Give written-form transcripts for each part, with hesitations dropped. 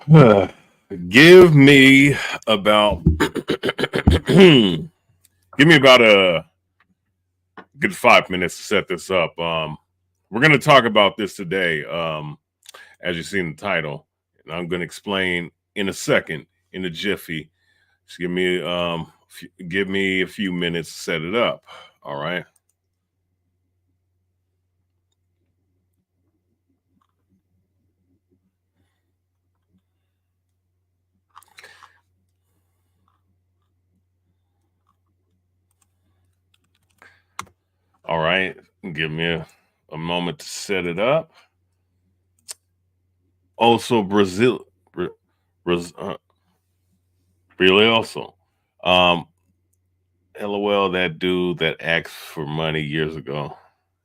Give me about give me about a good 5 minutes to set this up. We're going to talk about this today, as you see in the title, and I'm going to explain in a second, in a jiffy. Just give me a few minutes to set it up. All right. All right. Give me a moment to set it up. Also, Brazil, really also. LOL, that dude that asked for money years ago.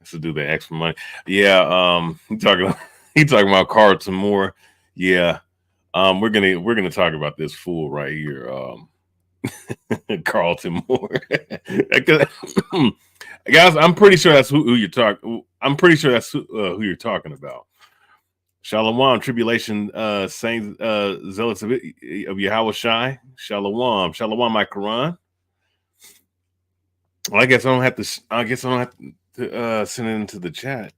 It's the dude that asked for money. Yeah, he talking about Carlton more. Yeah. We're gonna talk about this fool right here. Carlton Moore. Guys, I'm pretty sure that's who you're talking. I'm pretty sure that's who you're talking about. Shalom, tribulation, saints, zealots of Yahweh. Shalom, shalom, my Quran. Well, I guess I don't have to. I guess I don't have to send it into the chat.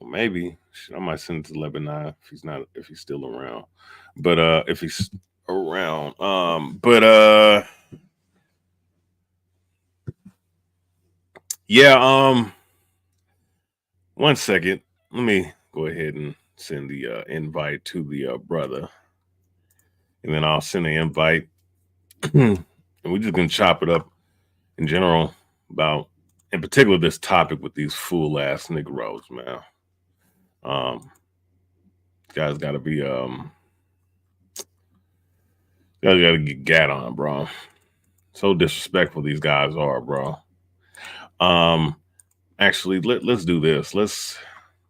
Maybe I might send it to Lebanon if he's still around. But if he's around, yeah. One second. Let me go ahead and send the invite to the brother, and then I'll send the invite, and we're just gonna chop it up in general about, in particular, this topic with these fool ass Negroes, man. Guys gotta be guys gotta get gat on, bro. So disrespectful these guys are, bro. Actually, let's do this. Let's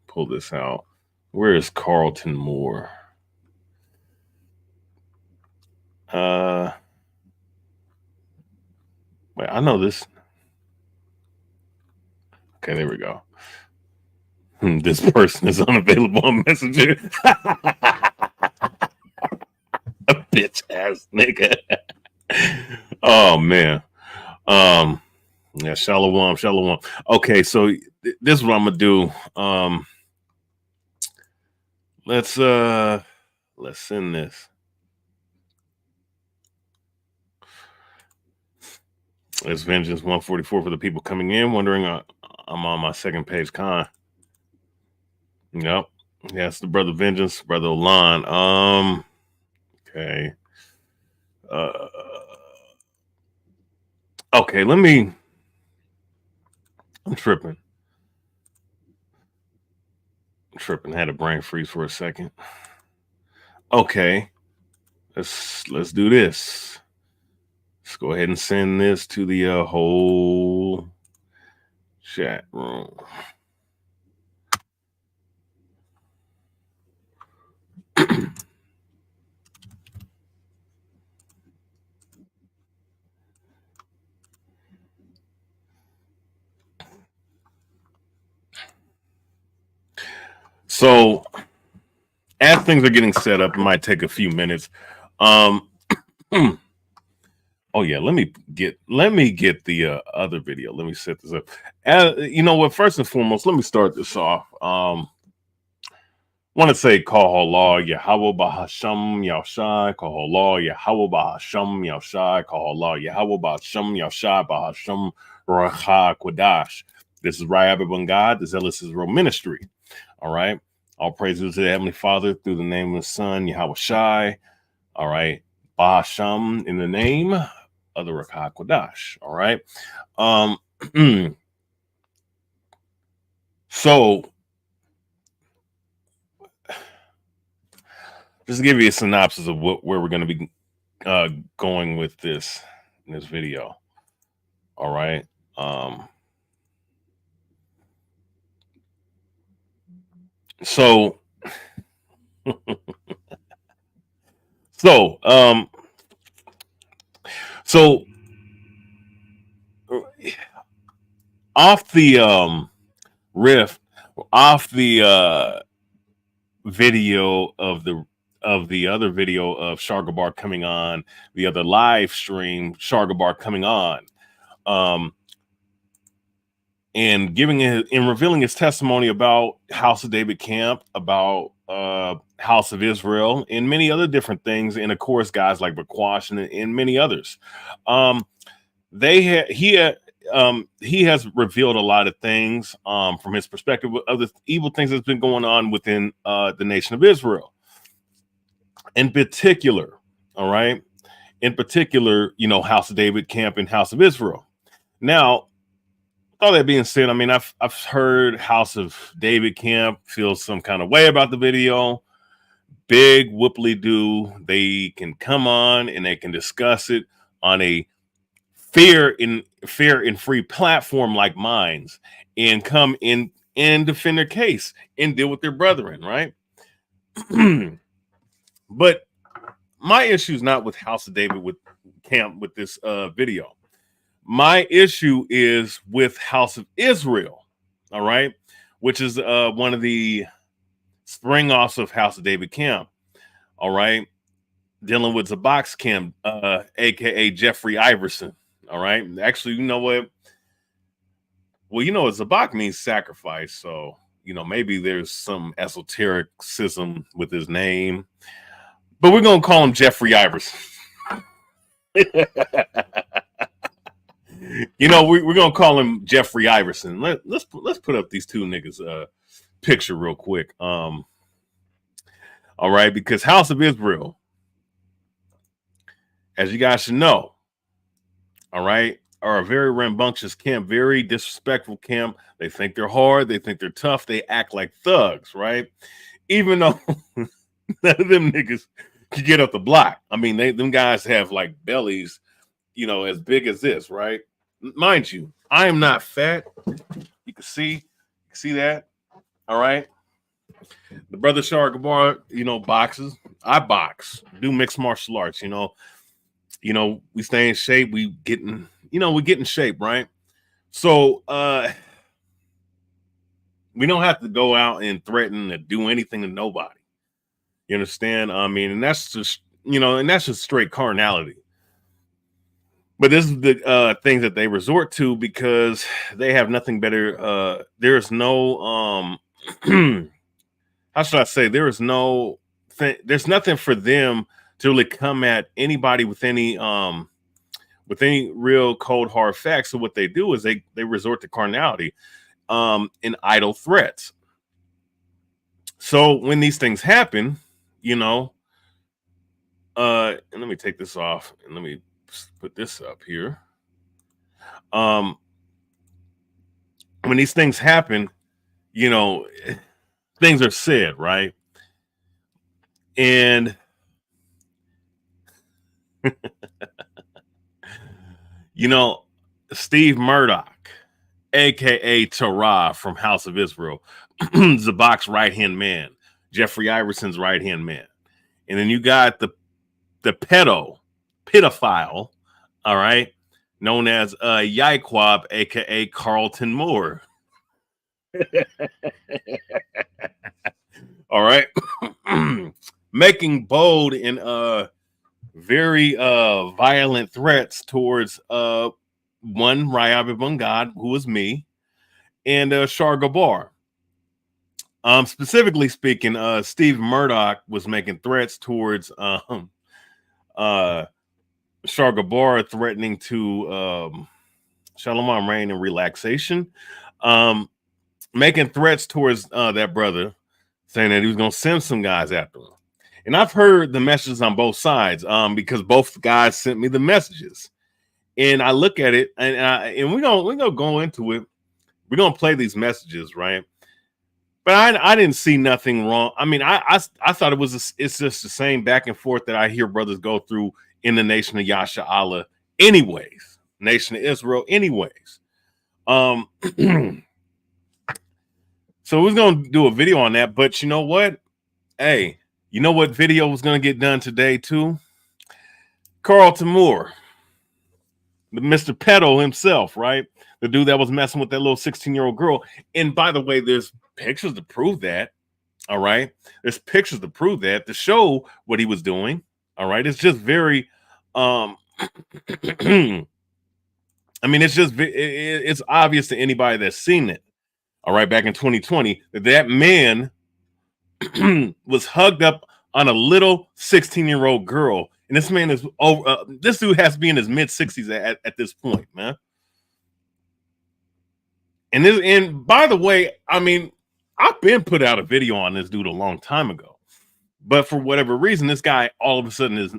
pull this out. Where is Carlton Moore? Wait, I know this. Okay, there we go. This person is unavailable on Messenger. A bitch ass nigga. Oh man. Yeah, shalom. Okay, so this is what I'm gonna do. Let's send this. It's Vengeance 144 for the people coming in, wondering I'm on my second page con. Yep. That's the brother Vengeance, brother Olan. Okay. Okay, I'm tripping. Had a brain freeze for a second. Okay. Let's do this. Let's go ahead and send this to the whole chat room. So as things are getting set up, it might take a few minutes. Oh yeah, let me get the other video. Let me set this up. You know what? First and foremost, let me start this off. Want to say Kahala Yahweh Bahasham Yashai Kahala Yahweh Bahasham Yashai Kahala Yahweh Bahasham Yashai Bahasham Raha Kwadash. This is Rayabya God, the Zealous Israel Ministry. All right. All praises to the Heavenly Father through the name of the Son, Yahweh Shai. All right. Bahasham in the name of the Raha Kwadash. All right. So just to give you a synopsis of where we're going to be going with this in this video. All right. So off the riff, off the video of the other video of Shar-Gabar coming on, the other live stream, Shar-Gabar coming on, and revealing his testimony about House of David Camp, about House of Israel, and many other different things, and of course guys like Bakwash and many others. He has revealed a lot of things from his perspective of the evil things that's been going on within the nation of Israel. In particular, all right, House of David Camp and House of Israel. Now, all that being said, I mean, I've heard House of David Camp feel some kind of way about the video. Big whooply do. They can come on and they can discuss it on a fair and free platform like mine's, and come in and defend their case and deal with their brethren, right? But my issue is not with House of David with Camp with this video. My issue is with House of Israel, all right, which is one of the spring-offs of House of David Camp, all right, dealing with Zabak's Camp, aka Jeffrey Iverson, all right. Actually, you know what? Well, Zabak means sacrifice, so maybe there's some esotericism with his name, but we're gonna call him Jeffrey Iverson. We're gonna call him Jeffrey Iverson. Let's put up these two niggas picture real quick. All right, because House of Israel, as you guys should know, all right, are a very rambunctious camp, very disrespectful camp. They think they're hard, they think they're tough, they act like thugs, right? Even though none of them niggas can get up the block. I mean, them guys have like bellies, as big as this, right? Mind you, I am not fat. You can see that. All right. The brother Shar-Gabar, boxes. I box, do mixed martial arts, we stay in shape. We get in shape, right? So we don't have to go out and threaten to do anything to nobody. You understand? I mean, and that's just straight carnality. But this is the things that they resort to because they have nothing better. There's no how should I say? There's nothing for them to really come at anybody with any real cold hard facts. So what they do is they resort to carnality and idle threats. So when these things happen, and let me take this off and let me put this up here. When these things happen, things are said, right? And Steve Murdock, aka Tarah from House of Israel, Zabak's right-hand man, Jeffrey Iverson's right-hand man. And then you got the pedophile, all right, known as Yaiqab, aka Carlton Moore. All right. Making bold and very violent threats towards one Rayabya God, who was me, and Shar-Gabar. Specifically speaking, Steve Murdock was making threats towards Shar-Gabar, threatening to Shalom reign and relaxation, making threats towards that brother, saying that he was going to send some guys after him. And I've heard the messages on both sides because both guys sent me the messages. And I look at it, and we're gonna go into it. We're gonna play these messages, right? But I didn't see nothing wrong. I mean, I thought it's just the same back and forth that I hear brothers go through in the nation of Yasha Allah, anyways. Nation of Israel, anyways. So we're gonna do a video on that. But you know what? Hey, you know what video was gonna get done today too? Carlton Moore, Mr. Pedo himself, right? The dude that was messing with that little 16-year-old girl. And by the way, there's pictures to prove that. All right. There's pictures to prove that, to show what he was doing. All right. It's just very, I mean, it's just, it's obvious to anybody that's seen it. All right. Back in 2020, that man was hugged up on a little 16-year-old girl. And this man is over, this dude has to be in his mid 60s at this point, man. And by the way, I mean, I've been put out a video on this dude a long time ago. But for whatever reason, this guy all of a sudden is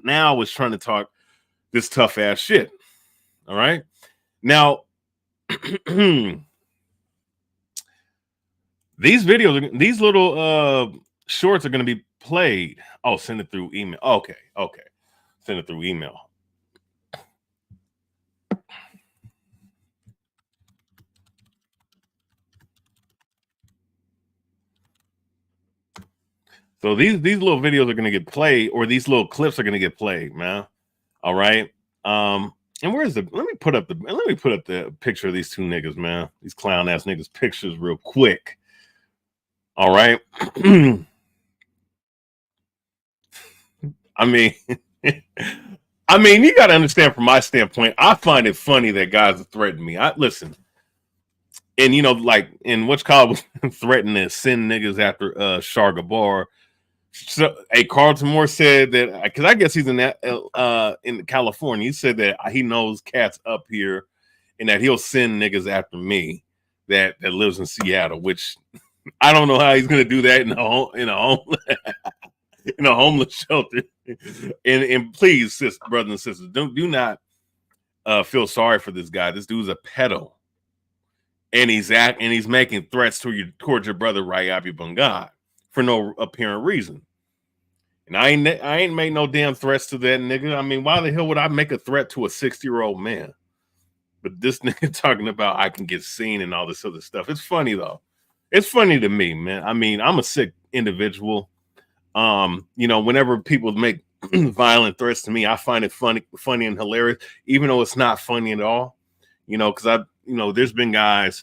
trying to talk this tough ass shit. All right. Now, these videos, these little shorts are going to be played. Oh, send it through email. Okay. Send it through email. So these little videos are going to get played, or these little clips are going to get played, man. All right. And where's the? Let me put up the picture of these two niggas, man. These clown ass niggas pictures real quick. All right. I mean, you got to understand from my standpoint. I find it funny that guys threaten me. Listen, and you know, like in what's called threatening to send niggas after Shar-Gabar. So, hey, Carlton Moore said that, because I guess he's in California. He said that he knows cats up here, and that he'll send niggas after me that lives in Seattle. Which I don't know how he's gonna do that in a homeless shelter. And please, brothers and sisters, do not feel sorry for this guy. This dude's a pedo, and he's making threats towards your brother Rayabya Bungad for no apparent reason. And I ain't made no damn threats to that nigga. I mean, why the hell would I make a threat to a 60-year-old man? But this nigga talking about I can get seen and all this other stuff. It's funny though. It's funny to me, man. I mean, I'm a sick individual. You know, whenever people make violent threats to me, I find it funny and hilarious, even though it's not funny at all. You know, because there's been guys,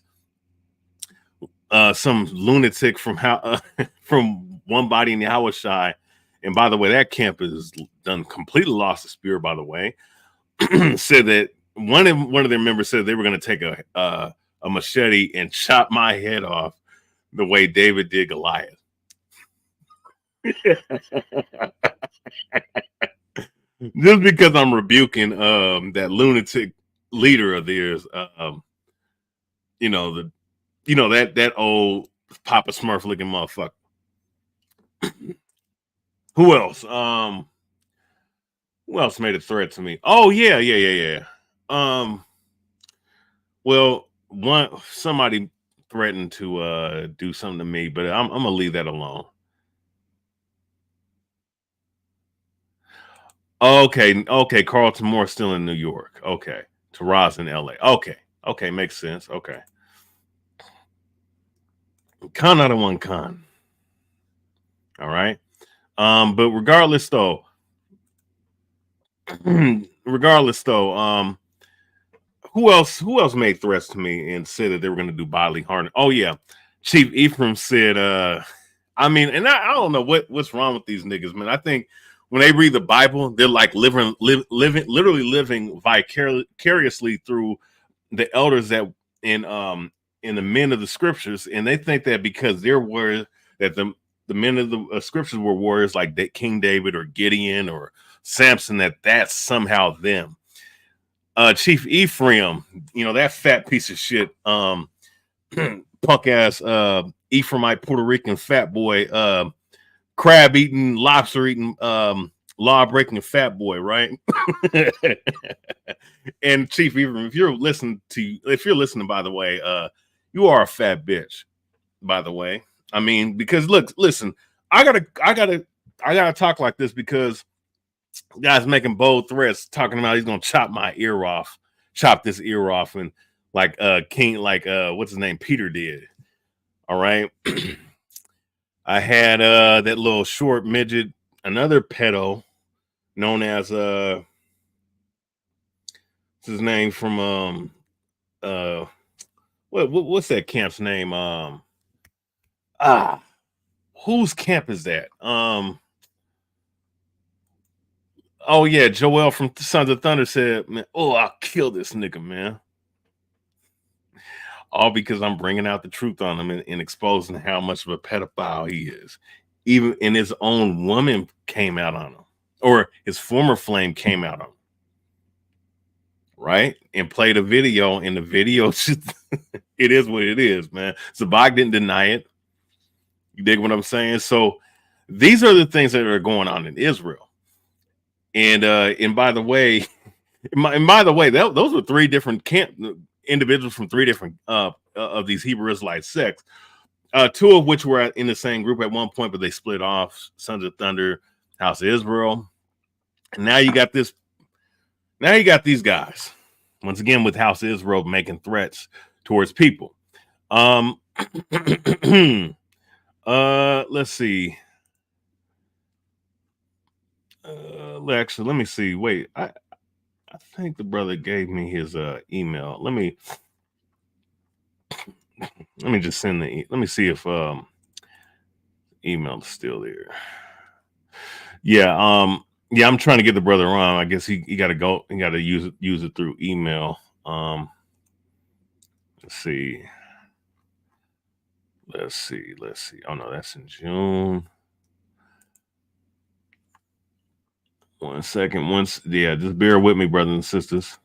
some lunatic from One Body in the H.O.I. And by the way, that camp is done completely lost the spirit. By the way, said that one of their members said they were going to take a machete and chop my head off the way David did Goliath. Just because I'm rebuking that lunatic leader of theirs, that old Papa Smurf looking motherfucker. Who else? Who else made a threat to me? Oh yeah. Well, somebody threatened to do something to me, but I'm gonna leave that alone. Okay. Carlton Moore still in New York. Okay, Tarah's in LA. Okay, makes sense. Okay, con out of one con. All right. But regardless though, who else made threats to me and said that they were going to do bodily harm? Oh yeah, Chief Ephraim said, I mean, and I don't know what's wrong with these niggas, man. I think when they read the Bible, they're like literally living vicariously through the elders that in the men of the scriptures, and they think that because they're warriors, that the men of the scriptures were warriors like King David or Gideon or Samson, that's somehow them. Chief Ephraim, that fat piece of shit, punk ass Ephraimite Puerto Rican fat boy, crab eating, lobster eating, law breaking fat boy, right? And Chief Ephraim, if you're listening, by the way, you are a fat bitch, by the way. I mean, because listen, I gotta talk like this because guys making bold threats, talking about he's gonna chop this ear off, and like what's his name, Peter did. All right. I had that little short midget, another pedo known as what's his name from what's that camp's name? whose camp is that? Oh yeah, Joel from Sons of Thunder said, "Man, oh, I'll kill this nigga, man." All because I'm bringing out the truth on him and exposing how much of a pedophile he is. Even in his own woman came out on him, or his former flame came out on him, right? And played a video, and the video, it is what it is, man. Zabak didn't deny it. You dig what I'm saying? So these are the things that are going on in Israel. And by the way, those were three different individuals from three different of these Hebrew Israelite sects. Two of which were in the same group at one point, but they split off. Sons of Thunder, House of Israel, and now you got this. Now you got these guys once again with House of Israel making threats towards people. Let's see. Actually, let me see. Wait, I think the brother gave me his email. Let me just send the. Let me see if email is still there. Yeah. Yeah, I'm trying to get the brother on. I guess he got to go. He got to use it through email. Let's see. Let's see. Oh no, that's in June. 1 second. Yeah, just bear with me, brothers and sisters.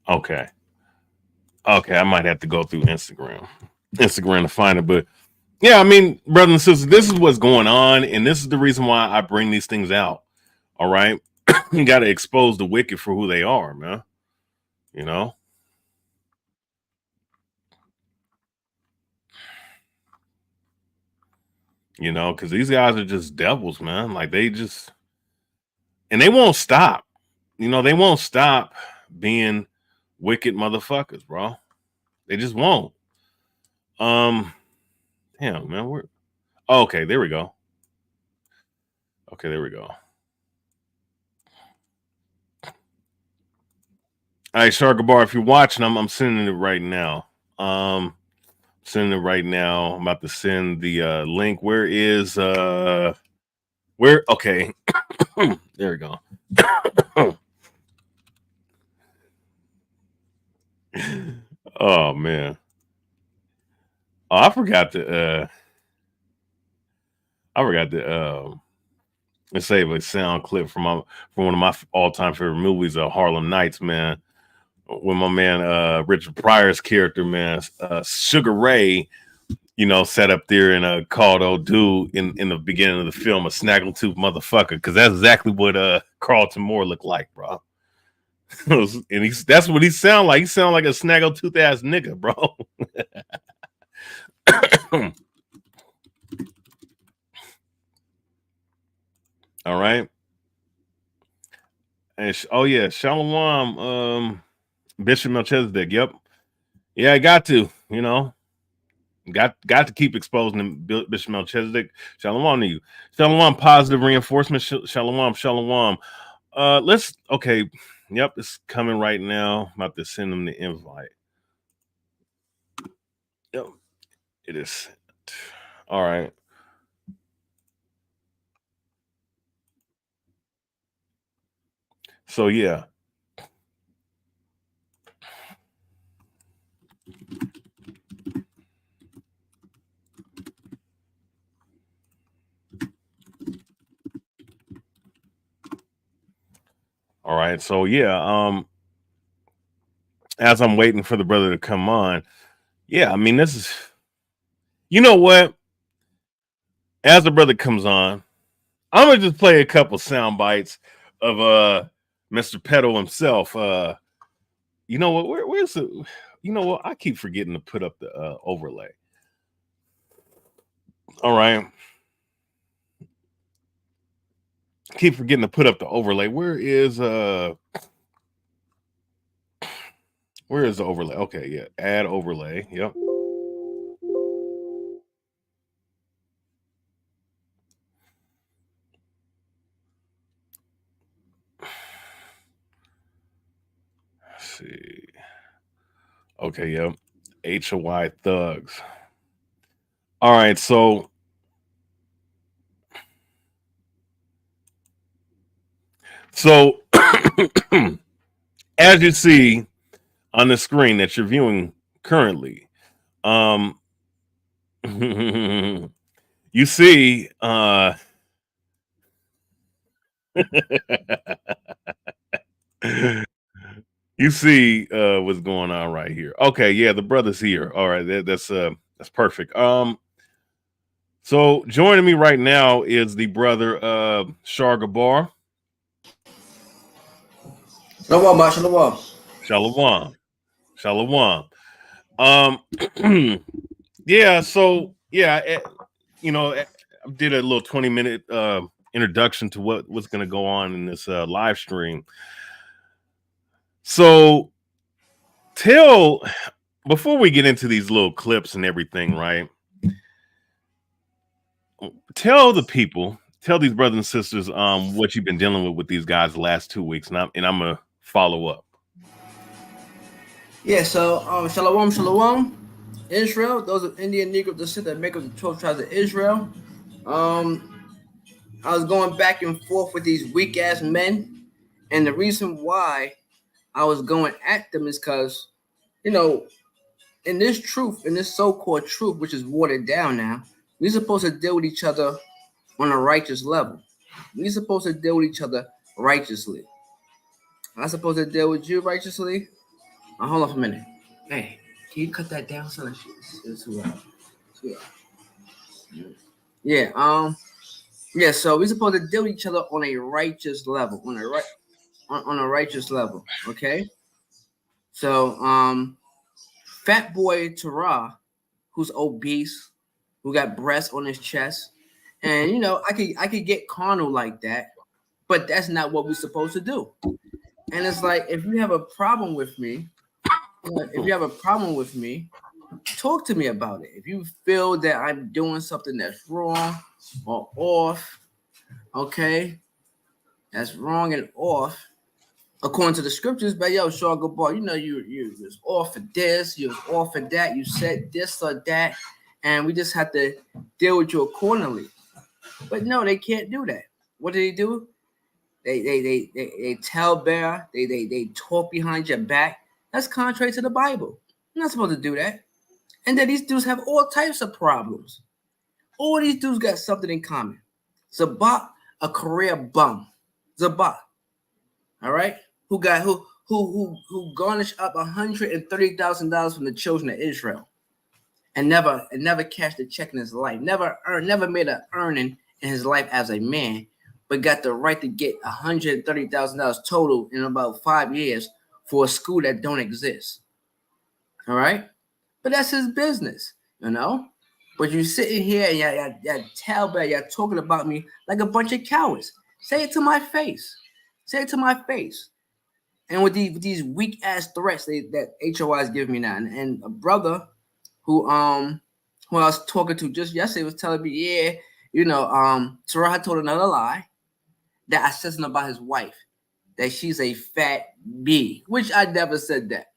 Okay. I might have to go through Instagram to find it, but yeah, I mean, brothers and sisters, this is what's going on, and this is the reason why I bring these things out. All right, you got to expose the wicked for who they are, man. You know. Because these guys are just devils, man. Like they won't stop. They won't stop being wicked motherfuckers, bro. They just won't. Damn, man. Okay, there we go. Okay, there we go. All right, Shar-Gabar, if you're watching, I'm sending it right now. Sending it right now. I'm about to send the link. Where? Okay. There we go. Oh man. Oh, I forgot to let's save a sound clip from one of my all-time favorite movies, Harlem Nights, man. When my man Richard Pryor's character, man, Sugar Ray, sat up there and called old dude in the beginning of the film a snaggletooth motherfucker, because that's exactly what Carlton Moore looked like, bro. And that's what he sound like. He sound like a snaggletooth ass nigga, bro. All right. And oh yeah, Shalom, Bishop Melchizedek. Yep. Yeah, I got to, got to keep exposing him, Bishop Melchizedek. Shalom to you. Shalom, positive reinforcement. Shalom. Okay. Yep, it's coming right now. I'm about to send him the invite. Yep, it is. All right. So yeah. All right. So yeah, as I'm waiting for the brother to come on, yeah, I mean, this is, you know what? As the brother comes on, I'm gonna just play a couple sound bites of Mr. Pedo himself. You know what? Where's the? You know what? I keep forgetting to put up the overlay. All right. Keep forgetting to put up the overlay. Where is the overlay? Okay, yeah. Add overlay. Yep. Okay, yep. H.O.I. thugs. All right, so as you see on the screen that you're viewing currently, um, you see, you see, what's going on right here. Okay, yeah, the brother's here. All right, that's perfect. So joining me right now is the brother Shar-Gabar. Shalom, shalom. Shalom. Shalom. Yeah, so yeah, I did a little 20-minute introduction to what's going to go on in this live stream. So tell before we get into these little clips and everything, right? Tell the people, tell these brothers and sisters what you've been dealing with these guys the last 2 weeks, and I'm gonna follow up. Yeah, so shalom. Israel, those are Indian Negro descent that make up the 12 tribes of Israel. I was going back and forth with these weak ass men, and the reason why I was going at them is because, you know, in this so-called truth, which is watered down now, we're supposed to deal with each other on a righteous level. We're supposed to deal with each other righteously. I'm supposed to deal with you righteously. Hold on for a minute. Hey, can you cut that down, son? It's too loud. Yeah. Yeah. So we're supposed to deal with each other on a righteous level, on a righteous level. Okay. So fat boy Tarah, who's obese, who got breasts on his chest, and I could get carnal like that, but that's not what we're supposed to do. And it's like, if you have a problem with me, talk to me about it. If you feel that I'm doing something that's wrong or off, okay, that's wrong and off according to the scriptures. But yo, Shar-Gabar, you was off for this, you was off for that, you said this or that, and we just have to deal with you accordingly. But no, they can't do that. What do they do? They tell bear, they talk behind your back. That's contrary to the Bible. You're not supposed to do that. And then these dudes have all types of problems. All these dudes got something in common. Zabak, a career bum. Zabak, all right, who garnished up $130,000 from the children of Israel, and never cashed a check in his life. Never made an earning in his life as a man, but got the right to get $130,000 total in about 5 years for a school that don't exist. All right. But that's his business, But you sitting here and y'all tell me, y'all talking about me like a bunch of cowards. Say it to my face. Say it to my face. And with these weak ass threats that H.O.I is giving me now, and a brother who I was talking to just yesterday was telling me, Tarah told another lie that I said something about his wife, that she's a fat bee, which I never said that.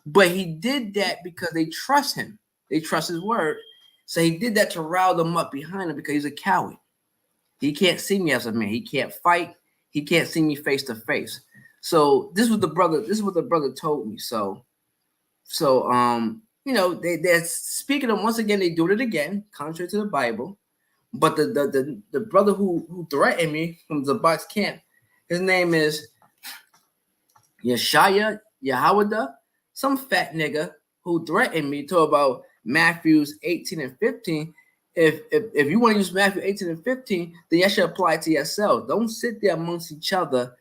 But he did that because they trust him. They trust his word. So he did that to rile them up behind him because he's a coward. He can't see me as a man. He can't fight. He can't see me face to face. So this is what the brother told me. So they're speaking of, once again, they do it again, contrary to the Bible. But the brother who threatened me from the box camp, his name is Yahweh, some fat nigga who threatened me to about Matthews 18 and 15. If you want to use Matthew 18 and 15, then you should apply it to yourself. Don't sit there amongst each other,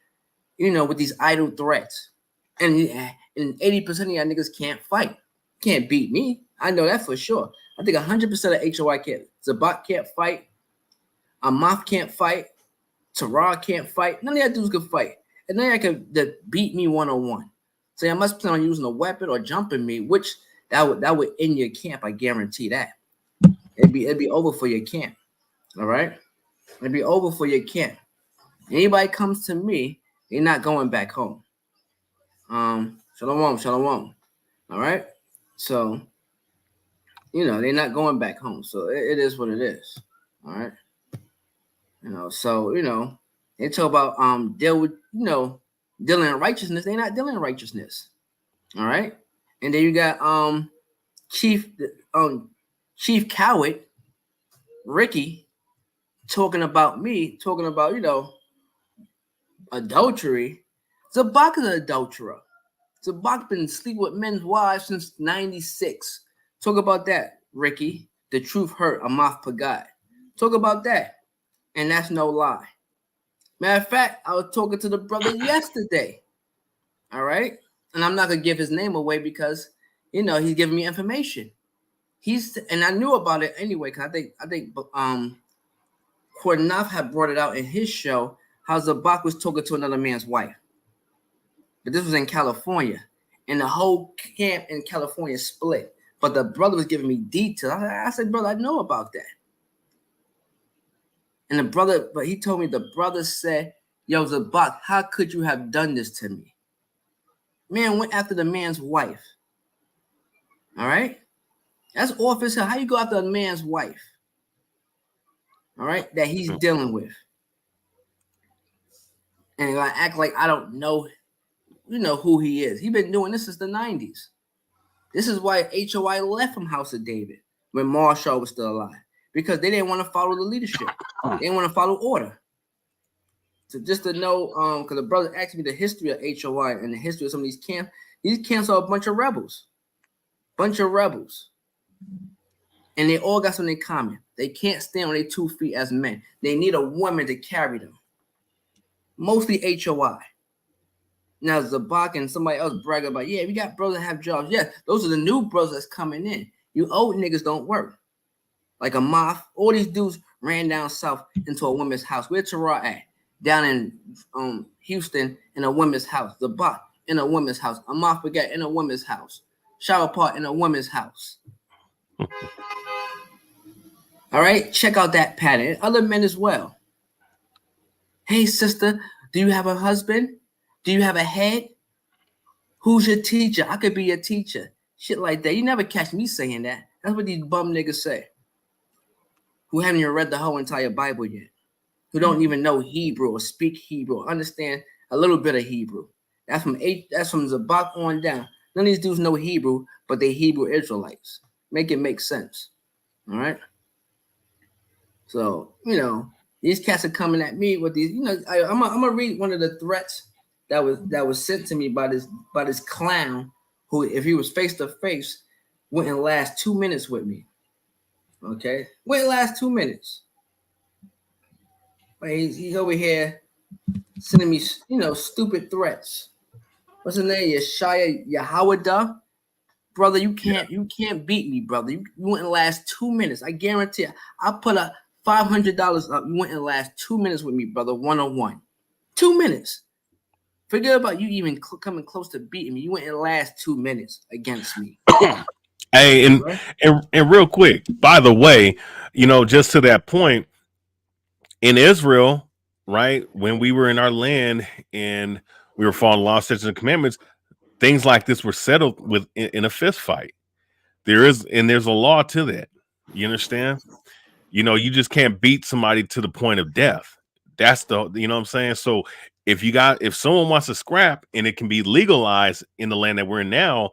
with these idle threats. And 80% of y'all niggas can't fight. Can't beat me. I know that for sure. I think 100% of H.O.I can't. Zabak can't fight. Amath can't fight. Tarah can't fight. None of y'all dudes can fight. And then y'all can beat me one-on-one. So y'all must plan on using a weapon or jumping me, which that would end your camp. I guarantee that. It'd be over for your camp. All right? It'd be over for your camp. Anybody comes to me, they're not going back home. Shalom. All right. So, they're not going back home. So it is what it is. All right. So, they talk about deal with, dealing in righteousness. They're not dealing in righteousness. All right. And then you got Chief Coward, Ricky, talking about me, talking about, adultery. Zabak is an adulterer. Zabak been sleep with men's wives since 96. Talk about that, Ricky. The truth hurt, a mouth per God. Talk about that. And that's no lie. Matter of fact, I was talking to the brother yesterday. All right. And I'm not going to give his name away because, he's giving me information. And I knew about it anyway, because I think Kornaf had brought it out in his show how Zabak was talking to another man's wife. But this was in California, and the whole camp in California split. But the brother was giving me details. I said, brother, I know about that. And he told me the brother said, yo, Zabak, how could you have done this to me? Man went after the man's wife. All right? That's officer. How you go after a man's wife? All right? That he's dealing with. And I act like I don't know, who he is. He's been doing this since the 90s. This is why H.O.I left from House of David when Marshall was still alive. Because they didn't want to follow the leadership. They didn't want to follow order. So just to know, because the brother asked me the history of H.O.I and the history of some of these camps are a bunch of rebels. And they all got something in common. They can't stand on their 2 feet as men. They need a woman to carry them. Mostly H.O.I. Now Zabak and somebody else brag about, yeah, we got brothers that have jobs. Yeah, those are the new brothers that's coming in. You old niggas don't work. Like a moth. All these dudes ran down south into a woman's house. Where Tarah at? Down in Houston in a woman's house. Zabak in a woman's house. A moth forget in a woman's house. Shar-Gabar in a woman's house. All right, check out that pattern. Other men as well. Hey, sister, do you have a husband? Do you have a head? Who's your teacher? I could be your teacher. Shit like that. You never catch me saying that. That's what these bum niggas say. Who haven't even read the whole entire Bible yet. Who don't even know Hebrew or speak Hebrew or understand a little bit of Hebrew. That's from Zabak on down. None of these dudes know Hebrew, but they Hebrew Israelites. Make it make sense. All right? So, these cats are coming at me with these, I'm gonna read one of the threats that was sent to me by this clown who, if he was face to face, wouldn't last 2 minutes with me. Okay? Wouldn't last 2 minutes. But he's over here sending me, stupid threats. What's his name? Yahawada? Brother, you can't beat me, brother. You wouldn't last 2 minutes. I guarantee you. I put a $500 up. You wouldn't last 2 minutes with me, brother, one-on-one. 2 minutes. Forget about you even coming close to beating me. You wouldn't last 2 minutes against me. Hey, and real quick, by the way, just to that point, in Israel, right, when we were in our land and we were following law, statutes, and commandments, things like this were settled in a fist fight. There's a law to that. You understand? You just can't beat somebody to the point of death. That's the, what I'm saying? So if someone wants to scrap and it can be legalized in the land that we're in now,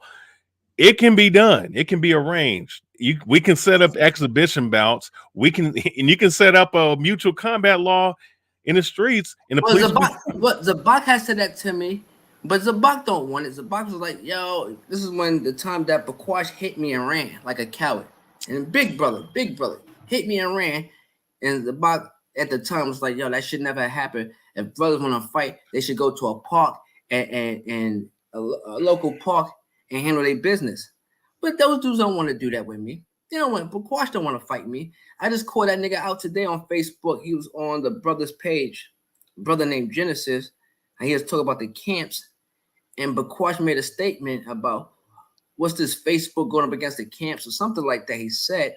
it can be done. It can be arranged. We can set up exhibition bouts. And you can set up a mutual combat law in the streets. Zabak has said that to me, but Zabak don't want it. Zabak was like, yo, this is when the time that Bakwash hit me and ran like a coward. And big brother, hit me and ran. And Zabak at the time was like, yo, that should never happen. If brothers want to fight, they should go to a park and a local park and handle their business. But those dudes don't want to do that with me. Bakwash don't want to fight me. I just called that nigga out today on Facebook. He was on the brother's page, a brother named Genesis, and he was talking about the camps. And Bakwash made a statement about what's this Facebook going up against the camps or something like that. He said,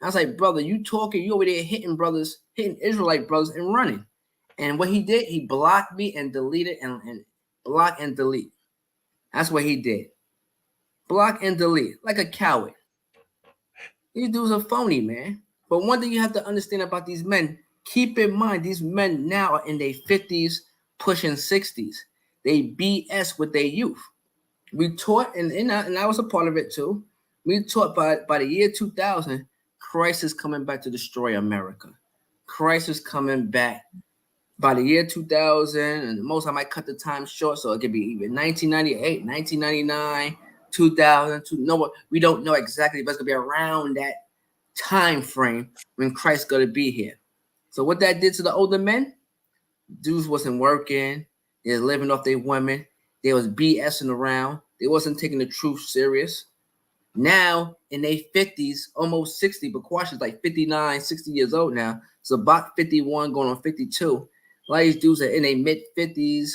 I was like, brother, you talking, you over there hitting Israelite brothers and running. And what he did, he blocked me and deleted and block and delete. That's what he did. block and delete like a coward. These dudes are phony, man. But one thing you have to understand about these men, keep in mind, these men now are in their 50s, pushing 60s. They BS with their youth. We taught, and I was a part of it too. We taught by the year 2000, Christ is coming back to destroy America. Christ is coming back by the year 2000, and the most I might cut the time short, so it could be even 1998, 1999, 2000. No, we don't know exactly, but it's gonna be around that time frame when Christ's gonna be here. So what that did to the older men, dudes wasn't working, they was living off their women, they was BSing around, they wasn't taking the truth serious. Now in their 50s, almost 60, but Quash is like 59, 60 years old now. So about 51 going on 52. A lot of these dudes are in their mid-50s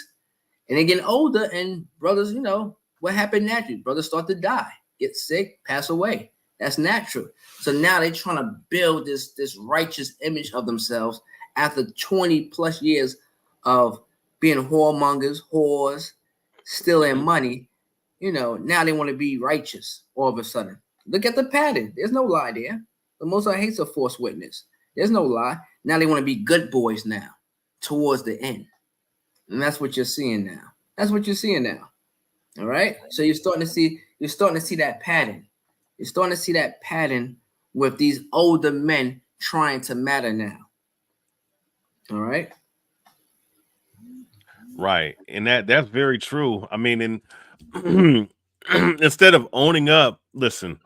and they're getting older, and brothers, you know, what happened naturally? Brothers start to die, get sick, pass away. That's natural. So now they're trying to build this righteous image of themselves after 20 plus years of being whoremongers, whores, stealing money. You know, now they want to be righteous all of a sudden. Look at the pattern. There's no lie there. The Most High hates a false witness. There's no lie. Now they want to be good boys now towards the end. And that's what you're seeing now. That's what you're seeing now. All right. So you're starting to see that pattern. You're starting to see that pattern with these older men trying to matter now. All right. Right. And that's very true. I mean, and instead of owning up, listen,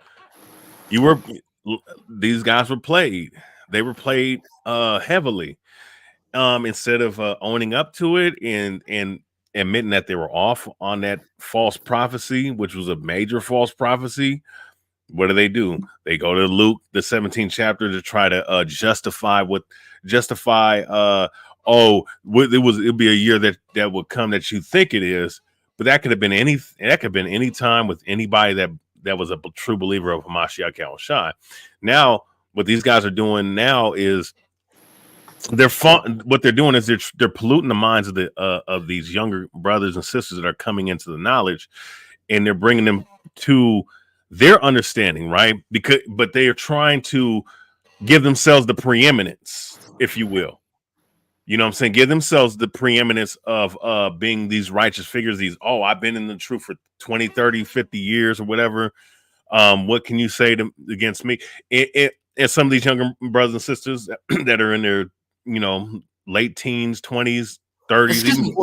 these guys were played. They were played heavily. Instead of owning up to it and admitting that they were off on that false prophecy, which was a major false prophecy, what do? They go to Luke, the 17th chapter, to try to justify it'll be a year that would come that you think it is, but that could have been any time with anybody that was a true believer of Hamashiach H.O.I. Now, what these guys are doing now is what they're doing is they're polluting the minds of these younger brothers and sisters that are coming into the knowledge, and they're bringing them to their understanding, right? But they are trying to give themselves the preeminence, if you will. You know what I'm saying? Give themselves the preeminence of being these righteous figures. I've been in the truth for 20, 30, 50 years or whatever. What can you say against me? And some of these younger brothers and sisters that are in their, you know, late teens, 20s, 30s. Excuse me.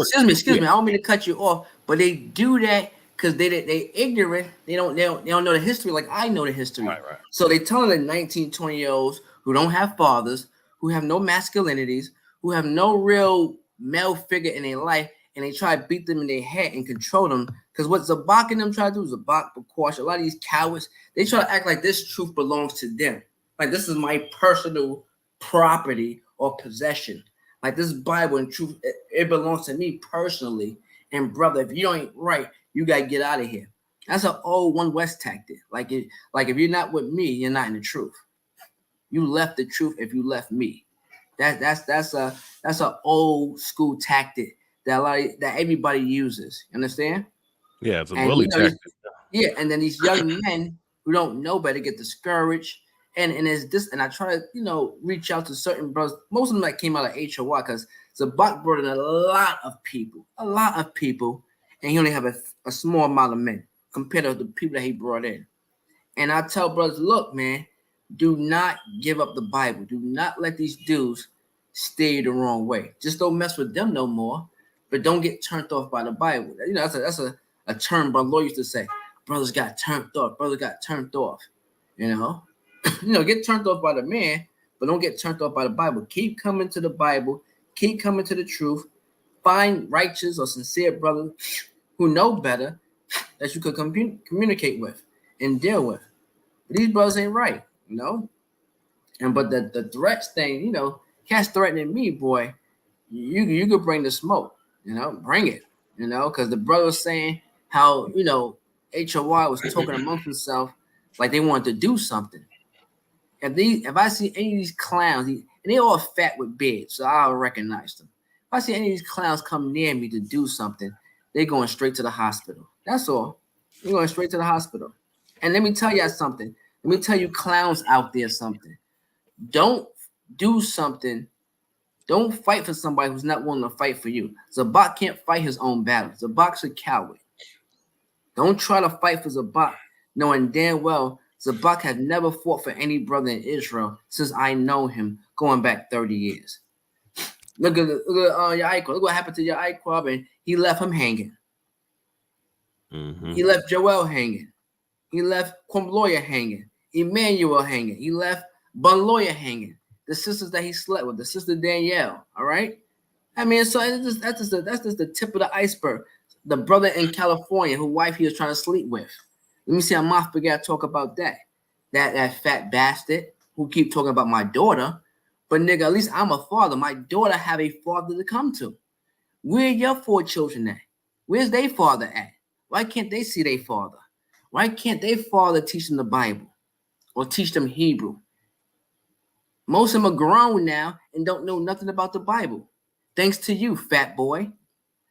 I don't mean to cut you off, but they do that because they ignorant. They don't know the history like I know the history. Right. So they telling the 19, 20-year-olds who don't have fathers, who have no masculinities, who have no real male figure in their life, and they try to beat them in their head and control them. Because what Zabak and them try to do, Zabak, Bakwash, a lot of these cowards, they try to act like this truth belongs to them. Like this is my personal property or possession. Like this Bible and truth, it belongs to me personally. And brother, if you ain't right, you gotta get out of here. That's an old One West tactic. Like if you're not with me, you're not in the truth. You left the truth if you left me. That's an old school tactic that everybody uses. You understand? Yeah, it's a bully tactic. And then these young men who don't know better get discouraged. And it's this, and I try to, reach out to certain brothers. Most of them that came out of H.O.I. because Zabak brought in a lot of people, and he only have a small amount of men compared to the people that he brought in. And I tell brothers, look, man, do not give up the Bible. Do not let these dudes steer you the wrong way. Just don't mess with them no more, but don't get turned off by the Bible. That's a term Brother Lloyd used to say. Brothers got turned off. Get turned off by the man, but don't get turned off by the Bible. Keep coming to the Bible. Keep coming to the truth. Find righteous or sincere brothers who know better that you could communicate with and deal with. But these brothers ain't right, But the threats thing, cats threatening me, boy. You could bring the smoke, bring it, because the brother was saying how H.O.I. was talking amongst himself like they wanted to do something. If I see any of these clowns, and they all fat with beards, so I'll recognize them. If I see any of these clowns come near me to do something, they're going straight to the hospital. That's all. They're going straight to the hospital. And let me tell you something. Let me tell you clowns out there something. Don't do something. Don't fight for somebody who's not willing to fight for you. Zabak can't fight his own battles. Zabak's a coward. Don't try to fight for Zabak, knowing damn well Zabak had never fought for any brother in Israel since I know him, going back 30 years. Look at Yaiqab. Look what happened to Yaiqab, and he left him hanging. He left Joel hanging. He left Kwamloya hanging. Emmanuel hanging. He left Bunloya hanging. The sisters that he slept with, the sister Danielle. All right. I mean, so that's just the tip of the iceberg. The brother in California, whose wife he was trying to sleep with. Let me see how Moth Begat talk about that. That fat bastard who keep talking about my daughter. But nigga, at least I'm a father. My daughter have a father to come to. Where your 4 children at? Where's their father at? Why can't they see their father? Why can't their father teach them the Bible or teach them Hebrew? Most of them are grown now and don't know nothing about the Bible. Thanks to you, fat boy.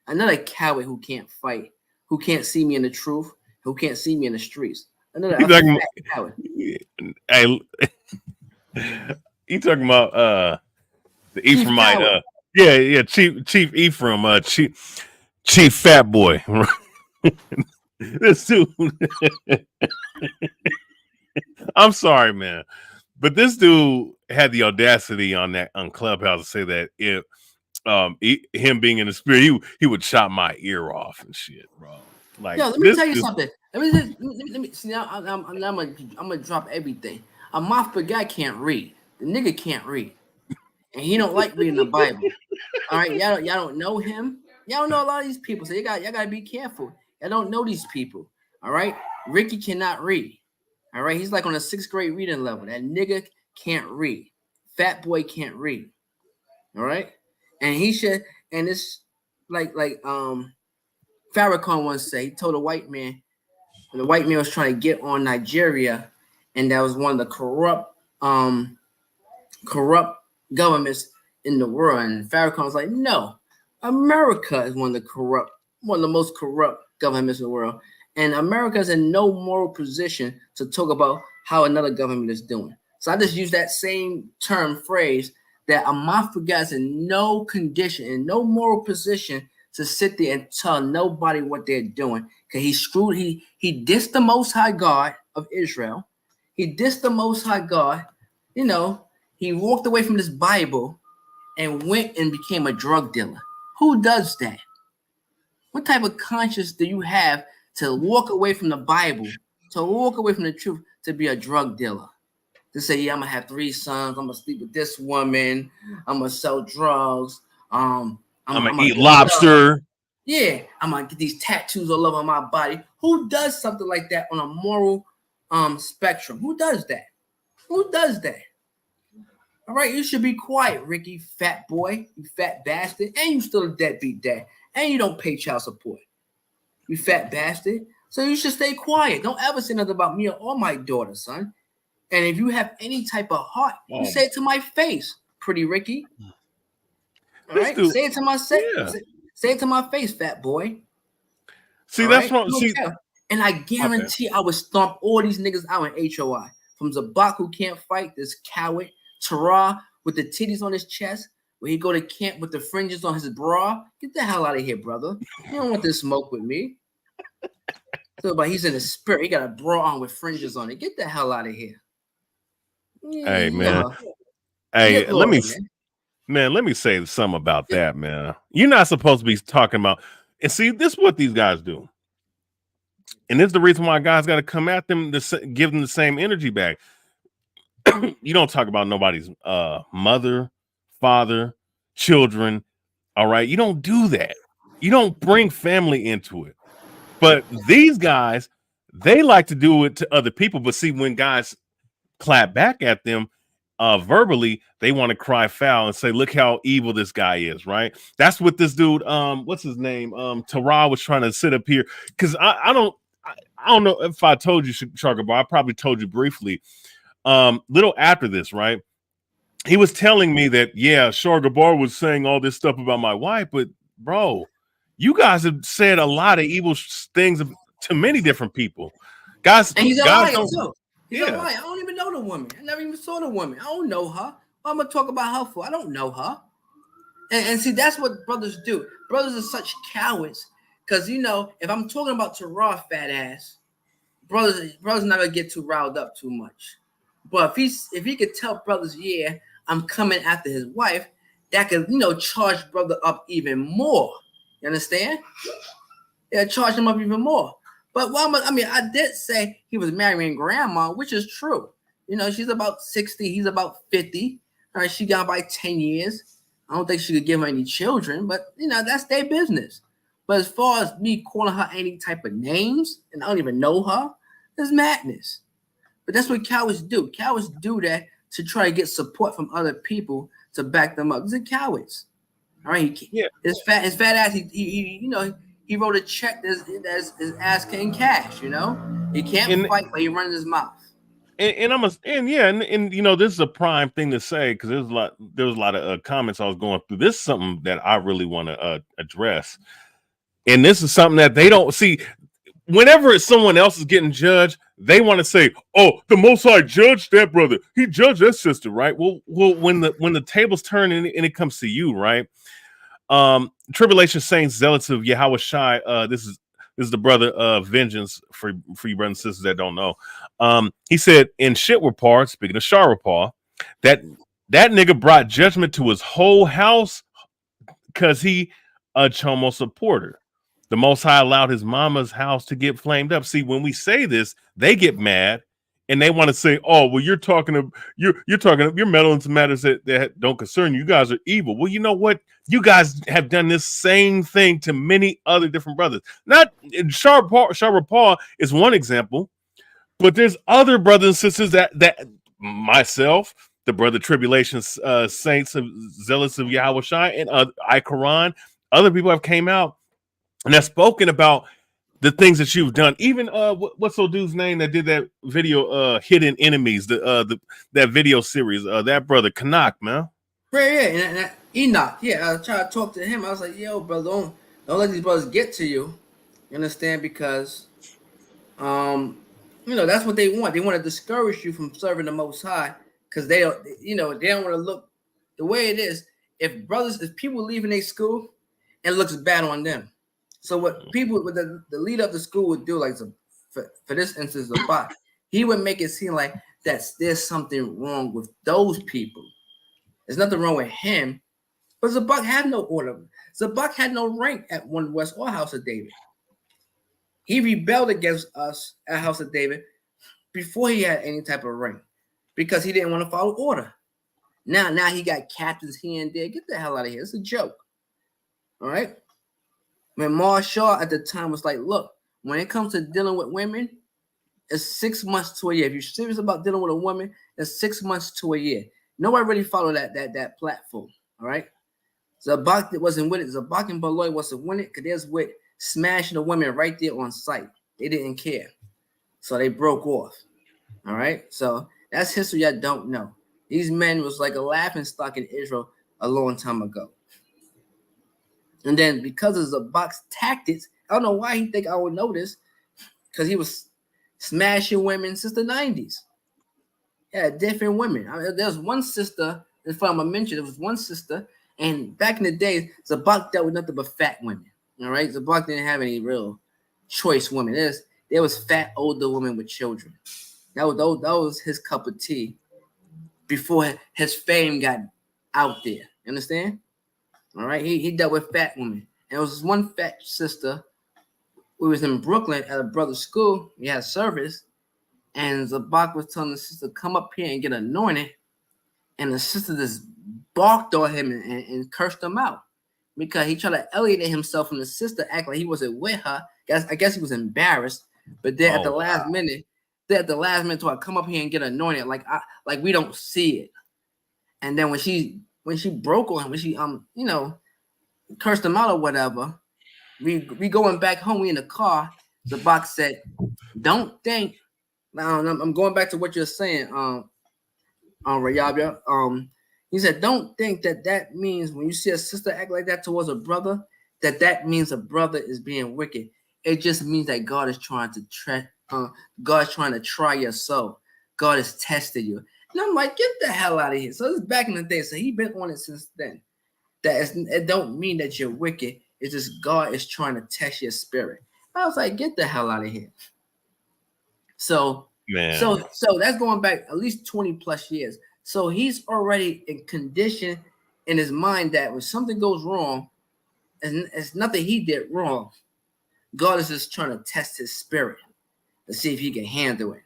Another coward who can't fight, who can't see me in the truth, who can't see me in the streets. Another fat coward. Hey, you talking about the Ephraimite? Yeah, Chief Ephraim, Chief Fat Boy. This dude. I'm sorry, man, but this dude had the audacity on Clubhouse to say that if him being in the spirit, he would chop my ear off and shit, bro. Like, yo, let me tell you something. Let me see. Now I'm gonna drop everything. A Moth guy can't read. The nigga can't read, and he don't like reading the Bible. All right, y'all don't know him. Y'all don't know a lot of these people, so y'all gotta be careful. Y'all don't know these people. All right, Ricky cannot read. All right, he's like on a 6th grade reading level. That nigga can't read. Fat boy can't read. All right, and he should. And it's like Farrakhan once said. He told a white man, when the white man was trying to get on Nigeria, and that was one of the corrupt governments in the world. And Farrakhan was like, no, America is one of the most corrupt governments in the world. And America is in no moral position to talk about how another government is doing. So I just use that same phrase that Amafriga is in no condition, in no moral position to sit there and tell nobody what they're doing. Because he dissed the Most High God of Israel. He dissed the Most High God. You know, he walked away from this Bible and went and became a drug dealer. Who does that? What type of conscience do you have to walk away from the Bible, to walk away from the truth, to be a drug dealer? To say, yeah, I'm gonna have 3 sons, I'm gonna sleep with this woman, I'm gonna sell drugs, I'm gonna eat lobster. Yeah, I'm gonna get these tattoos all over my body. Who does something like that on a moral spectrum? Who does that? Who does that? All right, you should be quiet, Ricky, fat boy, you fat bastard, and you still a deadbeat dad, and you don't pay child support, you fat bastard. So you should stay quiet. Don't ever say nothing about me or my daughter, son. And if you have any type of heart, you say it to my face, pretty Ricky. All right, say it to my say it to my face, fat boy. See, that's wrong. And I guarantee I would stomp all these niggas out in H.O.I. From Zabak, who can't fight, this coward, Tarah with the titties on his chest, where he go to camp with the fringes on his bra. Get the hell out of here, brother. You don't want this smoke with me. So, but he's in the spirit. He got a bra on with fringes on it. Get the hell out of here. Hey, man. Hey, let me say something about that, man. You're not supposed to be talking about, and see, this is what these guys do. And this is the reason why guys got to come at them to give them the same energy back. You don't talk about nobody's mother, father, children. All right. You don't do that. You don't bring family into it. But these guys, they like to do it to other people. But see, when guys clap back at them verbally, they want to cry foul and say, look how evil this guy is, right? That's what this dude, what's his name? Tarah was trying to sit up here. Because I don't know if I told you, Shar-Gabar, I probably told you briefly. Little after this, right? He was telling me that, yeah, Shar-Gabar was saying all this stuff about my wife, but bro, you guys have said a lot of evil things to many different people. And he's a guys liar don't. too. He's a Yeah. liar. I don't even know the woman. I never even saw the woman. I don't know her. What I'm gonna talk about her for? I don't know her. And see, that's what brothers do. Brothers are such cowards. Because if I'm talking about Tarah fat ass, brothers not gonna get too riled up too much. But if he could tell brothers, yeah, I'm coming after his wife, that could charge brother up even more. You understand? Yeah, charge him up even more. But I did say he was marrying grandma, which is true. She's about 60, he's about 50. All right, she got by 10 years. I don't think she could give her any children, but that's their business. But as far as me calling her any type of names, and I don't even know her, it's madness. But that's what cowards do. Cowards do that to try to get support from other people to back them up. These are cowards. All right. His fat ass. He wrote a check that's his ass can cash. He can't fight, but he runs his mouth. And this is a prime thing to say because there was a lot of comments I was going through. This is something that I really want to address, and this is something that they don't see. Whenever someone else is getting judged, they want to say, "Oh, the Most High judged that brother. He judged that sister, right?" Well, when the tables turn and it comes to you, right? Tribulation Saints, Zealots of Yahweh. This is the brother of vengeance for you brothers and sisters that don't know. He said in Shit-Rapar, speaking of Shar-Rapar, that nigga brought judgment to his whole house because he a Chomo supporter. The Most High allowed his mama's house to get flamed up. See, when we say this, they get mad and they want to say, "Oh, well, you're meddling into matters that don't concern you. You guys are evil." Well, you know what? You guys have done this same thing to many other different brothers. Not Shar-Rapar is one example, but there's other brothers and sisters that myself, the brother Tribulation Saints of Zealots of Yahweh Shai, and Quran, other people have came out and have spoken about the things that you've done. Even what's old dude's name that did that video, Hidden Enemies, that video series, that brother Kanak, man. Yeah, and Enoch. Yeah, I tried to talk to him. I was like, "Yo, brother, don't let these brothers get to you. You understand? Because that's what they want. They want to discourage you from serving the Most High because they don't want to look the way it is. If people leaving their school, it looks bad on them. So what the leader of the school would do, like for this instance, the bot, he would make it seem like there's something wrong with those people. There's nothing wrong with him, but Zabak had no order. Zabak had no rank at One West or House of David. He rebelled against us at House of David before he had any type of rank because he didn't want to follow order. Now he got captains here and there. Get the hell out of here. It's a joke. All right? When Marshall at the time was like, look, when it comes to dealing with women, it's 6 months to a year. If you're serious about dealing with a woman, it's 6 months to a year. Nobody really followed that platform. All right? Zabak wasn't with it. Zabak and Baloy wasn't with it because they was with smashing the women right there on site. They didn't care. So they broke off. All right? So that's history I don't know. These men was like a laughingstock in Israel a long time ago. And then because of Zabak's tactics, I don't know why he think I would know this, because he was smashing women since the 90s. Yeah, different women. There's one sister, if I'm gonna mention, there was one sister, and back in the days, Zabak dealt with nothing but fat women. All right, Zabak didn't have any real choice women. There was fat older women with children. That was his cup of tea before his fame got out there. You understand? All right, he dealt with fat women. And it was one fat sister who was in Brooklyn at a brother's school. We had service, and Zabak was telling the sister, come up here and get anointed. And the sister just barked on him and cursed him out because he tried to alienate himself from the sister, act like he wasn't with her. I guess he was embarrassed. But then at the last minute, so I come up here and get anointed, like we don't see it. And then when she broke on him, when she cursed him out or whatever, we going back home, we in the car. Zabak said, don't think. Now I'm going back to what you're saying, Rayabya. He said, don't think that means when you see a sister act like that towards a brother, that means a brother is being wicked. It just means that God is trying to God's trying to try your soul. God is testing you. And I'm like, get the hell out of here. So it's back in the day. So he been on it since then. It don't mean that you're wicked. It's just God is trying to test your spirit. I was like, get the hell out of here. So that's going back at least 20 plus years. So he's already in condition in his mind that when something goes wrong, and it's nothing he did wrong. God is just trying to test his spirit to see if he can handle it.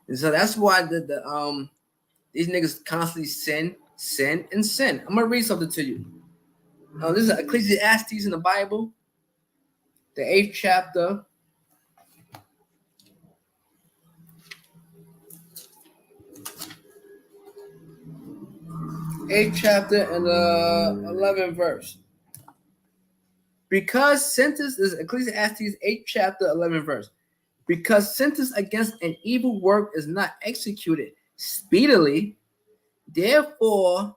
And so that's why these niggas constantly sin. I'm gonna read something to you. This is Ecclesiastes in the Bible, the 8th chapter. 8th chapter and 11th verse. Because sentence is Ecclesiastes 8th chapter 11th verse. Because sentence against an evil work is not executed speedily, therefore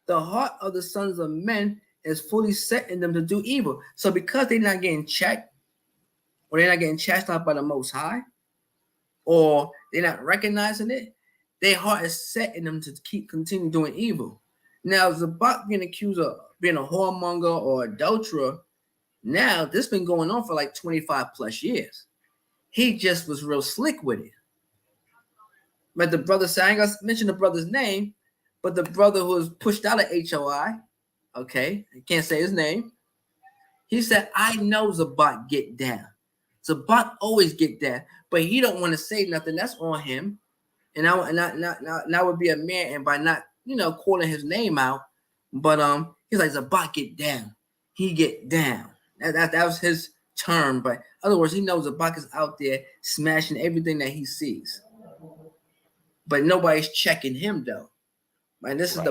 the heart of the sons of men is fully set in them to do evil. So because they're not getting checked, or they're not getting chastised by the Most High, or they're not recognizing it, their heart is set in them to continue doing evil. Now, Zabak being accused of being a whoremonger or adulterer, now this been going on for like 25 plus years. He just was real slick with it. But the brother saying, I mentioned the brother's name, but the brother who was pushed out of H.O.I, okay, I can't say his name. He said, I know Zabak get down. Zabak always get down, but he don't want to say nothing. That's on him. And I would be a man, and by not, calling his name out, but he's like, Zabak get down. He get down. That was his term, but in other words, he knows Zabak is out there smashing everything that he sees. But nobody's checking him though. And this is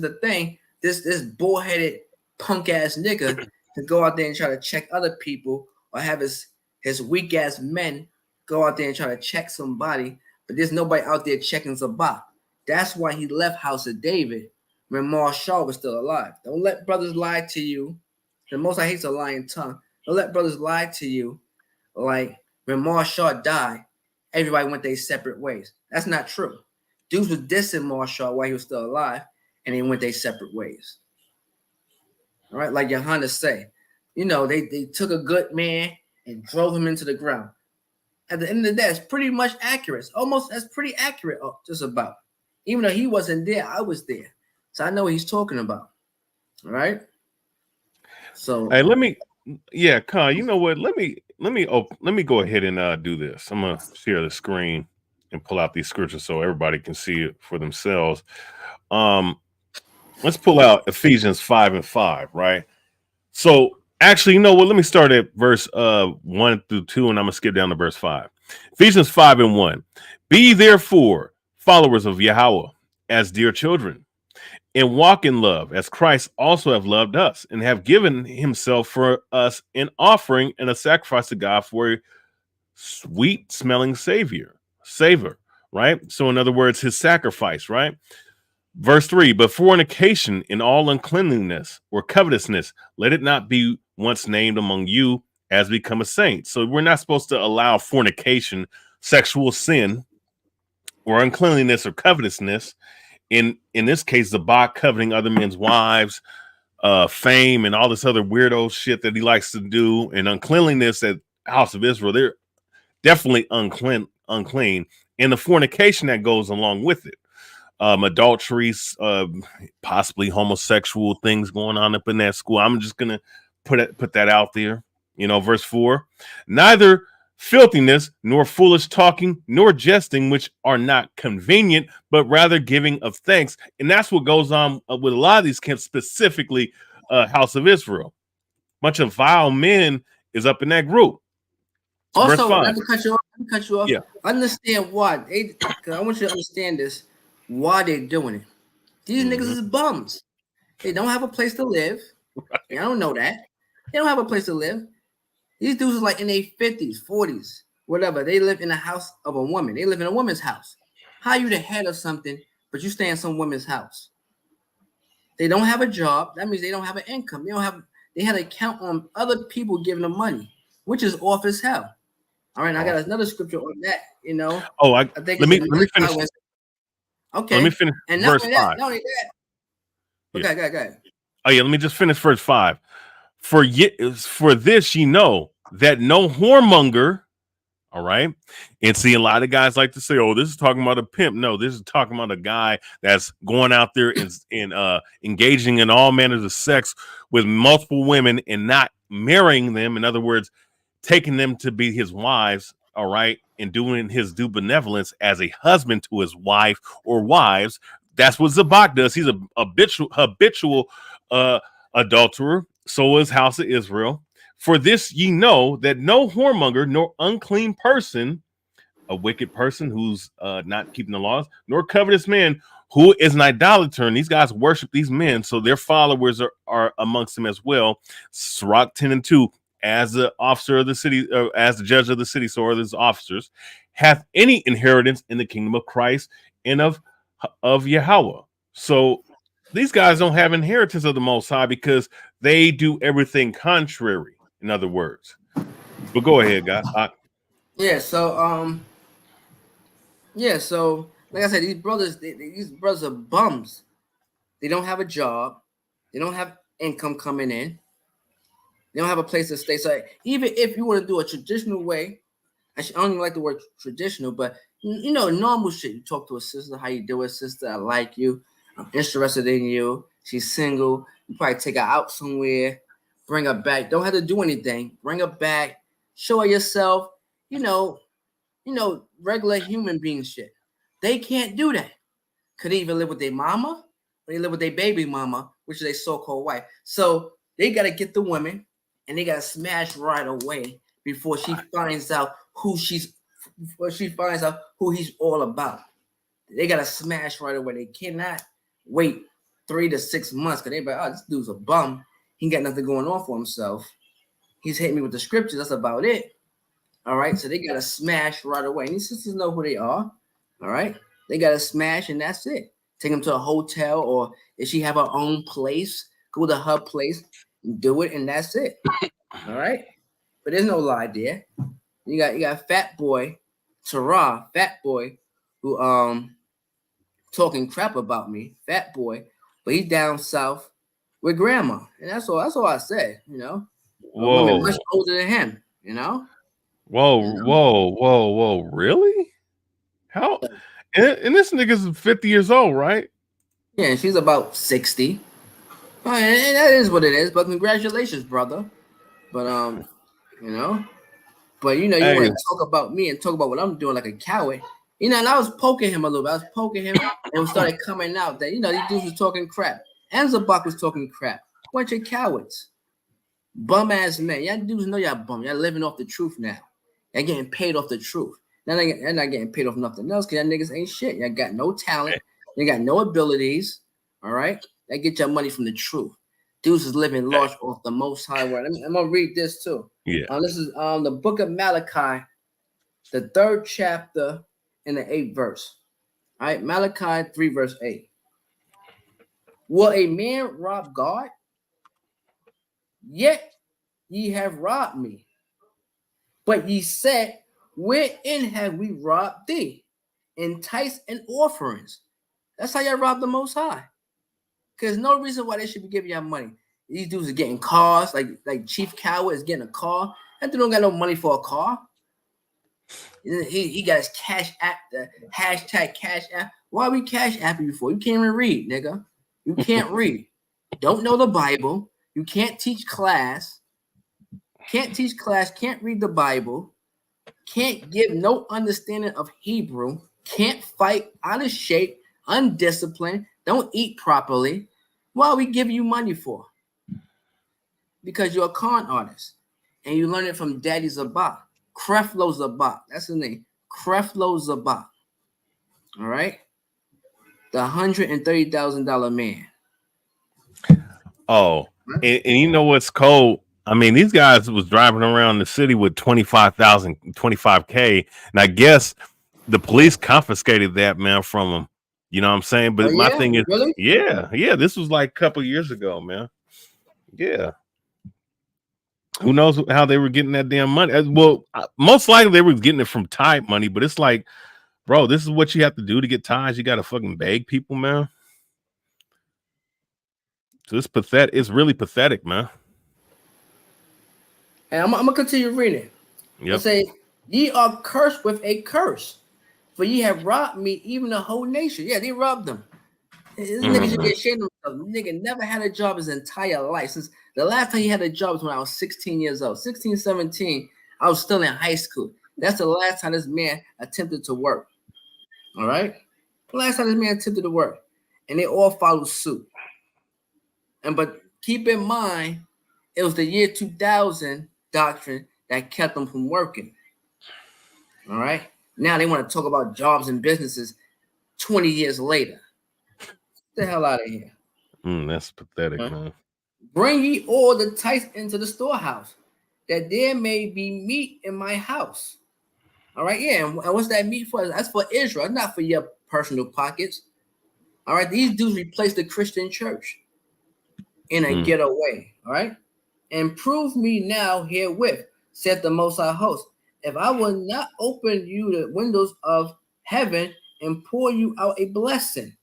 the thing. This bullheaded punk ass nigga to go out there and try to check other people, or have his weak ass men go out there and try to check somebody, but there's nobody out there checking Zabak. That's why he left House of David when Marshall was still alive. Don't let brothers lie to you. The Most High hates a lying tongue. Don't let brothers lie to you. Like when Marshall died, everybody went their separate ways. That's not true. Dudes was dissing Marshall while he was still alive, and they went their separate ways. All right, like Yohanan say, they took a good man and drove him into the ground. At the end of the day, it's pretty much accurate. That's pretty accurate, just about. Even though he wasn't there, I was there. So I know what he's talking about. All right. So hey, Con, you know what? Let me go ahead and do this. I'm gonna share the screen and pull out these scriptures so everybody can see it for themselves. Let's pull out Ephesians 5:5, right? So actually, you know what? Let me start at verse 1 through 2, and I'm gonna skip down to verse 5. Ephesians 5:1. Be therefore followers of Yahweh as dear children, and walk in love, as Christ also have loved us, and have given himself for us an offering and a sacrifice to God for a sweet smelling savor, right? So in other words, his sacrifice, right? Verse 3, but fornication in all uncleanliness or covetousness, let it not be once named among you as become a saint. So we're not supposed to allow fornication, sexual sin, or uncleanliness or covetousness. In this case, Zabak coveting other men's wives, fame, and all this other weirdo shit that he likes to do, and uncleanliness at House of Israel, they're definitely unclean, and the fornication that goes along with it. Adulteries, possibly homosexual things going on up in that school. I'm just gonna put that out there. Verse 4, neither filthiness, nor foolish talking, nor jesting, which are not convenient, but rather giving of thanks. And that's what goes on with a lot of these camps, specifically House of Israel. Bunch of vile men is up in that group. Also, let me cut you off. Yeah. Understand why. Because I want you to understand this. Why they're doing it. These niggas is bums. They don't have a place to live. Right. I don't know that. They don't have a place to live. These dudes are like in their 50s, 40s, whatever. They live in the house of a woman. They live in a woman's house. How are you the head of something, but you stay in some woman's house? They don't have a job. That means they don't have an income. They had to count on other people giving them money, which is off as hell. All right, I got another scripture on that. You know, Oh, I think let me finish. Okay, let me finish and verse 5. Not only that. Yeah. Okay, go ahead. Oh yeah, let me just finish verse 5. For this ye know that no whoremonger. All right. And see, a lot of guys like to say, oh, this is talking about a pimp. No, this is talking about a guy that's going out there and engaging in all manners of sex with multiple women and not marrying them. In other words, taking them to be his wives. All right. And doing his due benevolence as a husband to his wife or wives. That's what Zabak does. He's a habitual adulterer. So is House of Israel. For this ye know that no whoremonger nor unclean person, a wicked person who's not keeping the laws, nor covetous man who is an idolater, and these guys worship these men, so their followers are amongst them as well. Sirach 10:2, as the officer of the city, as the judge of the city, so are his officers, hath any inheritance in the kingdom of Christ and of Yahweh. So these guys don't have inheritance of the Most High because they do everything contrary. In other words, but go ahead, guy. Yeah. So like I said, these brothers are bums. They don't have a job. They don't have income coming in. They don't have a place to stay. So even if you want to do a traditional way, I don't even like the word traditional, but you know, normal shit. You talk to a sister, how you doing, sister? I like you. I'm interested in you. She's single. You probably take her out somewhere, bring her back. Don't have to do anything. Bring her back. Show her yourself. You know, regular human being shit. They can't do that. Could they even live with their mama? Or they live with their baby mama, which is their so-called wife. So they gotta get the women and they gotta smash right away before she finds out who he's all about. They gotta smash right away. They cannot wait 3 to 6 months because they be like, oh, this dude's a bum. He ain't got nothing going on for himself. He's hitting me with the scriptures. That's about it. All right. So they gotta smash right away. And these sisters know who they are. All right. They gotta smash and that's it. Take them to a hotel, or if she have her own place, go to her place and do it, and that's it. All right. But there's no lie there. You got fat boy, Tarah, fat boy, who talking crap about me, fat boy, but he's down south with grandma, and that's all I said. You know, a woman much older than him. You know. Whoa! Really? How? And this nigga's 50 years old, right? Yeah, and she's about 60. And that is what it is. But congratulations, brother. But you know. But you know, you want to talk about me and talk about what I'm doing like a coward. You know, and I was poking him a little bit. I was poking him, and it started coming out that, you know, these dudes was talking crap. And Zabak was talking crap. Bunch of cowards. Bum ass men. Y'all dudes know y'all bum. Y'all living off the truth now. Y'all getting paid off the truth. Now they're not getting paid off nothing else because y'all niggas ain't shit. Y'all got no talent. You got no abilities. All right? Y'all get your money from the truth. Dudes is living large off the Most High word. I'm gonna read this too. Yeah. This is the book of Malachi, the 3rd chapter and the 8th verse. All right, Malachi 3 verse 8. Will a man rob God? Yet ye have robbed me. But ye said, wherein have we robbed thee? In tithes and offerings. That's how y'all rob the Most High. Because no reason why they should be giving y'all money. These dudes are getting cars, like Chief Coward is getting a car. That dude don't got no money for a car. He got his cash app, the hashtag cash app. Why are we cash apping you for? You can't even read, nigga. You can't read. Don't know the Bible. You can't teach class. Can't teach class. Can't read the Bible. Can't give no understanding of Hebrew. Can't fight, out of shape, undisciplined. Don't eat properly. Why are we giving you money for? Because you're a con artist. And you learn it from Daddy Zabak. Creflo Zabak. That's his name. Creflo Zabak. All right? The $130,000 man. Oh, and you know what's cold? I mean, these guys was driving around the city with 25K. And I guess the police confiscated that, man, from them. You know what I'm saying? But my thing is, really? yeah, this was like a couple years ago, man. Yeah. Who knows how they were getting that damn money? Well, most likely they were getting it from tithe money, but it's like, bro, this is what you have to do to get tithes. You got to fucking beg people, man. So it's pathetic. It's really pathetic, man. And I'm gonna continue reading. Yep. Say, ye are cursed with a curse, for ye have robbed me, even the whole nation. Yeah, they robbed them. This nigga should be ashamed of himself. Nigga never had a job his entire life. Since the last time he had a job was when I was 16 years old. 16, 17, I was still in high school. That's the last time this man attempted to work. All right? The last time this man attempted to work. And they all followed suit. But keep in mind, it was the year 2000 doctrine that kept them from working. All right? Now they want to talk about jobs and businesses 20 years later. Get the hell out of here. That's pathetic, man. Bring ye all the tithes into the storehouse, that there may be meat in my house. All right, yeah. And what's that meat for? That's for Israel, not for your personal pockets. All right, these dudes replaced the Christian church in a getaway. All right, and prove me now herewith, saith the Most High host, if I will not open you the windows of heaven and pour you out a blessing,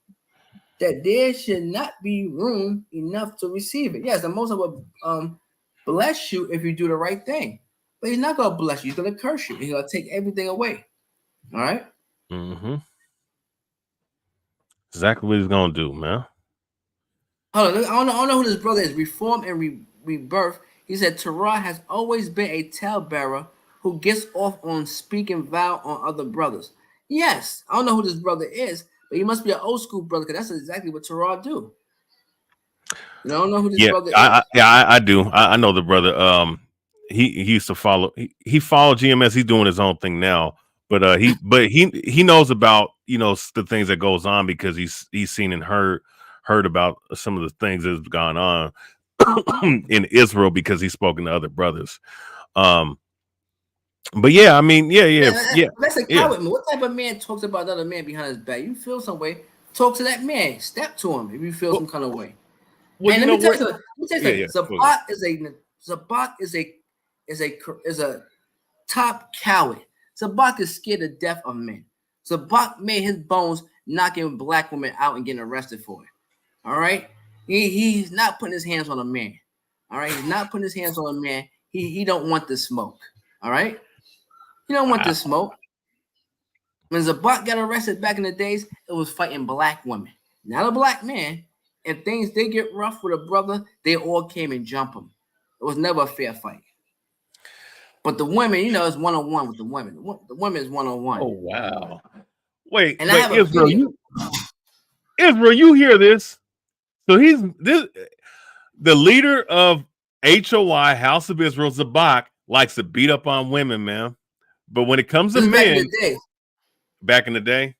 that there should not be room enough to receive it. Yes, the Most High will bless you if you do the right thing, but He's not gonna bless you. He's gonna curse you. He's gonna take everything away. All right. Exactly what he's gonna do, man. Hold on, I don't know who this brother is. Reform and Rebirth. He said Tarah has always been a talebearer who gets off on speaking vow on other brothers. Yes, I don't know who this brother is, but he must be an old school brother because that's exactly what Tarah do. You know, I don't know who this brother is. I do. I know the brother. He used to follow. He followed GMS. He's doing his own thing now, but he knows about the things that goes on because he's seen and heard about some of the things that's gone on in Israel because he's spoken to other brothers. But yeah, I mean, yeah. That's a coward man. What type of man talks about another man behind his back? You feel some way? Talk to that man. Step to him if you feel some kind of way. Well, and let me tell you something. Zabak is a top coward. Zabak is scared to death of men. Zabak made his bones knocking black women out and getting arrested for it. All right, he's not putting his hands on a man. All right, he's not putting his hands on a man. He don't want the smoke. All right, he don't want the smoke. When Zabak got arrested back in the days, it was fighting black women, not a black man. If things did get rough with a brother, they all came and jump him. It was never a fair fight. But the women, it's one-on-one with the women. The women is one-on-one. Oh, wow. Wait, and I have Israel, you hear this? So the leader of H.O.I, House of Israel, Zabak, likes to beat up on women, man. But when it comes to men, back in the day,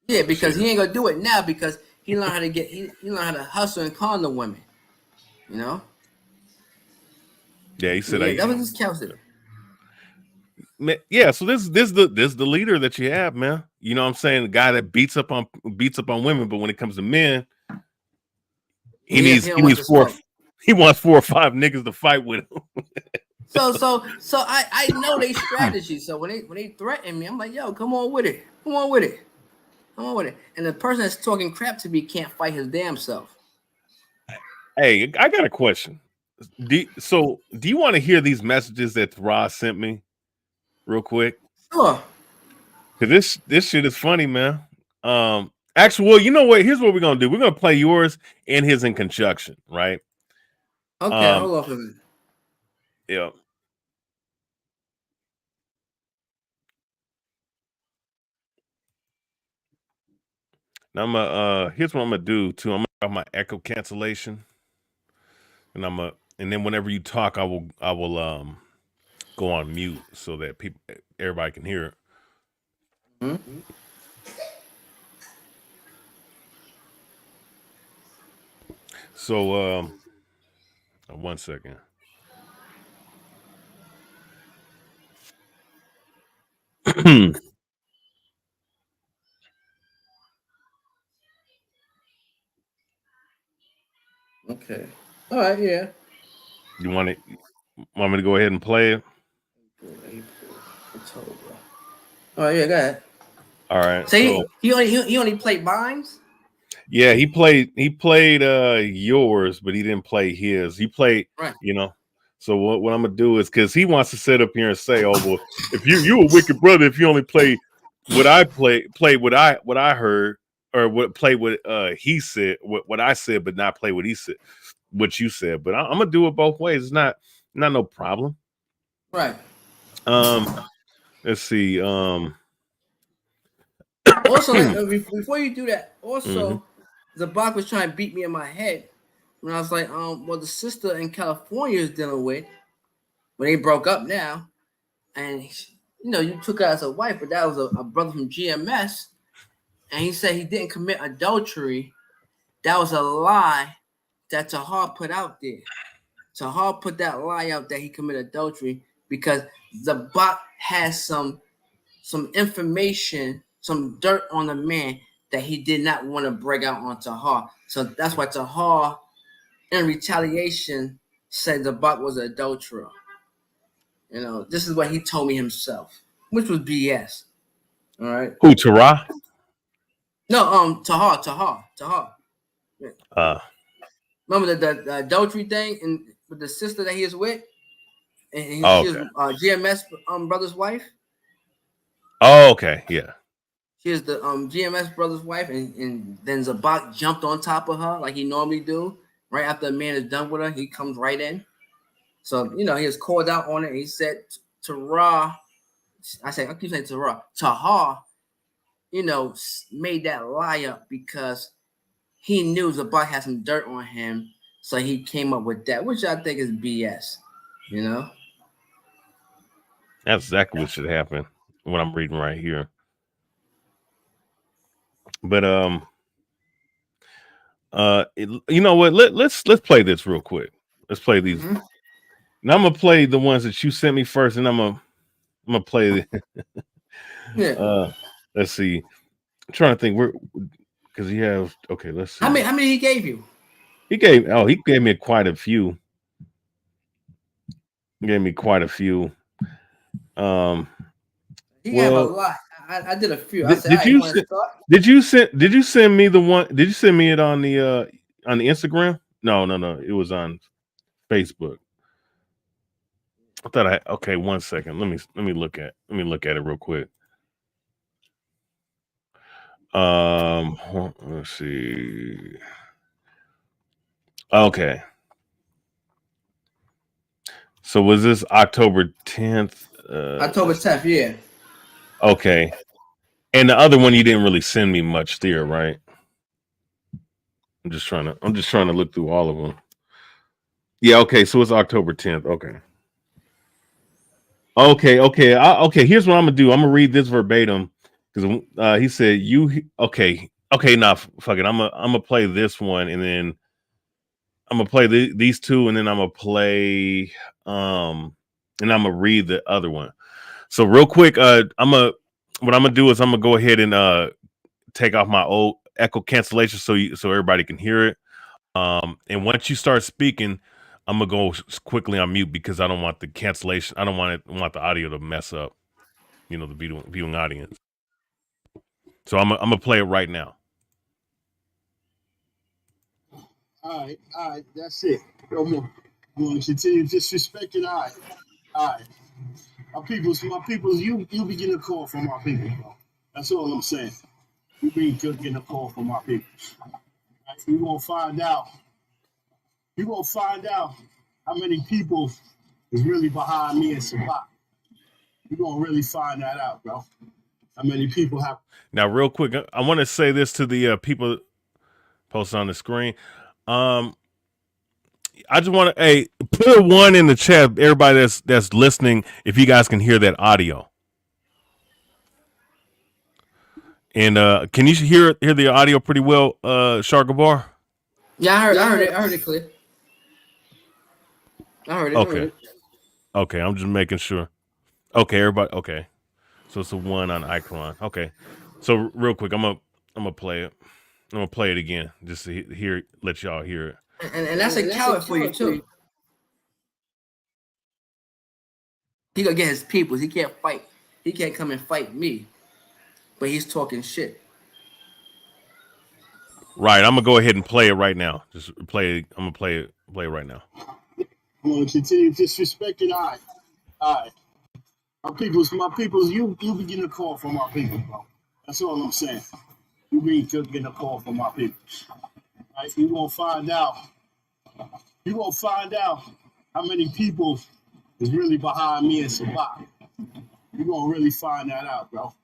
yeah, because he ain't gonna do it now because he learned how to he learned how to hustle and con the women. Yeah, he said that was his counsel. Yeah, so this the leader that you have, man. You know what I'm saying? The guy that beats up on women, but when it comes to men, he wants 4 or 5 niggas to fight with him. So I know they strategy. So when they threaten me, I'm like, yo, come on with it. And the person that's talking crap to me can't fight his damn self. Hey, I got a question. Do you want to hear these messages that Ross sent me real quick? Sure. Cause this shit is funny, man. Actually, well, you know what? Here's what we're gonna do. We're gonna play yours and his in conjunction, right? Okay, hold on for a minute. Yeah. Now here's what I'm gonna do too. I'm gonna have my echo cancellation, and and then whenever you talk, I will go on mute so that everybody can hear it. Mm-hmm. So 1 second. Okay. All right. Yeah. You want it? Want me to go ahead and play it? Oh yeah, go ahead. All right. So he only played mines. Yeah, he played yours, but he didn't play his. He played, right. So what I'm gonna do is, because he wants to sit up here and say, "Oh well, if you a wicked brother if you only play what I play what I heard, or play what he said, what I said, but not play what he said, what you said." But I'm gonna do it both ways. It's not no problem. Right. Let's see. Also, before you do that, also, Zabak was trying to beat me in my head when I was like, well, the sister in California is dealing with, when they broke up now, and you took her as a wife, but that was a brother from GMS, and he said he didn't commit adultery. That was a lie that Tarah put out there. Tarah put that lie out that he committed adultery because Zabak has some information, some dirt on the man that he did not want to break out on Tarah. So that's why Tarah, in retaliation, said Zabak was an adulterer. This is what he told me himself, which was BS. All right. Who, Tarah? No, Tarah. Remember the adultery thing and with the sister that he is with, and she was GMS brother's wife. Oh, okay, yeah. She is the GMS brother's wife, and then Zabak jumped on top of her like he normally do. Right after a man is done with her, he comes right in. So he was called out on it. He said Tarah, I keep saying Tarah, made that lie up because he knew Zabak had some dirt on him, so he came up with that, which I think is BS. That's exactly what should happen. What I'm reading right here. But you know what? Let's play this real quick. Let's play these. Now I'm gonna play the ones that you sent me first, and I'm gonna play the. Let's see. I'm trying to think where, because you have. Okay, let's see. How many he gave you? He gave me quite a few. He gave me quite a few. He gave a lot. I did a few. Did you send me the one? Did you send me it on the Instagram? No. It was on Facebook. I thought okay, 1 second. Let me look at it real quick. Let's see. Okay. So was this October 10th? October 10th, yeah. Okay. And the other one you didn't really send me much there, right? I'm just trying to look through all of them. Yeah, okay. So it's October 10th. Okay. Here's what I'm gonna do. I'm gonna read this verbatim because he said okay. Now fuck it. I'm gonna play this one, and then I'm gonna play these two, and then I'm gonna play and I'm gonna read the other one. So real quick, what I'm gonna do is I'm gonna go ahead and take off my old echo cancellation so everybody can hear it. And once you start speaking, I'm gonna go quickly on mute because I don't want the cancellation. I don't want the audio to mess up, the viewing audience. So I'm gonna play it right now. All right, that's it. No more. You want to continue disrespecting? All right. My peoples, you begin to call for my people, bro. That's all I'm saying. You begin to call for my people. Right? We're gonna find out. You're gonna find out how many people is really behind me and Sabak. You're gonna really find that out, bro. How many people have. Now, real quick, I want to say this to the people posted on the screen. I just want to put a 1 in the chat, everybody that's listening, if you guys can hear that audio. And can you hear the audio pretty well, Shar-Gabar? Yeah, I heard it clear. I heard it. Okay. Okay, I'm just making sure. Okay, everybody. Okay, so it's a 1 on icon. Okay, so real quick, I'm gonna play it. I'm gonna play it again just to let y'all hear it. And that's a coward for you too. He gonna get his people. He can't fight. He can't come and fight me. But he's talking shit. Right. I'm gonna go ahead and play it right now. Just play it. I'm gonna play it right now. I'm gonna continue disrespecting. All right. My peoples, you begin to call for my people, bro. That's all I'm saying. You begin to call for my people. Right? You're gonna find out how many people is really behind me and Sabak. You're gonna really find that out, bro.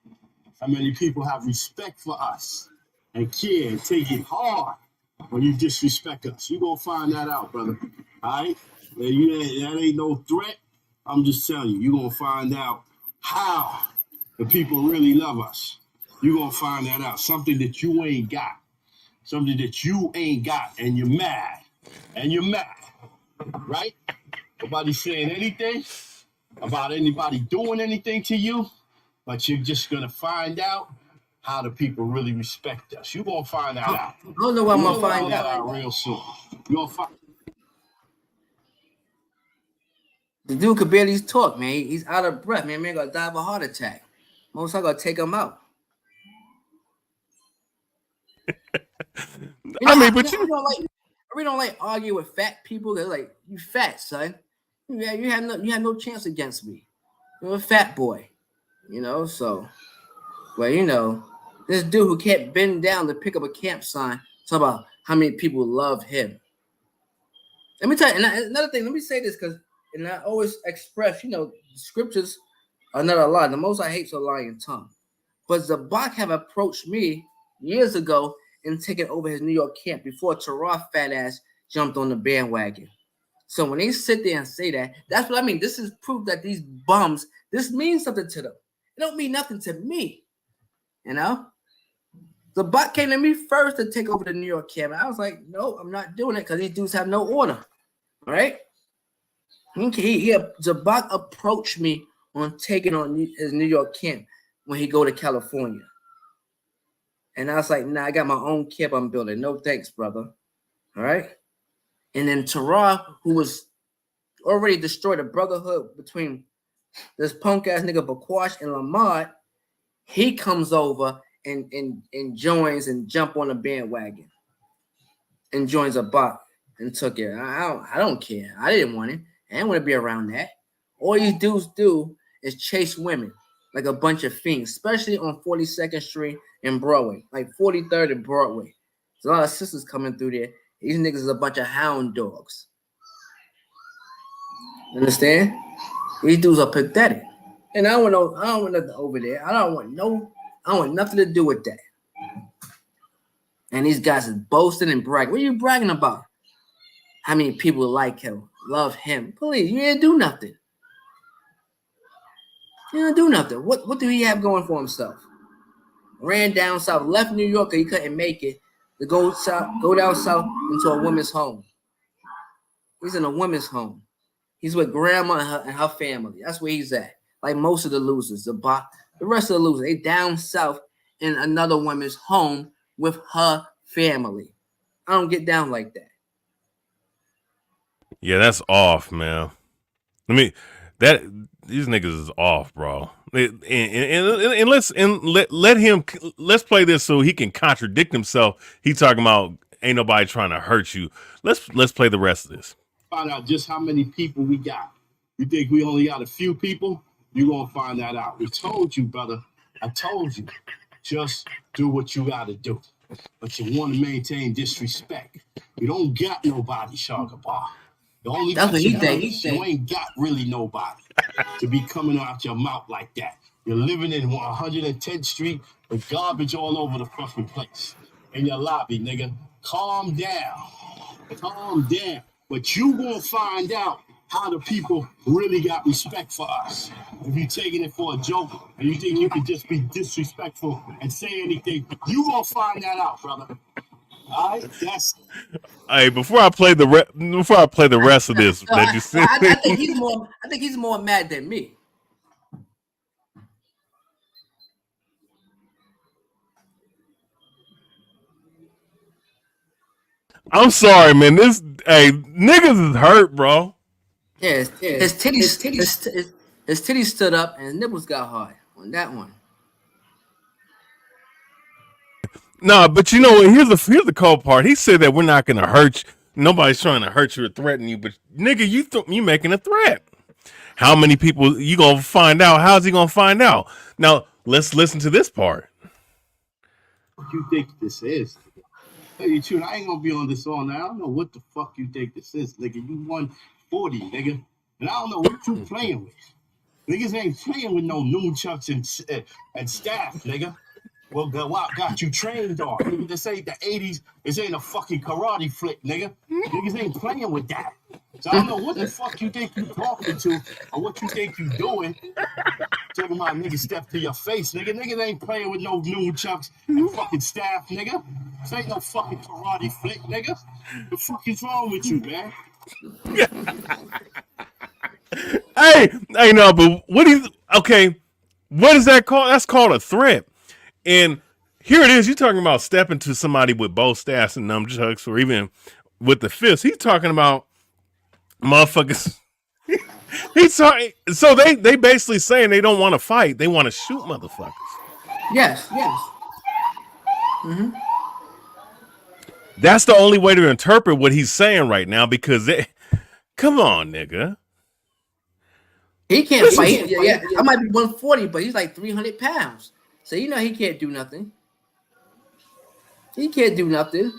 How many people have respect for us and care and take it hard when you disrespect us. You're gonna find that out, brother. All right? That ain't no threat. I'm just telling you, you're gonna find out how the people really love us. You're gonna find that out. Something that you ain't got. Something that you ain't got, and you're mad. Right? Nobody's saying anything about anybody doing anything to you, but you're just gonna find out how the people really respect us. You're gonna find that out. I don't know what I'm gonna find out real soon. You're gonna find. The dude could barely talk, man. He's out of breath, man. Man gonna die of a heart attack. Most I gotta take him out. I don't like argue with fat people. They're like, you fat, son. Yeah, you have no chance against me. You're a fat boy, So, well, this dude who can't bend down to pick up a camp sign. Talk about how many people love him. Let me tell you another thing. Let me say this because, and I always express, scriptures are not a lie. The most I hate is a lying tongue. But Zabak have approached me years ago and taken over his New York camp before Tarah fat ass jumped on the bandwagon. So when they sit there and say that, that's what I mean. This is proof that these bums, this means something to them. It don't mean nothing to me. The buck came to me first to take over the New York camp. I was like, no, I'm not doing it because these dudes have no order. All right? Zabak approached me on taking on his New York camp when he go to California. And I was like, nah, I got my own camp I'm building. No thanks, brother. All right? And then Tarah, who was already destroyed a brotherhood between this punk-ass nigga Bakwash and Lamont, he comes over and joins and jump on the bandwagon and joins a bot and took it. I don't care. I didn't want it. I didn't want to be around that. All these dudes do is chase women like a bunch of fiends, especially on 42nd Street and Broadway, like 43rd and Broadway. There's a lot of sisters coming through there. These niggas is a bunch of hound dogs. Understand? These dudes are pathetic. And I don't want nothing over there. I don't want nothing to do with that. And these guys is boasting and bragging. What are you bragging about? How many people like him, love him? Please, you didn't do nothing. He didn't do nothing. What do he have going for himself? Ran down south, left New York, he couldn't make it to go down south into a woman's home. He's in a woman's home. He's with grandma and her family. That's where he's at. Like most of the losers, the rest of the losers, they down south in another woman's home with her family. I don't get down like that. Yeah, that's off, man. These niggas is off, bro. And let's play this so he can contradict himself. He talking about ain't nobody trying to hurt you. Let's play the rest of this. Find out just how many people we got. You think we only got a few people? You're gonna find that out. We told you, brother. I told you. Just do what you gotta do. But you want to maintain disrespect. You don't got nobody, Shar-Gabar. That's what he think. You ain't got really nobody to be coming out your mouth like that. You're living in 110th Street with garbage all over the fucking place. In your lobby, nigga. Calm down. Calm down. But you gonna find out how the people really got respect for us. If you're taking it for a joke and you think you can just be disrespectful and say anything, you gonna find that out, brother. All right, Hey, before I play the rest of this, that you see, I think he's more mad than me. I'm sorry, man. Niggas is hurt, bro. Yeah, his titties. His titties stood up and his nipples got hard on that one. No, but you know what? Here's the cold part. He said that we're not gonna hurt you. Nobody's trying to hurt you or threaten you, but nigga, you making a threat. How many people you gonna find out? How's he gonna find out? Now let's listen to this part. What you think this is? Tell you the truth, I ain't gonna be on this all now. I don't know what the fuck you think this is, nigga. You won 40, nigga, and I don't know what you playing with. Niggas ain't playing with no nunchucks and staff, nigga. Well, what got you trained on? Nigga, this ain't the 80s. This ain't a fucking karate flick, nigga. Niggas ain't playing with that. So I don't know what the fuck you think you talking to or what you think you doing. Talking about niggas step to your face, nigga. Niggas ain't playing with no nunchucks and fucking staff, nigga. This ain't no fucking karate flick, nigga. The fuck is wrong with you, man? Hey, no, but okay, what is that called? That's called a threat. And here it is. You're talking about stepping to somebody with both staffs and nunchucks, or even with the fist. He's talking about motherfuckers. He's talking. So they basically saying they don't want to fight. They want to shoot motherfuckers. Yes. That's the only way to interpret what he's saying right now. Because come on, nigga. He can't fight. Yeah, I might be 140, but he's like 300 pounds. So you know he can't do nothing. He can't do nothing.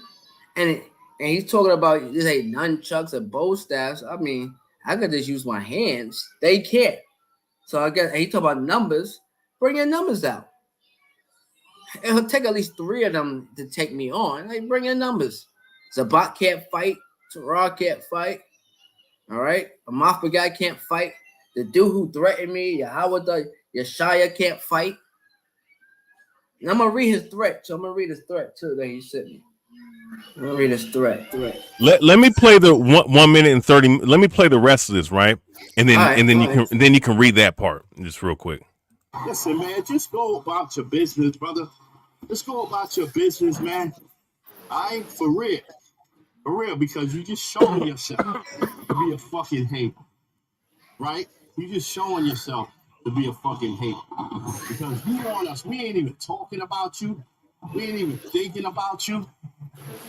And he's talking about this ain't nunchucks or bow staffs. I mean, I could just use my hands. They can't. So I guess he talk about numbers. Bring your numbers out. It'll take at least 3 of them to take me on. Like, bring your numbers. Zabat can't fight. Tarah can't fight. All right? A Mafia guy can't fight. The dude who threatened me, Yeshaya can't fight. And I'm gonna read his threat. So I'm gonna read his threat too that he sent me. I'm gonna read his threat. Let me play the 1 minute and 30. Let me play the rest of this, right? And then you can read that part just real quick. Listen, man, just go about your business, brother. Just go about your business, man. For real, because you just showing yourself to be a fucking hater, right? You just showing yourself to be a fucking hater because you want us. We ain't even talking about you. We ain't even thinking about you,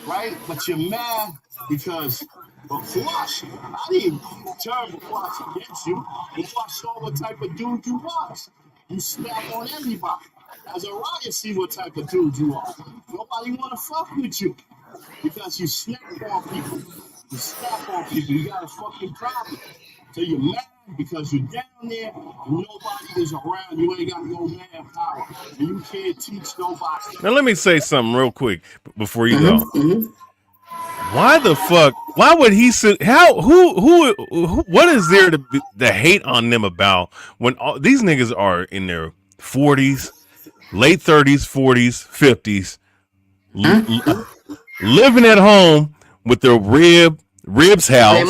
right? But you're mad because Bukwash, I didn't turn Bukwash against you. Bukwash saw what type of dude you was. You snap on everybody. As a riot, see what type of dude you are. Nobody want to fuck with you because you snap on people. You snap on people. You got a fucking problem. So you're mad because you're down there and nobody is around. You ain't got no manpower. And you can't teach nobody. Now let me say something real quick before you go. Why the fuck? Why would he say? Who? What is there to hate on them about when these niggas are in their 40s, late 30s, 40s, 50s, living at home with their ribs house,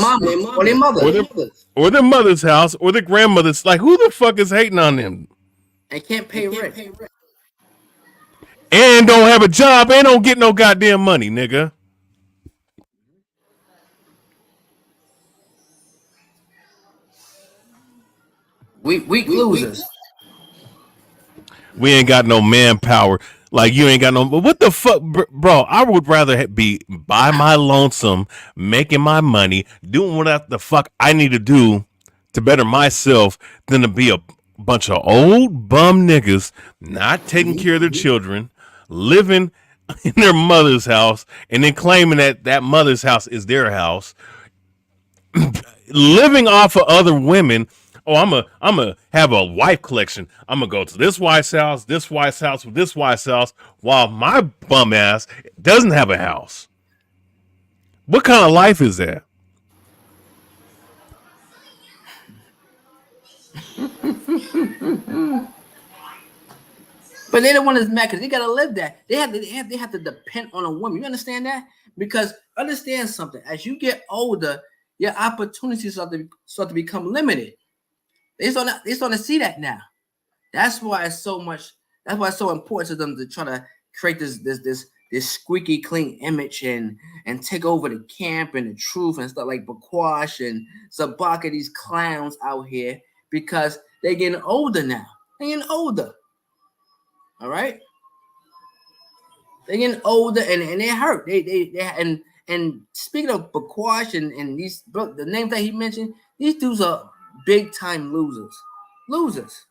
or their mother's house, or their grandmother's? Like, who the fuck is hating on them? They can't pay rent. And don't have a job and don't get no goddamn money, nigga. Weak losers. We ain't got no manpower. Like, you ain't got no. What the fuck, bro? I would rather be by my lonesome, making my money, doing what the fuck I need to do to better myself than to be a bunch of old bum niggas not taking care of their children, living in their mother's house, and then claiming that mother's house is their house, living off of other women. Oh, I'm a have a wife collection. I'm gonna go to this wife's house, with this wife's house, while my bum ass doesn't have a house. What kind of life is that? But they don't want us mad because they gotta live that. They have to depend on a woman. You understand that? Because understand something. As you get older, your opportunities start to become limited. They start to see that now. That's why it's so much. That's why it's so important to them to try to create this squeaky clean image and take over the camp and the truth and stuff like Bakwash and Zabaka, these clowns out here, because They're getting older now. They're getting older. All right. They're getting older and they hurt. They and speaking of Bakwash and these the names that he mentioned, these dudes are big time losers. Losers.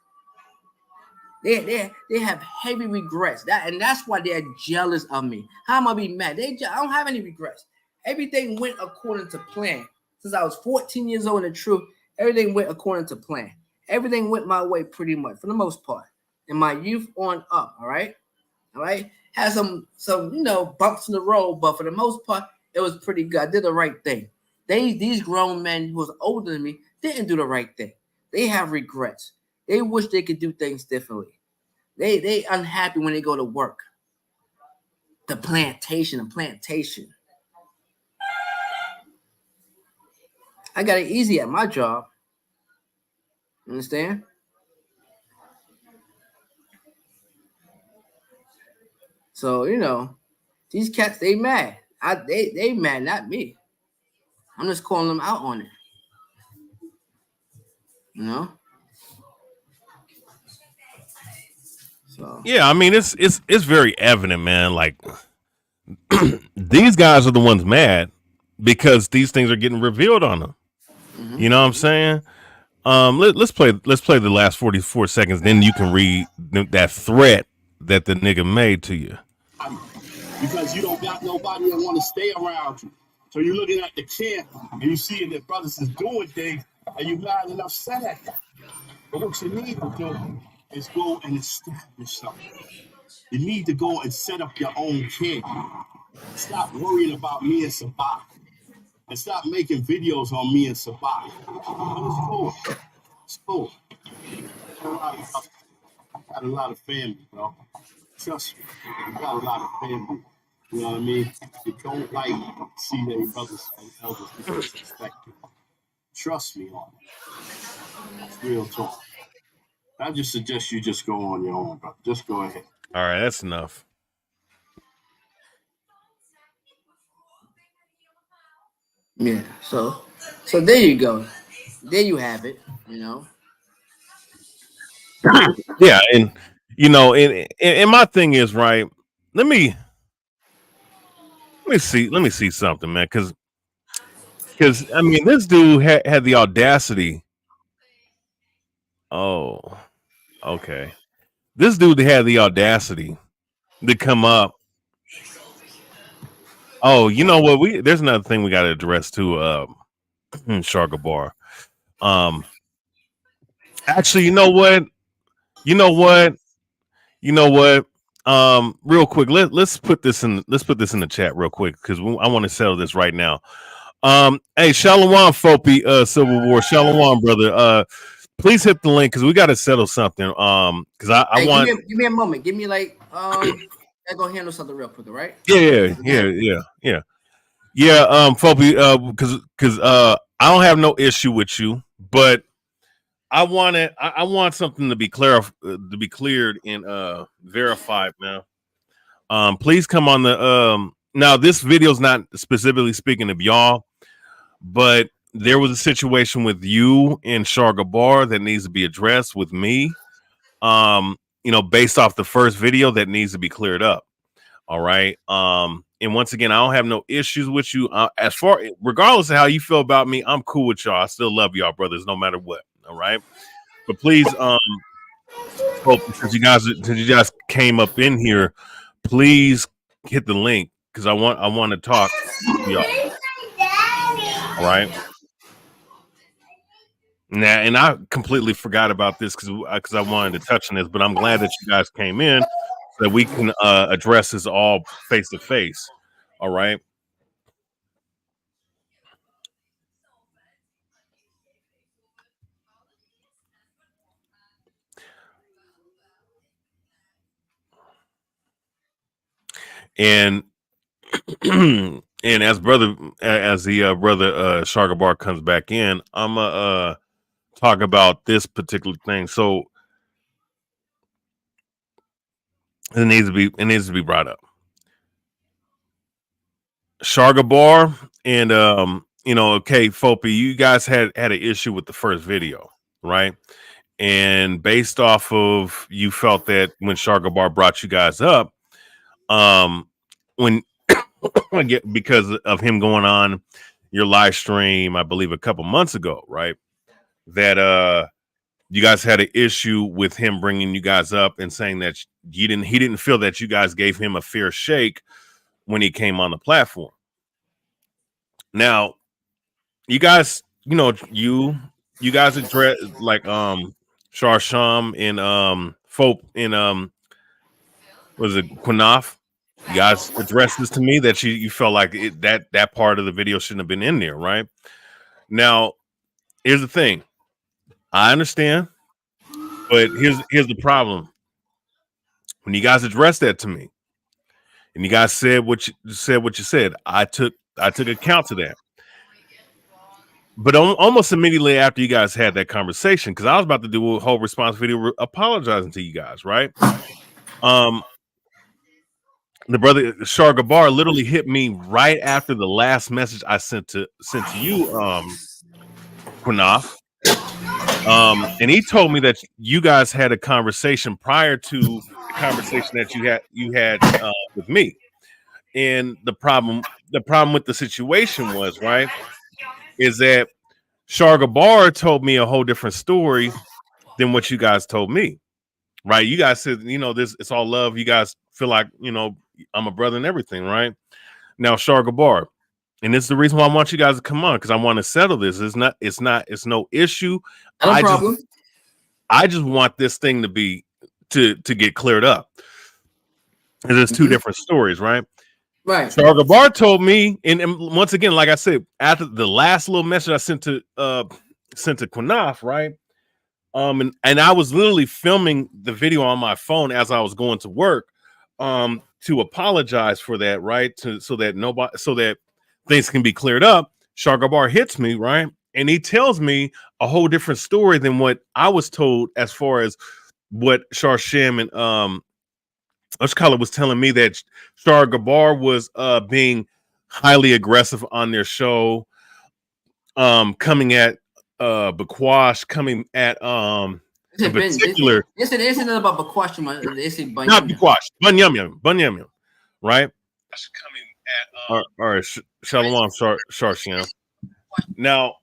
They have heavy regrets. That's why they're jealous of me. How am I be mad? I don't have any regrets. Everything went according to plan. Since I was 14 years old in the truth, everything went according to plan. Everything went my way pretty much for the most part. In my youth on up, all right? All right. Had some bumps in the road, but for the most part, it was pretty good. I did the right thing. These grown men who was older than me didn't do the right thing. They have regrets. They wish they could do things differently. They unhappy when they go to work. The plantation. I got it easy at my job. Understand? So, these cats, they mad. They mad, not me. I'm just calling them out on it. So yeah, I mean it's very evident, man. Like these guys are the ones mad because these things are getting revealed on them. Mm-hmm. You know what I'm saying? Let's play the last 44 seconds, then you can read that threat that the nigga made to you. Because you don't got nobody that want to stay around you. So you're looking at the camp and you see that brothers is doing things and you're mad and upset at that. But what you need to do is go and establish something. You need to go and set up your own camp. Stop worrying about me and Sabah. And stop making videos on me and Sabah. It's cool. I got a lot of family, bro. Trust me. I got a lot of family. You know what I mean? You don't like see their brothers and elders disrespect you. Trust me on it. It's real talk. I just suggest you just go on your own, bro. Just go ahead. All right, that's enough. Yeah, so there you go. There you have it, Yeah, and and my thing is, right, let me see something, man, because I mean this dude had the audacity. Oh, okay. This dude had the audacity to come up. Oh, you know what? There's another thing we got to address too. Shar-Gabar. Actually, you know what? Real quick, let's put this in the chat real quick because I want to settle this right now. Hey, Shalom, Fopi, Civil War, Shalom, brother. Please hit the link because we got to settle something. Because I want. Give me a moment. Give me like I go handle something real quick, right? Yeah. Fopi, because I don't have no issue with you, but I want something to be cleared and verified, man. Please come on the now this video's not specifically speaking of y'all, but there was a situation with you and Shar-Gabar that needs to be addressed with me. Based off the first video that needs to be cleared up. All right. And once again, I don't have no issues with you. Regardless of how you feel about me, I'm cool with y'all. I still love y'all, brothers, no matter what. All right. But please, since you guys came up in here, please hit the link because I want to talk to y'all. All right. Now, and I completely forgot about this because I wanted to touch on this, but I'm glad that you guys came in so that we can address this all face to face. All right. And and as the brother Shar-Gabar comes back in, I'm gonna talk about this particular thing. So it needs to be brought up. Shar-Gabar and okay, Fopi, you guys had an issue with the first video, right? And based off of you felt that when Shar-Gabar brought you guys up, when because of him going on your live stream, I believe a couple months ago, right? That you guys had an issue with him bringing you guys up and saying that he didn't feel that you guys gave him a fair shake when he came on the platform. Now, you guys, you guys address like Shar-Sham and Folk in was it Quanaf? You guys addressed this to me that you felt like that part of the video shouldn't have been in there, right? Now, here's the thing. I understand, but here's the problem. When you guys addressed that to me, and you guys said what you said, I took account to that. But almost immediately after you guys had that conversation, because I was about to do a whole response video apologizing to you guys, right? The brother Shar-Gabar literally hit me right after the last message I sent to you, Quanaf. And he told me that you guys had a conversation prior to the conversation that you had with me. And the problem with the situation was, right, is that Shar-Gabar told me a whole different story than what you guys told me. Right? You guys said, this it's all love. You guys feel like, I'm a brother and everything, right? Now, Shar-Gabar, and this is the reason why I want you guys to come on, because I want to settle this. It's no issue. No problem. I just want this thing to get cleared up. There's two different stories, right? Right. Shar-Gabar told me, and once again, like I said, after the last little message I sent to Quanaf, right? And I was literally filming the video on my phone as I was going to work, to apologize for that, right? So that things can be cleared up. Shar-Gabar hits me, right? And he tells me a whole different story than what I was told, as far as what Shar-Sham and Ashkala was telling me, that Shar-Gabar was being highly aggressive on their show, coming at Bakwash, coming at in particular. It's about Bakwash, not Bakwash, Bunyamyam, right? Coming at all right, Shalom, Shar-Sham. Now,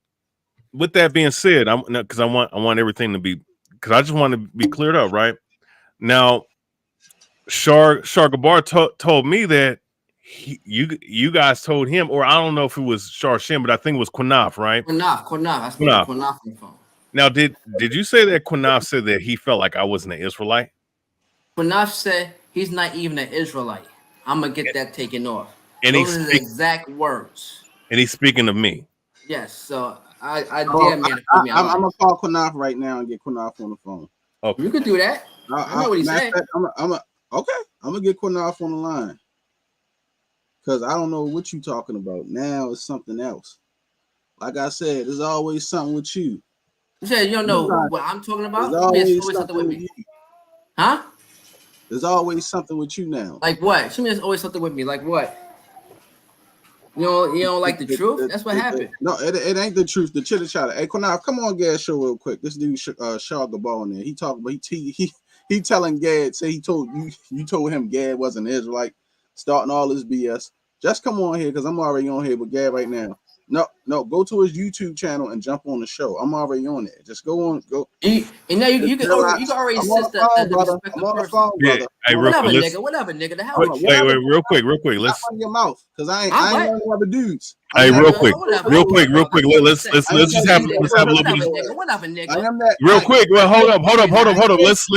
with that being said, because I want everything to be, because I just want to be cleared up, right? Now, Shar-Gabar told me that you guys told him, or I don't know if it was Shar-Sham, but I think it was Quanaf, right? Quanaf. I spoke to Quanaf on the phone. Now, did you say that Quanaf said that he felt like I wasn't an Israelite? Quanaf said he's not even an Israelite. I'm gonna get that taken off. And those are his exact words. And he's speaking of me. Yes. So I dare man to put me out. I'm gonna call Quanaf right now and get Quanaf on the phone. Okay. You could do that. I know what he said. I'm gonna get Quanaf on the line, because I don't know what you're talking about. Now it's something else. Like I said, there's always something with you. You said you don't know what I'm talking about? There's always something with me. Huh? There's always something with you now. Like what? She means always something with me. Like what? You don't like the truth? That's what happened. No, it ain't the truth. The chitter chatter. Hey, Quanaf, come on, Gad, show real quick. This dude, Shar-Gabar in there. He talking about he telling Gad, say you told him Gad wasn't an Israelite, starting all this BS. Just come on here, because I'm already on here with Gad right now. No, go to his YouTube channel and jump on the show. I'm already on there. Just go on, go. You can already sense that the phone, brother. Hey, whatever, nigga. The hell. Wait, real quick. Let's on your mouth, because I ain't one of the other dudes. Hey, real quick. Let's just have a little bit of whatever, nigga. Real quick. Well, hold up. Let's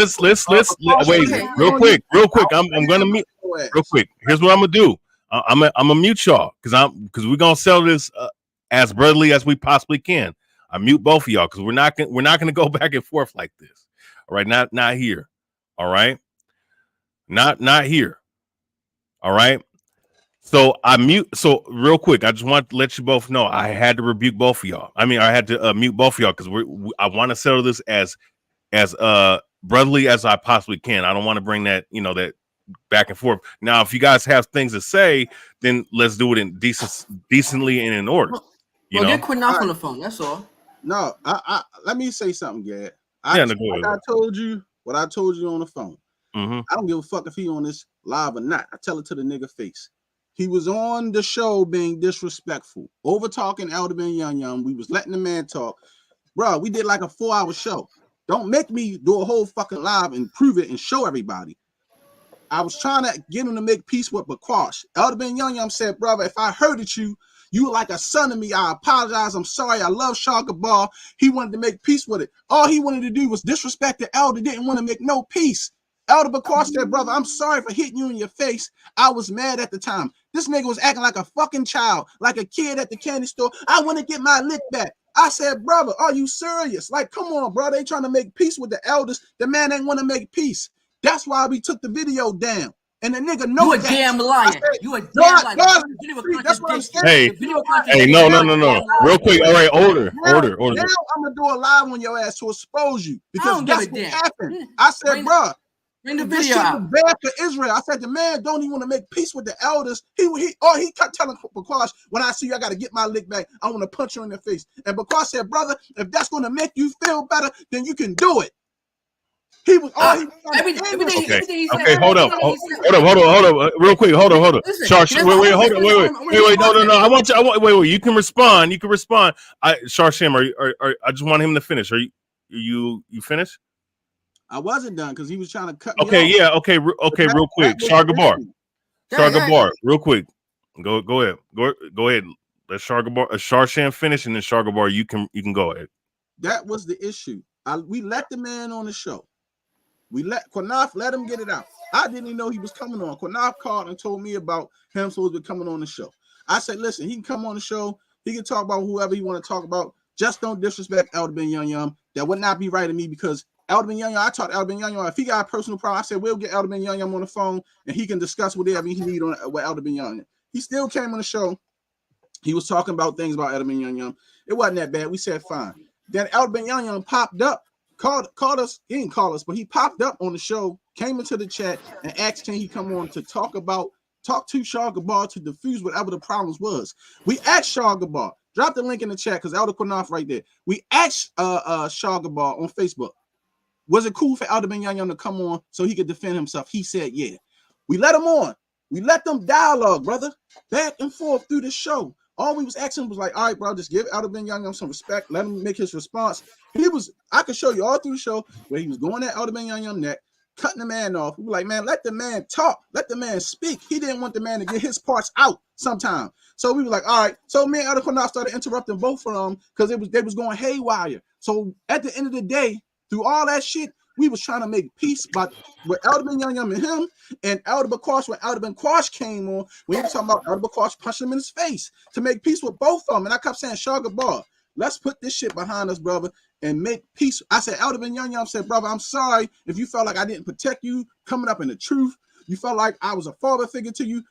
wait. Real quick. I'm gonna mute. Real quick. Here's what I'm gonna do. I'm gonna mute y'all, because we're gonna sell this as brotherly as we possibly can. I mute both of y'all, because we're not gonna go back and forth like this. All right, not here. All right, not here. All right. So I mute. So real quick, I just want to let you both know I had to rebuke both of y'all. I mean, I had to mute both of y'all, because I want to settle this as brotherly as I possibly can. I don't want to bring that that back and forth. Now, if you guys have things to say, then let's do it in decently and in order. Get Quanaf on the phone. That's all. No, I let me say something, Gad. I told you what I told you on the phone. Mm-hmm. I don't give a fuck if he on this live or not. I tell it to the nigga face. He was on the show being disrespectful, over talking Elder Ben Young. We was letting the man talk. Bro, we did like a 4-hour show. Don't make me do a whole fucking live and prove it and show everybody. I was trying to get him to make peace with Bakwash. Elder Ben Young said, brother, if I hurted you, you were like a son to me. I apologize. I'm sorry. I love Shar-Gabar. He wanted to make peace with it. All he wanted to do was disrespect the elder. Didn't want to make no peace. Elder Bakwash said, brother, I'm sorry for hitting you in your face. I was mad at the time. This nigga was acting like a fucking child, like a kid at the candy store. I want to get my lick back. I said, brother, are you serious? Like, come on, bro. They trying to make peace with the elders. The man ain't want to make peace. That's why we took the video down. And the nigga know you a damn liar. You a damn liar. That's what I'm saying. Hey, no. Real quick. All right, order. Now I'm gonna do a live on your ass to expose you because that's what happened. I said, bro, bring the this video shit out. was bad for Israel. I said the man don't even want to make peace with the elders. He kept telling Bakwash, when I see you, I gotta get my lick back. I want to punch you in the face. And Bakwash said, brother, if that's gonna make you feel better, then you can do it. He was everything he said. Okay, hold up. Real quick, hold up. Wait, no. I want wait. You can respond. Shar Sham, I just want him to finish. Are you finished? I wasn't done because he was trying to cut me off. Okay, real quick. Shar-Gabar, real quick. Go ahead. Let Shar Sham finish, and then Shar-Gabar, you can go ahead. That was the issue. We let the man on the show. We let Quanaf let him get it out. I didn't even know he was coming on. Quanaf called and told me about him supposed to be coming on the show. I said, listen, he can come on the show. He can talk about whoever he want to talk about. Just don't disrespect Elder Ben Young. That would not be right to me because Elder Ben Young, I talked to Elder Ben Young. If he got a personal problem, I said, we'll get Elder Ben Young on the phone and he can discuss whatever he need with Elder Ben Young. He still came on the show. He was talking about things about Elder Ben Young. It wasn't that bad. We said, fine. Then Elder Ben Young popped up. Called us, he didn't call us, but he popped up on the show, came into the chat, and asked can he come on to talk to Shar-Gabar to diffuse whatever the problems was. We asked Shar-Gabar, drop the link in the chat because Elder Quanaf right there. We asked Shar-Gabar on Facebook, was it cool for Elder Ben Young to come on so he could defend himself? He said, yeah. We let him on. We let them dialogue, brother, back and forth through the show. All we was asking was like, all right, bro, just give Elder Ben Young some respect. Let him make his response. I could show you all through the show where he was going at Elder Ben Young neck, cutting the man off. We were like, man, let the man talk. Let the man speak. He didn't want the man to get his parts out sometime. So we were like, all right. So me and Elder Quanaf started interrupting both of them because they was going haywire. So at the end of the day, through all that shit, we was trying to make peace with Elder Ben Young and him and Elder Bakwash when Elder Bakwash came on. We were talking about Elder Bakwash punching him in his face to make peace with both of them. And I kept saying, Shar-Gabar, let's put this shit behind us, brother, and make peace. I said, Elder Ben Young said, brother, I'm sorry if you felt like I didn't protect you coming up in the truth. You felt like I was a father figure to you,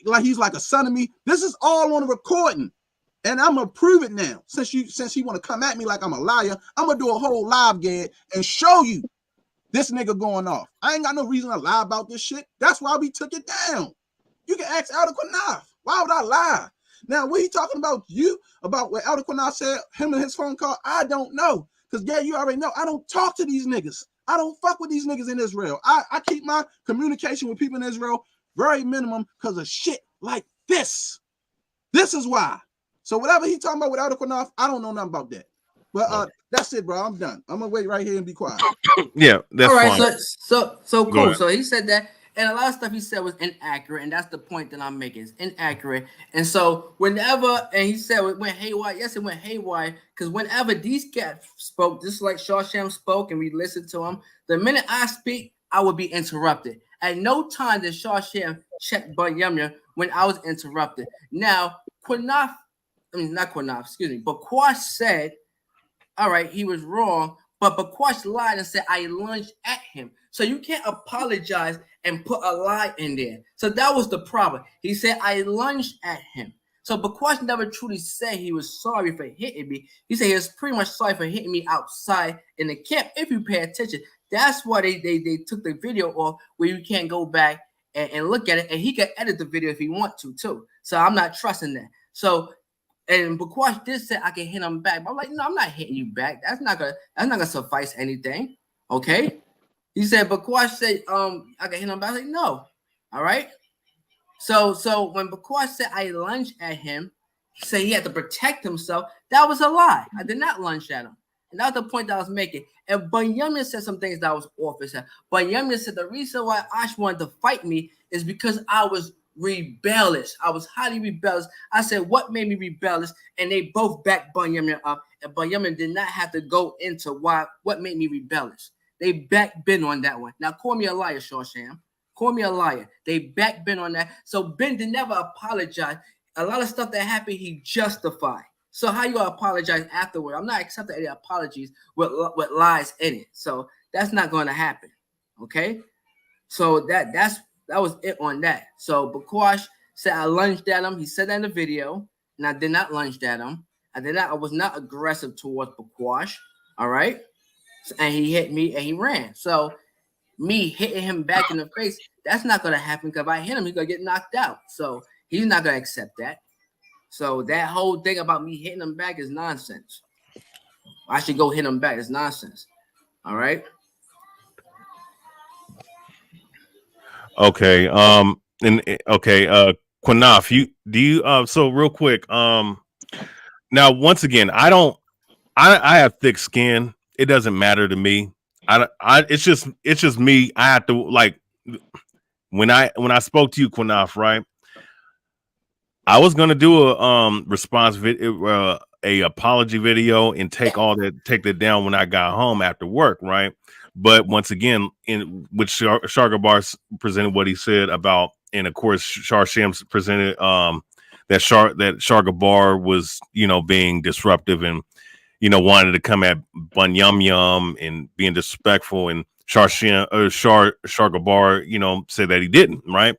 like he's like a son to me. This is all on the recording. And I'm gonna prove it now. Since you want to come at me like I'm a liar, I'm gonna do a whole live gag and show you this nigga going off. I ain't got no reason to lie about this shit. That's why we took it down. You can ask Elder Quanaf. Why would I lie? Now, what he talking about about what Elder Quanaf said, him and his phone call, I don't know. Because, yeah, you already know, I don't talk to these niggas. I don't fuck with these niggas in Israel. I keep my communication with people in Israel very minimum because of shit like this. This is why. So whatever he talking about with Elder Quanaf, I don't know nothing about that. But that's it, bro. I'm done. I'm gonna wait right here and be quiet. Yeah, that's all right. Fine. So cool. So he said that, and a lot of stuff he said was inaccurate, and that's the point that I'm making. It's inaccurate, and so whenever, and he said it went haywire. Yes, it went haywire because whenever these cats spoke, just like Shar Sham spoke, and we listened to him. The minute I speak, I would be interrupted. At no time did Shar Sham check Yumya when I was interrupted. Now, not Quanaf, excuse me, but Bakwash said, all right, he was wrong, but Bakwash lied and said I lunged at him. So you can't apologize and put a lie in there. So that was the problem. He said I lunged at him. So Bakwash never truly said he was sorry for hitting me. He said he was pretty much sorry for hitting me outside in the camp. If you pay attention, that's why they took the video off where you can't go back and look at it. And he can edit the video if he want to too. So I'm not trusting that. So And Bakwash did say I can hit him back. But I'm like, no, I'm not hitting you back. That's not gonna suffice anything. Okay. He said, Bakwash said, I can hit him back. I was like, no. All right. So when Bakwash said I lunged at him, say he had to protect himself, that was a lie. I did not lunge at him. And that was the point that I was making. And Bunyamin said some things that was off his head. Bunyamin said the reason why Ash wanted to fight me is because I was rebellious. I was highly rebellious. I said, what made me rebellious? And they both backed Bunyamin up. And Bunyamin did not have to go into what made me rebellious. They backed Ben on that one. Now call me a liar, Shawsham. Call me a liar. They backed Ben on that. So Ben did never apologize. A lot of stuff that happened, he justified. So how you apologize afterward? I'm not accepting any apologies with lies in it. So that's not going to happen. Okay. So that was it on that. So Bakwash said I lunged at him. He said that in the video, and I did not lunge at him. I was not aggressive towards Bakwash. All right. And he hit me and he ran. So me hitting him back in the face, that's not going to happen because if I hit him, he's going to get knocked out. So he's not going to accept that. So that whole thing about me hitting him back is nonsense. I should go hit him back. It's nonsense. All right. Okay. Quanaf, so real quick. Now once again, I have thick skin. It doesn't matter to me. It's just me. I have to, like, when I spoke to you, Quanaf, right? I was gonna do a response video, a apology video, and take that down when I got home after work, right? But once again, in which Shar-Gabar presented what he said about, and of course Shar-Shams presented that Shar-Gabar was, being disruptive and wanted to come at Bunyamin and being disrespectful, and Shar-Gabar said that he didn't, right?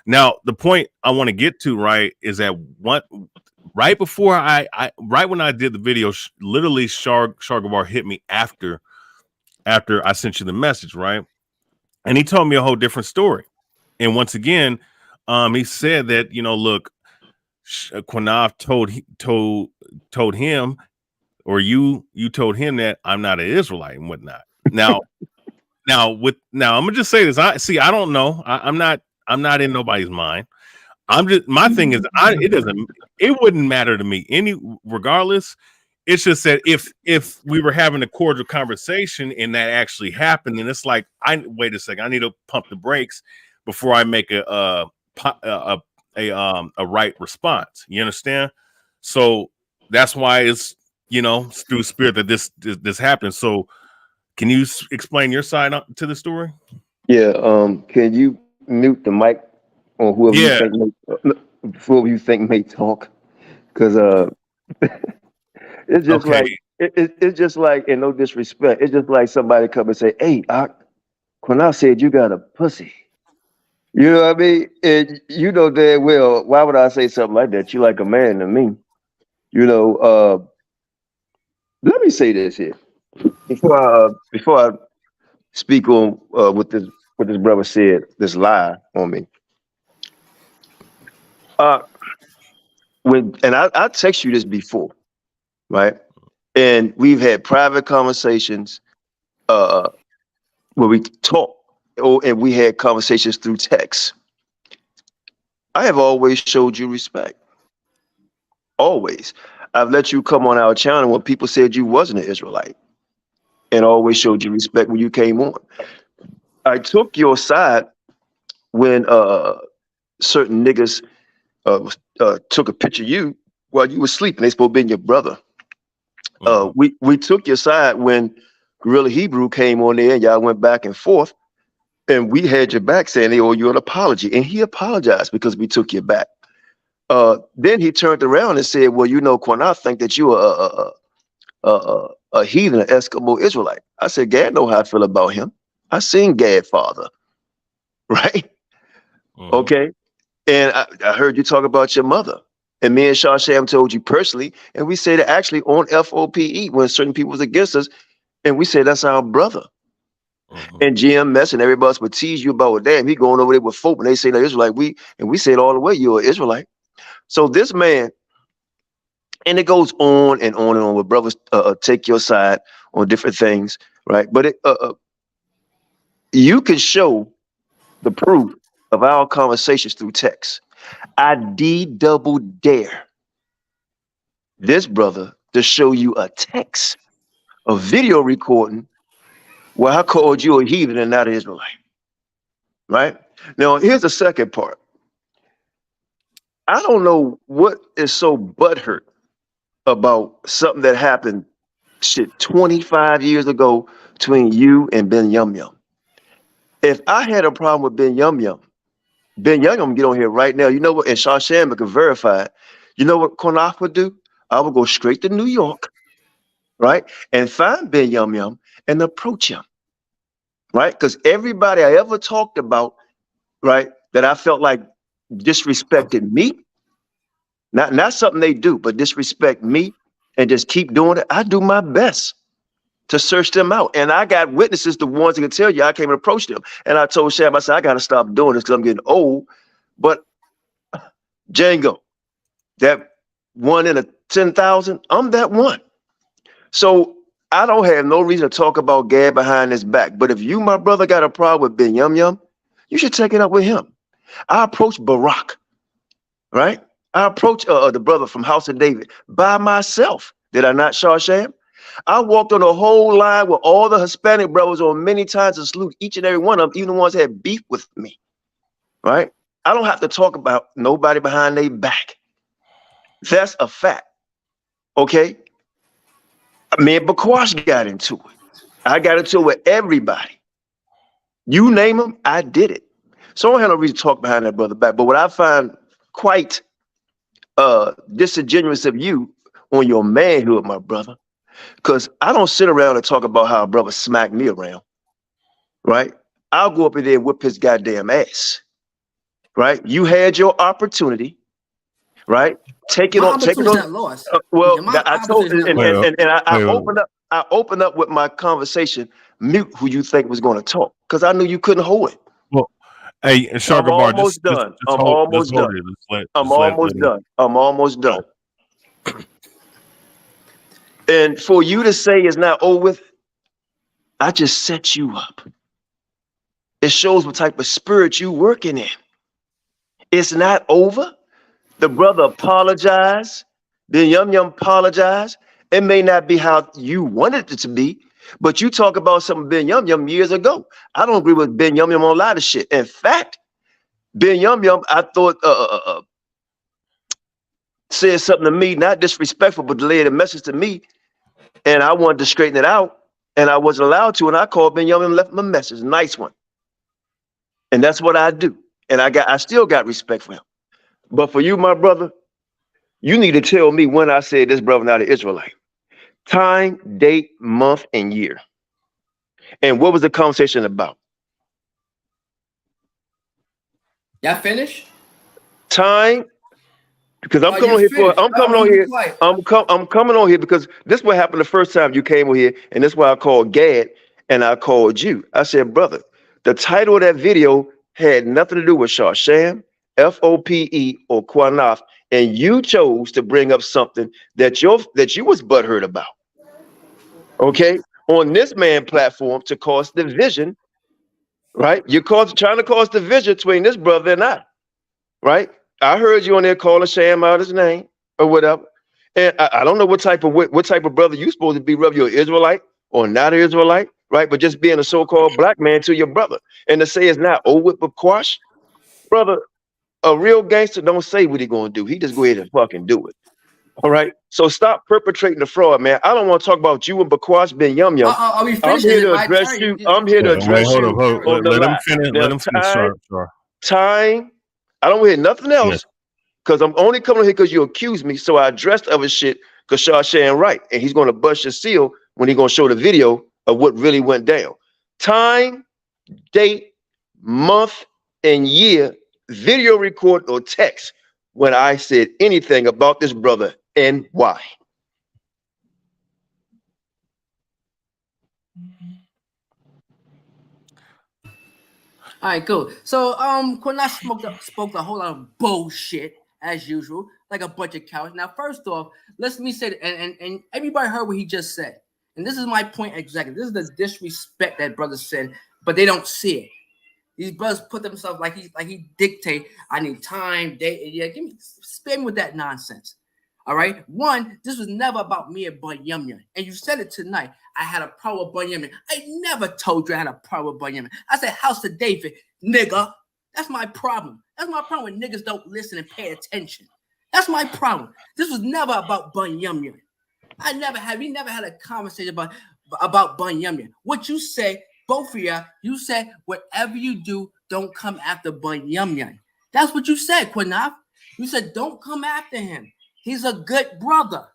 Now, the point I want to get to, right, is that right before right when I did the video, literally Shar-Gabar hit me after I sent you the message, right? And he told me a whole different story. And once again, he said that, look, Quanaf told him, or you told him that I'm not an Israelite and whatnot. Now I'm gonna just say this. I don't know. I'm not in nobody's mind. My thing is, it wouldn't matter to me regardless. It's just that if we were having a cordial conversation and that actually happened, then it's like, wait a second, I need to pump the brakes before I make a right response. You understand? So that's why it's through spirit that this happened. So can you explain your side to the story? Yeah. Can you mute the mic on whoever you think may talk? Because it's just like it's just like, in no disrespect, it's just like somebody come and say, "Hey, Quanaf said you got a pussy." You know what I mean? And you know damn well, why would I say something like that? You like a man to me. Let me say this here before I speak on what this brother said, this lie on me. I text you this before, right? And we've had private conversations where we talk, and we had conversations through text. I have always showed you respect. Always. I've let you come on our channel when people said you wasn't an Israelite, and always showed you respect when you came on. I took your side when certain niggas took a picture of you while you were sleeping. They supposed to be your brother. We took your side when Gorilla Hebrew came on there and y'all went back and forth, and we had your back saying they owe you an apology, and he apologized because we took your back. Then he turned around and said, "Well, Quanaf think that you are a heathen, an Eskimo Israelite." I said, "Gad know how I feel about him. I seen Gad father, right?" Okay. And I heard you talk about your mother. And me and Shar-Sham told you personally, and we said it actually on FOPE when certain people was against us, and we said that's our brother. And GMS and everybody else would tease you about, well, damn, he going over there with folk, and they say that Israelite. We said all the way, you're an Israelite. So this man And it goes on and on and on where brothers take your side on different things, right? But you can show the proof of our conversations through text. I double dare this brother to show you a text, a video recording where I called you a heathen and not an Israelite, right? Now, here's the second part. I don't know what is so butthurt about something that happened 25 years ago between you and Ben Yum Yum. If I had a problem with Ben Yum Yum get on here right now. You know what? And Shar-Gabar can verify it. You know what Konaf would do? I would go straight to New York, right? And find Ben Yum Yum and approach him, right? Because everybody I ever talked about, right, that I felt like disrespected me, not something they do, but disrespect me and just keep doing it. I do my best to search them out. And I got witnesses, the ones that can tell you I came and approached them. And I told Sham, I said, I got to stop doing this because I'm getting old. But Django, that 1 in 10,000, I'm that one. So I don't have no reason to talk about Gad behind his back. But if you, my brother, got a problem with Ben Yum Yum, you should take it up with him. I approached Barack, right? I approached the brother from House of David by myself. Did I not, Shar-Gabar? I walked on a whole line with all the Hispanic brothers on many times to salute each and every one of them, even the ones that had beef with me, right? I don't have to talk about nobody behind their back. That's a fact, okay? Me and Bakwash got into it. I got into it with everybody. You name them, I did it. So I don't have no reason to talk behind that brother back. But what I find quite disingenuous of you on your manhood, my brother, because I don't sit around and talk about how a brother smacked me around, right? I'll go up in there and whip his goddamn ass, right? You had your opportunity, right? Take it My on. Take it on. opportunity's not lost. Well, My I told, opportunity's not lost. and I Wait. opened up. I opened up with my conversation. Mute who you think was going to talk, because I knew you couldn't hold it. Well, hey, I'm Shar-Gabar, almost done. I'm hold, almost hold done. it. I'm almost done. I'm almost done. And for you to say it's not over with, I just set you up. It shows what type of spirit you working in. It's not over. The brother apologized. Then Yum Yum apologized. It may not be how you wanted it to be, but you talk about something Ben Yum Yum years ago. I don't agree with Ben Yum Yum on a lot of shit. In fact, Ben Yum Yum, I thought said something to me, not disrespectful, but delayed a message to me, and I wanted to straighten it out, and I wasn't allowed to, and I called Ben Yum Yum and left him a message, a nice one. And that's what I do. And I still got respect for him. But for you, my brother, you need to tell me when I said this brother not an Israelite. Time, date, month, and year. And what was the conversation about? Y'all finished? Time, because I'm Oh, coming you on here finished. I'm coming on here. Quiet. I'm coming on here because this is what happened the first time you came over here, and this is why I called Gad and I called you. I said, brother, the title of that video had nothing to do with Shar-Gabar, FOPE, or Quanaf, and you chose to bring up something that you was butthurt about. Okay, on this man platform to cause division, right? You're trying to cause division between this brother and I, right? I heard you on there calling Sham out his name or whatever, and I don't know what type of brother you supposed to be, whether you're an Israelite or not an Israelite, right? But just being a so-called black man to your brother, and to say it's not over with Bakwash, brother, a real gangster don't say what he gonna do. He just go ahead and fucking do it. All right. So stop perpetrating the fraud, man. I don't want to talk about you and Bakwash Ben Yum Yum. Are we I'm finished? here to address you. I'm here to address you on the Let him line. finish. Now, Let him finish. time. I don't hear nothing else because I'm only coming here because you accused me. So I addressed other shit because Shar-Gabar right, and he's going to bust your seal when he's going to show the video of what really went down. Time, date, month, and year, video record or text when I said anything about this brother and why. All right, cool. So, Quinlash spoke a whole lot of bullshit as usual, like a bunch of cowards. Now, first off, let me say, and everybody heard what he just said. And this is my point exactly. This is the disrespect that brother said, but they don't see it. These brothers put themselves like he dictate. I need time, date. Yeah, spare me with that nonsense. All right. One, this was never about me and Bunyamin. And you said it tonight. I had a problem with Bunyamin. I never told you I had a problem with Bunyamin. I said House of David, nigga. That's my problem. That's my problem when niggas don't listen and pay attention. That's my problem. This was never about Bunyamin. We never had a conversation about Bunyamin. What you say, both of you said whatever you do, don't come after Bunyamin. That's what you said, Quinaf. You said don't come after him. He's a good brother.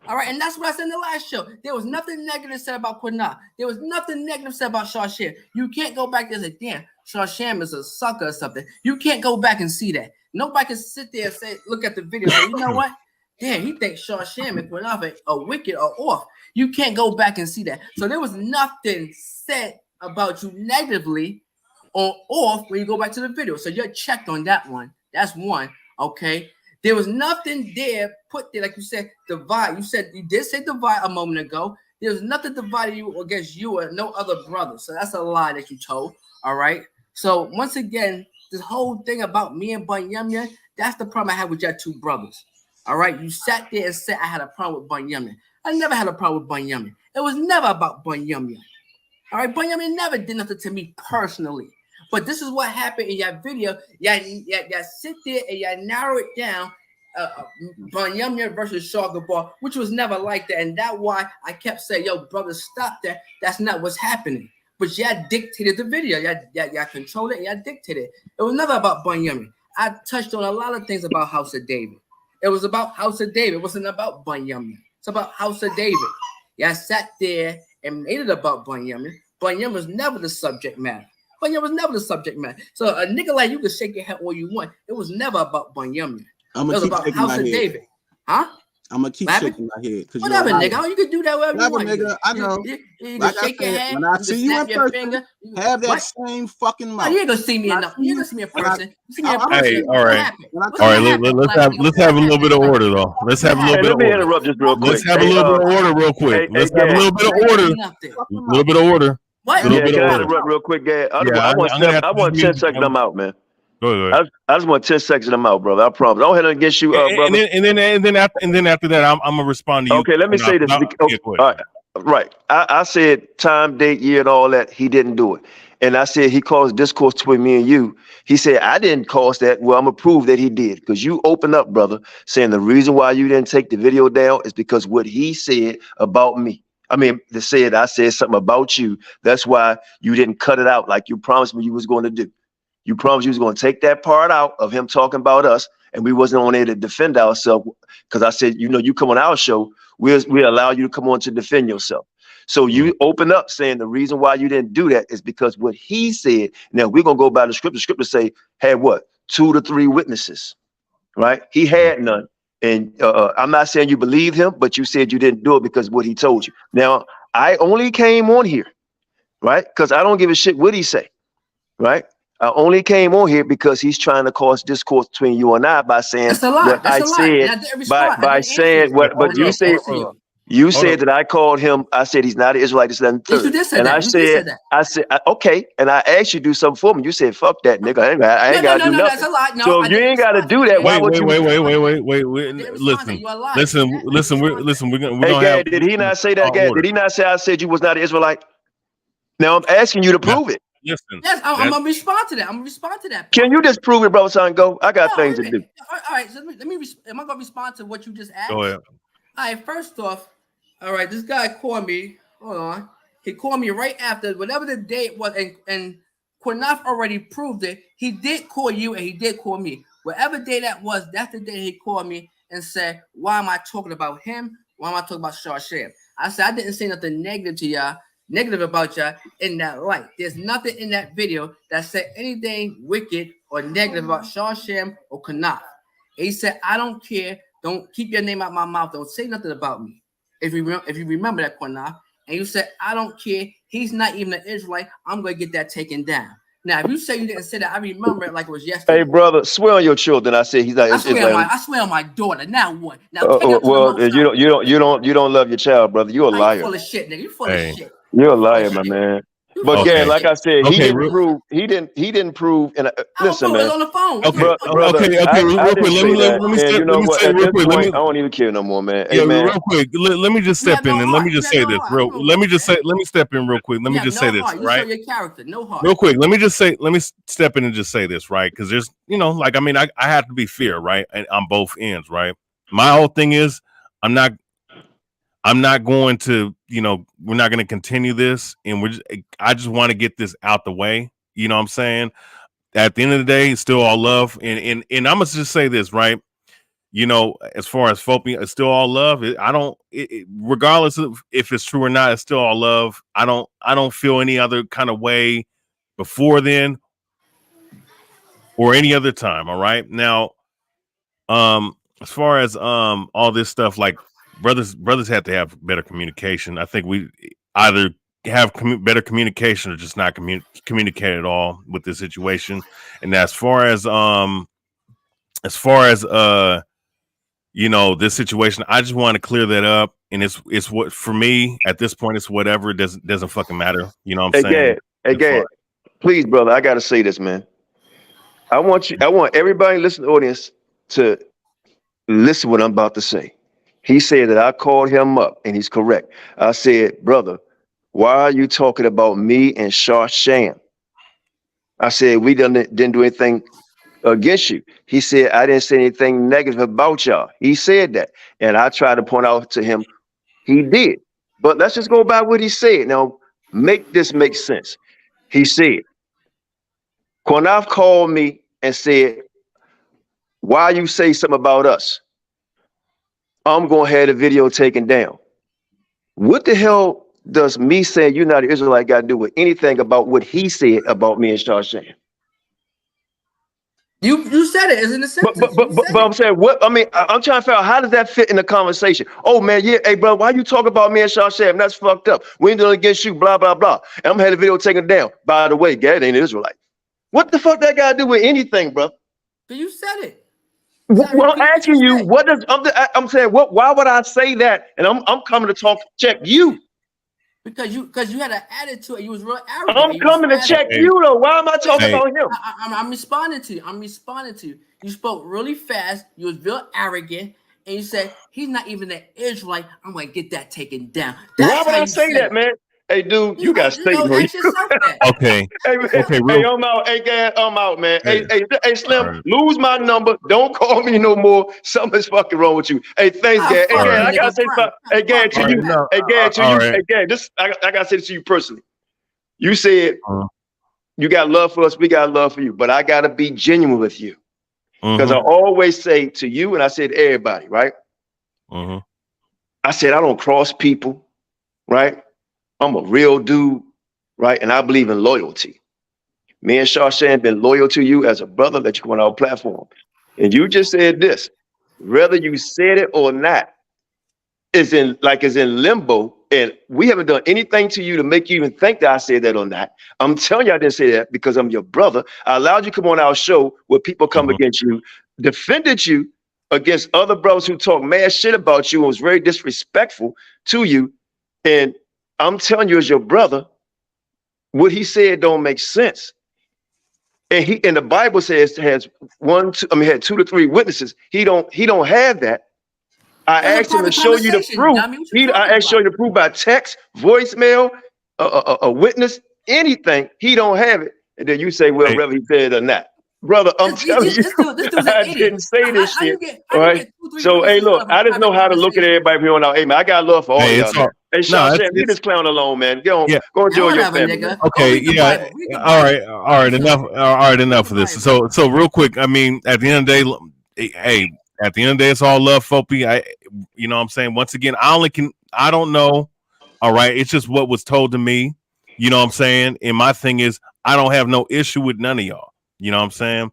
All right, and that's what I said in the last show. There was nothing negative said about Quinaf. There was nothing negative said about Shar-Sham. You can't go back there and say, damn, Shar-Sham is a sucker or something. You can't go back and see that. Nobody can sit there and say, look at the video and say, you know what? Damn, he thinks Shar-Sham and Quinaf are wicked or off. You can't go back and see that. So there was nothing said about you negatively or off when you go back to the video. So you're checked on that one. That's one, okay? There was nothing there put there, like you said, divide. You did say divide a moment ago. There was nothing divided you against you or no other brother. So that's a lie that you told. All right. So once again, this whole thing about me and Bunyamin, that's the problem I had with your two brothers. All right. You sat there and said I had a problem with Bunyamin. I never had a problem with Bunyamin. It was never about Bunyamin. All right. Bunyamin never did nothing to me personally. But this is what happened in your video. Y'all sit there and y'all narrow it down. Bunyamin versus Shar-Gabar, which was never like that. And that's why I kept saying, yo, brother, stop that. That's not what's happening. But y'all dictated the video. Y'all controlled it and y'all dictated it. It was never about Bunyamin. I touched on a lot of things about House of David. It was about House of David. It wasn't about Bunyamin. It's about House of David. Y'all sat there and made it about Bunyamin. Bunyamin was never the subject matter. Bunyamin was never the subject matter. So a nigga like you can shake your head all you want. It was never about Bunyamin. It was about House of David. Huh? I'm gonna keep shaking my head. Whatever, nigga. You can do that wherever you want. Nigga, I know. You can shake your hand. When I see you in person, have that same fucking mouth. You ain't gonna see me enough. You ain't gonna see me in person. Hey, all right. All right, let's have a little bit of order though. Let's have a little bit of order. Let me interrupt just real quick. Let's have a little bit of order real quick. Let's have a little bit of order. A little bit of order. What? Yeah, can I interrupt real quick, Gad? I want 10 seconds. I'm out, man. Go ahead. I just want 10 seconds and I'm out, brother. I promise. Don't hit against you, brother. And then after that, I'm gonna respond to you. Okay, let me say this. All right, right. I said time, date, year, and all that. He didn't do it, and I said he caused discourse between me and you. He said I didn't cause that. Well, I'm gonna prove that he did because you opened up, brother, saying the reason why you didn't take the video down is because what he said about me. I mean, I said something about you. That's why you didn't cut it out like you promised me you was going to do. You promised you was going to take that part out of him talking about us, and we wasn't on there to defend ourselves. Because I said, you come on our show, we allow you to come on to defend yourself. So you open up saying the reason why you didn't do that is because what he said. Now we're gonna go by the script. The scripture say had what 2 to 3 witnesses, right? He had none. And I'm not saying you believe him, but you said you didn't do it because of what he told you. Now, I only came on here, right? Because I don't give a shit what he say, right? I only came on here because he's trying to cause discourse between you and I by saying what I said, by saying what, but you said You said that I called him. I said he's not an Israelite. This, that, and third. Yes, you did say that. I said, okay. And I asked you to do something for me. You said, fuck that, nigga. I ain't got to do nothing. That's a lie. No, so if you ain't got to do that, why would you? Wait. Listen. We're gonna have. Did he not say that, Gad? Did he not say I said you was not an Israelite? Now I'm asking you to prove it. Listen. Yes, I'm gonna respond to that. I'm gonna respond to that. Can you just prove it, brother? Son, go. I got things to do. All right. So let me. Am I gonna respond to what you just asked? Go ahead. All right. First off. All right, this guy called me. Hold on. He called me right after whatever the date was, and Quinaf already proved it. He did call you and he did call me. Whatever day that was, that's the day he called me and said, why am I talking about him? Why am I talking about Shar-Sham? I said, I didn't say nothing negative to y'all, negative about y'all in that light. There's nothing in that video that said anything wicked or negative about Shar-Sham or Quinaf. He said, I don't care. Don't keep your name out my mouth. Don't say nothing about me. If you remember that, Quinaf, and you said, I don't care, he's not even an Israelite, I'm going to get that taken down. Now, if you say you didn't say that, I remember it like it was yesterday. Hey, brother, swear on your children. I said he's not. I swear on my daughter. Now what? Now take it to the Well, Most you don't love your child, brother. You're a High. liar. You full of shit, nigga. You full Hey. of shit. You're a liar, my man. But again, like I said, he didn't prove. He didn't prove. And listen, man. On the phone. Brother, okay. Real quick, let me say. You know what? At this point, I don't even care no more, man. Hey, man. Real quick. Let me just step in and let me just say this. Let me step in real quick. Let me just say this, right? Your character, no heart. Real quick, let me step in and just say this, right? Because there's, like, I mean, I have to be fair, right? And on both ends, right? My whole thing is, I'm not going to, we're not going to continue this, and I just want to get this out the way. You know what I'm saying? At the end of the day, it's still all love, and I'm gonna just say this, right? As far as phobia, it's still all love. Regardless of if it's true or not, it's still all love. I don't feel any other kind of way before then or any other time. All right. Now, as far as all this stuff, like brothers have to have better communication. I think we either have better communication or just not communicate at all with this situation. And as far as this situation, I just want to clear that up. And it's what, for me at this point, it's whatever. It doesn't fucking matter. You know what I'm saying? Hey, please, brother, I gotta say this, man. I want everybody listening to the audience to listen to what I'm about to say. He said that I called him up, and he's correct. I said, brother, why are you talking about me and Shar-Sham? I said, we didn't do anything against you. He said, I didn't say anything negative about y'all. He said that. And I tried to point out to him, he did. But let's just go by what he said. Now, make this make sense. He said, Quanaf called me and said, why you say something about us? I'm going to have the video taken down. What the hell does me saying you're not an Israelite got to do with anything about what he said about me and Shar-Sham? You said it, isn't it? But I'm saying, what? I mean, I'm trying to figure out, how does that fit in the conversation? Oh man, yeah, hey bro, why you talking about me and Shar-Sham? That's fucked up. We ain't doing it against you, blah blah blah. And I'm had the video taken down. By the way, Gad ain't an Israelite. What the fuck that got to do with anything, bro? You said it. Well, I'm asking you, what does I'm saying? What? Why would I say that? And I'm coming to check you. Because you had an attitude. You was real arrogant. I'm coming to check you though. Why am I talking about him? I'm responding to you. You spoke really fast. You was real arrogant, and you said he's not even an Israelite. I'm gonna get that taken down. Why would I say that, man? Hey, dude, you got Satan on you. Okay. Hey, I'm out. Hey, Gad, I'm out, man. Hey, Slim, lose my number. Don't call me no more. Something's fucking wrong with you. Hey, thanks, Gad. Hey, Gad, I gotta say something. Hey, Gad, to you. Hey, Gad, to you. Hey, Gad, I gotta say this to you personally. You said you got love for us. We got love for you. But I gotta be genuine with you. Because I always say to you, and I said to everybody, right? I said, I don't cross people, right? I'm a real dude, right? And I believe in loyalty. Me and Shar-Sham been loyal to you as a brother that you come on our platform. And you just said this, whether you said it or not, is in limbo. And we haven't done anything to you to make you even think that I said that or not. I'm telling you I didn't say that because I'm your brother. I allowed you to come on our show where people come against you, defended you against other brothers who talk mad shit about you and was very disrespectful to you. And I'm telling you as your brother, what he said don't make sense. And the Bible says had 2 to 3 witnesses. He don't have that. I asked him to show you the proof. I asked you to prove by text, voicemail, a witness, anything. He don't have it. And then you say, well, whether he said it or not. Brother, I'm telling you, I didn't say this shit. All right. So, hey, look, I just know how to look at everybody here on our. Hey, man, I got love for all y'all. Hey, Shar-Sham, leave this clown alone, man. Go enjoy your family. Okay, yeah. All right, enough of this. So real quick, I mean, at the end of the day, hey, at the end of the day, it's all love, Fopi. You know what I'm saying? Once again, I don't know. All right, it's just what was told to me. You know what I'm saying? And my thing is, I don't have no issue with none of y'all. You know what I'm saying?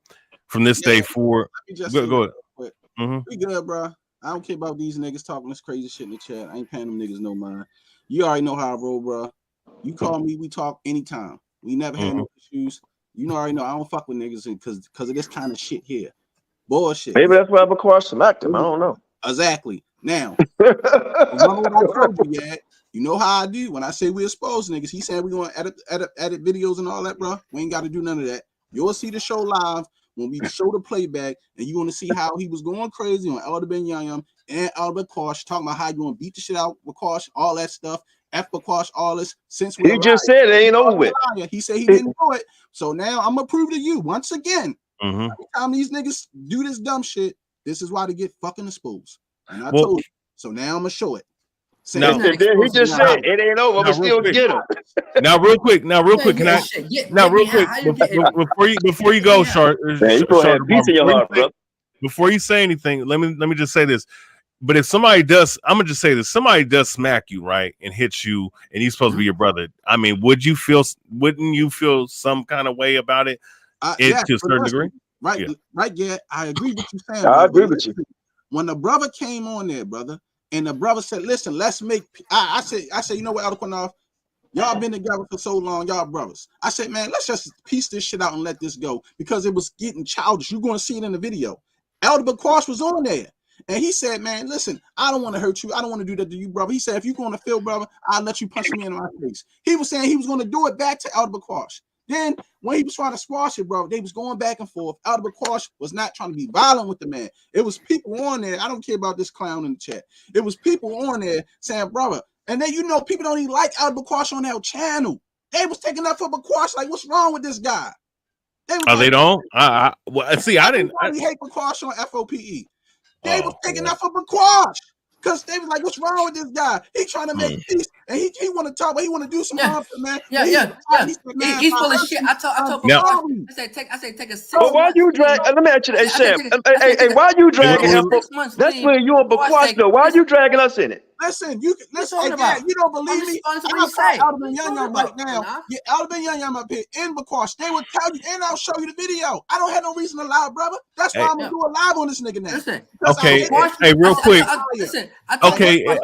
From this day forward. Go ahead. We good, bro. I don't care about these niggas talking this crazy shit in the chat. I ain't paying them niggas no mind. You already know how I roll, bro. You call me, we talk anytime. We never had no issues. You know, I already know I don't fuck with niggas because of this kind of shit here. Bullshit. Maybe that's why Bakwash smacked him. I don't know. Exactly. Now, remember what I told you, yeah? You know how I do when I say we expose niggas. He said we gonna edit videos and all that, bro. We ain't got to do none of that. You'll see the show live when we show the playback, and you want to see how he was going crazy on Elder Ben Yayam and Elder Bakwash, talking about how you gonna beat the shit out of Bakwash, all that stuff. F Bakwash, all this since we he just said it ain't over with. He said he didn't do it. So now I'm gonna prove to you once again. Mhm. Every time these niggas do this dumb shit, this is why they get fucking exposed. And I told you. So now I'm gonna show it. Now, he just said it ain't over, but still get him. Now, real quick, can I? Now, real quick, before you go, Shar, before you say anything, let me just say this. But if somebody does, I'm gonna just say this: somebody does smack you, right, and hits you, and he's supposed to be your brother. I mean, wouldn't you feel some kind of way about it? To a certain degree, right? Yeah. Right? Yeah, I agree with you saying. I agree with you. When the brother came on there, brother, and the brother said, "Listen, let's make." I said, you know what, Elder y'all been together for so long, y'all brothers. I said, man, let's just piece this shit out and let this go because it was getting childish. You're going to see it in the video. Elder Bakwash was on there. And he said, man, listen, I don't want to hurt you. I don't want to do that to you, brother. He said, if you're going to feel, brother, I'll let you punch me in my face. He was saying he was going to do it back to Elder Bakwash. Then when he was trying to squash it, bro, they was going back and forth. Elder Bakwash was not trying to be violent with the man. It was people on there. I don't care about this clown in the chat. It was people on there saying, brother, and then, you know, people don't even like Elder Bakwash on their channel. They was taking up for Bakwash. Like, what's wrong with this guy? They don't? Well, see, I didn't. I hate Bakwash on FOPE. They was taking up for Bakwash because they was like, "What's wrong with this guy? He trying to make peace, and he want to talk, but he want to do some harm, man." He's full of shit. I told Bakwash. I said, take a 6 But why you drag? Let me ask you, hey Sam, why you dragging him? That's where you and Bakwash though. Why are you dragging us in it? Listen, you don't believe me? I'll call Elder Ben Yayam right now. Get Elder Ben Yayam up here in Bakwash. They will tell you, and I'll show you the video. I don't have no reason to lie, brother. That's why I'm gonna do a live on this nigga now. Listen, okay, hey, real quick.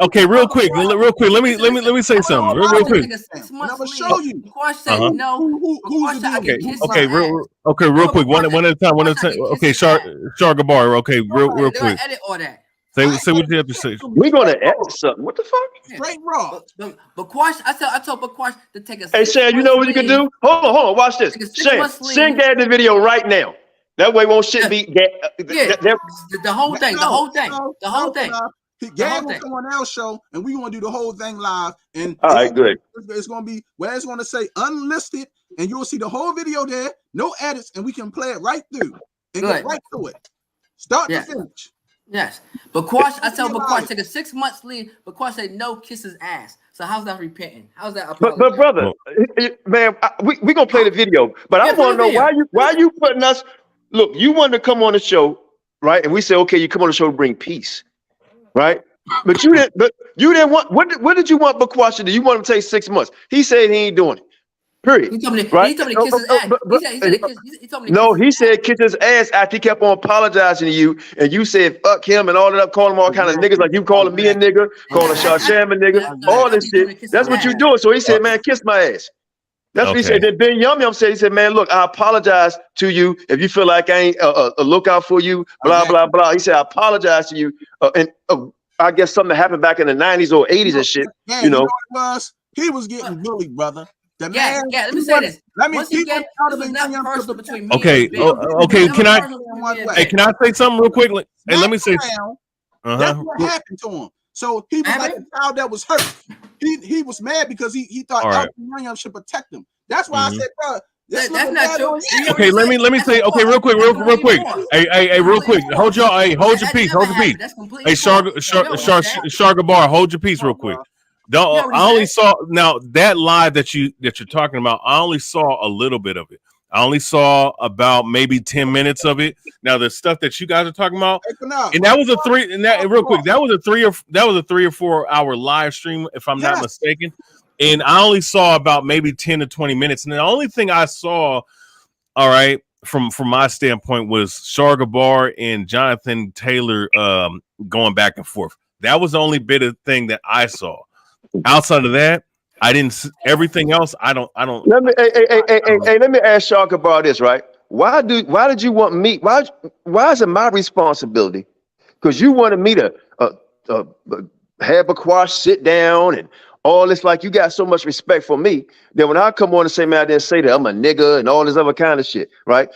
Okay, real quick. Let me say something. Real quick. I'm gonna show you. Bakwash said no. Okay, real quick. One at a time. Okay, Shar-Gabar. Okay, real quick. Edit all that. Say what you have to say. We're gonna edit something. What the fuck? Straight raw. Bakwash, I told Bakwash to take a. Hey Shan, you know what you can do? Hold on. Watch this. Shan, send Gad the video right now. That way, won't shit be. The whole thing. Gad will come on our show, and we gonna do the whole thing live. And all right, good. It's gonna be where it's gonna say unlisted, and you'll see the whole video there, no edits, and we can play it right through and get right to it, start to finish. Yes, Bakwash. I tell Bakwash take a 6 months leave. Bakwash said no, kiss his ass. So how's that repenting? How's that? But brother, man, we gonna play the video. But I want to know why you putting us. Look, you wanted to come on the show, right? And we said, okay, you come on the show to bring peace, right? But you didn't want. What did you want Bakwash to do? You want him to take 6 months? He said he ain't doing it. Period. He told me to kiss his ass. He told me. No, he said kiss his ass after he kept on apologizing to you, and you said fuck him and all that, calling him all kind of niggas like you calling me a nigga, calling Shar-Sham a nigga, all this shit. That's what you doing. So he said, man, kiss my ass. That's what he said. Then Ben Yum said, he said, man, look, I apologize to you if you feel like I ain't a lookout for you, blah blah blah. He said, I apologize to you, and I guess something happened back in the 90s or 80s and shit. Yeah, you know what it was? He was getting bullied, brother. Let me say this. Between me okay. Can I say something real quickly? Hey, let me say. That's what happened to him. So he was like a child that was hurt. He was mad because he thought Elder Ben should protect him. That's why I said, bro. That's not true. Okay, let me say. Okay, real quick. Hey, real quick. Hold your peace. Hey, Shar-Gabar, hold your peace, real quick. I only saw now that live that you're talking about. I only saw a little bit of it. I only saw about maybe 10 minutes of it. Now the stuff that you guys are talking about, and that was a 3 or 4 hour live stream, if I'm not mistaken. And I only saw about maybe 10 to 20 minutes. And the only thing I saw, all right, from my standpoint, was Shar-Gabar and Jonathan Taylor going back and forth. That was the only bit of thing that I saw. Outside of that, I didn't everything else. I don't. Let me let me ask Shar-Gabar this, right? Why did you want me? Why is it my responsibility? Because you wanted me to have a quash, sit down, and all this. Like, you got so much respect for me that when I come on and say, man, I didn't say that, I'm a nigga and all this other kind of shit, right?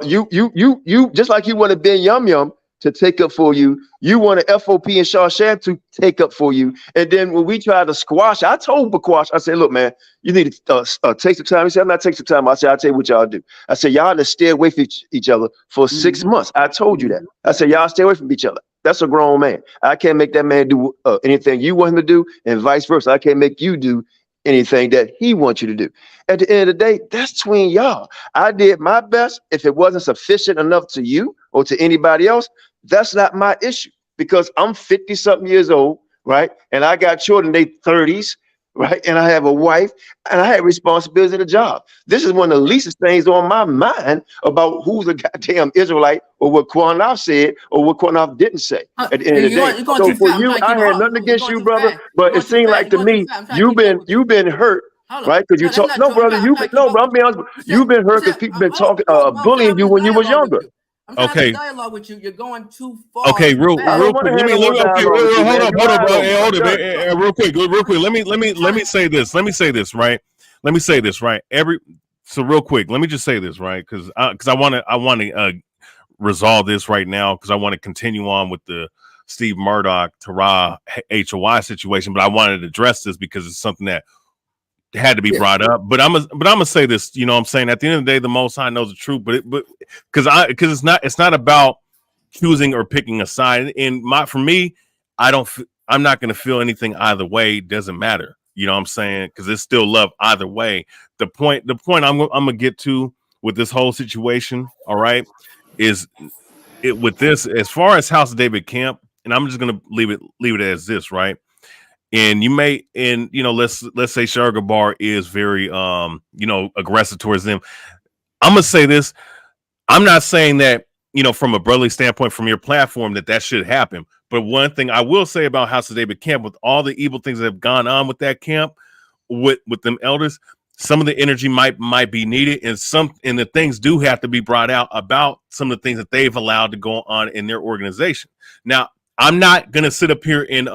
You just like you wanted Ben Yum Yum to take up for you, you wanted FOP and Shar to take up for you. And then when we tried to squash, I told Bakwash, I said, look, man, you need to take some time. He said, I'm not taking some time. I said, I'll tell you what y'all do. I said, y'all to stay away from each other for 6 months. I told you that. I said, y'all stay away from each other. That's a grown man. I can't make that man do anything you want him to do, and vice versa. I can't make you do anything that he wants you to do. At the end of the day, that's between y'all. I did my best. If it wasn't sufficient enough to you or to anybody else, that's not my issue, because I'm 50-something years old, right? And I got children, they 30s, right? And I have a wife, and I have responsibility of the job. This is one of the least things on my mind about who's a goddamn Israelite or what Quanah said or what Quanah didn't say at the end of the day. So for you, I had nothing against you, brother, but it seemed like to me, you've been hurt. Right, because you talk. No, brother, bro. I'm being honest. You've been hurt because people been talking, bullying you when you was younger. I'm trying to have a dialogue with you. You're going too far. Okay, real quick. Let me hold up, bro. Hey, real quick. Let me say this. Let me say this, right? So real quick, let me just say this, right? Because I want to resolve this right now, because I want to continue on with the Steve Murdock, Tarah, H.O.I situation, but I wanted to address this because it's something that had to be brought up. But I'm gonna say this, you know what I'm saying? At the end of the day, the Most High knows the truth, but because it's not about choosing or picking a side. And for me, I'm not gonna feel anything either way. It doesn't matter. You know what I'm saying? Because it's still love either way. The point I'm gonna get to with this whole situation, all right, is it with this, as far as House of David camp, and I'm just gonna leave it as this, right? And let's say Shar-Gabar is very aggressive towards them. I'm gonna say this. I'm not saying that, from a brotherly standpoint from your platform that should happen. But one thing I will say about House of David camp, with all the evil things that have gone on with that camp, with them elders, some of the energy might be needed, and the things do have to be brought out about some of the things that they've allowed to go on in their organization. Now, I'm not gonna sit up here and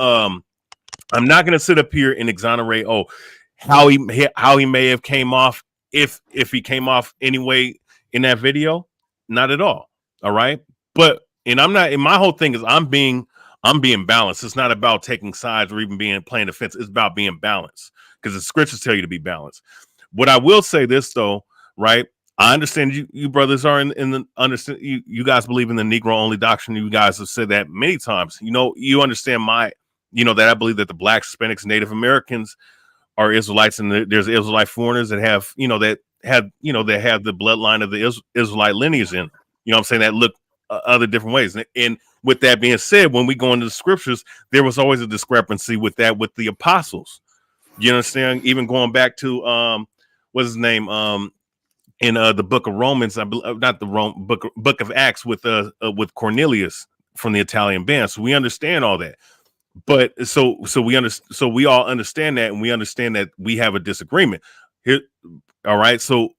exonerate how he may have came off, if he came off anyway in that video. Not at all. All right. But my whole thing is I'm being balanced. It's not about taking sides or even playing defense. It's about being balanced, because the scriptures tell you to be balanced. What I will say this though, right? I understand you brothers are understand you guys believe in the Negro only doctrine. You guys have said that many times. You understand that I believe that the Blacks, Hispanics, Native Americans are Israelites, and there's Israelite foreigners that have the bloodline of the Israelite lineage in. You know what I'm saying? That look other different ways. And with that being said, when we go into the scriptures, there was always a discrepancy with the apostles. You understand? Even going back to what's his name in the book of Romans, not the book of Acts with Cornelius from the Italian band. So we understand all that. But so we all understand that, and we understand that we have a disagreement here. All right. So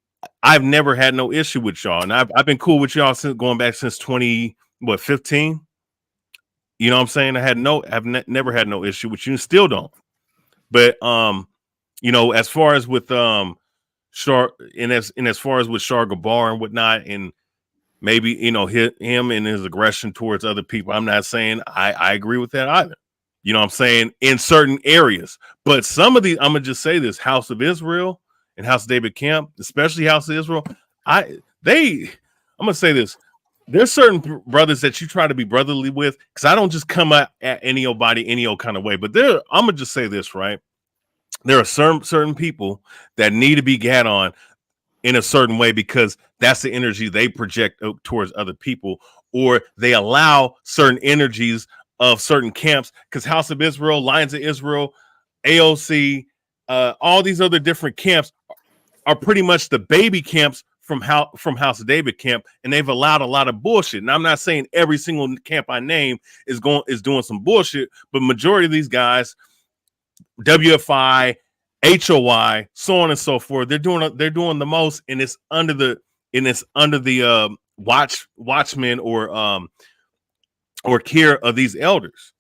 I've never had no issue with y'all, and I've been cool with y'all since 2015. You know what I'm saying? I've never had no issue with you, and still don't. But as far as with as far as with Shar-Gabar and whatnot, and maybe him and his aggression towards other people, I'm not saying I agree with that either. You know what I'm saying? In certain areas. But some of these, I'm going to just say this, House of Israel and House of David camp, especially House of Israel, I'm going to say this. There's certain brothers that you try to be brotherly with, because I don't just come at any old body, any old kind of way. But I'm going to just say this, right? There are certain people that need to be gat on in a certain way, because that's the energy they project towards other people, or they allow certain energies of certain camps, because House of Israel, Lions of Israel, AOC, all these other different camps are pretty much the baby camps from House of David camp, and they've allowed a lot of bullshit. And I'm not saying every single camp I name is doing some bullshit, but majority of these guys, WFI, H.O.I, so on and so forth. They're doing the most, and it's under the watchmen or care of these elders.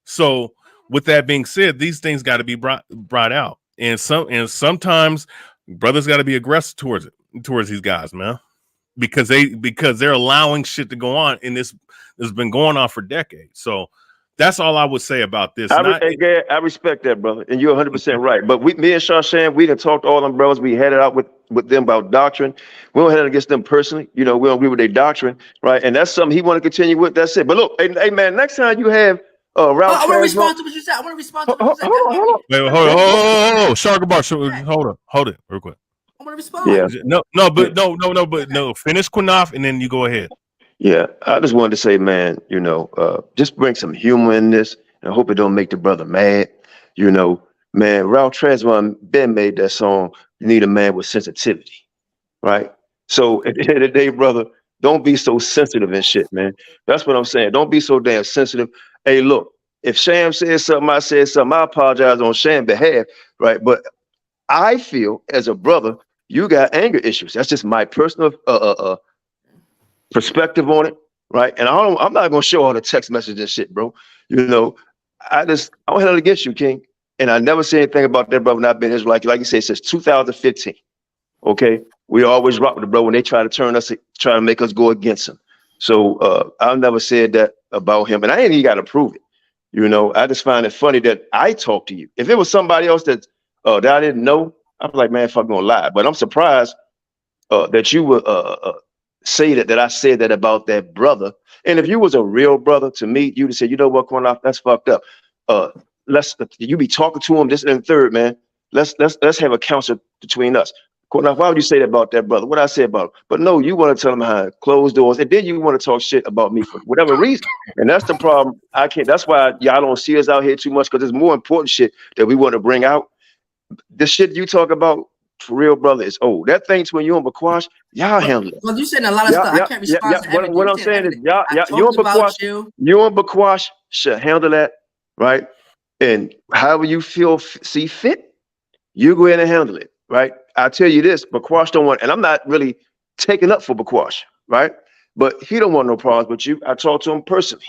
So with that being said, these things got to be brought out, and sometimes brothers got to be aggressive towards these guys, man, because they're allowing shit to go on, and this has been going on for decades. So that's all I would say about this. I respect that, brother, and you're 100% right. But me and Shar-Sham, we done talked to all them brothers. We had it out with them about doctrine. We don't have it against them personally. You know, we don't agree with their doctrine, right? And that's something he want to continue with. That's it. But look, hey man, next time you have Ralph, I want to respond to what you said. I want to respond to what you said. Hold on. Wait, hold on. Shar-Gabar, hold it real quick. I want to respond. Yeah. No. Finish Quinaf, and then you go ahead. Yeah, I just wanted to say, man, you know, just bring some humor in this, and I hope it don't make the brother mad. You know, man, Ralph Tresvant Ben made that song, "You Need a Man with Sensitivity," right? So at the end of the day, brother, don't be so sensitive and shit, man. That's what I'm saying. Don't be so damn sensitive. Hey, look, if Sham said something, I said something, I apologize on Sham's behalf, right? But I feel as a brother, you got anger issues. That's just my personal perspective on it, right? And I'm not gonna show all the text messages and shit, bro. You know, I don't have it against you, King. And I never say anything about that brother not being Israelite. Like you say, since 2015. Okay, we always rock with the bro when they try to make us go against him. So I've never said that about him, and I ain't even got to prove it. You know, I just find it funny that I talk to you. If it was somebody else that I didn't know, I'm like, man, fuck, gonna lie. But I'm surprised that you would say that I said that about that brother. And if you was a real brother to me, you'd have said, you know what, Cornoff, that's fucked up. You be talking to him, this and third, man. Let's have a counsel between us. Cornoff, why would you say that about that brother? What I say about him? But no, you want to tell him behind closed doors, and then you want to talk shit about me for whatever reason. And that's the problem. I can't. That's why y'all don't see us out here too much, because there's more important shit that we want to bring out. The shit you talk about, for real, brother, is old. That thing's when you on Bakwash, y'all handle it. Well, you saying a lot of stuff. I can't respond to everything. What I'm saying is, you on Bakwash should handle that, right? And however you see fit, you go ahead and handle it, right? I tell you this, Bakwash don't want, and I'm not really taking up for Bakwash, right? But he don't want no problems with you. I talked to him personally,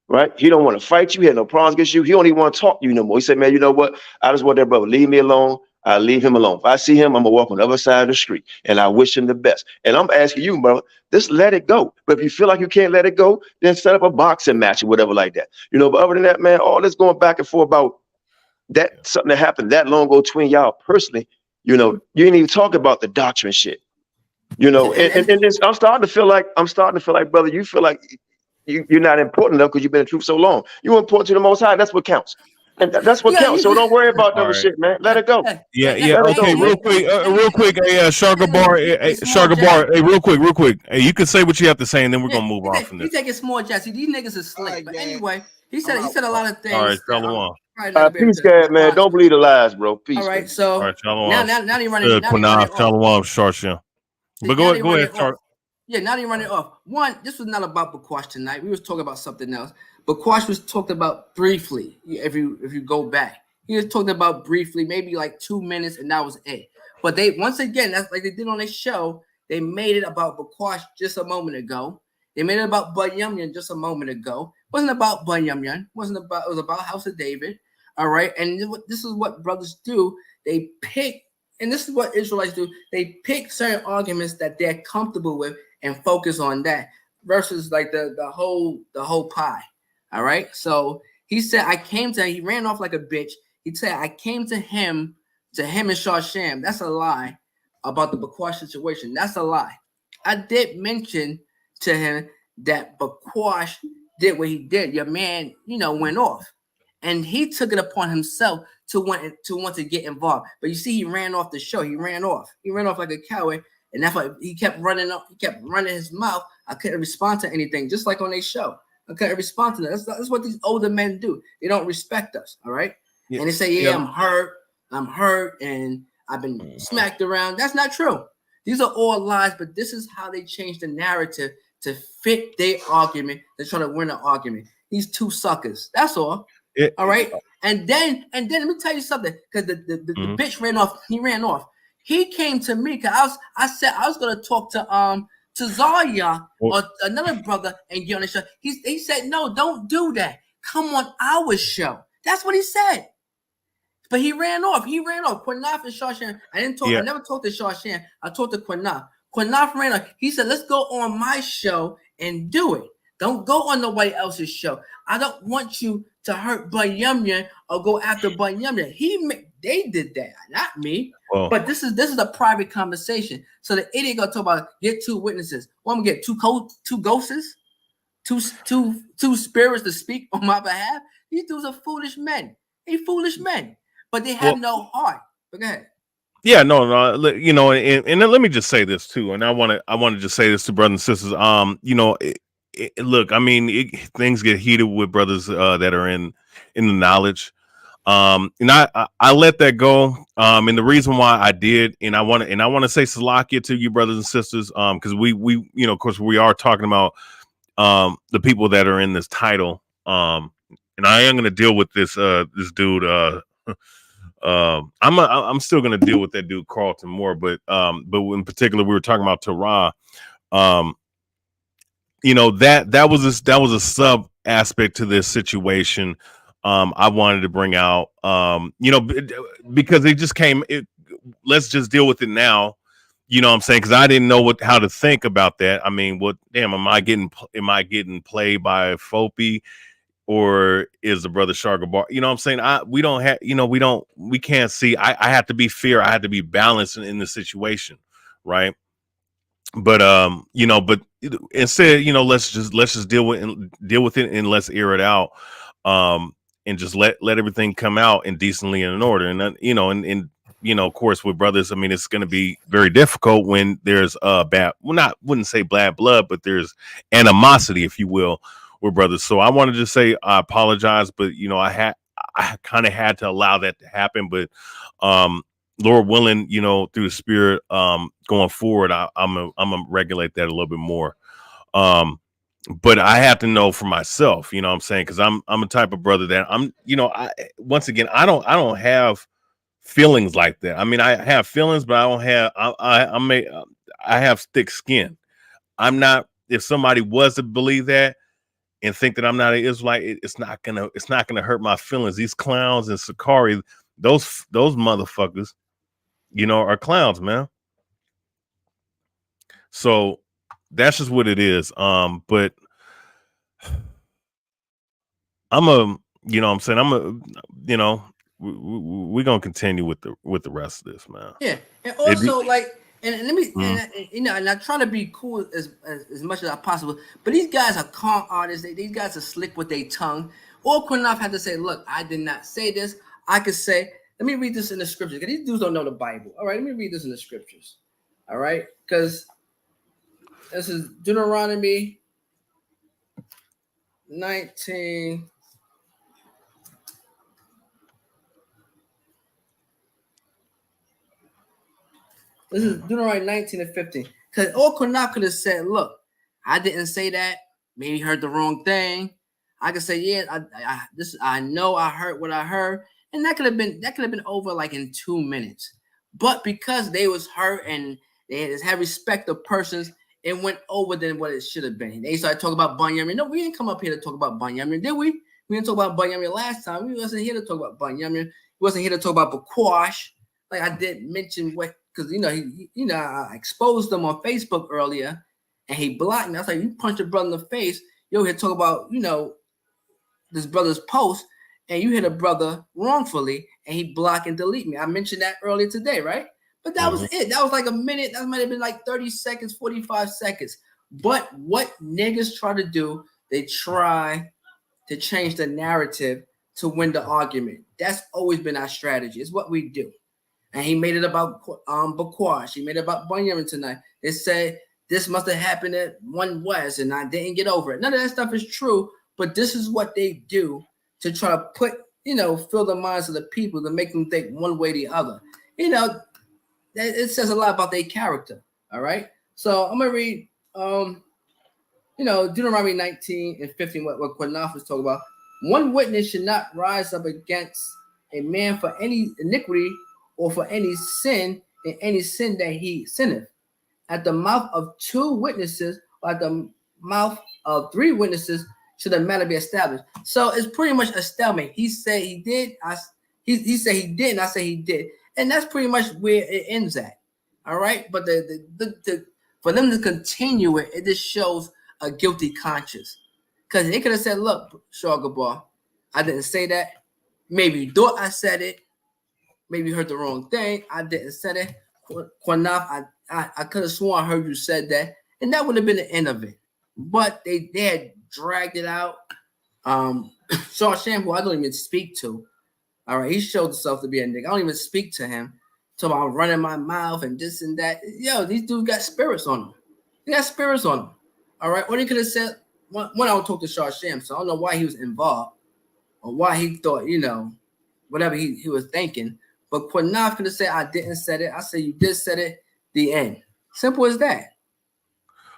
right? He don't want to fight you. He had no problems against you. He don't even want to talk to you no more. He said, man, you know what? I just want that brother, leave me alone. I leave him alone. If I see him, I'm gonna walk on the other side of the street, and I wish him the best. And I'm asking you, brother, just let it go. But if you feel like you can't let it go, then set up a boxing match or whatever like that. You know, but other than that, man, all this going back and forth about that, something that happened that long ago between y'all personally, you know, you didn't even talk about the doctrine shit. You know, and I'm starting to feel like, brother, you feel like you're not important enough because you've been in truth so long. You're important to the Most High. That's what counts. And that's what counts. So don't worry about other shit, man. Let it go. Yeah. Okay, real quick. Hey, Shar-Gabar. Shar-Gabar. Hey, real quick. Hey, you can say what you have to say, and then we're gonna move on from this. He's taking small jets. These niggas are slick. Right, but anyway, he said a lot of things. All right, shalom. Peace, guy, man. Don't believe the lies, bro. Peace. All right, so now he running. Shalom, Shar-Sham. But go ahead, Shar. Yeah, now he running off. One, this was not about Bakwash tonight. We was talking about something else. Bakwash was talked about briefly. If you go back, he was talking about briefly, maybe like 2 minutes, and that was it. But they, once again, that's like they did on their show. They made it about Bakwash just a moment ago. They made it about Bunyamyan just a moment ago. It wasn't about Bunyamyan. It was about House of David. All right, and this is what brothers do. They pick, and this is what Israelites do. They pick certain arguments that they're comfortable with and focus on that, versus like the whole pie. All right. So he said, he ran off like a bitch. He said, I came to him and Shar-Sham. That's a lie about the Bakwash situation. That's a lie. I did mention to him that Bakwash did what he did. Your man, went off. And he took it upon himself to want to get involved. But you see, he ran off the show. He ran off like a coward. And that's why he kept running up. He kept running his mouth. I couldn't respond to anything, just like on their show. I couldn't respond to that. That's what these older men do. They don't respect us. All right. Yeah. And they say, I'm hurt, and I've been smacked around. That's not true. These are all lies, but this is how they change the narrative to fit their argument. They're trying to win an argument. These two suckers. That's all. All right. And then let me tell you something, because the bitch ran off. He ran off. He came to me because I said I was gonna talk to Zarya or another brother and get on the show. He said, no, don't do that. Come on our show. That's what he said. But he ran off. Quinaf and Shar-Shan. I never talked to Shar-Shan. I talked to Quinaf. Quinaf ran off. He said, let's go on my show and do it. Don't go on nobody else's show. I don't want you to hurt Bunyamya or go after Bunyamya. They did that, not me. Well, but this is a private conversation. So the idiot gonna talk about get two witnesses. What I'm gonna get two ghosts, two spirits to speak on my behalf. These dudes are foolish men. They foolish men, but they have no heart. But go ahead. Yeah, no, you know, and then let me just say this too, and I want to just say this to brothers and sisters. You know, look, I mean, things get heated with brothers that are in the knowledge. And I let that go. And the reason why I did, and I want to say Salakia to you, brothers and sisters, because we you know, of course, we are talking about the people that are in this title. And I am going to deal with this dude. I'm still going to deal with that dude Carlton more, but in particular, we were talking about Tarah. You know, that was a sub aspect to this situation. I wanted to bring out, you know, because it just came. Let's just deal with it now. You know what I'm saying? Because I didn't know how to think about that. I mean, am I getting played by Fopi, or is the brother Shar-Gabar? You know what I'm saying? We can't see. I have to be fair. I have to be balanced in the situation, right? But you know, but instead, you know, let's just deal with it and let's air it out. And just let everything come out indecently and in order. And you know, and you know, of course, with brothers, I mean, it's going to be very difficult when there's wouldn't say bad blood, but there's animosity, if you will, with brothers. So I wanted to say I apologize, but you know, I kind of had to allow that to happen. But Lord willing, you know, through the Spirit, going forward, I'm gonna regulate that a little bit more. But I have to know for myself, you know what I'm saying? Because I'm a type of brother that you know, I don't have feelings like that. I mean, I have feelings, but I don't have I have thick skin. I'm not, if somebody was to believe that and think that I'm not an Israelite, it's not gonna hurt my feelings. These clowns and Sakari, those motherfuckers, you know, are clowns, man. So that's just what it is. But you know what I'm saying, you know, we're gonna continue with the rest of this, man. Yeah, and also and let me, and you know, and I try to be cool as much as I possible. But these guys are con artists. These guys are slick with their tongue. All Quinaf had to say, look, I did not say this. I could say, let me read this in the scriptures, because these dudes don't know the Bible. All right, let me read this in the scriptures. All right, because this is Deuteronomy 19. This is Deuteronomy 19 and 15. Because all Quinaf could have said, look, I didn't say that. Maybe heard the wrong thing. I could say, yeah, I know I heard what I heard. And that could have been over like in 2 minutes. But because they was hurt and they had respect of persons, it went over than what it should have been. They started talking about Bunyamin. No, we didn't come up here to talk about Bunyamin, did we? We didn't talk about Bunyamin last time. We wasn't here to talk about Bunyamin. We wasn't here to talk about Bakwash. Like I did mention what, because I exposed them on Facebook earlier, and he blocked me. I was like, you punched a brother in the face. You here talk about, you know, this brother's post, and you hit a brother wrongfully, and he blocked and delete me. I mentioned that earlier today, right? But that was it. That was like a minute. That might have been like 30 seconds, 45 seconds. But what niggas try to do, they try to change the narrative to win the argument. That's always been our strategy. It's what we do. And he made it about Bakwash. He made it about Bunyamin tonight. They said this must have happened at 1 West, and I didn't get over it. None of that stuff is true, but this is what they do to try to put, you know, fill the minds of the people to make them think one way or the other. You know, it says a lot about their character. All right. So I'm gonna read, you know, Deuteronomy 19 and 15, what Quinaf was talking about. One witness should not rise up against a man for any iniquity or for any sin in any sin that he sinneth. At the mouth of 2 witnesses or at the mouth of 3 witnesses should the matter be established. So it's pretty much a stalemate. He said he did. He said he did, and I say he did, and that's pretty much where it ends at. All right, but for them to continue it, it just shows a guilty conscience. Because they could have said, "Look, Shar-Gabar, I didn't say that. Maybe you thought I said it. Maybe you heard the wrong thing. I didn't say it. Quanaf, I could have sworn I heard you said that, and that would have been the end of it. But they had dragged it out. Shar-Sham, who I don't even speak to, all right, he showed himself to be a nigga. I don't even speak to him. So I'm running my mouth and this and that. Yo, these dudes got spirits on them. They got spirits on them. All right, or they could have said, when I would talk to Shar-Sham, so I don't know why he was involved or why he thought, whatever he was thinking. But Quanaf could have said, I didn't say it. I said, you did say it. The end. Simple as that.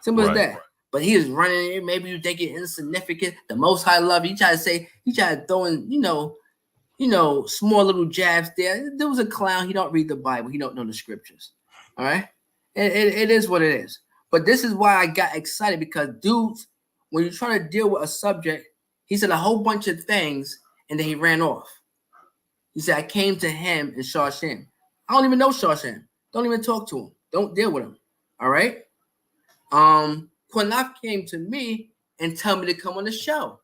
Simple as that. But he was running it. Maybe you think it insignificant. The Most High love you. He tried to throw in, small little jabs there. There was a clown. He don't read the Bible. He don't know the scriptures. All right. It is what it is. But this is why I got excited, because dudes, when you're trying to deal with a subject, he said a whole bunch of things and then he ran off. He said, I came to him in Shar-Sham. I don't even know Shar-Sham. Don't even talk to him. Don't deal with him. All right. Quanaf came to me and told me to come on the show.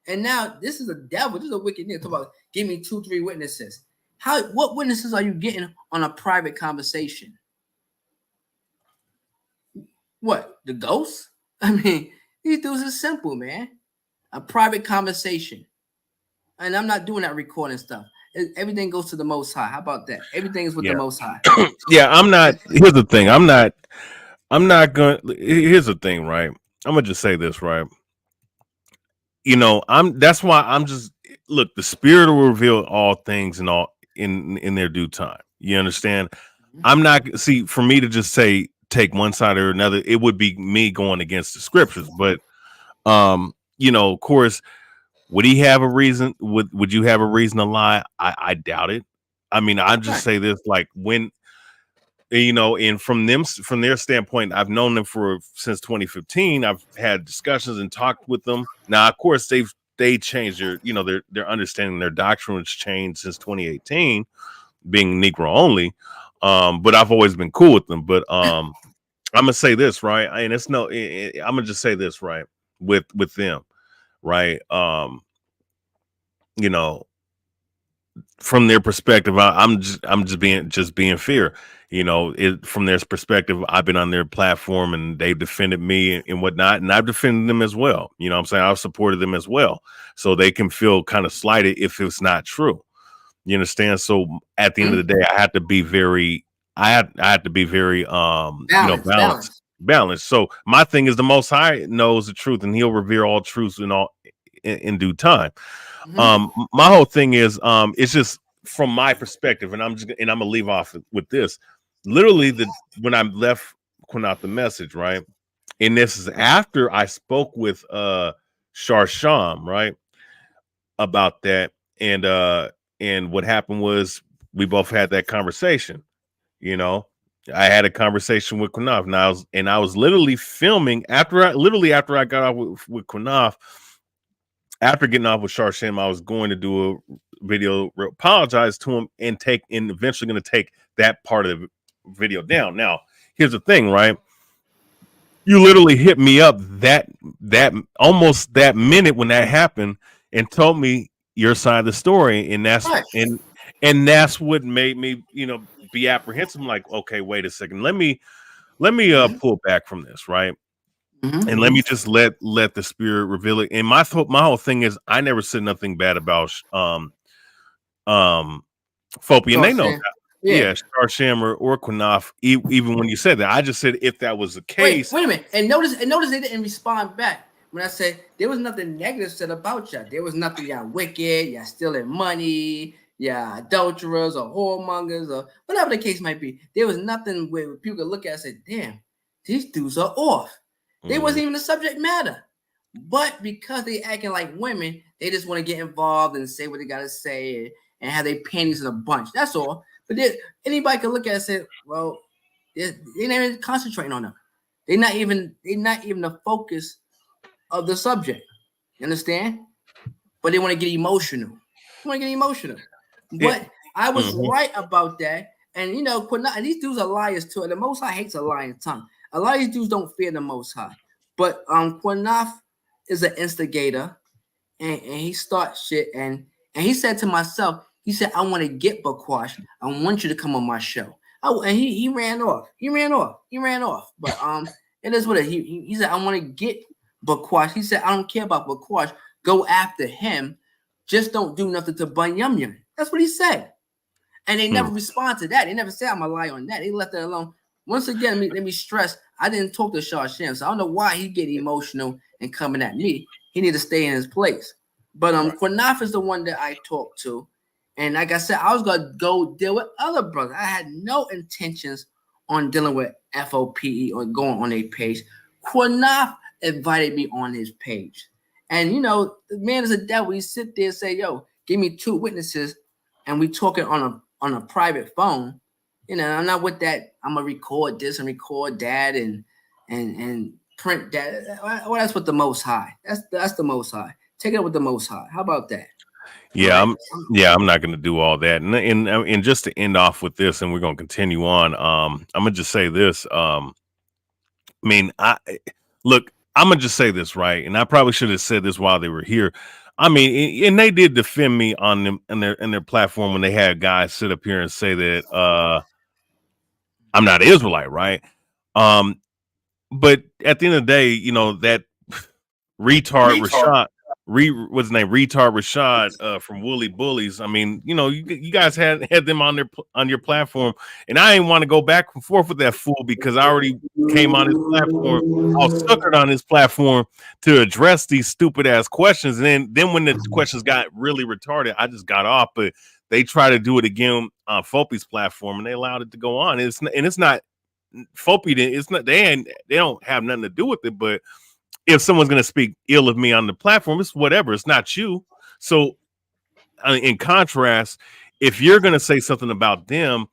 And now this is a devil. This is a wicked nigga. Talk about give me 2-3 witnesses. What witnesses are you getting on a private conversation? What? The ghosts? I mean, these dudes are simple, man. A private conversation. And I'm not doing that recording stuff. Everything goes to the Most High. How about that? Everything is with the Most High. Yeah, I'm not. Here's the thing. I'm not going. Here's the thing, right? I'm gonna just say this, right? That's why I'm just look. The Spirit will reveal all things and all in their due time. You understand? I'm not for me to just say take one side or another. It would be me going against the scriptures. But of course. Would he have a reason? Would you have a reason to lie? I doubt it. I mean, I just say this like when, and from their standpoint, I've known them since 2015. I've had discussions and talked with them. Now, of course, they changed their understanding, their doctrine has changed since 2018, being Negro only. But I've always been cool with them. But I'm gonna say this, right? And I'm gonna just say this, right, with them. Right. From their perspective, I'm just being fair. From their perspective, I've been on their platform and they've defended me and whatnot, and I've defended them as well. I'm saying I've supported them as well. So they can feel kind of slighted if it's not true. You understand? So at the end of the day, I had to be very balanced. So my thing is the Most High knows the truth, and He'll reveal all truths in due time. My whole thing is it's just from my perspective, and I'm gonna leave off with this. Literally, when I left Quanaf the message, right, and this is after I spoke with Shar-Sham, right, about that, and what happened was we both had that conversation. I had a conversation with Quanaf, and I was literally filming after I got off with Quanaf. After getting off with Shar-Sham, I was going to do a video, apologize to him, and eventually going to take that part of the video down. Now, here's the thing, right? You literally hit me up that almost that minute when that happened and told me your side of the story, and that's and that's what made me, be apprehensive. I'm like, okay, wait a second, let me pull back from this, right? And let me just let the Spirit reveal it. And my whole thing is, I never said nothing bad about Fopi, and they know that. Shar-Sham or Quanaf, even when you said that. I just said if that was the case. Wait a minute, and notice they didn't respond back when I said there was nothing negative said about y'all. There was nothing y'all wicked, y'all stealing money, y'all adulterers or whoremongers or whatever the case might be. There was nothing where people could look at and say, damn, these dudes are off. They wasn't even the subject matter. But because they acting like women, They just want to get involved and say what they gotta say and have their panties in a bunch. That's all. But anybody can look at it and say, well, they're not even concentrating on them. They're not even the focus of the subject. You understand? But they want to get emotional. But I was right about that. And you know, and these dudes are liars too. And the Most High hates a lying tongue. A lot of these dudes don't fear the Most High. But Quanaf is an instigator, and he starts shit. And he said to myself, he said, I want to get Bakwash. I want you to come on my show. And he ran off. But it is what he said, I want to get Bakwash. He said, I don't care about Bakwash. Go after him. Just don't do nothing to Bunyamyan. That's what he said. And they never respond to that. They never said I'm a lie on that. They left that alone. Once again, let me stress, I didn't talk to Shar-Sham, so I don't know why he get emotional and coming at me. He need to stay in his place. But Quanaf is the one that I talked to. And like I said, I was gonna go deal with other brothers. I had no intentions on dealing with FOPE or going on a page. Quanaf invited me on his page. And you know, the man is a devil. He sit there and say, yo, give me 2 witnesses, and we talking on a private phone. You know, I'm not with that. I'm gonna record this and record that and print that. Well, that's with the Most High. That's the Most High. Take it up with the Most High. How about that? Yeah, I'm not gonna do all that. And just to end off with this, and we're gonna continue on. I'm gonna just say this. I'm gonna just say this, right? And I probably should have said this while they were here. I mean, and they did defend me on them in their platform when they had guys sit up here and say that I'm not an Israelite, right? But at the end of the day, you know, that retard Rashad, what's his name? Retard Rashad from Woolly Bullies. I mean, you know, you guys had them on your platform, and I didn't want to go back and forth with that fool because I already came on his platform. I was suckered on his platform to address these stupid ass questions, and then when the questions got really retarded, I just got off. But they try to do it again on Fopi's platform, and they allowed it to go on. It's not Fopi. It's not. They don't have nothing to do with it, but if someone's going to speak ill of me on the platform, it's whatever. It's not you. So in contrast, if you're going to say something about them,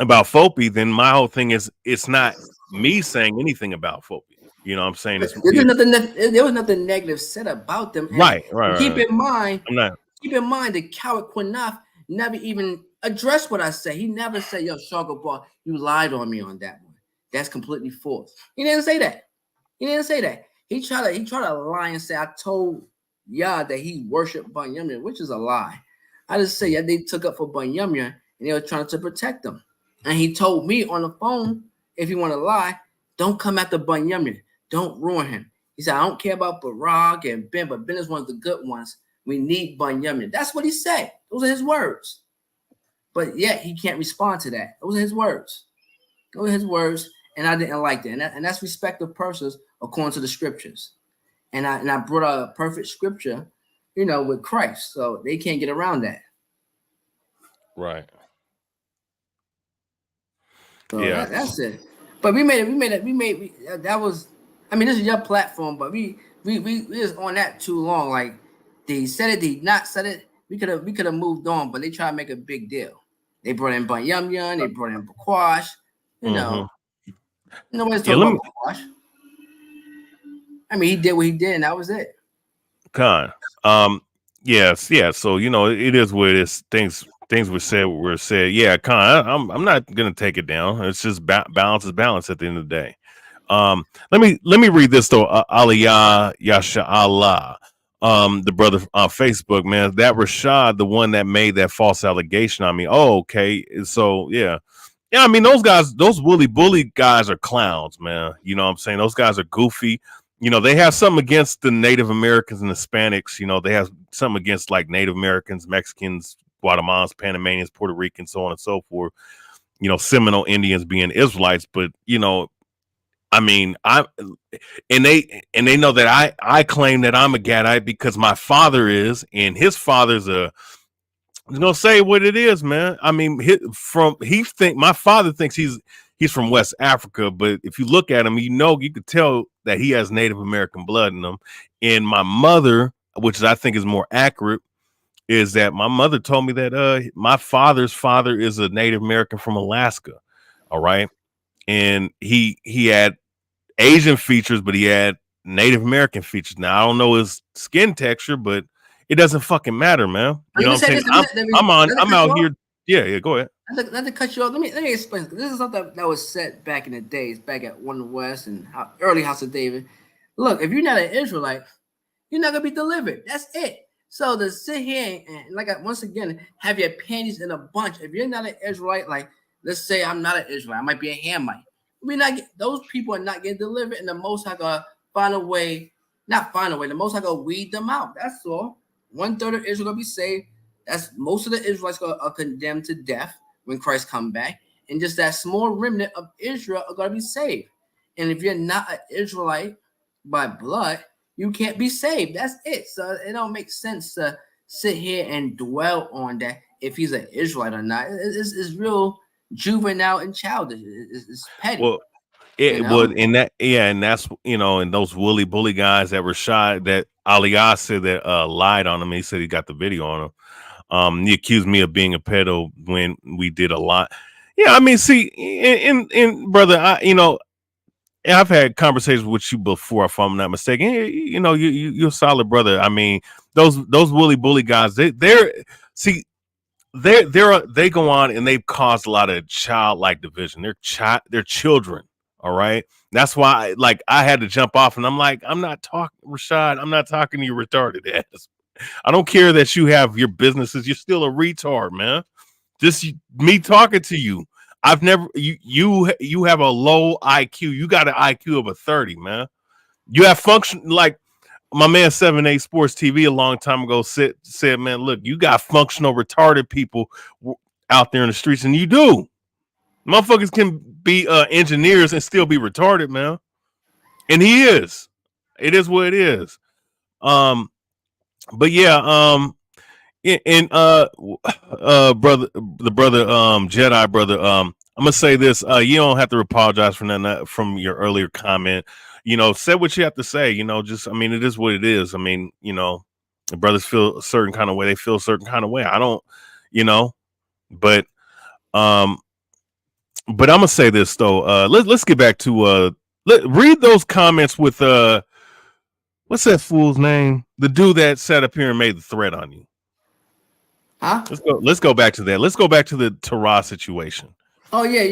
about Fopi, then my whole thing is it's not me saying anything about Fopi. You know what I'm saying? There was nothing negative said about them. And right. Keep in mind, the coward Quanaf never even addressed what I say. He never said, yo, Shar-Gabar, you lied on me on that one. That's completely false. He didn't say that. He tried to lie and say I told Yah that he worshipped Bunyamyan, which is a lie. I just say they took up for Bunyamyan and they were trying to protect them. And he told me on the phone, if you want to lie, don't come after Bunyamyan. Don't ruin him. He said, I don't care about Barak and Ben, but Ben is one of the good ones. We need Bunyamyan. That's what he said. Those are his words. But yet he can't respond to that. Those are his words. And I didn't like that. And that's respect of persons according to the scriptures. And I brought out a perfect scripture, you know, with Christ. So they can't get around that. Right. So yeah. That's it. But that was, I mean, this is your platform, but we was on that too long. Like they said it, they not said it. We could have moved on, but they try to make a big deal. They brought in Bunyamyan, they brought in Bakwash, you know. Nobody's talking about Bakwash. I mean, he did what he did, and that was it. Yes. So you know, it is what it is. Things were said. Yeah, I'm not gonna take it down. It's just balance is balance at the end of the day. Let me read this though. Aliyah Yasha Allah. The brother on Facebook, man, that Rashad, the one that made that false allegation on me. Oh, okay. So yeah. I mean, those guys, those Woolly Bully guys are clowns, man. You know what I'm saying? Those guys are goofy. You know, they have something against the Native Americans and Hispanics. You know, they have something against like Native Americans, Mexicans, Guatemalans, Panamanians, Puerto Ricans, so on and so forth. You know, Seminole Indians being Israelites, but you know, I mean, they know that I claim that I'm a Gadite because my father is, and his father's I'm gonna say what it is, man. I mean, my father thinks he's from West Africa, but if you look at him, you could tell that he has Native American blood in him. And my mother which I think is more accurate, is that my mother told me that my father's father is a Native American from Alaska. All right. And he had Asian features, but he had Native American features. Now I don't know his skin texture, but it doesn't fucking matter, man. You know what I'm saying? I'm out here. Yeah, go ahead. Not to cut you off. Let me explain. This is something that was said back in the days, back at One West and early House of David. Look, if you're not an Israelite, you're not gonna be delivered. That's it. So to sit here and once again have your panties in a bunch. If you're not an Israelite, like let's say I'm not an Israelite, I might be a Hamite. Those people are not getting delivered, and the Most High gonna find a way. Not find a way. The Most High gonna weed them out. That's all. 1/3 of Israel gonna be saved. That's most of the Israelites are condemned to death when Christ come back, and just that small remnant of Israel are gonna be saved. And if you're not an Israelite by blood, you can't be saved. That's it. So it don't make sense to sit here and dwell on that if he's an Israelite or not. It's real juvenile and childish. It's petty. Well, it would in that, and that's and those woolly bully guys that were shot, that Aliyah said that lied on him. He said he got the video on him. He accused me of being a pedo when we did a lot. Yeah, I mean, see, in brother, I've had conversations with you before, if I'm not mistaken. You're a solid brother. I mean, those woolly bully guys, they go on and they've caused a lot of childlike division. They're children. All right. That's why I had to jump off, and I'm like, I'm not talking, Rashad. I'm not talking to you retarded ass. I don't care that you have your businesses. You're still a retard, man. Just me talking to you. I've never you have a low IQ. You got an IQ of a 30, man. You have function, like my man 7-8 Sports TV a long time ago said, man, look, you got functional retarded people out there in the streets, and you do. Motherfuckers can be engineers and still be retarded, man. And he is. It is what it is. But yeah, brother, the brother, Jedi brother, I'm gonna say this. You don't have to apologize for nothing from your earlier comment. Say what you have to say. It is what it is. I mean, the brothers feel a certain kind of way. They feel a certain kind of way. I don't, but I'm gonna say this though. Let's get back to read those comments with what's that fool's name? The dude that sat up here and made the threat on you. Huh? Let's go back to that. Let's go back to the Tarah situation. Oh yeah.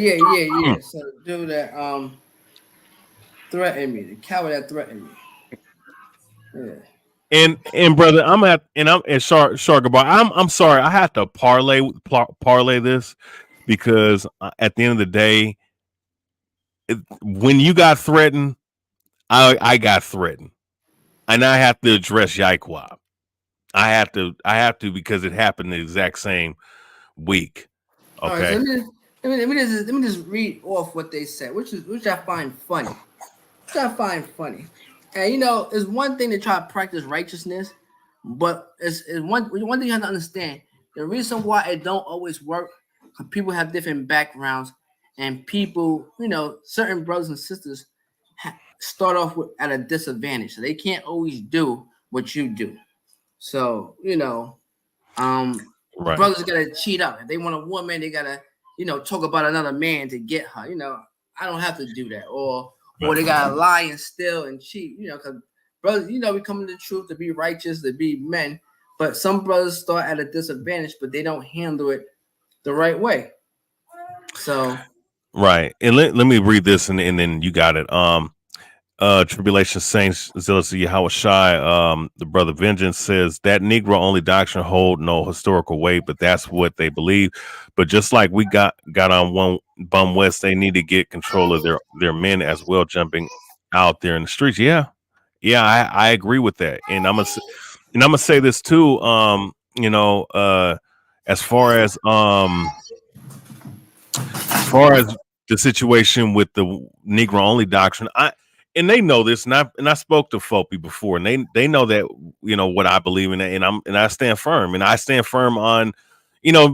So the dude that threatened me, the coward that threatened me. Yeah. And brother, I'm Shar-Gabar. I'm sorry, I have to parlay this, because at the end of the day, when you got threatened, I got threatened, and I have to address Yaiqab. I have to because it happened the exact same week. Okay. All right, so let me just read off what they said, which I find funny. And it's one thing to try to practice righteousness, but it's one thing you have to understand. The reason why it don't always work, because people have different backgrounds, and people, certain brothers and sisters start off at a disadvantage, so they can't always do what you do. So, right. Brothers gotta cheat up. If they want a woman, they gotta, talk about another man to get her. I don't have to do that. Or they gotta lie and steal and cheat, because brothers, we come to the truth to be righteous, to be men. But some brothers start at a disadvantage, but they don't handle it the right way. So right. And let me read this, and then you got it. Tribulation Saints, Zealots of H.O.I, the brother Vengeance says that Negro only doctrine hold no historical weight, but that's what they believe. But just like we got on one bum West, they need to get control of their men as well, jumping out there in the streets. Yeah, I agree with that. And I'm gonna say this too. As far as the situation with the Negro only doctrine, and they know this, and I spoke to Fopi before, and they know that what I believe in, and I stand firm, and I stand firm on,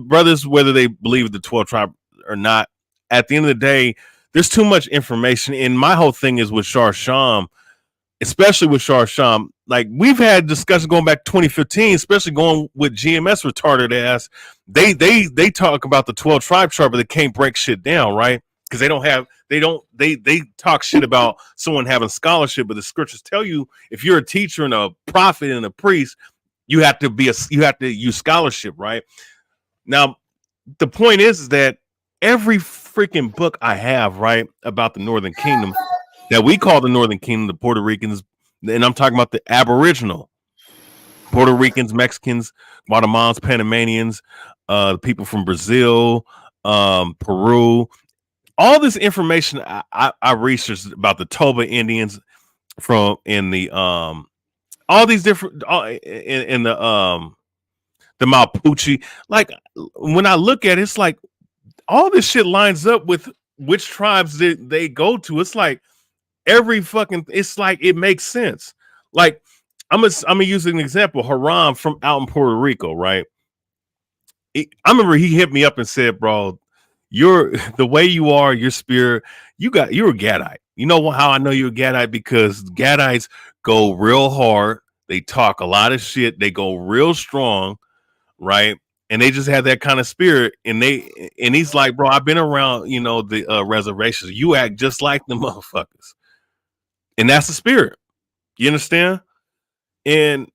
brothers, whether they believe the 12 tribe or not. At the end of the day, there's too much information, and my whole thing is with Shar Sham. especially with Shar-Sham. Like we've had discussion going back 2015, especially going with GMS retarded ass. They talk about the 12 tribe chart, but they can't break shit down, right? Because they talk shit about someone having scholarship, but the scriptures tell you if you're a teacher and a prophet and a priest, you have to use scholarship, right? Now, the point is that every freaking book I have, right, about the Northern Kingdom that we call the Northern Kingdom, the Puerto Ricans, and I'm talking about the Aboriginal Puerto Ricans, Mexicans, Guatemalans, Panamanians, people from Brazil, Peru. All this information I researched about the Toba Indians from in the all these different in the Mapuche. Like when I look at it, it's like all this shit lines up with which tribes they go to. It's like every fucking, it's like it makes sense. Like I'm gonna use an example. Haram from out in Puerto Rico, right? I remember he hit me up and said, "Bro, you're the way you are, your spirit. You're a Gadite. You know how I know you're a Gadite? Because Gadites go real hard. They talk a lot of shit. They go real strong, right? And they just have that kind of spirit. And he's like, bro, I've been around, the reservations. You act just like the motherfuckers, and that's the spirit. You understand? And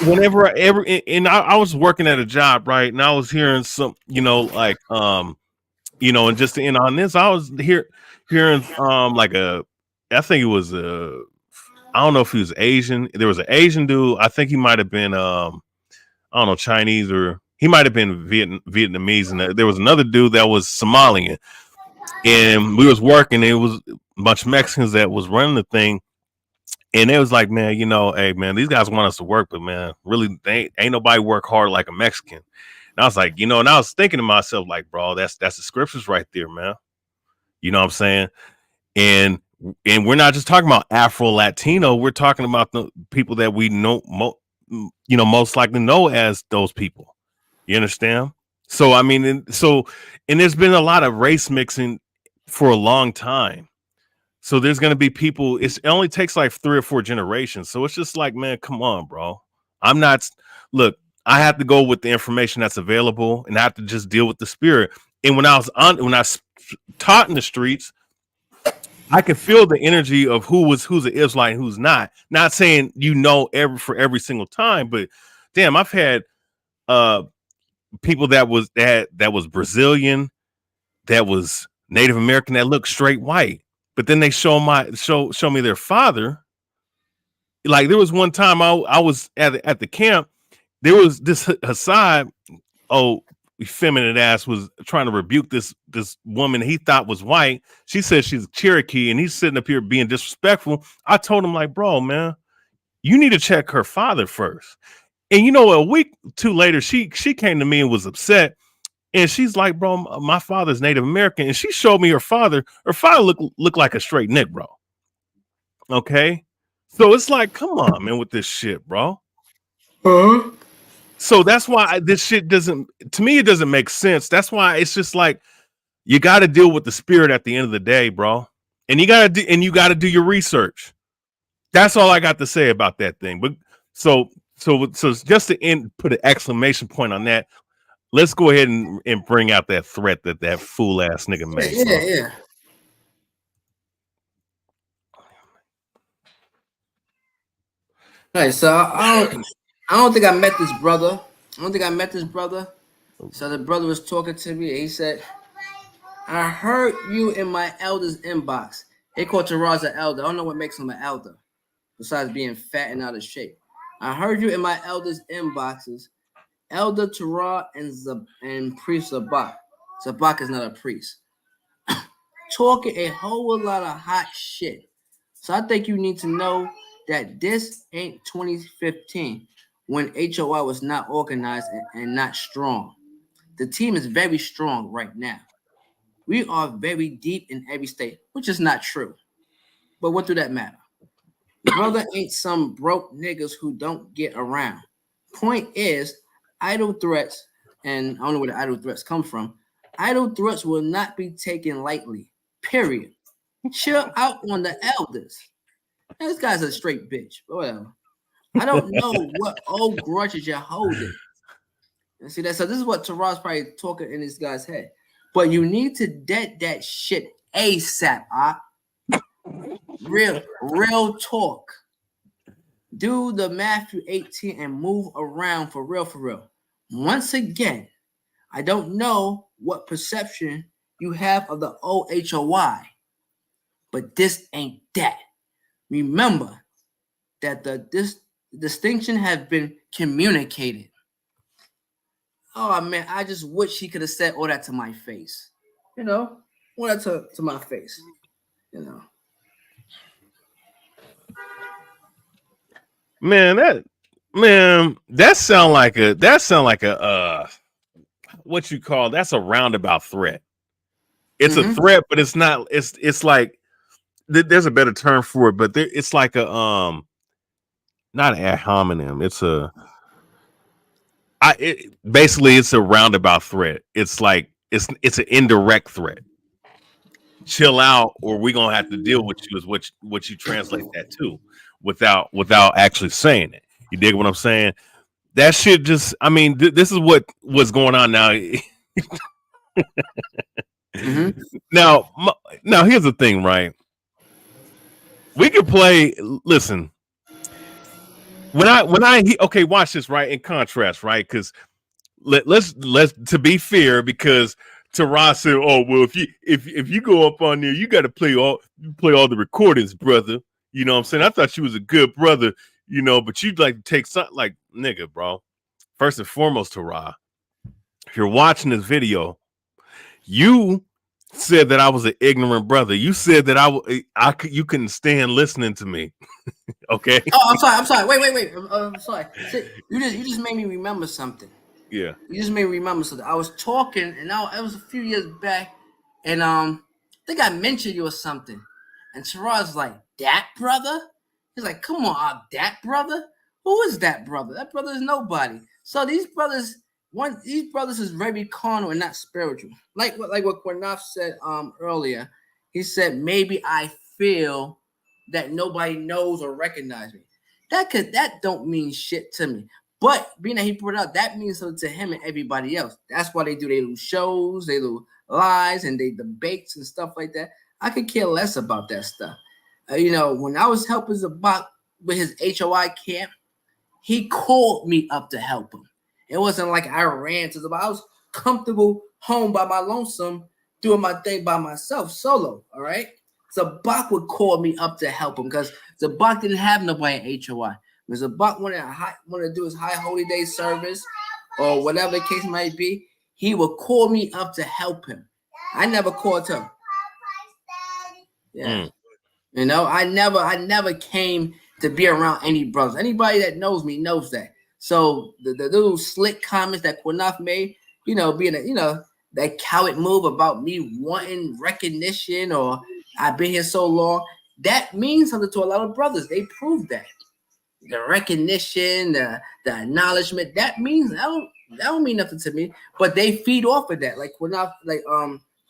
whenever I was working at a job, right, and I was hearing some, and just to end on this, I was hearing I think it was I don't know if he was Asian. There was an Asian dude. I think he might have been I don't know, Chinese, or he might have been Vietnamese, and there was another dude that was Somalian, and we was working. It was a bunch of Mexicans that was running the thing, and it was like, man, hey man, these guys want us to work, but man, really, they ain't nobody work hard like a Mexican. And I was like, and I was thinking to myself, like, bro, that's the scriptures right there, man. You know what I'm saying? And we're not just talking about Afro Latino. We're talking about the people that we know, most likely know as those people. You understand? So I mean, and there's been a lot of race mixing for a long time. So there's going to be people. It only takes like 3 or 4 generations. So it's just like, man, come on, bro. Look, I have to go with the information that's available, and I have to just deal with the spirit. And when I was taught in the streets, I could feel the energy of who's an Israelite and who's not. Not saying for every single time, but damn, I've had people that was Brazilian, that was Native American, that looked straight white, but then they show me their father. Like there was one time I was at the camp. There was this Hassad, feminine ass, was trying to rebuke this woman he thought was white. She said she's Cherokee, and he's sitting up here being disrespectful. I told him, like, bro, man, you need to check her father first. And a week or two later, she came to me and was upset. And she's like, bro, my father's Native American. And she showed me her father. Her father looked like a straight Negro. Okay. So it's like, come on, man, with this shit, bro. Uh-huh. So that's why this shit to me, it doesn't make sense. That's why it's just like, you got to deal with the spirit at the end of the day, bro. And you got to do your research. That's all I got to say about that thing. But so just to put an exclamation point on that, let's go ahead and bring out that threat that fool ass nigga made. Yeah. All right, so I don't think I met this brother. So the brother was talking to me, and he said, I heard you in my elder's inbox. They call Tarah an elder. I don't know what makes him an elder, besides being fat and out of shape. I heard you in my elder's inboxes. Elder Tarah and priest Zabak. Zabak is not a priest. Talking a whole lot of hot shit. So I think you need to know that this ain't 2015 when H.O.I was not organized and not strong. The team is very strong right now. We are very deep in every state, which is not true. But what do that matter? The brother ain't some broke niggas who don't get around. Point is, idle threats, and I don't know where the idle threats come from. Idle threats will not be taken lightly. Period. Chill out on the elders. This guy's a straight bitch. But whatever. I don't know what old grudges you're holding. And see that? So this is what Tarah's probably talking in this guy's head. But you need to dead that shit ASAP. Real talk. Do the Matthew 18 and move around for real. Once again, I don't know what perception you have of the old H.O.I, but this ain't that. Remember that this distinction has been communicated. Oh man, I just wish he could have said all that to my face. You know, all that to my face. You know. That sound like a what you call, that's a roundabout threat. It's a threat, but it's not. It's like there's a better term for it, but it's like a not an ad hominem. It's basically it's a roundabout threat. It's like it's an indirect threat. Chill out, or we're gonna have to deal with you. Is what you translate that to, without actually saying it. You dig what I'm saying? That shit just. I mean, this is what's going on now. Now, here's the thing, right? We can play. Listen, okay, watch this, right? In contrast, right? Because let's to be fair, because Tarah said, "Oh well, if you go up on there, you got to play all the recordings, brother." You know what I'm saying? I thought you was a good brother, you know, but you'd like to take something like, nigga, bro. First and foremost, Tarah, if you're watching this video, you said that I was an ignorant brother. You said that you couldn't stand listening to me. Okay. Oh, I'm sorry. Wait. I'm sorry. You just made me remember something. Yeah. You just made me remember something. I was talking, and it was a few years back, and I think I mentioned you or something, and Tarah's like, that brother? He's like, come on, that brother? Who is that brother? That brother is nobody. So these brothers is very carnal and not spiritual. Like what Quernaf said earlier. He said, maybe I feel that nobody knows or recognizes me. That don't mean shit to me. But being that he put it out, that means something to him and everybody else. That's why they do their little shows, their little lives, and they debates and stuff like that. I could care less about that stuff. You know, when I was helping Zabak with his H.O.I camp, he called me up to help him. It wasn't like I ran to Zabak. I was comfortable home by my lonesome, doing my thing by myself, solo. All right. Zabak would call me up to help him because Zabak didn't have nobody at H.O.I. When Zabak wanted to do his high holy day service or whatever the case might be, he would call me up to help him. I never called him. Yeah. You know, I never came to be around any brothers. Anybody that knows me knows that. So the little slick comments that Quernaf made, you know, being that coward move about me wanting recognition or I've been here so long, that means something to a lot of brothers. They proved that. The recognition, the acknowledgement, that don't mean nothing to me. But they feed off of that. Like Quernaf,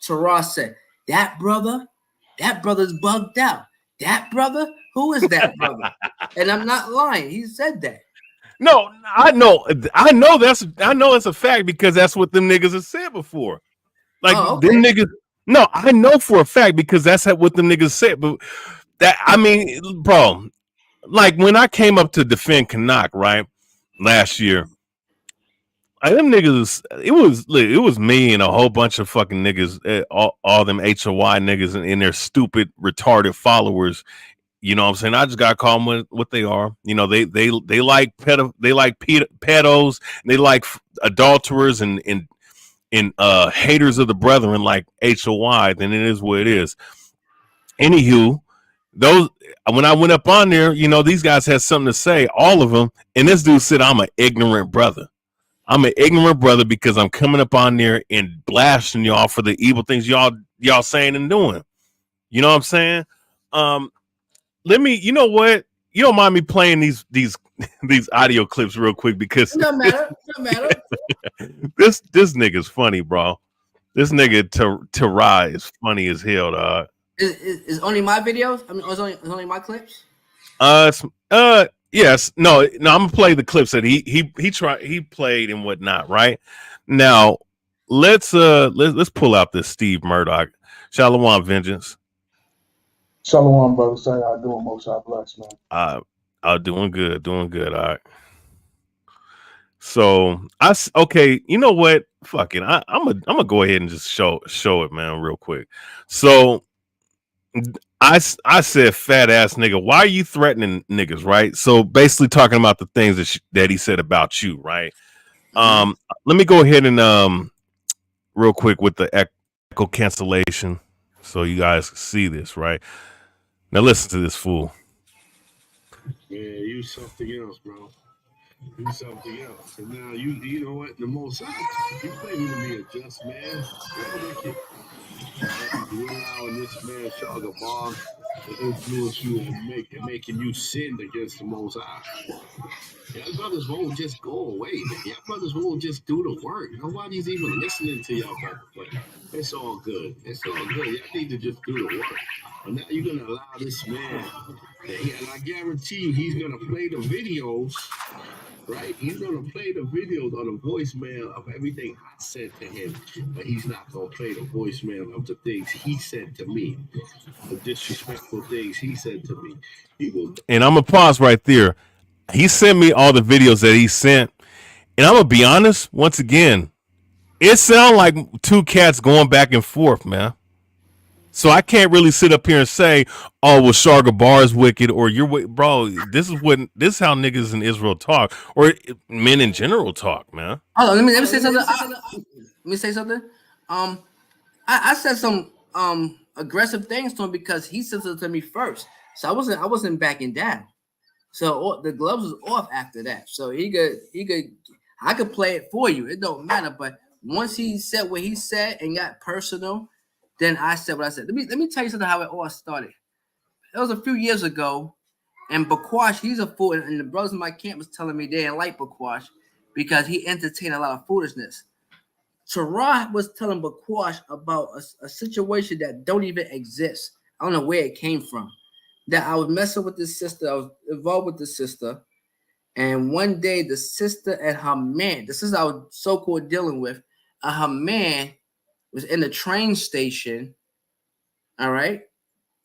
Tarah said, that brother's bugged out. That brother? Who is that brother? And I'm not lying. He said that. No, I know it's a fact because that's what them niggas have said before. Like them niggas. No, I know for a fact because that's what them niggas said. But that, I mean, bro, like when I came up to defend Canuck, right, last year, them niggas, it was me and a whole bunch of fucking niggas, all them HOI niggas and their stupid, retarded followers. You know what I'm saying? I just gotta call them what they are. You know, they like pedos, they like adulterers and haters of the brethren like HOI. Then it is what it is. Anywho, those when I went up on there, you know, these guys had something to say, all of them, and this dude said, I'm an ignorant brother. I'm an ignorant brother because I'm coming up on there and blasting y'all for the evil things y'all saying and doing. You know what I'm saying? Let me, you know what? You don't mind me playing these audio clips real quick because no matter. this nigga's funny, bro. This nigga Tarah is funny as hell, dog. Is only my videos? I mean, it's only my clips. Yes. No, I'm gonna play the clips that he played and whatnot. Right now, let's pull out this Steve Murdock. Shalom Vengeance. Shalom, brother. Say how you doing, most I bless, man. Doing good. All right. So okay. You know what? Fuck it. I'm gonna go ahead and just show it, man, real quick. So I said, fat ass nigga, why are you threatening niggas, right? So basically talking about the things that he said about you, right? Let me go ahead and real quick with the echo cancellation so you guys see this, right? Now listen to this fool. Yeah, you something else, bro. You something else. And now you know what? The most you claiming to be a just man. You're wicked. You're allowing this man Shar-Gabar to influence you and making you sin against the Most High. Y'all brothers won't just go away, man. Y'all brothers won't just do the work. Nobody's even listening to y'all brothers. But it's all good. It's all good. Y'all need to just do the work. But now you're gonna allow this man, and I guarantee you, he's gonna play the videos. Right? He's going to play the videos or the voicemail of everything I said to him, but he's not going to play the voicemail of the things he said to me, the disrespectful things he said to me. And I'm going to pause right there. He sent me all the videos that he sent, and I'm going to be honest, once again, it sounds like two cats going back and forth, man. So I can't really sit up here and say, "Oh, well, Shar-Gabar is wicked," or "You're bro." This is how niggas in Israel talk, or men in general talk, man. Oh, let me say something. Let me say something. I said some aggressive things to him because he said it to me first, so I wasn't backing down. So the gloves was off after that. So I could play it for you. It don't matter. But once he said what he said and got personal, then I said what I said. Let me tell you something how it all started. It was a few years ago, and Bakwash, he's a fool, and the brothers in my camp was telling me they didn't like Bakwash because he entertained a lot of foolishness. Tarah was telling Bakwash about a situation that don't even exist. I don't know where it came from. That I was messing with this sister. I was involved with the sister. And one day the sister and her man, the sister I was so-called dealing with, her man was in the train station, all right,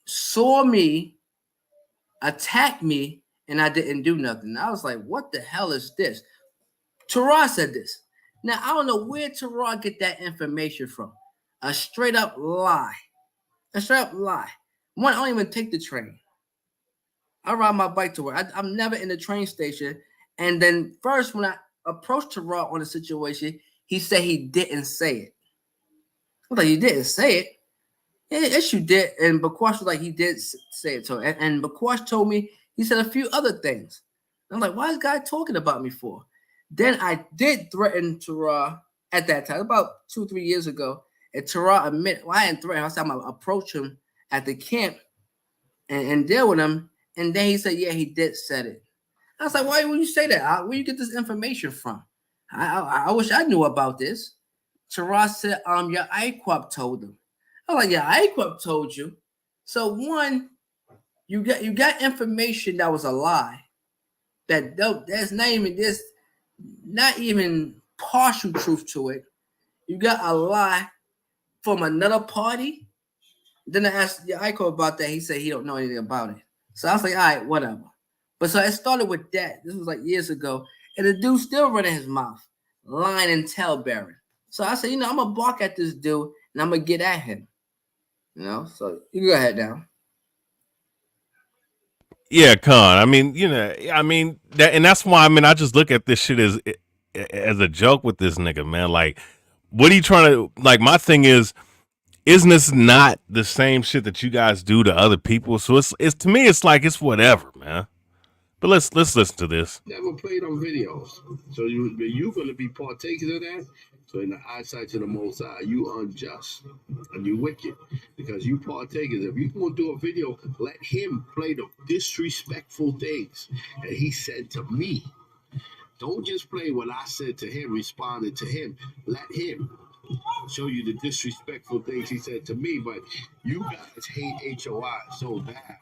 saw me, attacked me, and I didn't do nothing. I was like, what the hell is this? Tarah said this. Now, I don't know where Tarah get that information from. A straight up lie. A straight up lie. One, I don't even take the train. I ride my bike to work. I'm never in the train station. And then first, when I approached Tarah on the situation, he said he didn't say it. I was like, you didn't say it? Yes, you did. And Bakwash was like, he did say it to her. And Bakwash told me, he said a few other things. I'm like, why is this guy talking about me for? Then I did threaten Tarah at that time, about 2-3 years ago. And Tarah admitted, well, I didn't threaten him. I said, I'm going to approach him at the camp and deal with him. And then he said, yeah, he did said it. I was like, why would you say that? Where you get this information from? I wish I knew about this. Tarah said, your Yaiqab told him. I was like, yeah, Yaiqab told you. So one, you got information that was a lie. There's not even partial truth to it. You got a lie from another party. Then I asked Yaiqab about that. He said he don't know anything about it. So I was like, all right, whatever. But so it started with that. This was like years ago. And the dude still running his mouth, lying and tale-bearing. So I said, I'm going to bark at this dude and I'm going to get at him. So you can go ahead now. Yeah, Khan. I mean, that, and that's why, I just look at this shit as a joke with this nigga, man. Like, what are you trying to, like, my thing is, isn't this not the same shit that you guys do to other people? So it's to me, it's like, it's whatever, man. But let's listen to this. Never played on videos. So you're going to be partakers of that. So in the eyesight of the Most High, you unjust and you wicked because you partakers. If you're going to do a video, let him play the disrespectful things that he said to me. Don't just play what I said to him, responded to him. Let him show you the disrespectful things he said to me. But you guys hate H.O.I so bad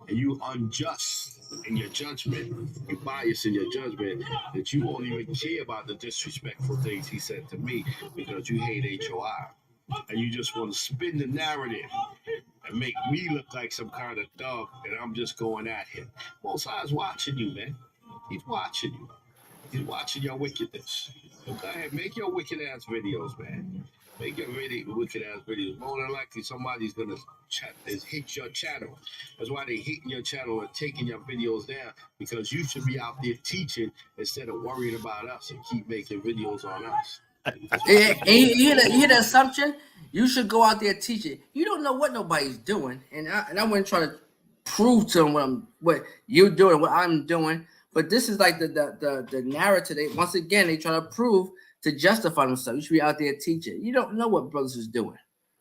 and you unjust. in your judgment. You bias in your judgment that you won't even care about the disrespectful things he said to me because you hate H.O.I. And you just want to spin the narrative and make me look like some kind of thug, and I'm just going at him. Most High's watching you, man. He's watching you. He's watching your wickedness. So go ahead, make your wicked ass videos, man. Make your wicked ass videos. More than likely, somebody's gonna hit your channel. That's why they hitting your channel and taking your videos down, because you should be out there teaching instead of worrying about us and keep making videos on us. And you hear the assumption? You should go out there teaching. You don't know what nobody's doing, and I wouldn't try to prove to them what you're doing, what I'm doing. But this is like the narrative. Once again, they try to prove to justify themselves. You should be out there teaching. You don't know what brothers is doing.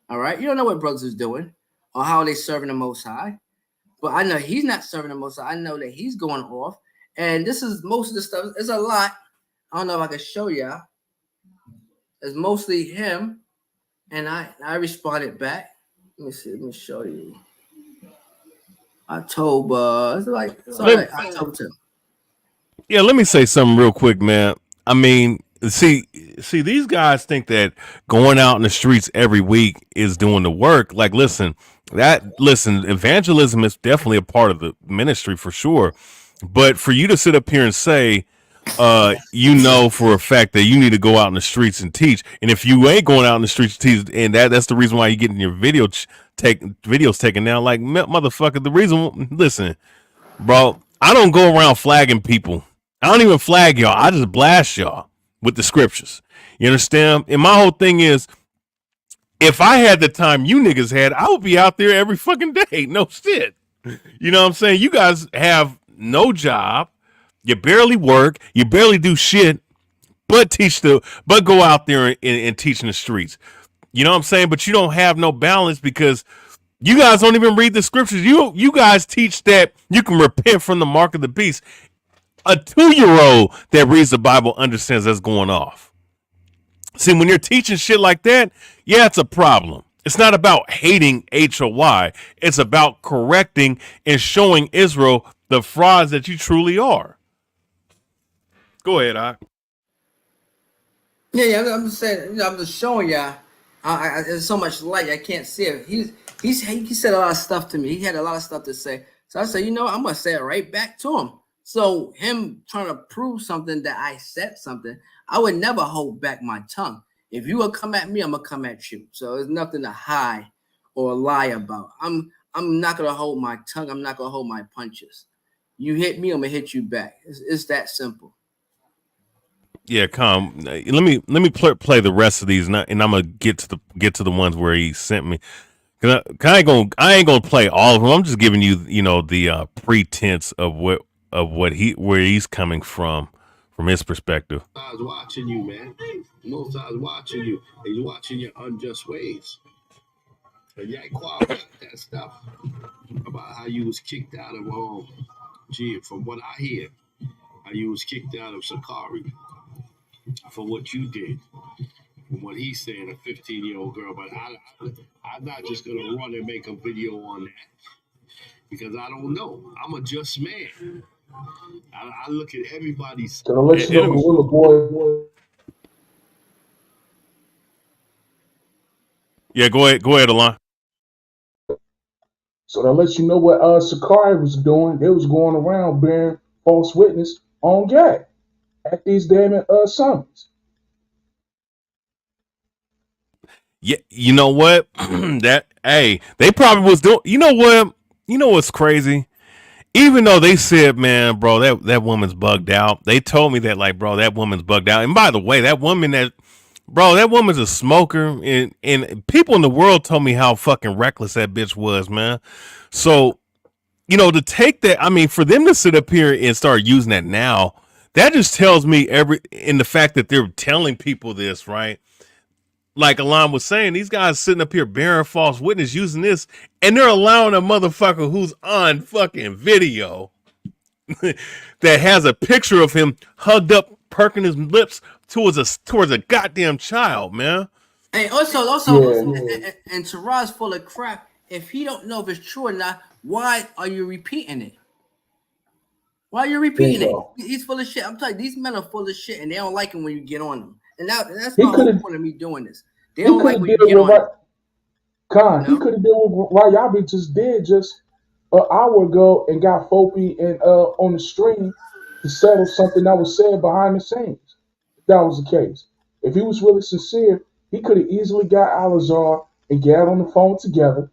All right, you don't know what brothers is doing or how they serving the Most High. But I know he's not serving the Most High. I know that he's going off, and this is most of the stuff. It's a lot. I don't know if I can show y'all. It's mostly him, and I responded back. Let me see. Let me show you. October. It's like October 2. Yeah, let me say something real quick, man. I mean, see, these guys think that going out in the streets every week is doing the work. Like, listen, evangelism is definitely a part of the ministry for sure. But for you to sit up here and say, you know for a fact that you need to go out in the streets and teach, and if you ain't going out in the streets to teach, and that's the reason why you're getting your videos taken down, like, motherfucker, the reason, listen, bro, I don't go around flagging people. I don't even flag y'all. I just blast y'all with the scriptures. You understand? And my whole thing is, if I had the time you niggas had, I would be out there every fucking day. No shit. You know what I'm saying? You guys have no job. You barely work. You barely do shit, but go out there and teach in the streets. You know what I'm saying? But you don't have no balance because you guys don't even read the scriptures. You guys teach that you can repent from the mark of the beast. A 2-year-old that reads the Bible understands that's going off. See, when you're teaching shit like that, yeah, it's a problem. It's not about hating H.O.I. It's about correcting and showing Israel the frauds that you truly are. Go ahead, I. Yeah, I'm just saying. I'm just showing y'all. There's so much light, I can't see it. He said a lot of stuff to me. He had a lot of stuff to say. So I said, I'm gonna say it right back to him. So him trying to prove something that I said something, I would never hold back my tongue. If you will come at me, I'm gonna come at you. So there's nothing to hide or lie about. I'm not gonna hold my tongue. I'm not gonna hold my punches. You hit me, I'm gonna hit you back. It's that simple. Yeah, come. Let me play the rest of these, and I'm gonna get to the ones where he sent me. I ain't gonna play all of them. I'm just giving you, the pretense of where he's coming from his perspective. I was watching you, man. Most I was watching you. He's watching your unjust ways. And Yaiqab got that stuff about how you was kicked out of from what I hear, how you was kicked out of Sakari for what you did. From what he's saying, a 15-year-old girl, but I'm not just gonna run and make a video on that because I don't know. I'm a just man. I look at everybody's. So let you know, Gorilla Boy. Yeah, go ahead, Alon. So that lets you know what Sakari was doing. They was going around bearing false witness on Gad at these damn summits. Yeah, you know what? They probably was doing. You know what? You know what's crazy? Even though they said, man, bro, that woman's bugged out. They told me that, like, bro, that woman's bugged out. And by the way, that woman's a smoker. And people in the world told me how fucking reckless that bitch was, man. So, to take that, I mean, for them to sit up here and start using that now, that just tells me in the fact that they're telling people this, right? Like Alon was saying, these guys sitting up here bearing false witness using this, and they're allowing a motherfucker who's on fucking video that has a picture of him hugged up, perking his lips towards a goddamn child, man. And also, and Tarah's full of crap. If he don't know if it's true or not, why are you repeating it? Why are you repeating it? Bingo. He's full of shit. I'm telling you, these men are full of shit, and they don't like him when you get on them. And that's He my whole could have point of me doing this. They he don't could like have when did you get what on them. Khan, You he know? could have did what Rayabya just did just an hour ago and got Fopi and on the stream to settle something that was said behind the scenes. If that was the case. If he was really sincere, he could have easily got Alazar and Gad on the phone together.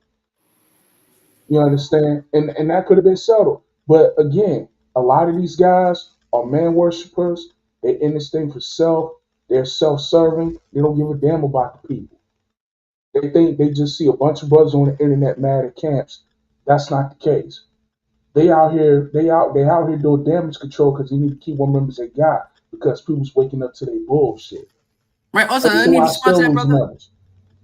You understand? And that could have been settled. But again, a lot of these guys are man worshippers. They're in this thing for self. They're self-serving. They don't give a damn about the people. They think they just see a bunch of brothers on the internet mad at camps. That's not the case. They out here doing damage control because they need to keep what members they got because people's waking up to their bullshit. Right. Also, Every let me time I respond still to that, lose brother. members.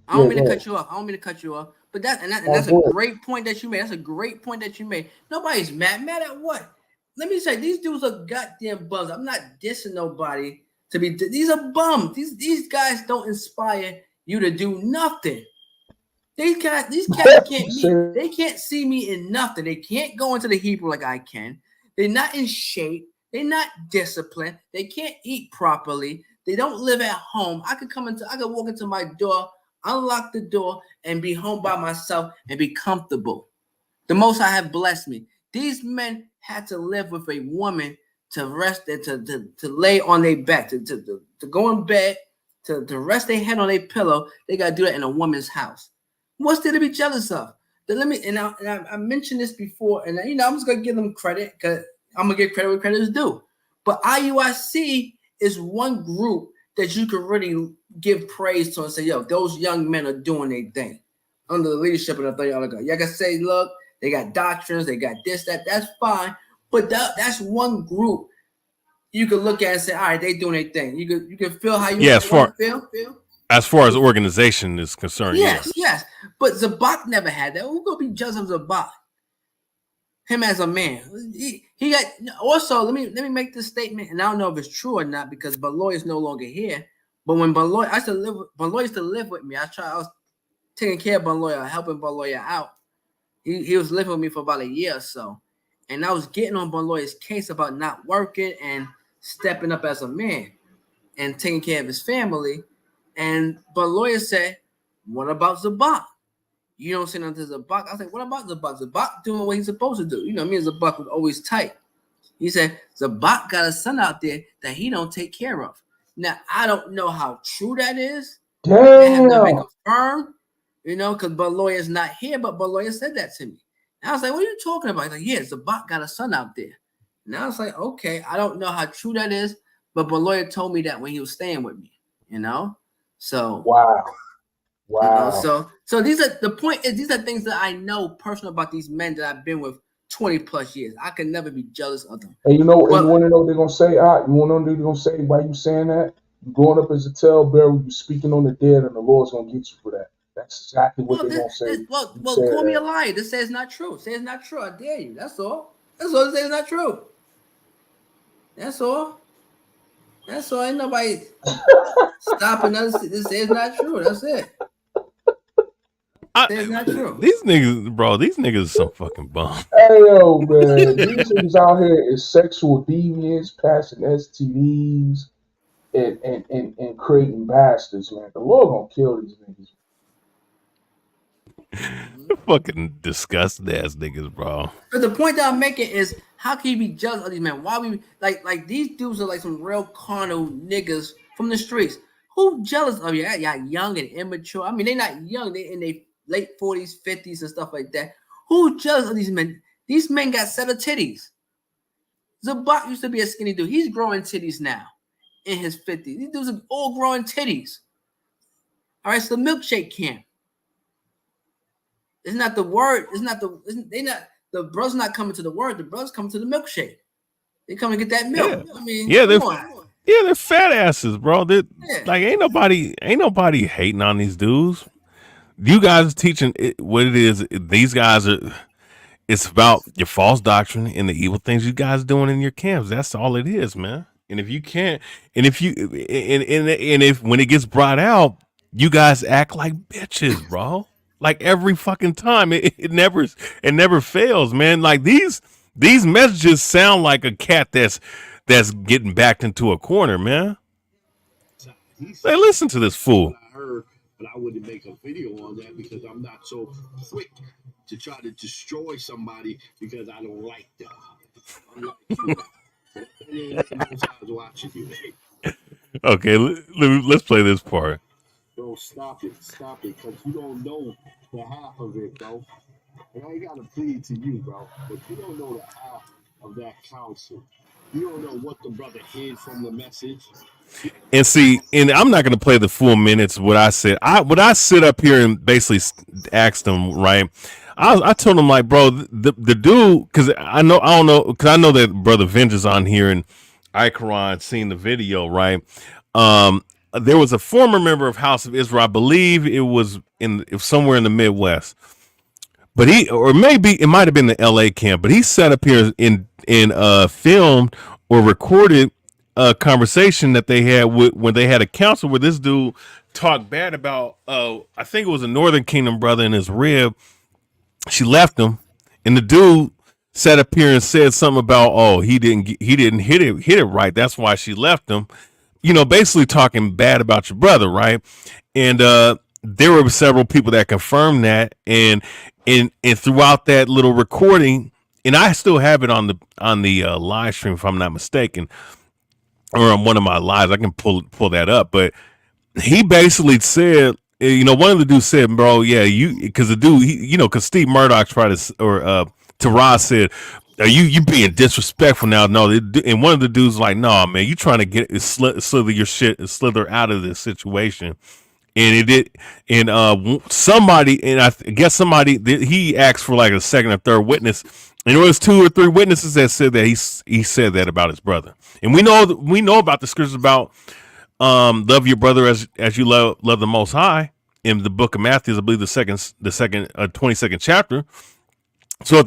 I don't Yeah, mean to go cut ahead. you off. I don't mean to cut you off. But that's Oh, a good. great point that you made. That's a great point that you made. Nobody's mad. Mad at what? Let me say, these dudes are goddamn bums. I'm not dissing nobody to be. These are bums. These guys don't inspire you to do nothing. These cats can't meet. They can't see me in nothing. They can't go into the Hebrew like I can. They're not in shape. They're not disciplined. They can't eat properly. They don't live at home. I could walk into my door, unlock the door, and be home by myself and be comfortable. The Most High have blessed me. These men had to live with a woman to rest and to lay on their back, to go in bed, to rest their head on their pillow. They gotta do that in a woman's house. What's there to be jealous of? I mentioned this before, and I'm just gonna give them credit because I'm gonna give credit where credit is due. But IUIC is one group that you can really give praise to and say, yo, those young men are doing their thing under the leadership of the 30 other guys. You can say, look, they got doctrines, they got this, that's fine. But that's one group you could look at and say, all right, they doing their thing. You can feel how you feel. As far as organization is concerned, yes. But Zabak never had that. Who's gonna be judged of Zabak? Him as a man. He got also. Let me make this statement, and I don't know if it's true or not because Baloy is no longer here. But when Baloy used to live with me. I was taking care of Baloy, helping Baloy out. He was living with me for about a year or so, and I was getting on Baloy's case about not working and stepping up as a man and taking care of his family. And Baloy said, "What about Zabak? You don't say nothing to Zabak." I was like, "What about Zabak? Zabak doing what he's supposed to do." You know, me and Zabak was always tight. He said, "Zabak got a son out there that he don't take care of." Now, I don't know how true that is. They have not been confirmed, because Baloy is not here, but Baloy said that to me. And I was like, "What are you talking about?" He's like, "Yeah, Zabak got a son out there." And I was like, "Okay, I don't know how true that is, but Baloy told me that when he was staying with me, So Wow. So these are the point is these are things that I know personal about these men that I've been with 20 plus years. I can never be jealous of them. And you want to know what they're gonna say? You want to know what they're gonna say? Why you saying that? You going up as a talebearer, you speaking on the dead, and the Lord's gonna get you for that. That's exactly what they're gonna say. Well, call me a liar. This says it's not true. Say it's not true. I dare you. That's all. That's all. It says it's not true. That's all. Ain't nobody stopping us. This says it's not true. That's it. It's not true. These niggas are some fucking bums. Hey yo, man, these niggas out here is sexual deviants, passing STDs, and creating bastards, man. The Lord gonna kill these niggas. Fucking disgusting ass niggas, bro. But the point that I'm making is, how can you be jealous of these men? Why we like these dudes are like some real carnal niggas from the streets. Who jealous of you? Y'all young and immature. I mean, they're not young. They're in their late 40s, 50s, and stuff like that. Who jealous of these men? These men got set of titties. Zabak used to be a skinny dude. He's growing titties now in his 50s. These dudes are all growing titties. All right, so the milkshake camp. It's not the word. The brothers not coming to the word. The brothers coming to the milkshake. They come and get that milk. Yeah. I mean, they're fat asses, bro. Like ain't nobody hating on these dudes. You guys are teaching what it is. These guys are. It's about your false doctrine and the evil things you guys doing in your camps. That's all it is, man. And if you can't, and if you, and if when it gets brought out, you guys act like bitches, bro. Like every fucking time, it never fails, man. Like these These messages sound like a cat that's getting backed into a corner, man. Hey, listen to this fool. I heard, but I wouldn't make a video on that because I'm not so quick to try to destroy somebody because I don't like them. I'm like, watching you. Okay, let's play this part. Bro, stop it, because you don't know the half of it, bro. And I ain't got to plead to you, bro, but you don't know the half of that counsel. You don't know what the brother hid from the message. And see, and I'm not going to play the full minutes. What I said, I sit up here and basically asked them, right? I told him like, bro, the dude, because I don't know, because I know that brother Vinge is on here and Ikaron seen the video, right? There was a former member of House of Israel, I believe it was somewhere in the Midwest, but maybe it might have been the LA camp, but he sat up here in filmed or recorded a conversation that they had when they had a council where this dude talked bad about I think it was a Northern Kingdom brother and his rib. She left him, and the dude sat up here and said something about he didn't hit it right. That's why she left him. You know, basically talking bad about your brother, right? And there were several people that confirmed that, and throughout that little recording, and I still have it on the live stream if I'm not mistaken, or on one of my lives. I can pull that up, but he basically said, you know, one of the dudes said, bro, yeah, because the dude, because Steve Murdock tried to, or Tarah said, are you being disrespectful now? No, and one of the dudes like, no, man, you trying to slither your shit and slither out of this situation. And it did, and somebody, and I guess somebody, he asked for like a second or third witness, and there was 2 or 3 witnesses that said that he said that about his brother. And we know about the scriptures about love your brother as you love the Most High in the book of Matthew, I believe the second 22nd chapter. So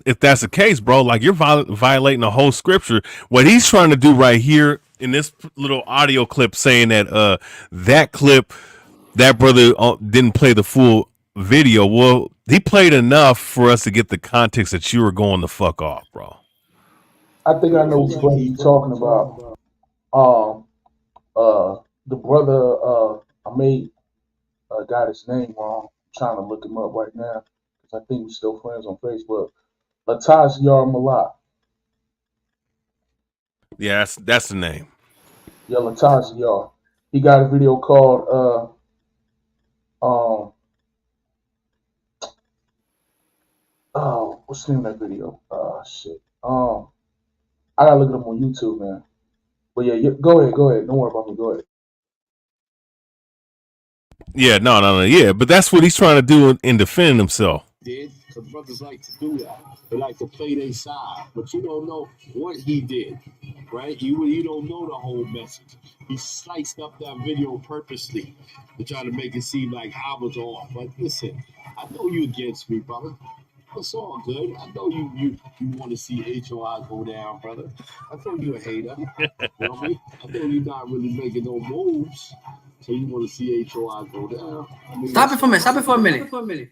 if that's the case, bro, like you're violating the whole scripture. What he's trying to do right here in this little audio clip, saying that that brother didn't play the full video. Well, he played enough for us to get the context that you were going the fuck off, bro. I think I know which brother you're talking about. The brother, I got his name wrong. I'm trying to look him up right now because I think we're still friends on Facebook. Lataziyar Malak. Yeah, that's the name. Yeah, Lataziyar. He got a video called what's the name of that video? Shit. I gotta look it up on YouTube, man. But yeah, go ahead. Don't worry about me. Go ahead. Yeah, no, yeah, but that's what he's trying to do in defending himself. Did because brothers like to do that. They like to play their side, but you don't know what he did, right? You don't know the whole message. He sliced up that video purposely to try to make it seem like I was off. But listen, I know you against me, brother. It's all good. I know you want to see H.O.I go down, brother. I know you a hater. I know you're not really making no moves, so you want to see H.O.I go down. Stop it for a minute.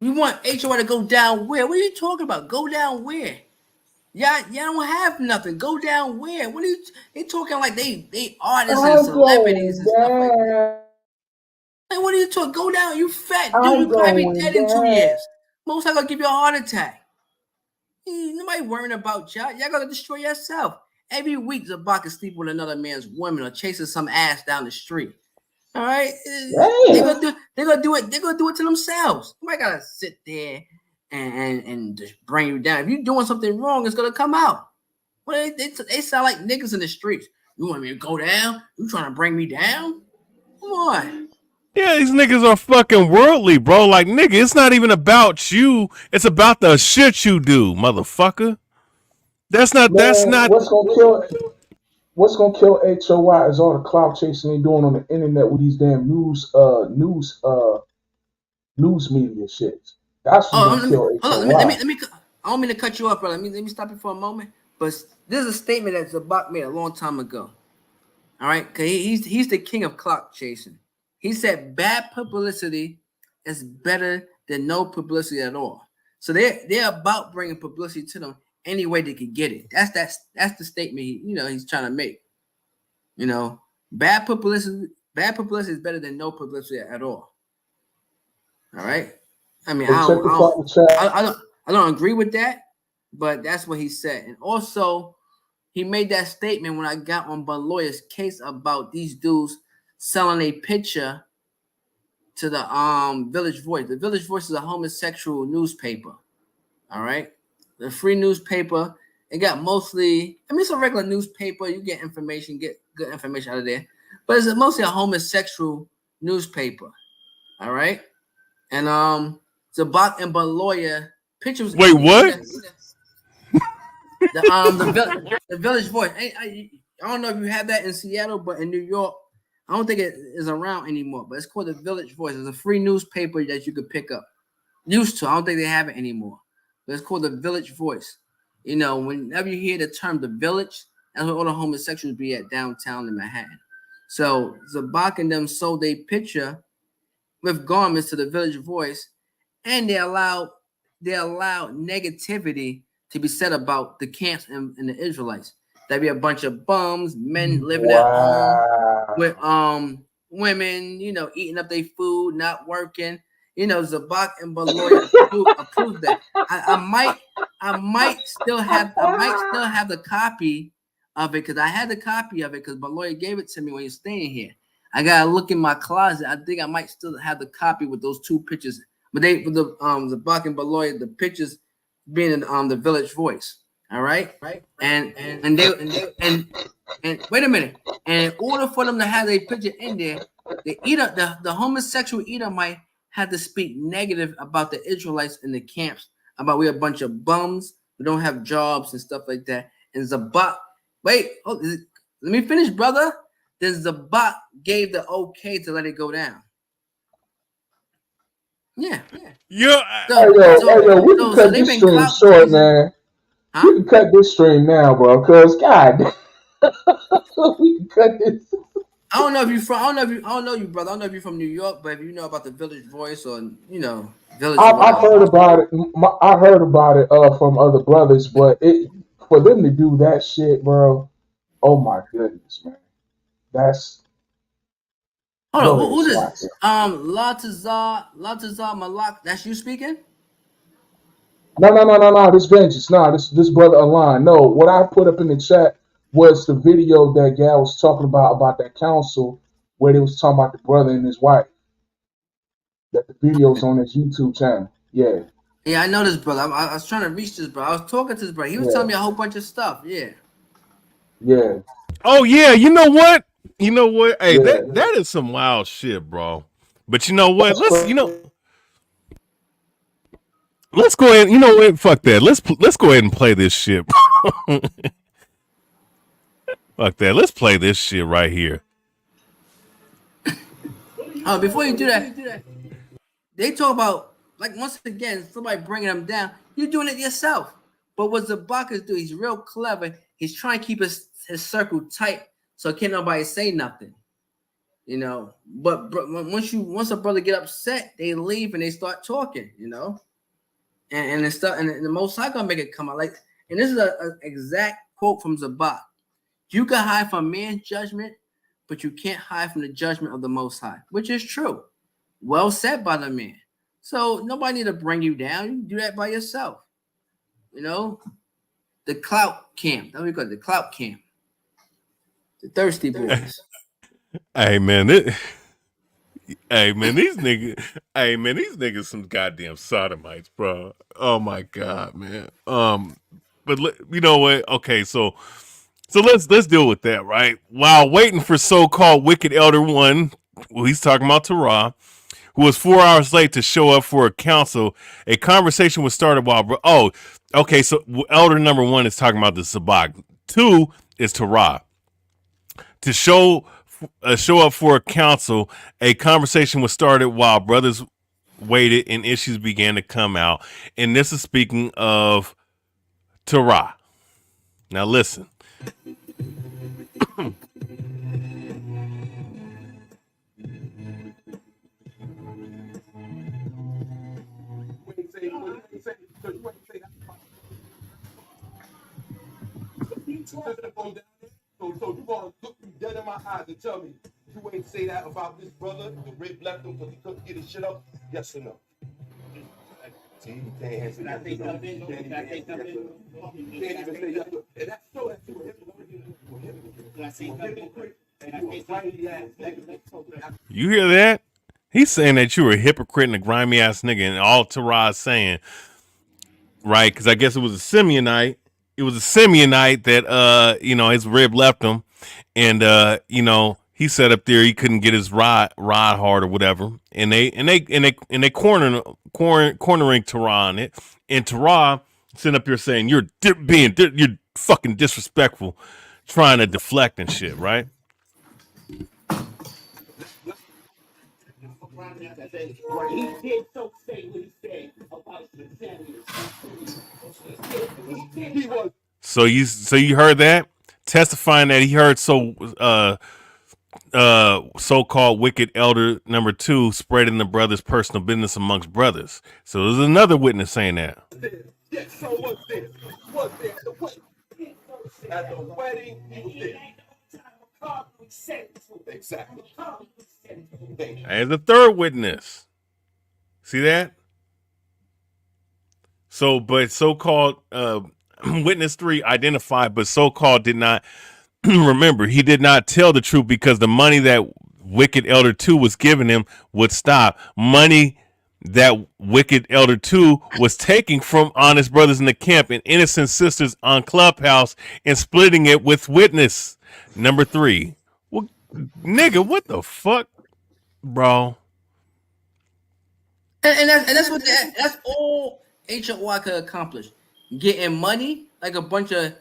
You want H.O.I to go down where? What are you talking about? Go down where? Y'all don't have nothing. Go down where? What are you? They talking like they artists and celebrities and stuff like that. Like, what are you talking? Go down. You fat dude. You probably be dead in 2 years. Most likely gonna give you a heart attack. Nobody worrying about y'all. Y'all gonna destroy yourself. Every week, Zabak can sleep with another man's woman or chasing some ass down the street. All right, they're gonna do it. They're gonna do it to themselves. Nobody gotta sit there and just bring you down. If you're doing something wrong, it's gonna come out. Well, they sound like niggas in the streets. You want me to go down? You trying to bring me down? Come on. Yeah, these niggas are fucking worldly, bro. Like, nigga, it's not even about you. It's about the shit you do, motherfucker. That's not. What's gonna kill H.O.I is all the clout chasing they doing on the internet with these damn news media shit. That's what's gonna kill H.O.I. Let me. I don't mean to cut you off, brother. Let me stop you for a moment. But there's a statement that Zabak made a long time ago. All right, because he's the king of clout chasing. He said bad publicity is better than no publicity at all. So they're about bringing publicity to them any way they can get it. That's the statement he's trying to make. Bad publicity is better than no publicity at all. All right. I mean, I don't agree with that, but that's what he said. And also, he made that statement when I got on Bun Lawyer's case about these dudes selling a picture to the Village Voice. The Village Voice is a homosexual newspaper. All right. The free newspaper. It got mostly, it's a regular newspaper. You get information, get good information out of there. But it's mostly a homosexual newspaper. All right. And Zabak and Bun Lawyer pictures. Wait, what? The Village Voice. I don't know if you have that in Seattle, but in New York, I don't think it is around anymore. But it's called the Village Voice. It's a free newspaper that you could pick up. Used to. I don't think they have it anymore. But it's called the Village Voice. Whenever you hear the term the village, that's where all the homosexuals be at downtown in Manhattan. So Zabak and them sold a picture with garments to the Village Voice, and they allowed negativity to be said about the camps and the Israelites. There'd be a bunch of bums, men living at home with women, eating up their food, not working. Zabak and Baloy approved that. I might still have the copy of it because I had the copy of it because Baloy gave it to me when you're staying here. I gotta look in my closet. I think I might still have the copy with those two pictures. But the Zabak and Baloy, the pictures being in the Village Voice. All right. And wait a minute. And in order for them to have their picture in there, the homosexual Edomite had to speak negative about the Israelites in the camps, about we're a bunch of bums, we don't have jobs and stuff like that. And Zabak, let me finish, brother. Then Zabak gave the okay to let it go down. Yeah. Yo, we can cut this stream short, man. Huh? We can cut this stream now, bro. Cause God, we can cut this. I don't know you, brother. I don't know if you're from New York, but if you know about the Village Voice or Village. I've heard about it. I heard about it from other brothers, but for them to do that shit, bro. Oh my goodness, man. That's. Hold on, who's this? Latazar Malak. That's you speaking? No. This vengeance. No, this brother Alon. No, what I put up in the chat was the video that Gal was talking about that council where they was talking about the brother and his wife. That the video's on his YouTube channel. Yeah. Yeah, I know this brother. I was trying to reach this brother. I was talking to this brother. He was telling me a whole bunch of stuff. Yeah. Yeah. Oh yeah. You know what? Hey, that is some wild shit, bro. But you know what? Let's go ahead. You know what? Fuck that. Let's go ahead and play this shit. Fuck that. Let's play this shit right here. Before you do that, they talk about once again somebody bringing them down. You're doing it yourself. But what Zabak is doing, he's real clever. He's trying to keep his circle tight so can't nobody say nothing. But once a brother get upset, they leave and they start talking. And the Most High gonna make it come out and this is an exact quote from Zabak. You can hide from man's judgment, but you can't hide from the judgment of the Most High, which is true. Well said by the man. So nobody need to bring you down. You can do that by yourself. The clout camp. That's what we call it, the clout camp. The thirsty boys. Hey man, these niggas some goddamn sodomites, bro. Oh my god, man. But you know what? Okay, so let's deal with that, right? While waiting for so-called wicked elder one, well, he's talking about Tarah, who was 4 hours late to show up for a council. A conversation was started while okay, so elder number 1 is talking about the Zabak. 2 is Tarah. To show up for a council, a conversation was started while brothers waited and issues began to come out. And this is speaking of Tarah. Now listen. dead in my eyes and tell me you ain't say that about this brother, the rib left him because he couldn't get his shit up? Yes or no? See, you can't answer that. You can't even say yes. And that's so that you a hypocrite. You hear that? He's saying that you're a hypocrite and a grimy ass nigga, and all Tarah is saying, right? Because I guess it was a Simeonite. It was a Simeonite that his rib left him, and he sat up there, he couldn't get his rod hard or whatever, and they cornering Tarah on it, and Tarah sitting up here saying you're fucking disrespectful, trying to deflect and shit, right? He did so say what he said about the He was. So you heard that, testifying that he heard so-called wicked elder number 2 spreading the brother's personal business amongst brothers. So there's another witness saying that. Yes, so was there. Was there at the wedding? At the wedding, he was there. Exactly. As the third witness. See that? So, but so-called witness 3 identified, but so-called did not remember. He did not tell the truth because the money that wicked elder 2 was giving him would stop. Money that wicked elder 2 was taking from honest brothers in the camp and innocent sisters on Clubhouse and splitting it with witness number 3. Well, nigga, what the fuck, bro? And that's all H.O.I could accomplish. Getting money like a bunch of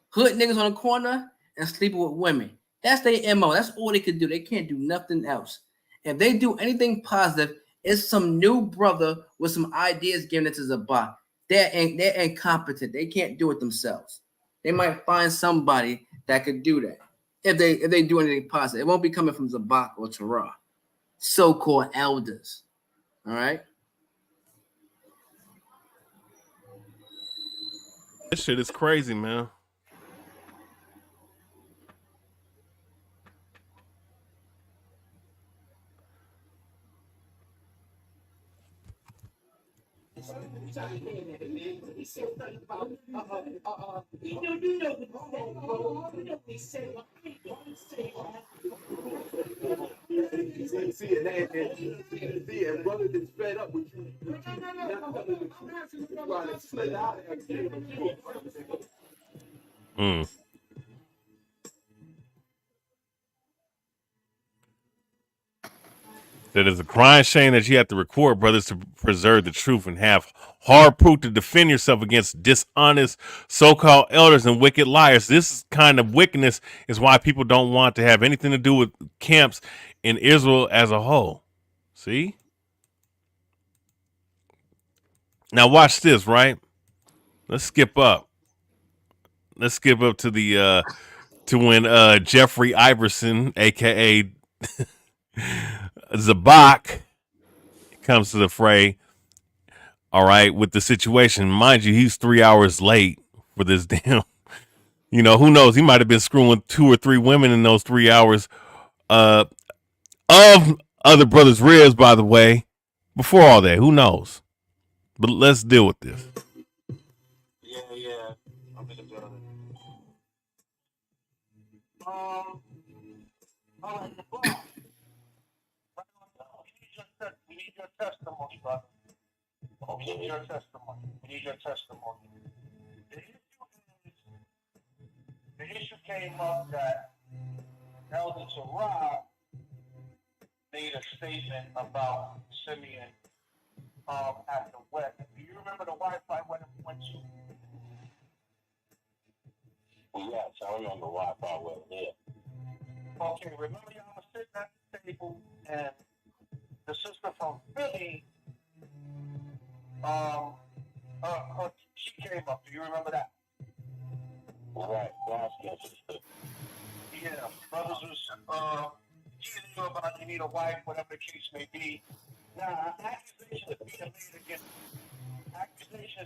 hood niggas on the corner and sleeping with women. That's their MO. That's all they could do. They can't do nothing else. If they do anything positive, it's some new brother with some ideas giving it to Zabak. They're incompetent. They can't do it themselves. They might find somebody that could do that. If they do anything positive, it won't be coming from Zabak or Tarah, so-called elders. All right. This shit is crazy, man. See, and brother is fed up with you. That is a crying shame that you have to record brothers to preserve the truth and have hard proof to defend yourself against dishonest so-called elders and wicked liars. This kind of wickedness is why people don't want to have anything to do with camps in Israel as a whole. See? Now watch this, right? Let's skip up. Let's skip up to the to when Jeffrey Iverson, aka Zabak, comes to the fray. All right, with the situation. Mind you, he's 3 hours late for this damn. Who knows? He might have been screwing 2 or 3 women in those 3 hours of other brothers' ribs, by the way, before all that. Who knows? But let's deal with this. Yeah. I'm in the building. All right, the bar. We need your testimony, brother. We need your testimony. The issue came up that Elder Tarah made a statement about Simeon at the wedding. Do you remember the Wi-Fi wedding we went to? Yes, I remember Wi-Fi wedding, yeah. Okay, remember y'all were sitting at the table and the sister from Philly, she came up. Do you remember that? Right, sister. Yeah, brothers was teasing you about you need a wife, whatever the case may be. Now, accusations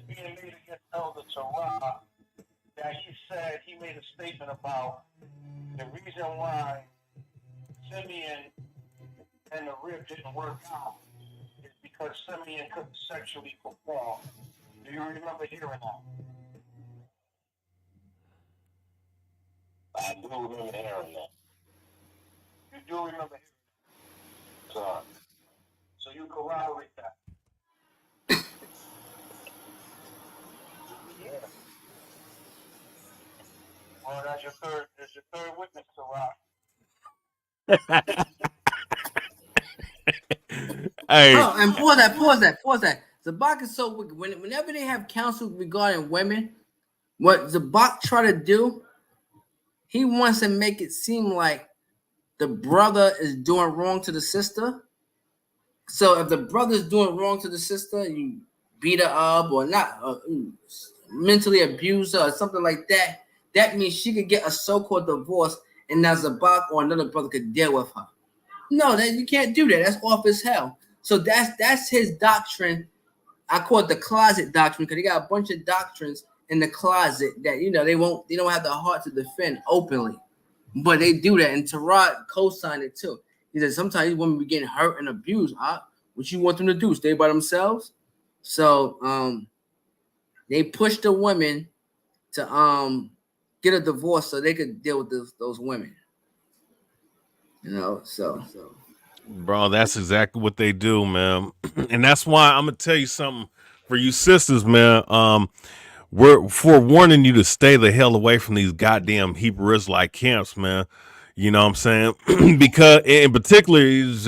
being made against Elder Tarah that he said he made a statement about the reason why Simeon and the rib didn't work out is because Simeon couldn't sexually perform. Do you remember hearing that? I do remember hearing that. You do remember hearing that? So you corroborate that. Yeah. Well, that's your third witness, Tarah. Hey, Oh, and pause that. Zabak is so wicked. Whenever they have counsel regarding women, what Zabak try to do, he wants to make it seem like the brother is doing wrong to the sister. So if the brother's doing wrong to the sister, you beat her up or not, mentally abuse her or something like that, that means she could get a so-called divorce and now Zabak or another brother could deal with her. No, you can't do that. That's off as hell. So that's his doctrine. I call it the closet doctrine because they got a bunch of doctrines in the closet that they don't have the heart to defend openly, but they do that. And Tarah co-signed it too. He said sometimes these women be getting hurt and abused. What you want them to do? Stay by themselves? So they push the women to get a divorce so they could deal with those women. So bro, that's exactly what they do, man. And that's why I'm gonna tell you something for you sisters, man. We're forewarning you to stay the hell away from these goddamn Hebrew Israelite camps, man. You know what I'm saying? Because in particular,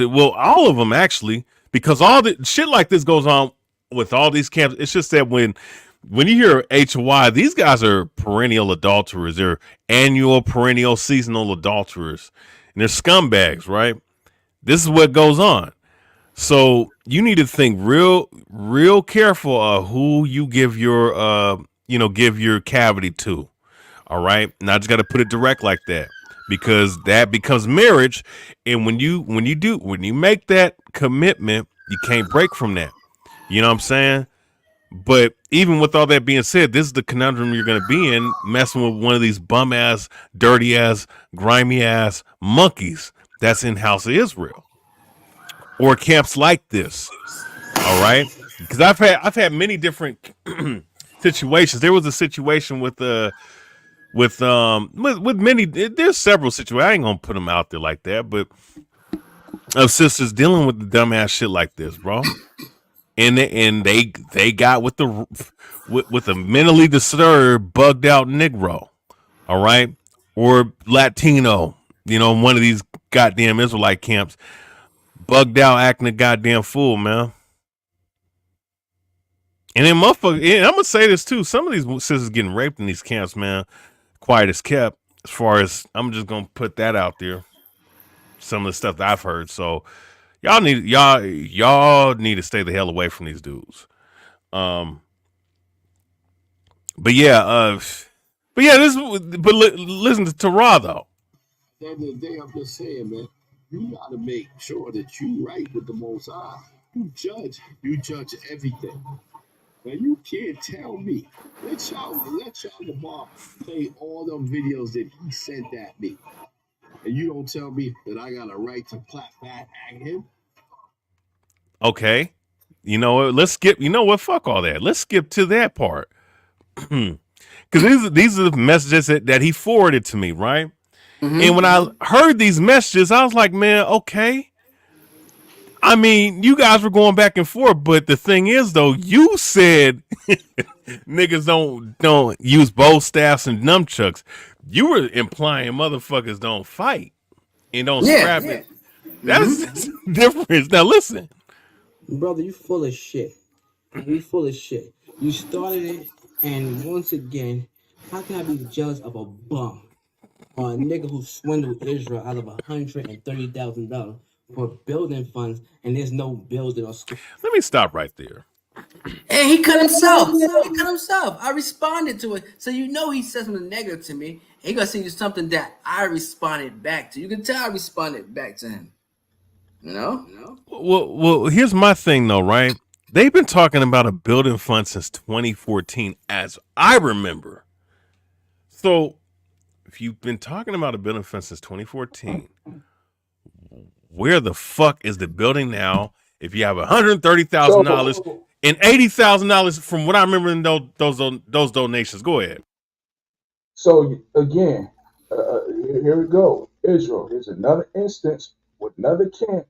well, all of them actually, because all the shit like this goes on with all these camps. It's just that when you hear H.O.I, these guys are perennial adulterers. They're annual, perennial, seasonal adulterers. And they're scumbags, right? This is what goes on. So you need to think real careful of who you give your cavity to. All right. And I just got to put it direct like that, because that becomes marriage. And when you make that commitment, you can't break from that. You know what I'm saying? But even with all that being said, this is the conundrum you're going to be in, messing with one of these bum ass, dirty ass, grimy ass monkeys that's in House of Israel or camps like this. All right, because I've had many different situations. There was a situation with many. There's several situations. I ain't gonna put them out there like that, but of sisters dealing with the dumbass shit like this, bro. And they got with a mentally disturbed, bugged out Negro, all right, or Latino, one of these goddamn Israelite camps, bugged out, acting a goddamn fool, man. And then motherfucker, I'm gonna say this too. Some of these sisters getting raped in these camps, man. Quiet as kept. As far as I'm just gonna put that out there. Some of the stuff that I've heard. So y'all need to stay the hell away from these dudes. But listen to Tarah though. At the end of the day, I'm just saying, man, you gotta make sure that you right with the Most High. You judge everything. Now you can't tell me. Let Shar-Gabar play all them videos that he sent at me, and you don't tell me that I got a right to clap back at him. Okay, you know what? Let's skip. You know what? Fuck all that. Let's skip to that part. Because these are the messages that he forwarded to me, right? Mm-hmm. And when I heard these messages, I was like, man, okay. I mean, you guys were going back and forth, but the thing is, though, you said niggas don't use bow staffs and nunchucks. You were implying motherfuckers don't fight and don't scrap it. That's the difference. Now listen, brother, you full of shit. You full of shit. You started it, and once again, how can I be jealous of a bum or a nigga who swindled Israel out of $130,000 for building funds, and there's no building or school? Let me stop right there. And he cut himself. I responded to it. So he said something negative to me. He gonna send you something that I responded back to. You can tell I responded back to him. You know? Well, here's my thing though, right? They've been talking about a building fund since 2014, as I remember. So if you've been talking about a building fence since 2014, where the fuck is the building now? If you have $130,000 So and $80,000 from what I remember in those donations, go ahead. So again, here we go. Israel. Here's another instance with another camp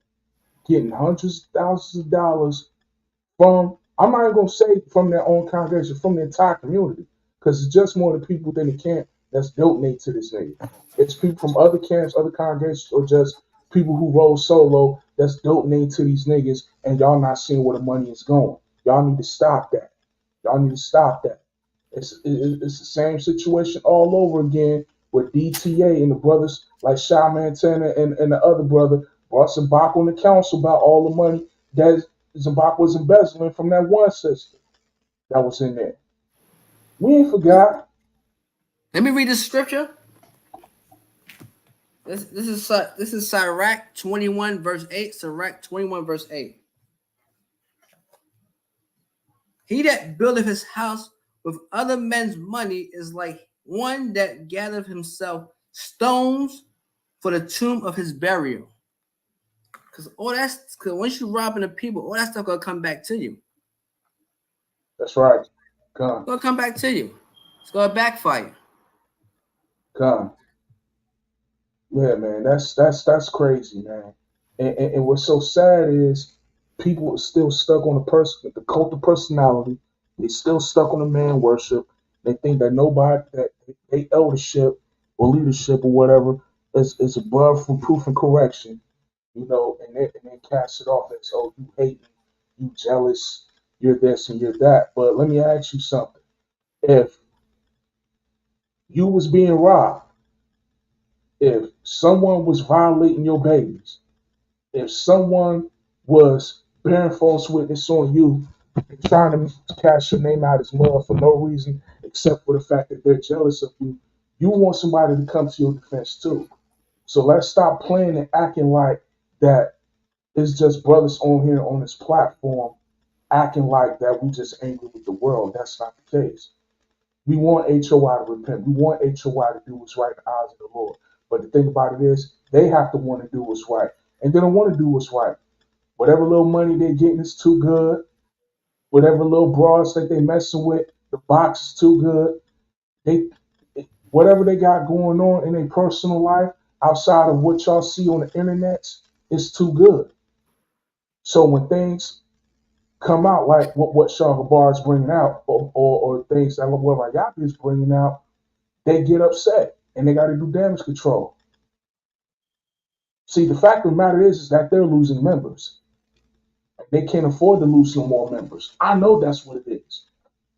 getting hundreds of thousands of dollars from, I'm not even going to say from their own congregation, from the entire community, because it's just more the people within the camp that's donate to this nigga. It's people from other camps, other congregations, or just people who roll solo that's donating to these niggas, and y'all not seeing where the money is going. Y'all need to stop that. Y'all need to stop that. It's the same situation all over again with DTA and the brothers like Shy Montana and the other brother brought Zabak on the council about all the money that Zabak was embezzling from that one sister that was in there. We ain't forgot. Let me read this scripture. This is Sirach 21 verse 8. Sirach 21 verse 8. He that buildeth his house with other men's money is like one that gathereth himself stones for the tomb of his burial. Because once you robbing the people, all that stuff gonna come back to you. That's right. It's gonna come back to you. It's gonna backfire. Gun. Yeah, man, that's crazy, man. And what's so sad is people are still stuck on the cult of personality. They still stuck on the man worship. They think that nobody, that they eldership or leadership or whatever is above from proof and correction, you know, and they cast it off as, oh, you hate me, you jealous, you're this and you're that. But let me ask you something. If you was being robbed, if someone was violating your babies, if someone was bearing false witness on you and trying to cast your name out as mud for no reason except for the fact that they're jealous of you, you want somebody to come to your defense too. So let's stop playing and acting like that it's just brothers on here on this platform acting like that we just angry with the world. That's not the case. We want H.O.I to repent. We want H.O.I to do what's right in the eyes of the Lord. But the thing about it is, they have to want to do what's right. And they don't want to do what's right. Whatever little money they're getting is too good. Whatever little broads that they messing with, the box is too good. Whatever they got going on in their personal life, outside of what y'all see on the internet, is too good. So when things come out like what Shar-Gabar is bringing out, or things that what Rayabya is bringing out, they get upset and they got to do damage control. See, the fact of the matter is that they're losing members. They can't afford to lose no more members. I know that's what it is.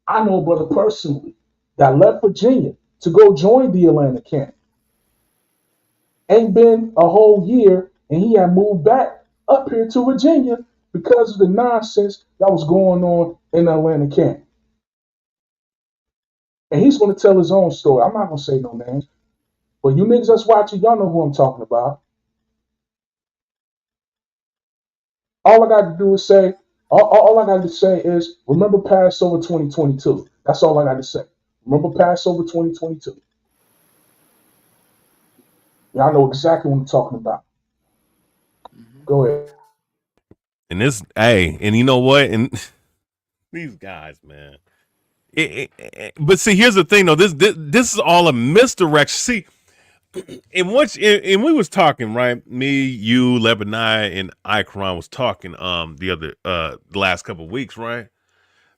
I know a brother personally that left Virginia to go join the Atlanta camp. Ain't been a whole year, and he had moved back up here to Virginia because of the nonsense that was going on in the Atlanta camp. And he's going to tell his own story. I'm not going to say no names. But you niggas that's watching, y'all know who I'm talking about. All I got to do is say, all I got to say is, remember Passover 2022. That's all I got to say. Remember Passover 2022. Y'all know exactly what I'm talking about. Go ahead. And and you know what? And these guys, man. But see, here's the thing, though. This is all a misdirection. See, and we was talking, right? Me, you, Lebanon, and Ikron was talking the last couple of weeks, right?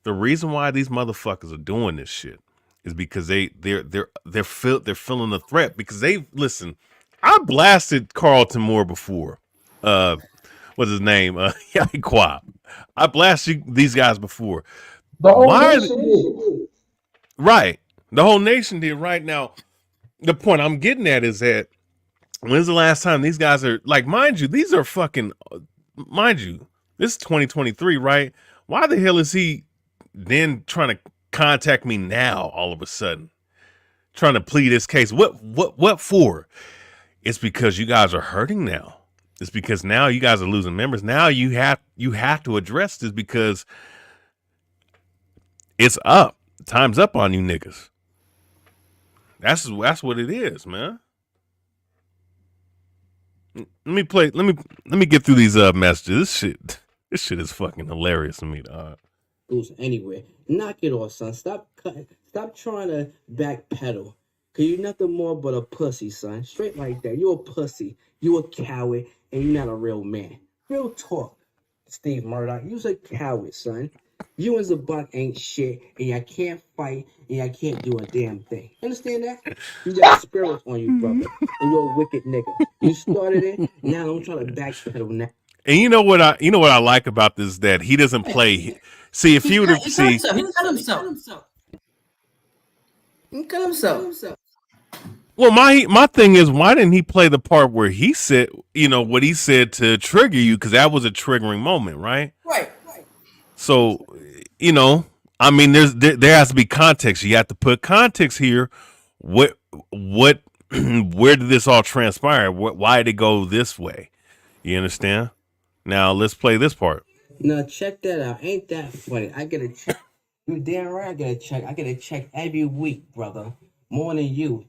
The reason why these motherfuckers are doing this shit is because they're feeling the threat, because listen. I blasted Carlton more before. What's his name? Yaiqab. I blasted these guys before. The whole nation did. Right. The whole nation did. Right now, the point I'm getting at is that when's the last time these guys are like, mind you, these are fucking, mind you, this is 2023, right? Why the hell is he then trying to contact me now all of a sudden? Trying to plead this case. What for? It's because you guys are hurting now. It's because now you guys are losing members. Now you have to address this because it's up. Time's up on you niggas. That's what it is, man. Let me get through these messages. This shit is fucking hilarious to me, dog. Anyway, knock it off, son. Stop trying to backpedal. Cause you're nothing more but a pussy, son. Straight like that. You're a pussy. You a coward, and you're not a real man. Real talk, Steve Murdock. You's a coward, son. You and Zabak ain't shit, and y'all can't fight, and y'all can't do a damn thing. Understand that? You got spirits on you, brother, and you're a wicked nigga. You started it. Now don't try to backpedal now. And you know what I like about this, that he doesn't play. See, if he would have He cut himself. He cut himself. Well, my thing is, why didn't he play the part where he said, what he said to trigger you? Because that was a triggering moment, right? Right. So, I mean, there has to be context. You have to put context here. What, where did this all transpire? Why did it go this way? You understand? Now let's play this part. Now check that out. Ain't that funny? I get a check. You damn right I get a check. I get a check every week, brother. More than you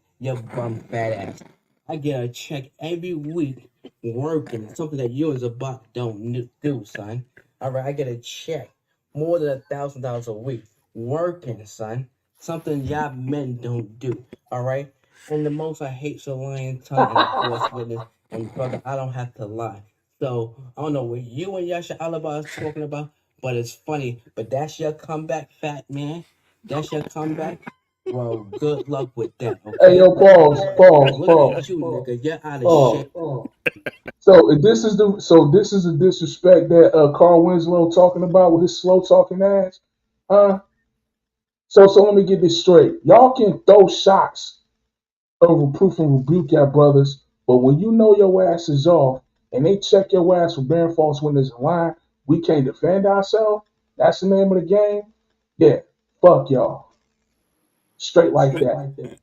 bum fat ass. I get a check every week working. Something that you and Zabak don't do, son. Alright, I get a check. More than $1,000 a week. Working, son. Something y'all men don't do. Alright? And the most I hate's a lying tongue and a false witness. And brother, I don't have to lie. So, I don't know what you and Yasha Alaba is talking about, but it's funny. But that's your comeback, fat man. That's your comeback. Well, good luck with that. Okay? Hey, yo, pause. Look at you, nigga. You're out of shit. So this is the disrespect that Carl Winslow talking about with his slow talking ass. So let me get this straight. Y'all can throw shots of reproof and rebuke your brothers, but when you know your ass is off and they check your ass for bearing false witness in line, we can't defend ourselves. That's the name of the game. Yeah, fuck y'all. Straight like that.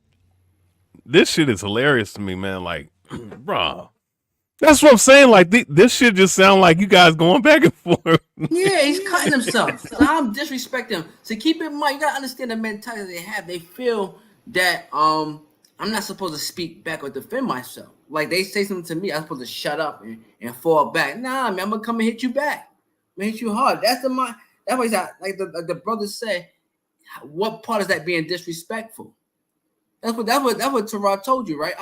This shit is hilarious to me, man. Like, bro, that's what I'm saying. Like, this shit just sound like you guys going back and forth. Yeah, he's cutting himself. So I'm disrespecting him. So keep in mind, you gotta understand the mentality they have. They feel that I'm not supposed to speak back or defend myself. Like they say something to me, I'm supposed to shut up and fall back. Nah, man, I'm gonna come and hit you back. I'm gonna hit you hard. That's why he's like the brother said. What part is that being disrespectful? That's what Tarah told you, right?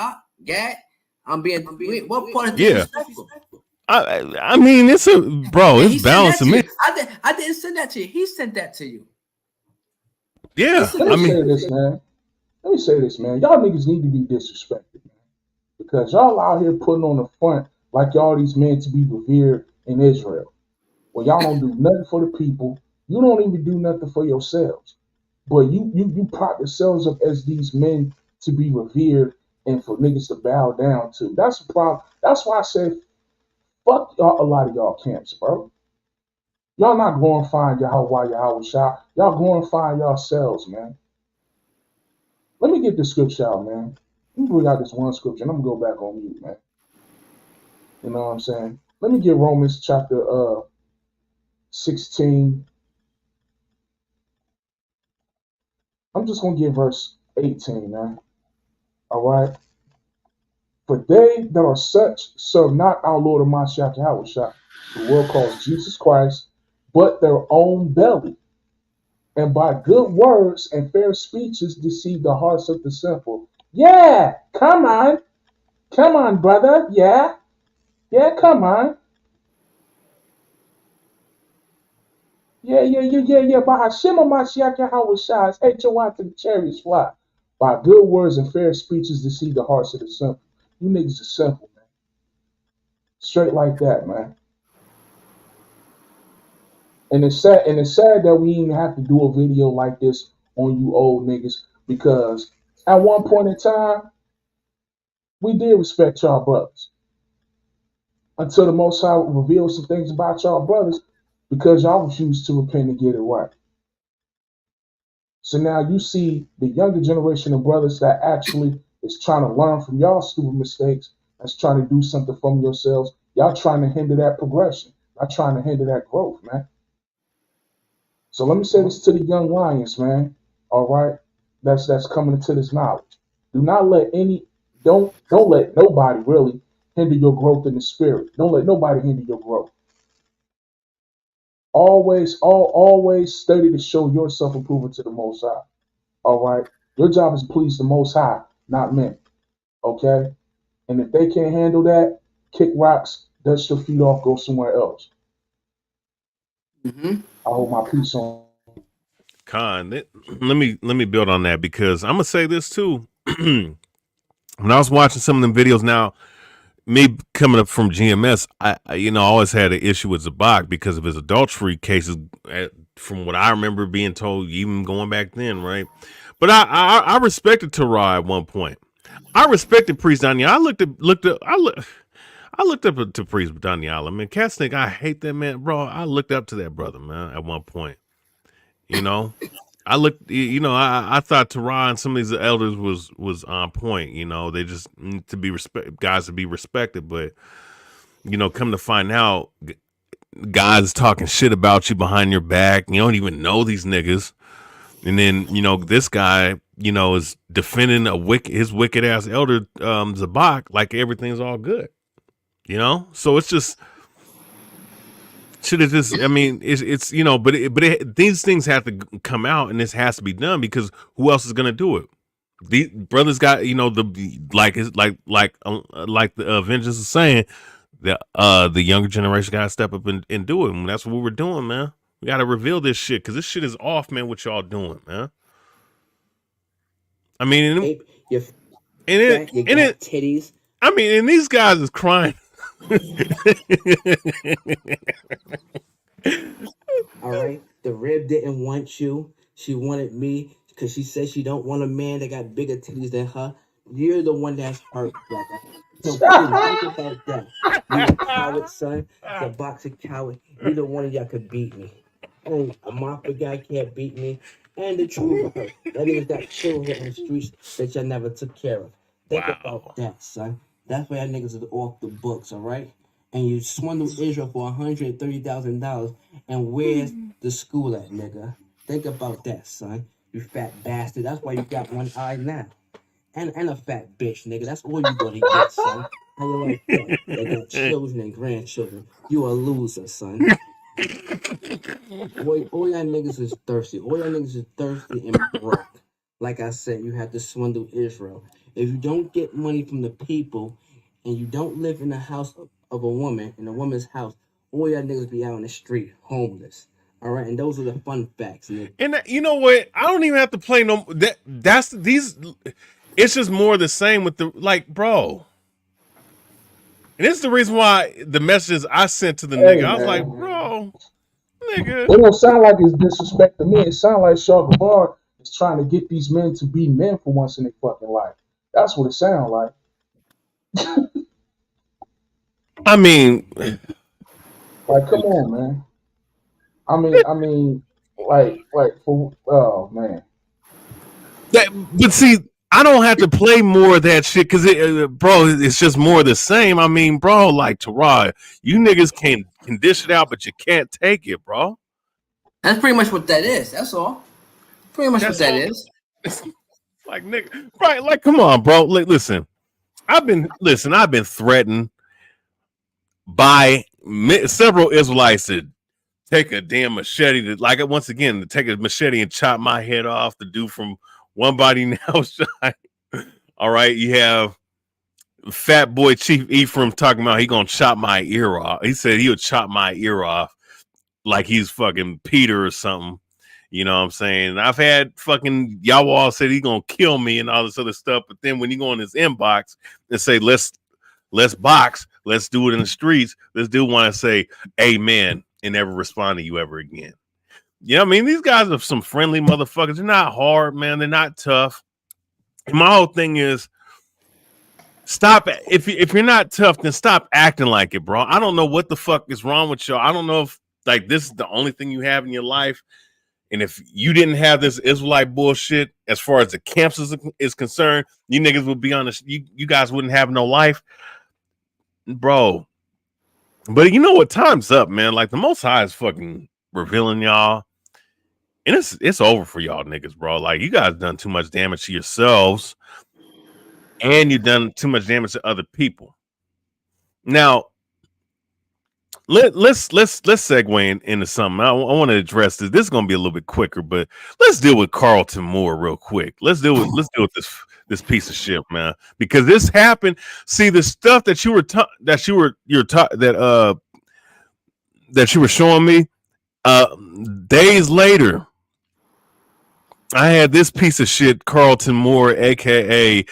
Gad, I'm being. What part is disrespectful? I mean, it's balanced to me. I didn't send that to you. He sent that to you. Yeah, Let me say this, man. Y'all niggas need to be disrespected, man, because y'all out here putting on the front like y'all these men to be revered in Israel. Well, y'all don't do nothing for the people. You don't even do nothing for yourselves. But you prop yourselves up as these men to be revered and for niggas to bow down to. That's the problem. That's why I said, fuck y'all, a lot of y'all camps, bro. Y'all not glorifying Yahweh Shah. Y'all glorifying yourselves, man. Let me get the scripture out, man. Let me bring out this one scripture and I'm gonna go back on mute, man. You know what I'm saying? Let me get Romans chapter 16. I'm just going to get verse 18, man. All right? For they that are such serve not our Lord and Mashiach Yahushua, the world calls Jesus Christ, but their own belly. And by good words and fair speeches deceive the hearts of the simple. Yeah, come on. Come on, brother. Yeah, come on. Yeah. By Hashem Mashiach Yahushua, H.O.I to the chariots fly. By good words and fair speeches deceive the hearts of the simple. You niggas are simple, man. Straight like that, man. And it's sad that we even have to do a video like this on you old niggas, because at one point in time, we did respect y'all brothers. Until the Most High revealed some things about y'all brothers, because y'all refused to repent and get it right. So now you see the younger generation of brothers that actually is trying to learn from y'all stupid mistakes, that's trying to do something from yourselves. Y'all trying to hinder that progression. Y'all trying to hinder that growth, man. So let me say this to the young lions, man. All right, that's coming into this knowledge. Do not let don't let nobody really hinder your growth in the spirit. Don't let nobody hinder your growth. Always study to show yourself approved to the Most High. All right, your job is to please the Most High, not men. Okay, and if they can't handle that, kick rocks, dust your feet off, go somewhere else. Mm-hmm. I hold my peace on. Let me build on that, because I'm gonna say this too. When I was watching some of them videos, now me coming up from GMS, I always had an issue with Zabak because of his adultery cases, from what I remember being told, even going back then, right? But I respected Tarah at one point. I respected Priest Daniel. I looked up to Priest Daniel. I mean, cats think I hate that man, bro. I looked up to that brother, man, at one point. You know, I thought Tarah and some of these elders was on point. You know, they just need to be guys to be respected. But come to find out, guys talking shit about you behind your back. You don't even know these niggas. And then, this guy, is defending his wicked ass elder, Zabak, like everything's all good. So it's just shit. Is just, I mean, it's but these things have to come out, and this has to be done, because who else is gonna do it? These brothers got, like the Avengers is saying, the younger generation got to step up and do it. And that's what we're doing, man. We got to reveal this shit, because this shit is off, man. What y'all doing, man? I mean, You got titties. I mean, and these guys is crying. All right, the rib didn't want you. She wanted me because she said she don't want a man that got bigger titties than her. You're the one that's hurt, brother. So think about that. You a coward, son. The boxer coward. Neither one of y'all could beat me. And a mafia guy can't beat me. And the truth hurt. That niggas got children in the streets that y'all never took care of. Think about that, son. That's why y'all niggas is off the books, all right? And you swindled Israel for $130,000. And where's the school at, nigga? Think about that, son. You fat bastard. That's why you got one eye now. And a fat bitch, nigga. That's all you gonna get, son. How you like that? They got children and grandchildren. You a loser, son. Boy, all y'all niggas is thirsty. All y'all niggas is thirsty and broke. Like I said, you have to swindle Israel. If you don't get money from the people, and you don't live in the house of a woman, in a woman's house, all y'all niggas be out on the street, homeless. All right, and those are the fun facts, nigga. And you know what? I don't even have to play no. That's these. It's just more the same with the, like, bro. And this is the reason why the messages I sent to the nigga, I was like, bro, nigga. It don't sound like it's disrespect to me. It sounds like Shar-Gabar is trying to get these men to be men for once in their fucking life. That's what it sounds like. I mean, like, come on, man. I mean, like, for, oh man. But see, I don't have to play more of that shit, because bro, it's just more of the same. I mean, bro, like, Tarah, you niggas can dish it out, but you can't take it, bro. That's pretty much what that is. That's all. Pretty much what that is. Like, nigga, right? Like, come on, bro. Like, listen, I've been threatened by several Israelites to take a damn machete to, like, once again, to take a machete and chop my head off. The dude from One Body Now Shine. All right, you have Fat Boy Chief Ephraim talking about he gonna chop my ear off. He said he would chop my ear off like he's fucking Peter or something. You know what I'm saying? I've had fucking y'all all said he gonna kill me and all this other stuff, but then when you go in his inbox and say let's box, let's do it in the streets, this dude want to say amen and never respond to you ever again. Yeah, I mean, these guys are some friendly motherfuckers. They're not hard, man. They're not tough. And my whole thing is, stop. If you're not tough, then stop acting like it, bro. I don't know what the fuck is wrong with y'all. I don't know if, like, this is the only thing you have in your life. And if you didn't have this Israelite bullshit, as far as the camps is concerned, you niggas would be on the, you guys wouldn't have no life, bro. But you know what? Time's up, man. Like, the Most High is fucking revealing y'all. And it's over for y'all niggas, bro. Like, you guys done too much damage to yourselves. and you've done too much damage to other people. Now, let's segue into something. I want to address this. This is going to be a little bit quicker, but let's deal with Carlton Moore real quick. Let's deal with this piece of shit, man, because this happened. See, the stuff that you were showing me days later. I had this piece of shit, Carlton Moore, aka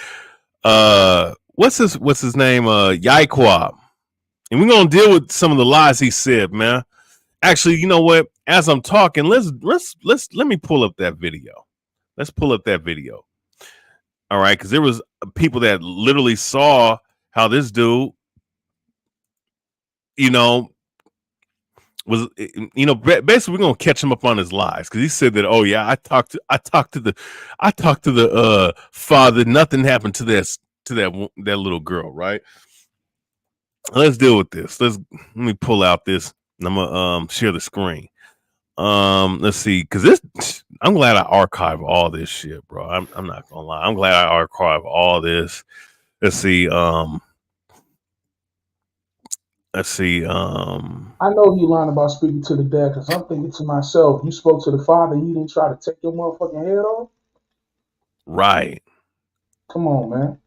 what's his name, Yaiqab. And we're gonna deal with some of the lies he said, man. Actually, you know what? As I'm talking, let me pull up that video. Let's pull up that video. All right, because there was people that literally saw how this dude, was, basically we're gonna catch him up on his lies, because he said that, oh yeah, I talked to the father. Nothing happened to that little girl, right? Let's deal with this. Let me pull out this. And I'm gonna share the screen. Let's see, because I'm glad I archived all this shit, bro. I'm not gonna lie. I'm glad I archived all this. Let's see. I know he lying about speaking to the dad, because I'm thinking to myself, you spoke to the father, he didn't try to take your motherfucking head off? Right. Come on, man.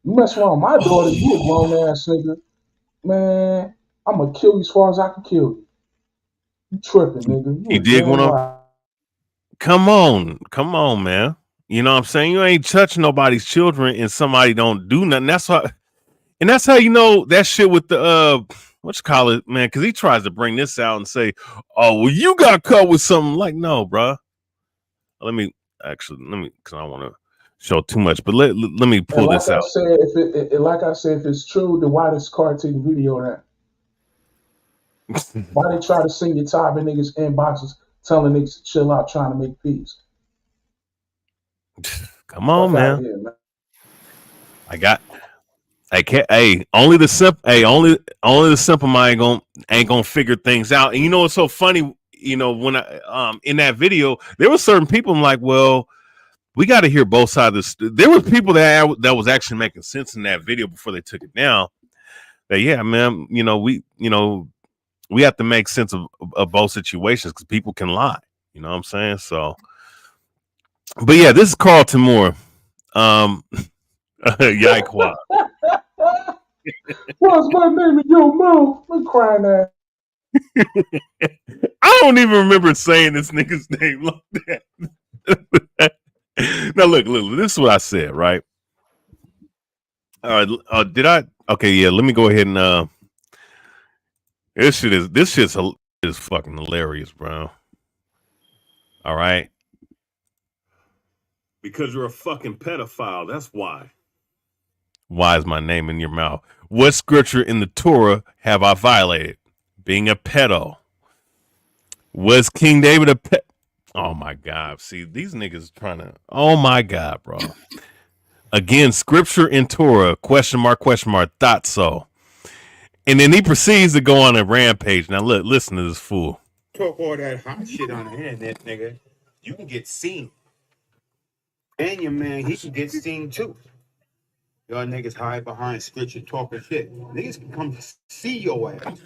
You mess around with my daughter, you a grown ass nigga. Man, I'm gonna kill you as far as I can kill you. You tripping, nigga. You dig what I'm... Come on, man. You know what I'm saying? You ain't touching nobody's children and somebody don't do nothing. That's how you know that shit with the what you call it, man, because he tries to bring this out and say, oh, well, you got caught with something. Like, no, bro. Let me, because I don't want to show too much, but let me pull this out. Like I said, if it's true, then why does Car take the video that? Why they try to sing your top in niggas' inboxes telling niggas to chill out, trying to make peace? Come on, man. I can't. Hey, only the simple mind ain't gonna figure things out. And you know what's so funny? You know, when I in that video, there were certain people. I'm like, well, we got to hear both sides of this. There were people that was actually making sense in that video before they took it down. That, yeah, man, we have to make sense of both situations, because people can lie. You know what I'm saying? So, but yeah, this is Carlton Moore. Yaiqab. What's my name in your mouth? I'm crying at. I don't even remember saying this nigga's name like that. Now look, this is what I said, right? Did I? Okay, yeah. Let me go ahead and this shit is fucking hilarious, bro. All right, because you're a fucking pedophile. That's why. Why is my name in your mouth? What scripture in the Torah have I violated? Being a pedo. Was King David a pet? Oh my God. See, these niggas trying to... Oh my God, bro. Again, scripture in Torah, question mark, thought so. And then he proceeds to go on a rampage. Now look, listen to this fool. Talk all that hot shit on the internet, nigga. You can get seen. And your man, he can get seen too. Y'all niggas hide behind scripture talking shit. Niggas can come see your ass.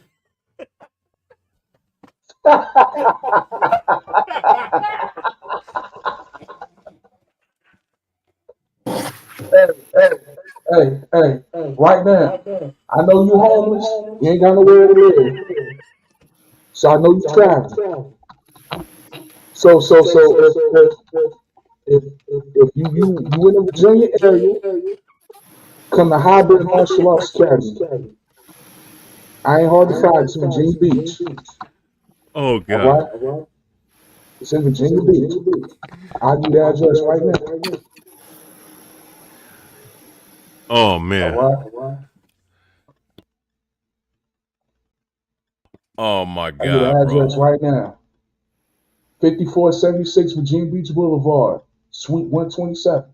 Hey, right now, I know you homeless. You ain't got nowhere to live. So I know you traveling. So if you in the Virginia area, come to Hybrid Martial Arts Academy. I ain't hard to find. It's in Virginia Beach. Oh God. All right? It's in Virginia Beach. I'll give you the address right now. Oh man. All right? Oh my God, I'll give you the address right now. 5476 Virginia Beach Boulevard, Suite 127.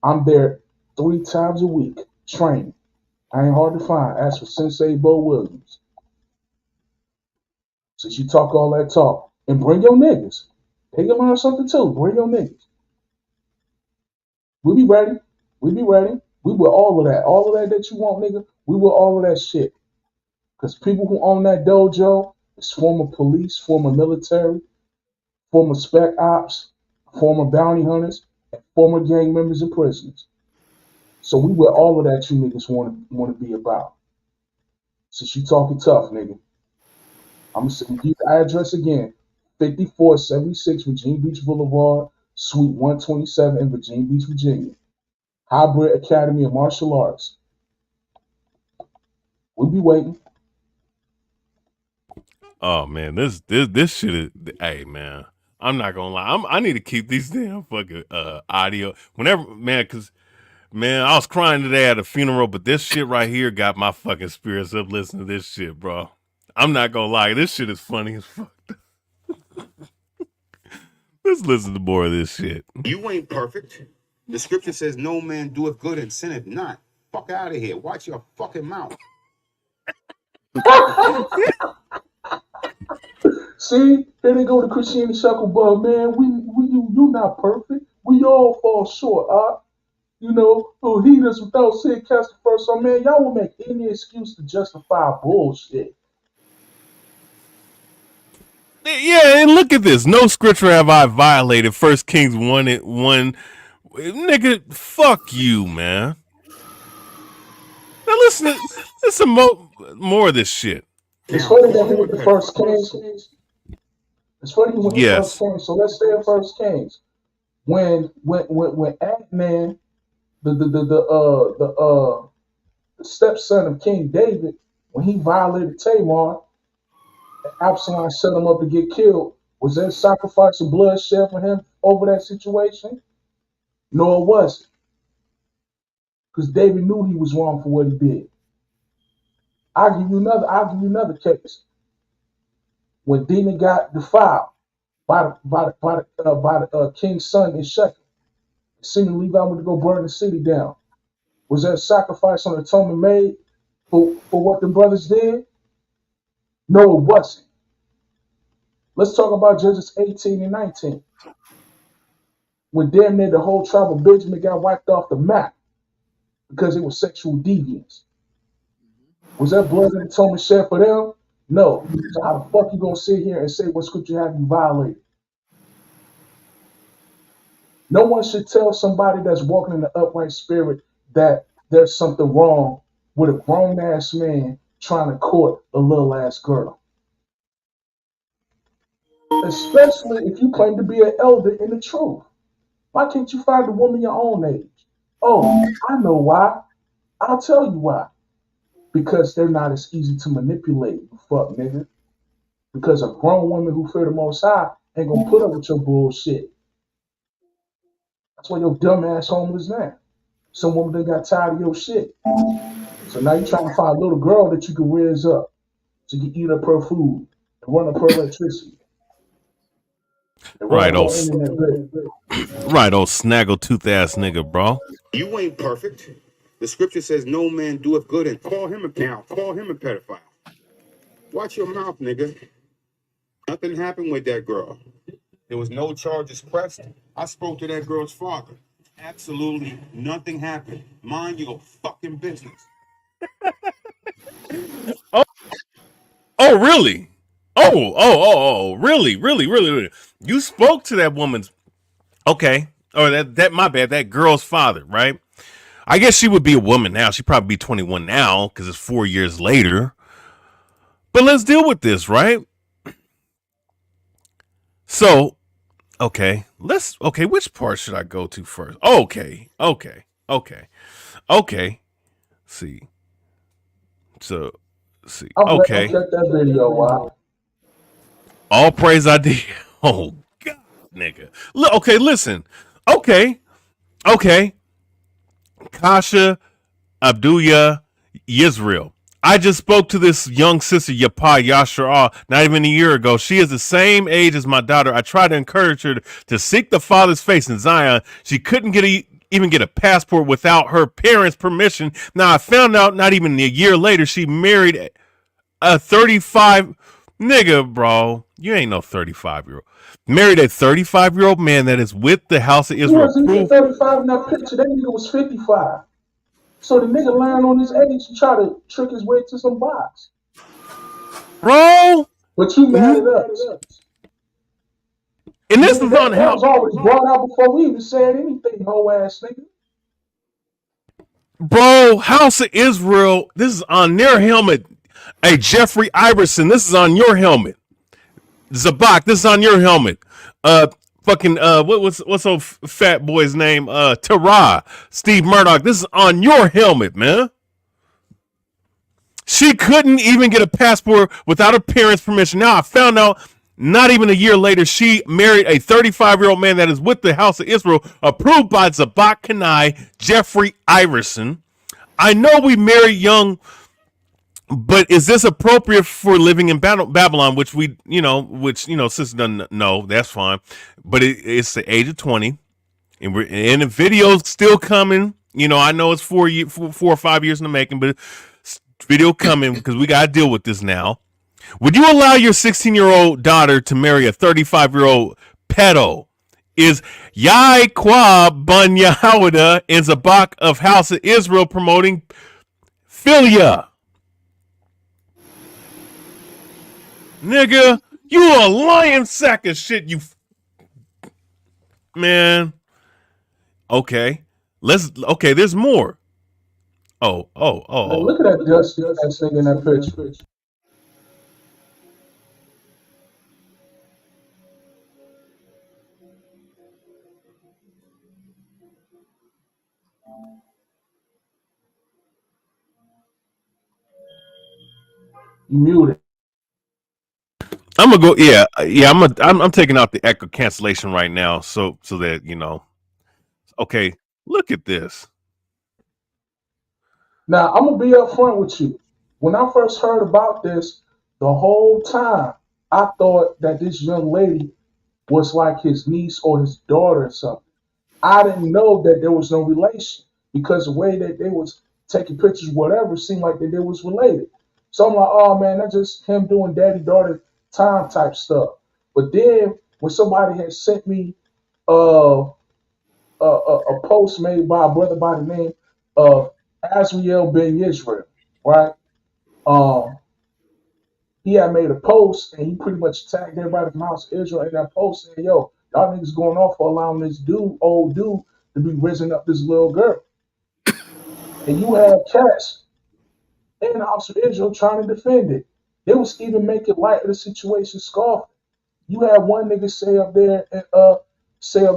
I'm there 3 times a week, training. I ain't hard to find. Ask for Sensei Bo Williams. Since you talk all that talk, and bring your niggas. They can learn something too. Bring your niggas. We be ready. We be ready. We with all of that. All of that you want, nigga. We with all of that shit. Because people who own that dojo is former police, former military, former spec ops, former bounty hunters, and former gang members and prisoners. So we with all of that you niggas want to be about. Since you talking tough, nigga. I'm going to give you the address again. 5476 Virginia Beach Boulevard, Suite 127 in Virginia Beach, Virginia. Hybrid Academy of Martial Arts. We'll be waiting. Oh man, this shit is. Hey man, I'm not gonna lie. I need to keep these damn fucking audio whenever, man, because man, I was crying today at a funeral, but this shit right here got my fucking spirits up listening to this shit, bro. I'm not gonna lie, this shit is funny as fuck. Let's listen to more of this shit. You ain't perfect. The scripture says no man doeth good and sinneth not. Fuck out of here. Watch your fucking mouth. See, here they go to Christianity Shar-Gabar, man. You not perfect. We all fall short, You know, he does without sin cast the first stone. Man, y'all will make any excuse to justify bullshit. Yeah, and look at this. No scripture have I violated. 1 Kings 1:1. Nigga, fuck you, man. Now listen more of this shit. It's funny that he went to 1 Kings. It's funny he went to 1 Kings. So let's stay in 1 Kings. When Ant-Man, the stepson of King David, when he violated Tamar, and Absalom set him up to get killed, was there sacrifice of bloodshed for him over that situation? No, it wasn't. Because David knew he was wrong for what he did. I'll give you another case. When Dinah got defiled by the king's son in Shechem, Simeon and Levi went to go burn the city down. Was there a sacrifice on atonement made for what the brothers did? No, it wasn't. Let's talk about Judges 18 and 19. When damn near the whole tribe of Benjamin got wiped off the map because it was sexual deviance. Was that blood and atonement shed for them? No. So how the fuck you gonna sit here and say what scripture have you violated? No one should tell somebody that's walking in the upright spirit that there's something wrong with a grown-ass man trying to court a little-ass girl. Especially if you claim to be an elder in the truth. Why can't you find a woman your own age? Oh, I know why. I'll tell you why. Because they're not as easy to manipulate, fuck nigga. Because a grown woman who fear the Most High ain't gonna put up with your bullshit. That's why your dumb ass homeless now. Some woman that got tired of your shit. So now you're trying to find a little girl that you can raise up, so you can eat up her food and run up her electricity. Right, old snaggle-tooth ass nigga, bro. You ain't perfect. The scripture says no man doeth good and call him a pedophile. Watch your mouth, nigga. Nothing happened with that girl. There was no charges pressed. I spoke to that girl's father. Absolutely nothing happened. Mind your fucking business. Oh, really? Oh, really? You spoke to that woman's, okay, or that my bad, that girl's father, right? I guess she would be a woman now. She'd probably be 21 now because it's 4 years later. But let's deal with this, right? So, okay, which part should I go to first? Okay. See. So, see. Okay. Check that video, wow. All praise I did. Oh, God, nigga. Okay, listen. Okay. Kasha Abduya Yisrael. I just spoke to this young sister, Yaiqab Yashar, not even a year ago. She is the same age as my daughter. I tried to encourage her to seek the Father's face in Zion. She couldn't even get a passport without her parents' permission. Now, I found out not even a year later, she married a 35... Nigga, bro. You ain't no 35-year-old. Married a 35-year-old man that is with the house of He Israel. wasn't even 35 in that picture. That nigga was 55. So the nigga lying on his age to try to trick his way to some box. Bro. But you mad at us. And this is on that was already brought out before we even said anything, hoe ass nigga. Bro, House of Israel, this is on their helmet. Hey, Jeffrey Iverson, this is on your helmet. Zabak, this is on your helmet. What's old fat boy's name? Tarah, Steve Murdock, this is on your helmet, man. She couldn't even get a passport without her parents' permission. Now I found out not even a year later, she married a 35-year-old man that is with the House of Israel, approved by Zabak Kanai, Jeffrey Iverson. I know we married young, but is this appropriate for living in Babylon? Which sister doesn't know. That's fine, but it's the age of 20, and the video's still coming. I know it's 4 or 5 years in the making, but video coming because we got to deal with this now. Would you allow your 16-year-old daughter to marry a 35-year-old pedo? Is Yaiqab Bun Yahweh and Zabak of House of Israel promoting philia? Nigga, you a lying sack of shit, you man. Okay. There's more. Oh. Look at that dust ass thing in that picture. Muted. I'm gonna go. Yeah. I'm taking out the echo cancellation right now, so that Okay, look at this. Now I'm gonna be upfront with you. When I first heard about this, the whole time I thought that this young lady was like his niece or his daughter or something. I didn't know that there was no relation because the way that they was taking pictures, whatever, seemed like that they was related. So I'm like, oh man, that's just him doing daddy-daughter time type stuff. But then when somebody had sent me a post made by a brother by the name of Azriel Ben Israel, right? He had made a post and he pretty much tagged everybody from House of Israel in that post saying, yo, y'all niggas going off for allowing this old dude, to be raising up this little girl. And you had cats in the House of Israel trying to defend it. They was even making light of the situation, scoffing. You had one nigga say up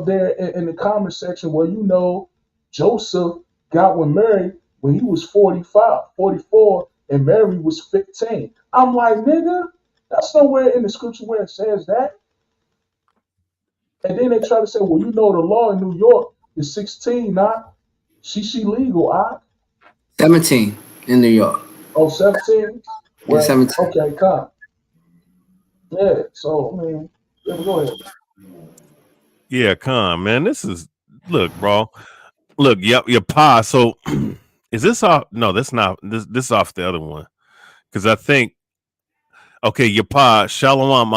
there in the comment section, well, Joseph got with Mary when he was 44, and Mary was 15. I'm like, nigga, that's nowhere in the scripture where it says that. And then they try to say, well, the law in New York is 16, not she legal, 17 in New York. Oh, 17? Well, Yeah, 17. Okay, come. Yeah, so, I mean, go ahead. Yeah, man. This is, look, bro. Look, your pa. So, is this off? No, that's not. This off the other one. Because I think, okay, your pa, Shalom,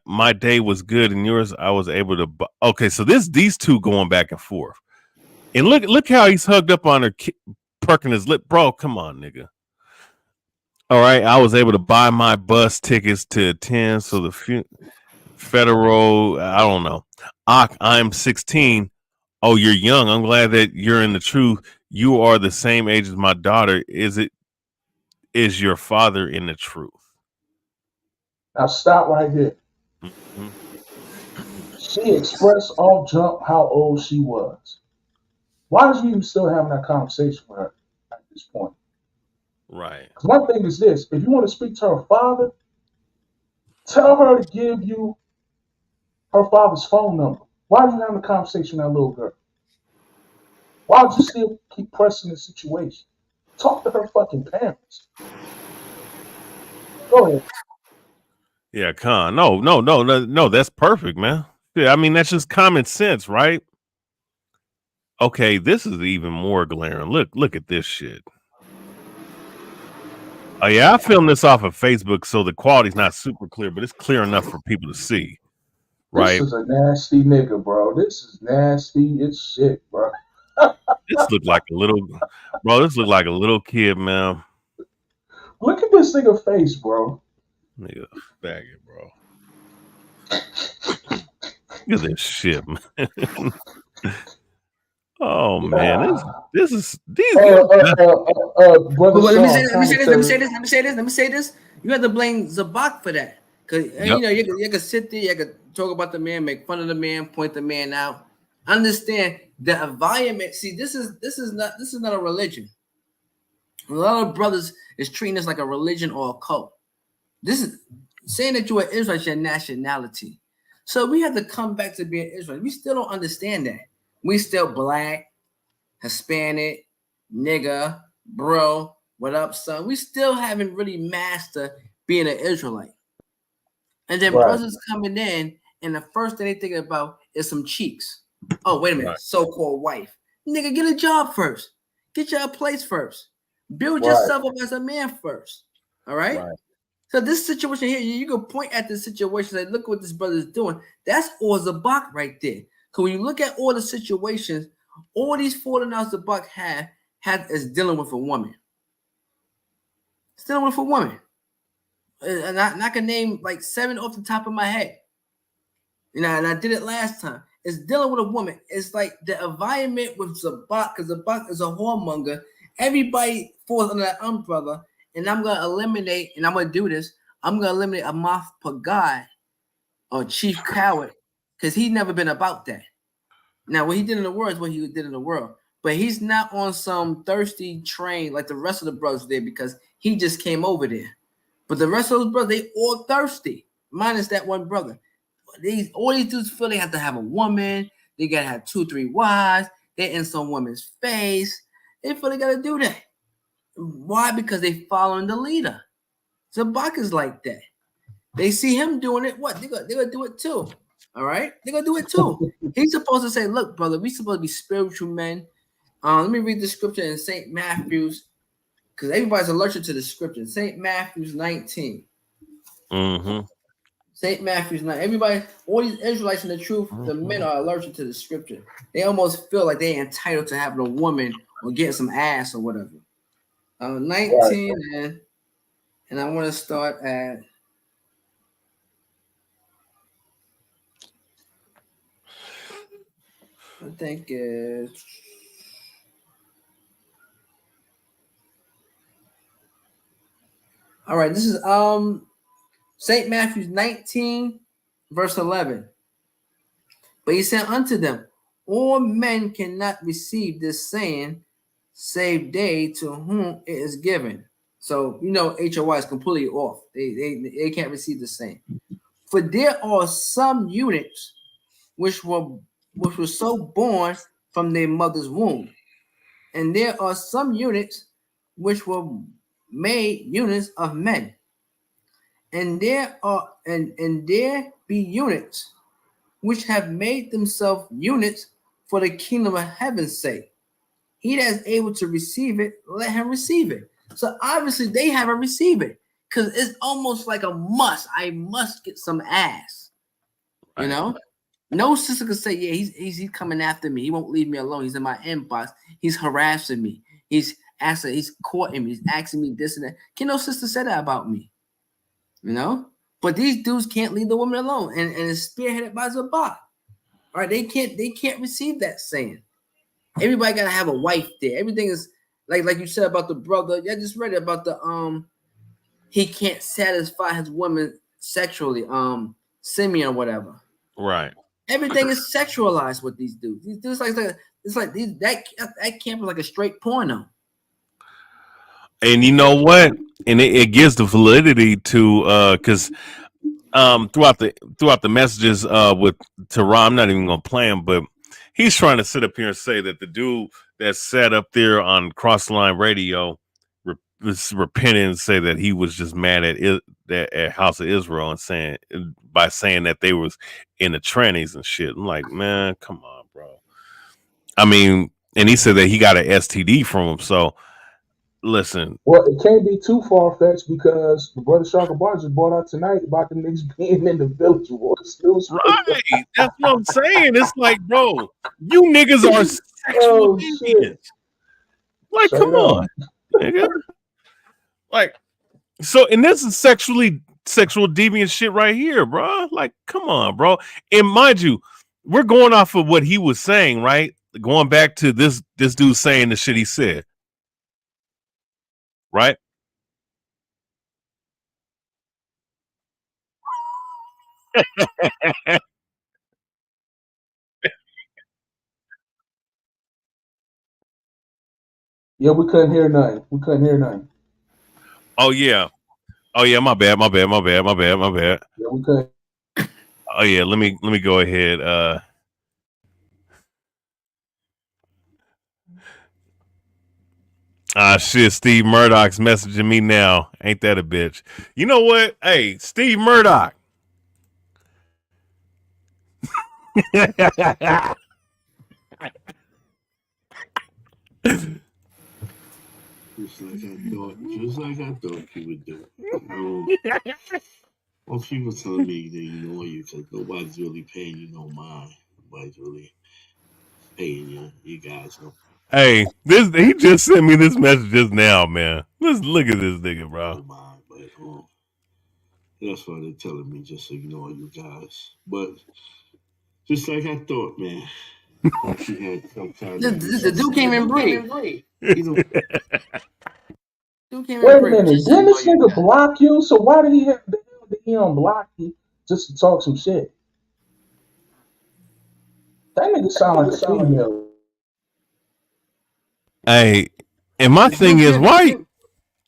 my day was good, and yours, I was able to. Okay, so these two going back and forth, and look how he's hugged up on her, perking his lip, bro. Come on, nigga. All right, I was able to buy my bus tickets to attend. So the federal, I don't know. I'm 16. Oh, you're young. I'm glad that you're in the truth. You are the same age as my daughter. Is your father in the truth? Now stop right here. Mm-hmm. She expressed off jump how old she was. Why is you even still having that conversation with her at this point? Right. Because one thing is this: if you want to speak to her father, tell her to give you her father's phone number. Why are you having a conversation with that little girl? Why would you still keep pressing the situation? Talk to her fucking parents. Go ahead. Yeah, Con. No. That's perfect, man. Yeah, I mean that's just common sense, right? Okay, this is even more glaring. Look at this shit. Oh yeah, I filmed this off of Facebook, so the quality's not super clear, but it's clear enough for people to see. This Right? is a nasty nigga, bro. This is nasty as shit, bro. This looked like a little, bro. This looked like a little kid, man. Look at this nigga face, bro. Nigga, faggot, bro. Look at this shit, man. Oh man, this is these. Brother But let me say Sean, this. Let me say this. Let me say this. Let me say this. Let me say this. You have to blame Zabak for that, because Yep. you can sit there, you can talk about the man, make fun of the man, point the man out. Understand the environment. See, this is not a religion. A lot of brothers is treating this like a religion or a cult. This is saying that you're Israel is your nationality. So we have to come back to being Israel. We still don't understand that. We still black, Hispanic, nigga, bro, what up, son? We still haven't really mastered being an Israelite. And then Right. brothers coming in, and the first thing they think about is some cheeks. Oh, wait a minute, Right. so-called wife. Nigga, get a job first. Get your place first. Build Right. yourself up as a man first. All right? Right. So this situation here, you can point at the situation and say, look what this brother is doing. That's all Zabak right there. Because when you look at all the situations, all these falling outs Zabak have is dealing with a woman. It's dealing with a woman. And I can name like 7 off the top of my head. You know, and I did it last time. It's dealing with a woman. It's like the environment with Zabak, because Zabak is a whoremonger. Everybody falls under that umbrella. And I'm going to eliminate, and I'm going to do this, I'm going to eliminate a Moth Pagad or Chief Coward, because he's never been about that. Now, what he did in the world is what he did in the world. But he's not on some thirsty train like the rest of the brothers did, because he just came over there. But the rest of those brothers, they all thirsty, minus that one brother. All these dudes feel they have to have a woman. They got to have 2, 3 wives. They're in some woman's face. They feel they got to do that. Why? Because they following the leader. Zabak is like that. They see him doing it. What? They're gonna do it too. All right? They're gonna do it too. He's supposed to say, look, brother, we supposed to be spiritual men. Let me read the scripture in St. Matthew's, because everybody's allergic to the scripture. St. Matthew's 19. Mm-hmm. St. Matthew's 9. Everybody, all these Israelites in the truth, the men are allergic to the scripture. They almost feel like they're entitled to having a woman or getting some ass or whatever. 19, right. And I want to start at I think it's all right. This is St. Matthew's 19, verse 11. But he said unto them, all men cannot receive this saying, save they to whom it is given. So you know H.O.I is completely off. They can't receive the saying. For there are some eunuchs which were so born from their mother's womb, and there are some eunuchs which were made eunuchs of men, and there be eunuchs which have made themselves eunuchs for the kingdom of heaven's sake. He that is able to receive it, let him receive it. So obviously they haven't received it, because it's almost like a must. I must get some ass. You know? No sister could say, yeah, he's coming after me. He won't leave me alone. He's in my inbox. He's harassing me. He's courting me. He's asking me this and that. Can no sister say that about me? You know? But these dudes can't leave the woman alone. And it's spearheaded by Zabak. All right, they can't receive that saying. Everybody gotta have a wife there. Everything is like you said about the brother. I just read it about the he can't satisfy his woman sexually, Simeon or whatever. Right. Everything is sexualized with these dudes. These dudes that camp is like a straight porno. And you know what? And it gives the validity to because throughout the messages with Tarah, I'm not even gonna play him, but he's trying to sit up here and say that the dude that sat up there on Crossline Radio was repenting and say that he was just mad at House of Israel and saying that they was in the trannies and shit. I'm like, man, come on, bro. I mean, and he said that he got an STD from him, so listen. Well, it can't be too far fetched because the brother Shar-Gabar just brought out tonight about the niggas being in the village wars. Right. That's what I'm saying. It's like, bro, you niggas are sexual Oh shit! deviants. Like, come Straight up. on, nigga. Like, so, and this is sexual deviant shit right here, bro. Like, come on, bro. And mind you, we're going off of what he was saying, right? Going back to this dude saying the shit he said, right? Yeah, we couldn't hear nothing. We couldn't hear nothing. Oh yeah. Oh yeah, my bad. Yeah, we couldn't. Oh yeah, let me go ahead. Shit, Steve Murdock's messaging me now. Ain't that a bitch? You know what? Hey, Steve Murdock. Just like I thought you would do. Well, people telling me they ignore you because nobody's really paying you no mind. Nobody's really paying you. You guys know. Hey, he just sent me this message just now, man. Let's look at this nigga, bro. No mind, but that's why they're telling me just ignore you guys. But just like I thought, man. She had some kind of The dude came in breed. you know, Wait a minute, didn't this nigga block you? So why did he unblock you just to talk some shit? That nigga sound like a female. Hey, and my thing is, why?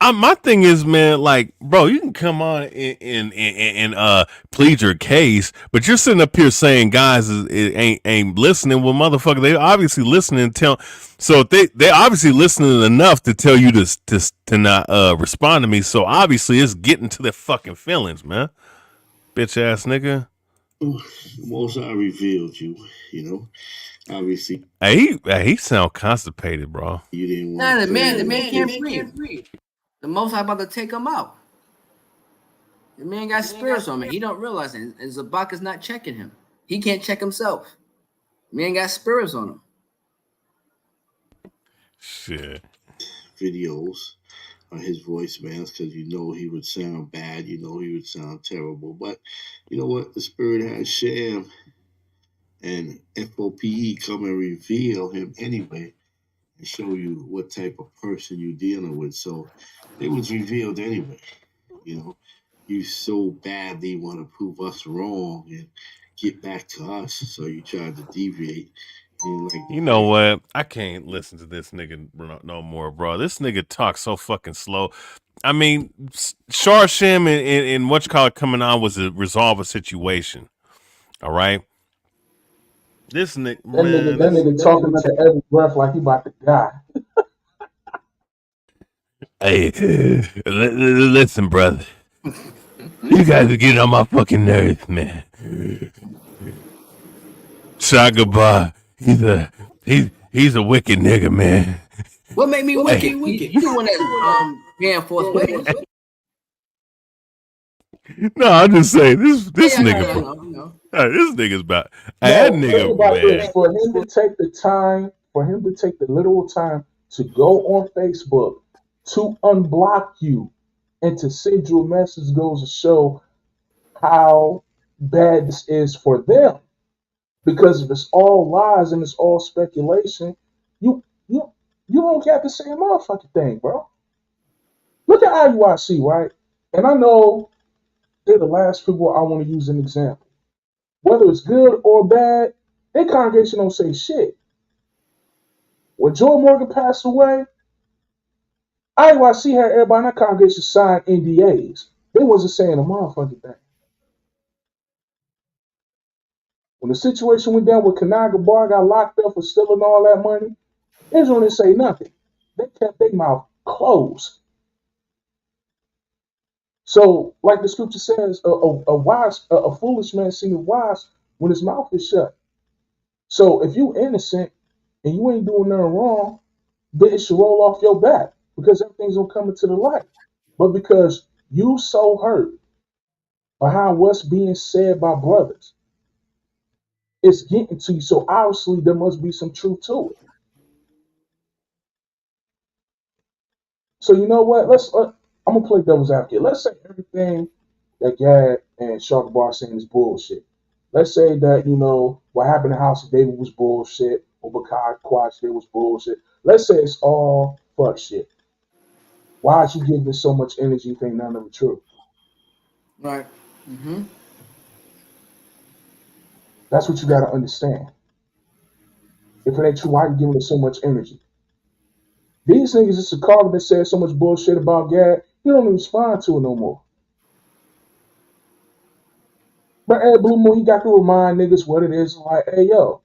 My thing is, man, like, bro, you can come on and plead your case, but you're sitting up here saying guys ain't listening. Well, motherfucker, they obviously listening. So they obviously listening enough to tell you to not respond to me. So obviously, it's getting to their fucking feelings, man. Bitch ass nigga. Most I revealed you, you know. Obviously, he sound constipated, bro. you didn't want. Nah, the man can't breathe. The Most High about to take him out. The man got spirits on him. He don't realize it. And Zabak is not checking him. He can't check himself. The man got spirits on him. Shit. Videos on his voicemails because you know he would sound bad. You know he would sound terrible. But you know what? The spirit has Sham and FOPE come and reveal him anyway and show you what type of person you're dealing with. So it was revealed anyway. You know, you so badly want to prove us wrong and get back to us, so you tried to deviate. You know what? I can't listen to this nigga no more, bro. This nigga talks so fucking slow. I mean, Shar-Sham and what you call it coming on was to resolve a situation. All right. This nigga, that nigga talking to every breath like he about to die. Hey, listen, brother. You guys are getting on my fucking nerves, man. Shar-Gabar, he's a wicked nigga, man. What made me wicked? You the one that ran forth ways. No, I'm just saying this nigga. This nigga's about that nigga. Man. For him to take the literal time to go on Facebook to unblock you and to send you a message goes to show how bad this is for them. Because if it's all lies and it's all speculation, you don't have to say a motherfucking thing, bro. Look at IUIC, right? And I know they're the last people I want to use an example. Whether it's good or bad, their congregation don't say shit. When Joe Morgan passed away, IUIC had everybody in that congregation sign NDAs. They wasn't saying a motherfucking thing. When the situation went down with Shar-Gabar got locked up for stealing all that money, Israel didn't say nothing. They kept their mouth closed. So, like the scripture says, a foolish man seemeth wise when his mouth is shut. So, if you innocent and you ain't doing nothing wrong, then it should roll off your back. because everything's gonna come into the light. But because you so hurt behind what's being said by brothers, it's getting to you. So obviously there must be some truth to it. So you know what? I'm gonna play devil's advocate. Let's say everything that Gad and Shar-Gabar saying is bullshit. Let's say that, you know, what happened in House of David was bullshit, or Bakai shit was bullshit. Let's say it's all fuck shit. Why is you giving so much energy if ain't none of it true? Right. Mm-hmm. That's what you gotta understand. If it ain't true, why are you giving it so much energy? These niggas is a Carlton that said so much bullshit about Gad, you don't even respond to it no more. But Ed Blue Moon, he got to remind niggas what it is. Like, hey, yo,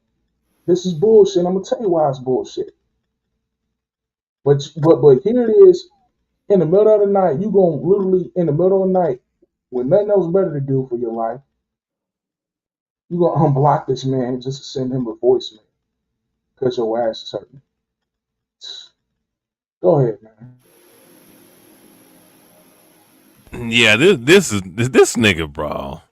this is bullshit. I'm gonna tell you why it's bullshit. But here it is. In the middle of the night, you gonna literally in the middle of the night, with nothing else better to do for your life, you gonna unblock this man just to send him a voicemail because your ass is hurting. Go ahead, man. Yeah, this nigga, bro.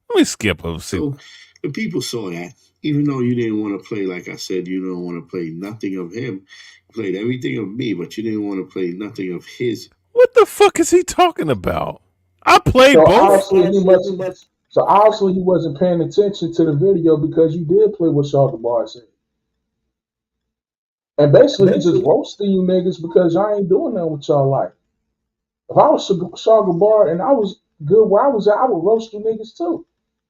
Let me skip over. So the people saw that, even though you didn't want to play, like I said, you don't want to play nothing of him. You played everything of me, but you didn't want to play nothing of his. What the fuck is he talking about? I played So both. obviously he wasn't paying attention to the video because you did play what Shar-Gabar said. And basically he just roasting you niggas because y'all ain't doing nothing with y'all life. If I was Shar-Gabar and I was good where I was at, I would roast you niggas too.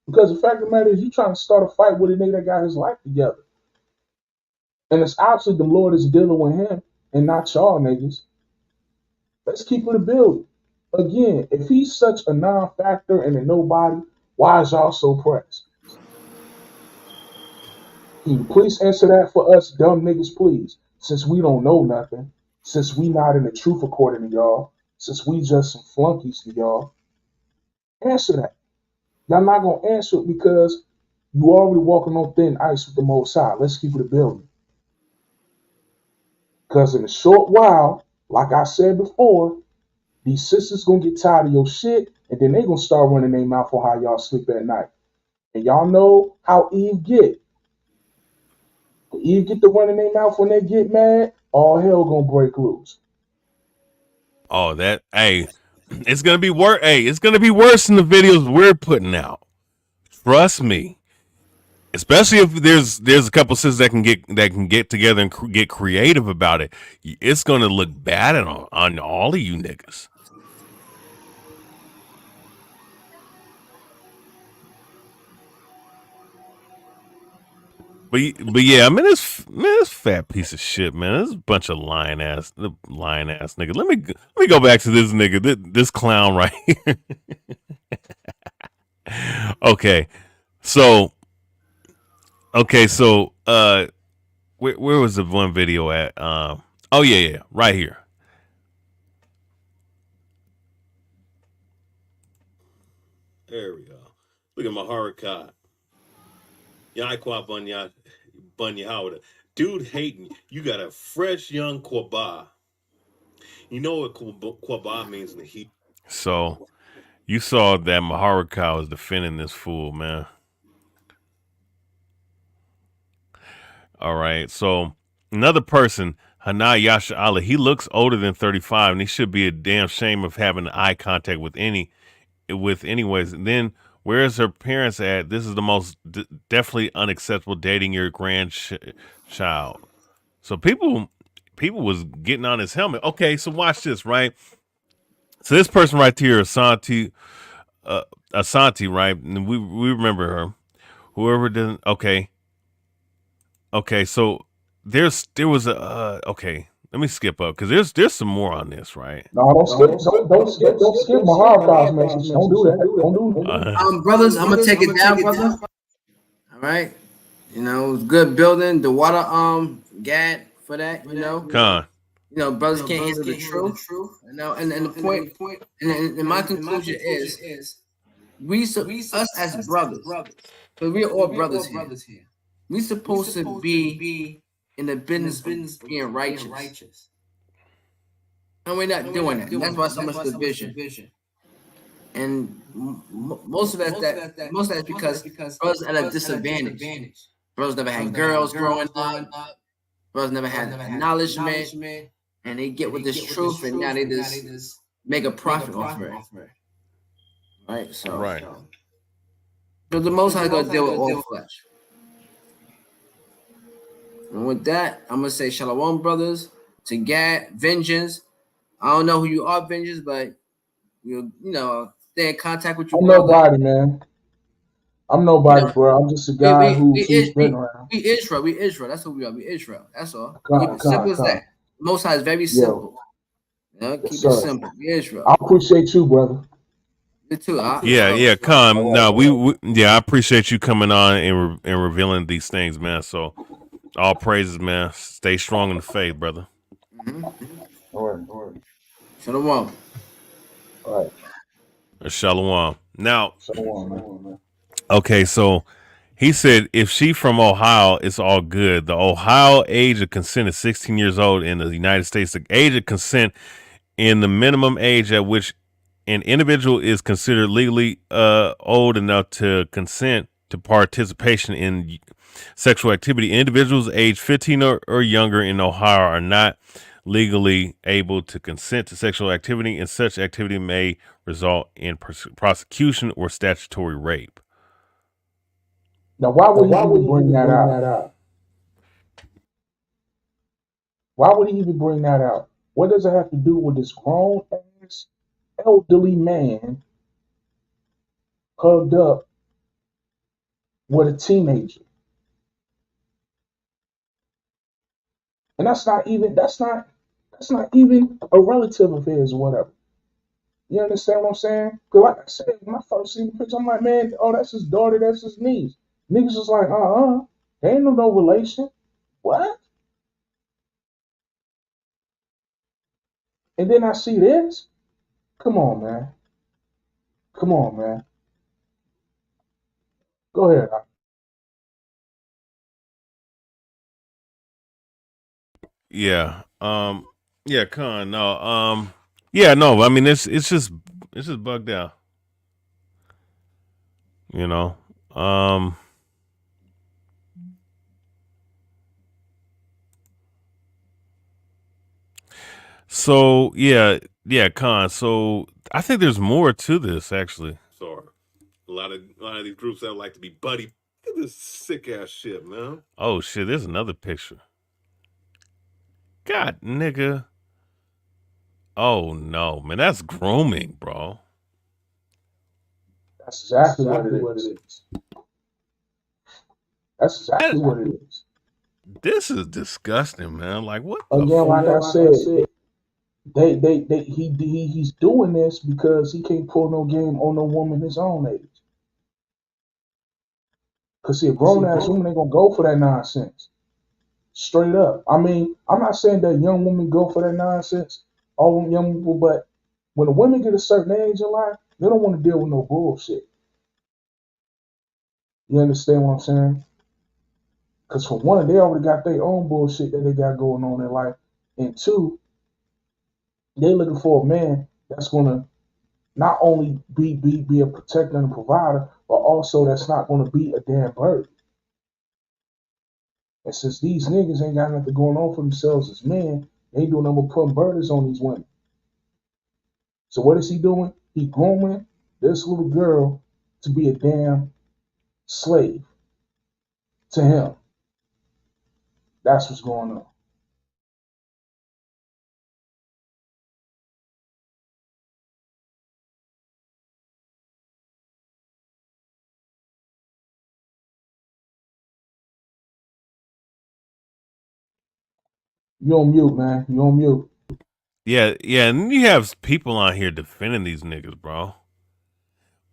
Because the fact of the matter is you trying to start a fight with a nigga that got his life together. And it's obviously the Lord is dealing with him and not y'all niggas. Let's keep it a building. Again, if he's such a non-factor and a nobody, why is y'all so pressed? Can you please answer that for us dumb niggas, please? Since we don't know nothing, since we not in the truth according to y'all, since we just some flunkies to y'all, answer that. Y'all not gonna answer it because you already walking on thin ice with the Most High. Let's keep it a building. Because in a short while, like I said before, these sisters gonna get tired of your shit, and then they gonna start running their mouth on how y'all sleep at night. And y'all know how Eve get. When Eve get to running their mouth when they get mad, all hell gonna break loose. Oh, it's gonna be worse. Hey, it's gonna be worse than the videos we're putting out. Trust me. Especially if there's a couple sisters that can get together and get creative about it. It's gonna look bad on all of you niggas. But yeah, I mean this fat piece of shit, man. This is a bunch of lying ass nigga. Let me go back to this nigga, this clown right here. Okay, so where was the one video at? Oh yeah, right here. There we go. Look at my Harakah. Yaiqab Bunya Howard. Dude hating. You got a fresh young Quaba. You know what Quaba means in the heat. So you saw that Maharakah was defending this fool, man. All right. So another person, Hana Yasha Allah, he looks older than 35, and he should be a damn shame of having eye contact with anyways. And then where's her parents at? This is the most definitely unacceptable, dating your grandchild. So people was getting on his helmet. Okay, so watch this, right? So this person right here, Asante, right? And we remember her. Whoever didn't. Okay. So there was a okay. Let me skip up because there's some more on this, right? No, don't skip Maharakah's message. Don't do that. Don't do that. Brothers, I'm gonna take it down, brother. All right. You know, good building. The water Gad for that, you know. Con. You know, brothers can't handle the truth. You know, and the point and my conclusion is us as brothers, because we're all brothers here. We supposed to be in the business of being righteous. And we're not doing that. And that's why so much division. And most of that's because brothers at a disadvantage. Brothers never had girls growing up. Brothers never had acknowledgement. And they get with this truth, and now they just make a profit off of it. Right? So, Right. So the Most High going to deal with all flesh. And with that, I'm going to say Shalom, brothers, to Gad, vengeance. I don't know who you are, vengeance, but you know, stay in contact with you. I'm nobody, man. I'm nobody, bro. I'm just a guy who's been around. We Israel. That's who we are. We Israel. That's all. Keep it simple as that. Most High is very simple. Keep it simple. We Israel. I appreciate you, brother. You too. Yeah, Con. No, we I appreciate you coming on and revealing these things, man. So all praises, man. Stay strong in the faith, brother. All right. Shalom. All right. Shalom. Now, man. Okay, so he said if she from Ohio, it's all good. The Ohio age of consent is 16 years old. In the United States, the age of consent in the minimum age at which an individual is considered legally old enough to consent to participation in sexual activity. Individuals aged 15 or younger in Ohio are not legally able to consent to sexual activity, and such activity may result in prosecution or statutory rape. Now, why would he even bring that out? Why would he even bring that out? What does it have to do with this grown-ass, elderly man hugged up with a teenager? And that's not even a relative of his or whatever. You understand what I'm saying? Because like I said, when I first seen the picture, I'm like, man, oh, that's his daughter, that's his niece. Niggas was like, there ain't no relation. What? And then I see this. Come on, man. Go ahead. Yeah. Yeah, Con. No. Yeah, no. I mean, it's just bugged out. You know. So yeah, Con. So I think there's more to this actually. Sorry. A lot of these groups that like to be buddy. Look at this sick ass shit, man. Oh shit, there's another picture. God, nigga. Oh no, man, that's grooming, bro. That's exactly what it is. That's exactly what it is. This is disgusting, man. Like what? Again, like I said, he's doing this because he can't pull no game on no woman his own age. Cause see, a grown ass woman ain't gonna go for that nonsense. Straight up. I mean, I'm not saying that young women go for that nonsense, all young people, but when the women get a certain age in life, they don't want to deal with no bullshit. You understand what I'm saying? Because for one, they already got their own bullshit that they got going on in life. And two, they're looking for a man that's going to not only be a protector and a provider, but also that's not going to be a damn burden. And since these niggas ain't got nothing going on for themselves as men, they ain't doing nothing but putting burdens on these women. So what is he doing? He grooming this little girl to be a damn slave to him. That's what's going on. You on mute, man. You on mute. Yeah, and you have people on here defending these niggas, bro.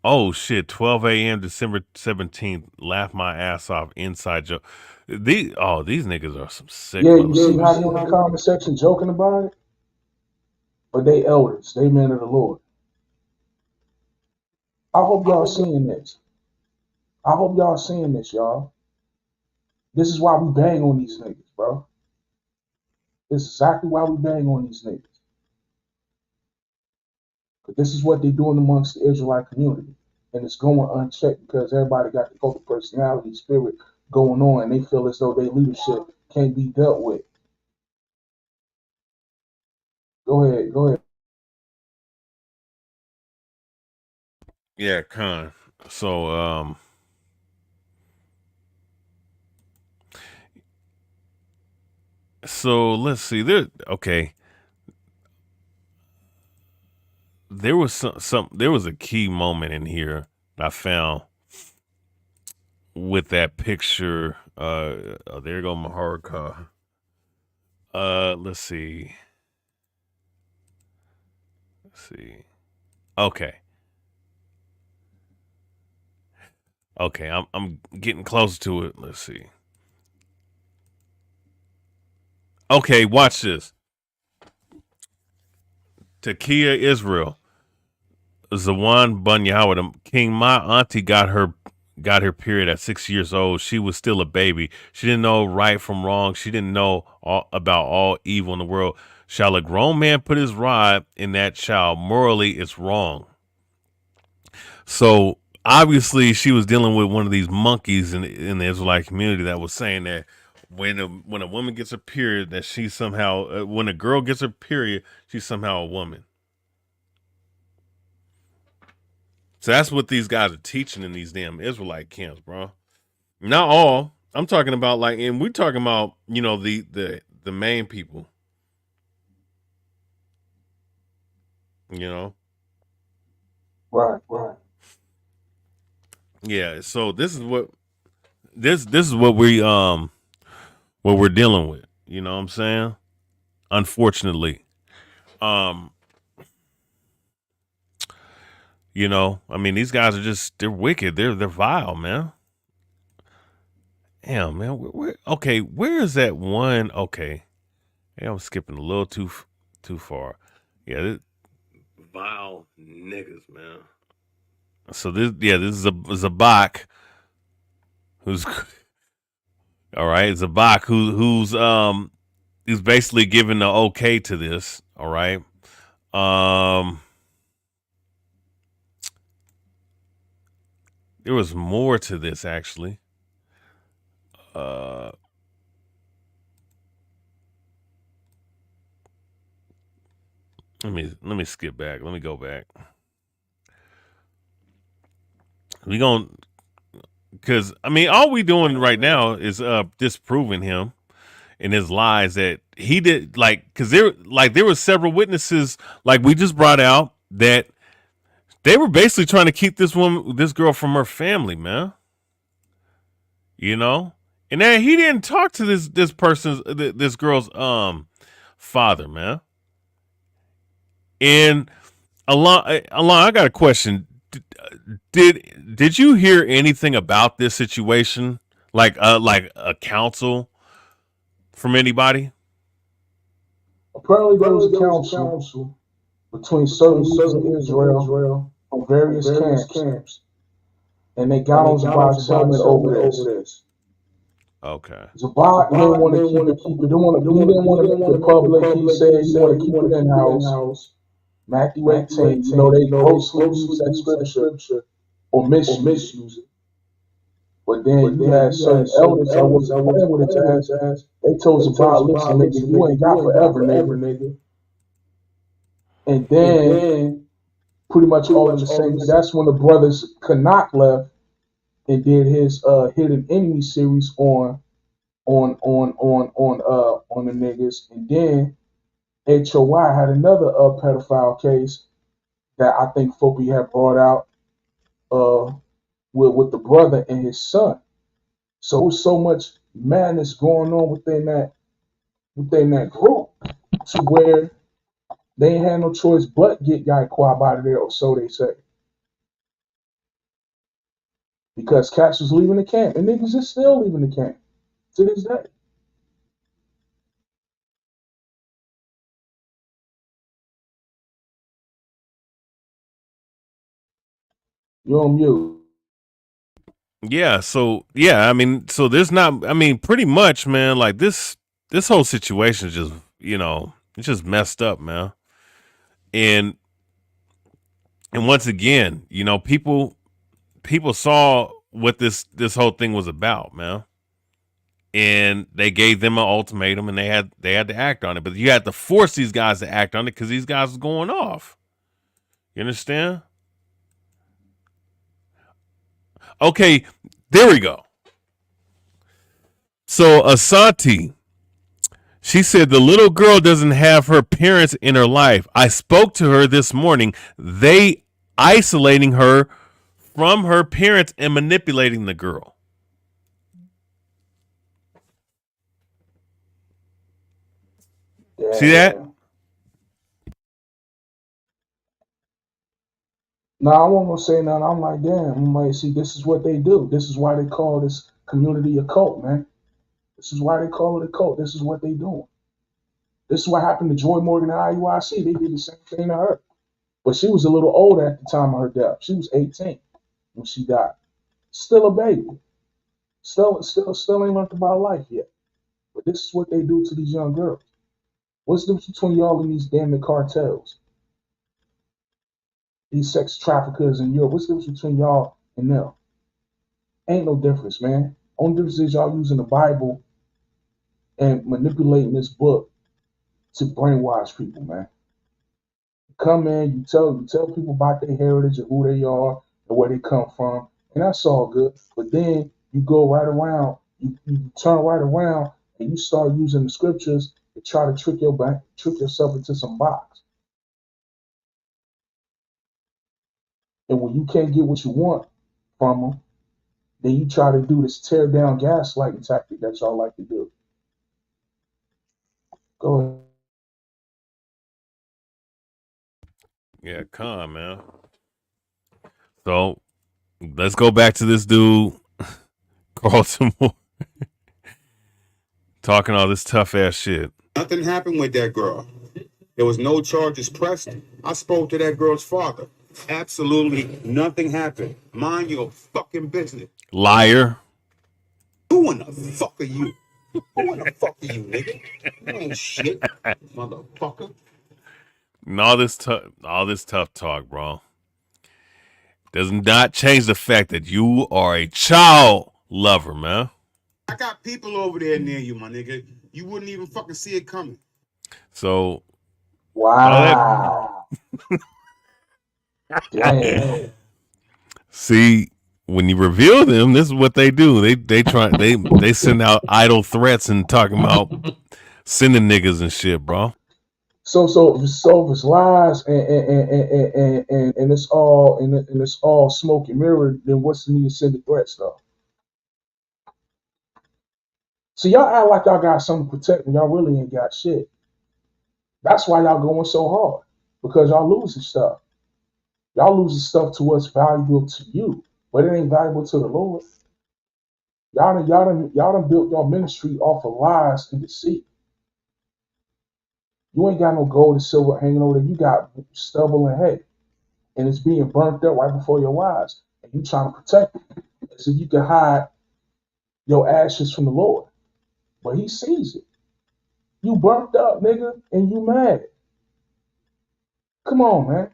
Oh shit, 12 a.m. December 17th. Laugh my ass off inside joke. These niggas are some sick. Yeah, you see how they in the comment section joking about it? But they elders, they men of the Lord. I hope y'all seeing this. Y'all. This is why we bang on these niggas, bro. This is exactly why we bang on these niggas. But this is what they're doing amongst the Israelite community. And it's going unchecked because everybody got the cult of personality spirit going on, and they feel as though their leadership can't be dealt with. Go ahead. Yeah, Con. So so let's see. There was there was a key moment in here that I found with that picture. There go Maharka. Let's see. Okay. I'm getting close to it. Let's see. Okay, watch this. Takia Israel. Zawan Bunyawa, King, my auntie got her period at 6 years old. She was still a baby. She didn't know right from wrong. She didn't know about all evil in the world. Shall a grown man put his rod in that child? Morally, it's wrong. So obviously, she was dealing with one of these monkeys in the Israelite community that was saying that when a woman gets a period, that she somehow when a girl gets her period, she's somehow a woman. So that's what these guys are teaching in these damn Israelite camps, bro. Not all. I'm talking about and we're talking about, the main people. Right. Yeah. So this is what we're dealing with. You know what I'm saying? Unfortunately, these guys are they're wicked. They're vile, man. Damn, man. Where is that one? Okay. Hey, I'm skipping a little too far. Yeah, vile niggas, man. So this is a Zabak who's all right. Zabak who's basically giving the okay to this. All right. There was more to this actually. Let me skip back. Let me go back. Because all we doing right now is disproving him and his lies that he did. Because there were several witnesses, like we just brought out, that they were basically trying to keep this girl from her family, man. And then he didn't talk to this girl's father, man. And Alon, I got a question. Did you hear anything about this situation, like a counsel from anybody? Apparently, there was a council between certain leaders of Israel on various camps, and they got on Zabak's helmet over this. Okay. Zabak didn't want to keep it. He didn't want to make it public. He said he wanted to keep it in house. Matthew 18, they grossly use that scripture or misuse it. But then you had certain elders that was playing with his ass. They told Zabak, listen, nigga, you ain't got forever, nigga. And then pretty much all of the same. That's when the brothers Canuck left and did his hidden enemy series on the niggas. And then H.O.I had another pedophile case that I think Fopi had brought out with the brother and his son. So there's so much madness going on within that group to where they ain't had no choice but get Yaiqab out of there, or so they say. Because cats was leaving the camp, and niggas is still leaving the camp to this day. You're on mute. Yeah, so so there's not pretty much, man, like this whole situation is just, it's just messed up, man. And And once again, you know, people saw what this whole thing was about, man. And they gave them an ultimatum, and they had to act on it. But you had to force these guys to act on it because these guys was going off. You understand? Okay, there we go. So Asante, she said the little girl doesn't have her parents in her life. I spoke to her this morning. They isolating her from her parents and manipulating the girl. Yeah. See that? No, I won't gonna say nothing. I'm like, damn. I'm like, see, this is what they do. This is why they call this community a cult, man. This is why they call it a cult. This is what they doing. This is what happened to Joy Morgan at IUIC. They did the same thing to her. But she was a little older at the time of her death. She was 18 when she died. Still a baby. Still ain't learned about life yet. But this is what they do to these young girls. What's the difference between y'all and these damn cartels? These sex traffickers in Europe. What's the difference between y'all and them? Ain't no difference, man. Only difference is y'all using the Bible and manipulating this book to brainwash people, man. Come in, you tell people about their heritage and who they are and where they come from, and that's all good. But then you go right around, you turn right around, and you start using the scriptures to try to trick yourself into some box. And when you can't get what you want from them, then you try to do this tear down gaslighting tactic that y'all like to do. Go ahead. Yeah, calm, man. So let's go back to this dude, Carlton Moore, talking all this tough ass shit. Nothing happened with that girl. There was no charges pressed. I spoke to that girl's father. Absolutely nothing happened. Mind your fucking business. Liar. Who in the fuck are you? Who in the fuck are you, nigga? You ain't shit, motherfucker. And all this tough talk, bro, does not change the fact that you are a child lover, man. I got people over there near you, my nigga. You wouldn't even fucking see it coming. So, wow. Damn. See, when you reveal them, this is what they do. They send out idle threats and talking about sending niggas and shit, bro. So if it's lies and it's all smoke and mirror, then what's the need to send the threats though? So y'all act like y'all got something to protect when y'all really ain't got shit. That's why y'all going so hard, because y'all losing stuff. Y'all losing stuff to what's valuable to you, but it ain't valuable to the Lord. Y'all done built your ministry off of lies and deceit. You ain't got no gold and silver hanging over there. You got stubble and hay, and it's being burnt up right before your eyes, and you trying to protect it so you can hide your ashes from the Lord. But He sees it. You burnt up, nigga, and you mad. Come on, man.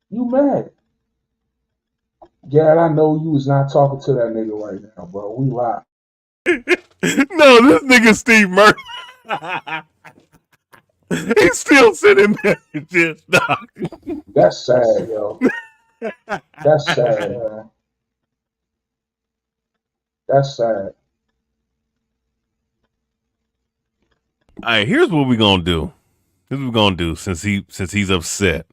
You mad. Gad, I know you was not talking to that nigga right now, bro. We live. No, this nigga Steve Murdock. He's still sitting messages, dog. That's sad, yo. That's sad, man. That's sad. All right, here's what we're gonna do. Here's what we're gonna do since he's upset.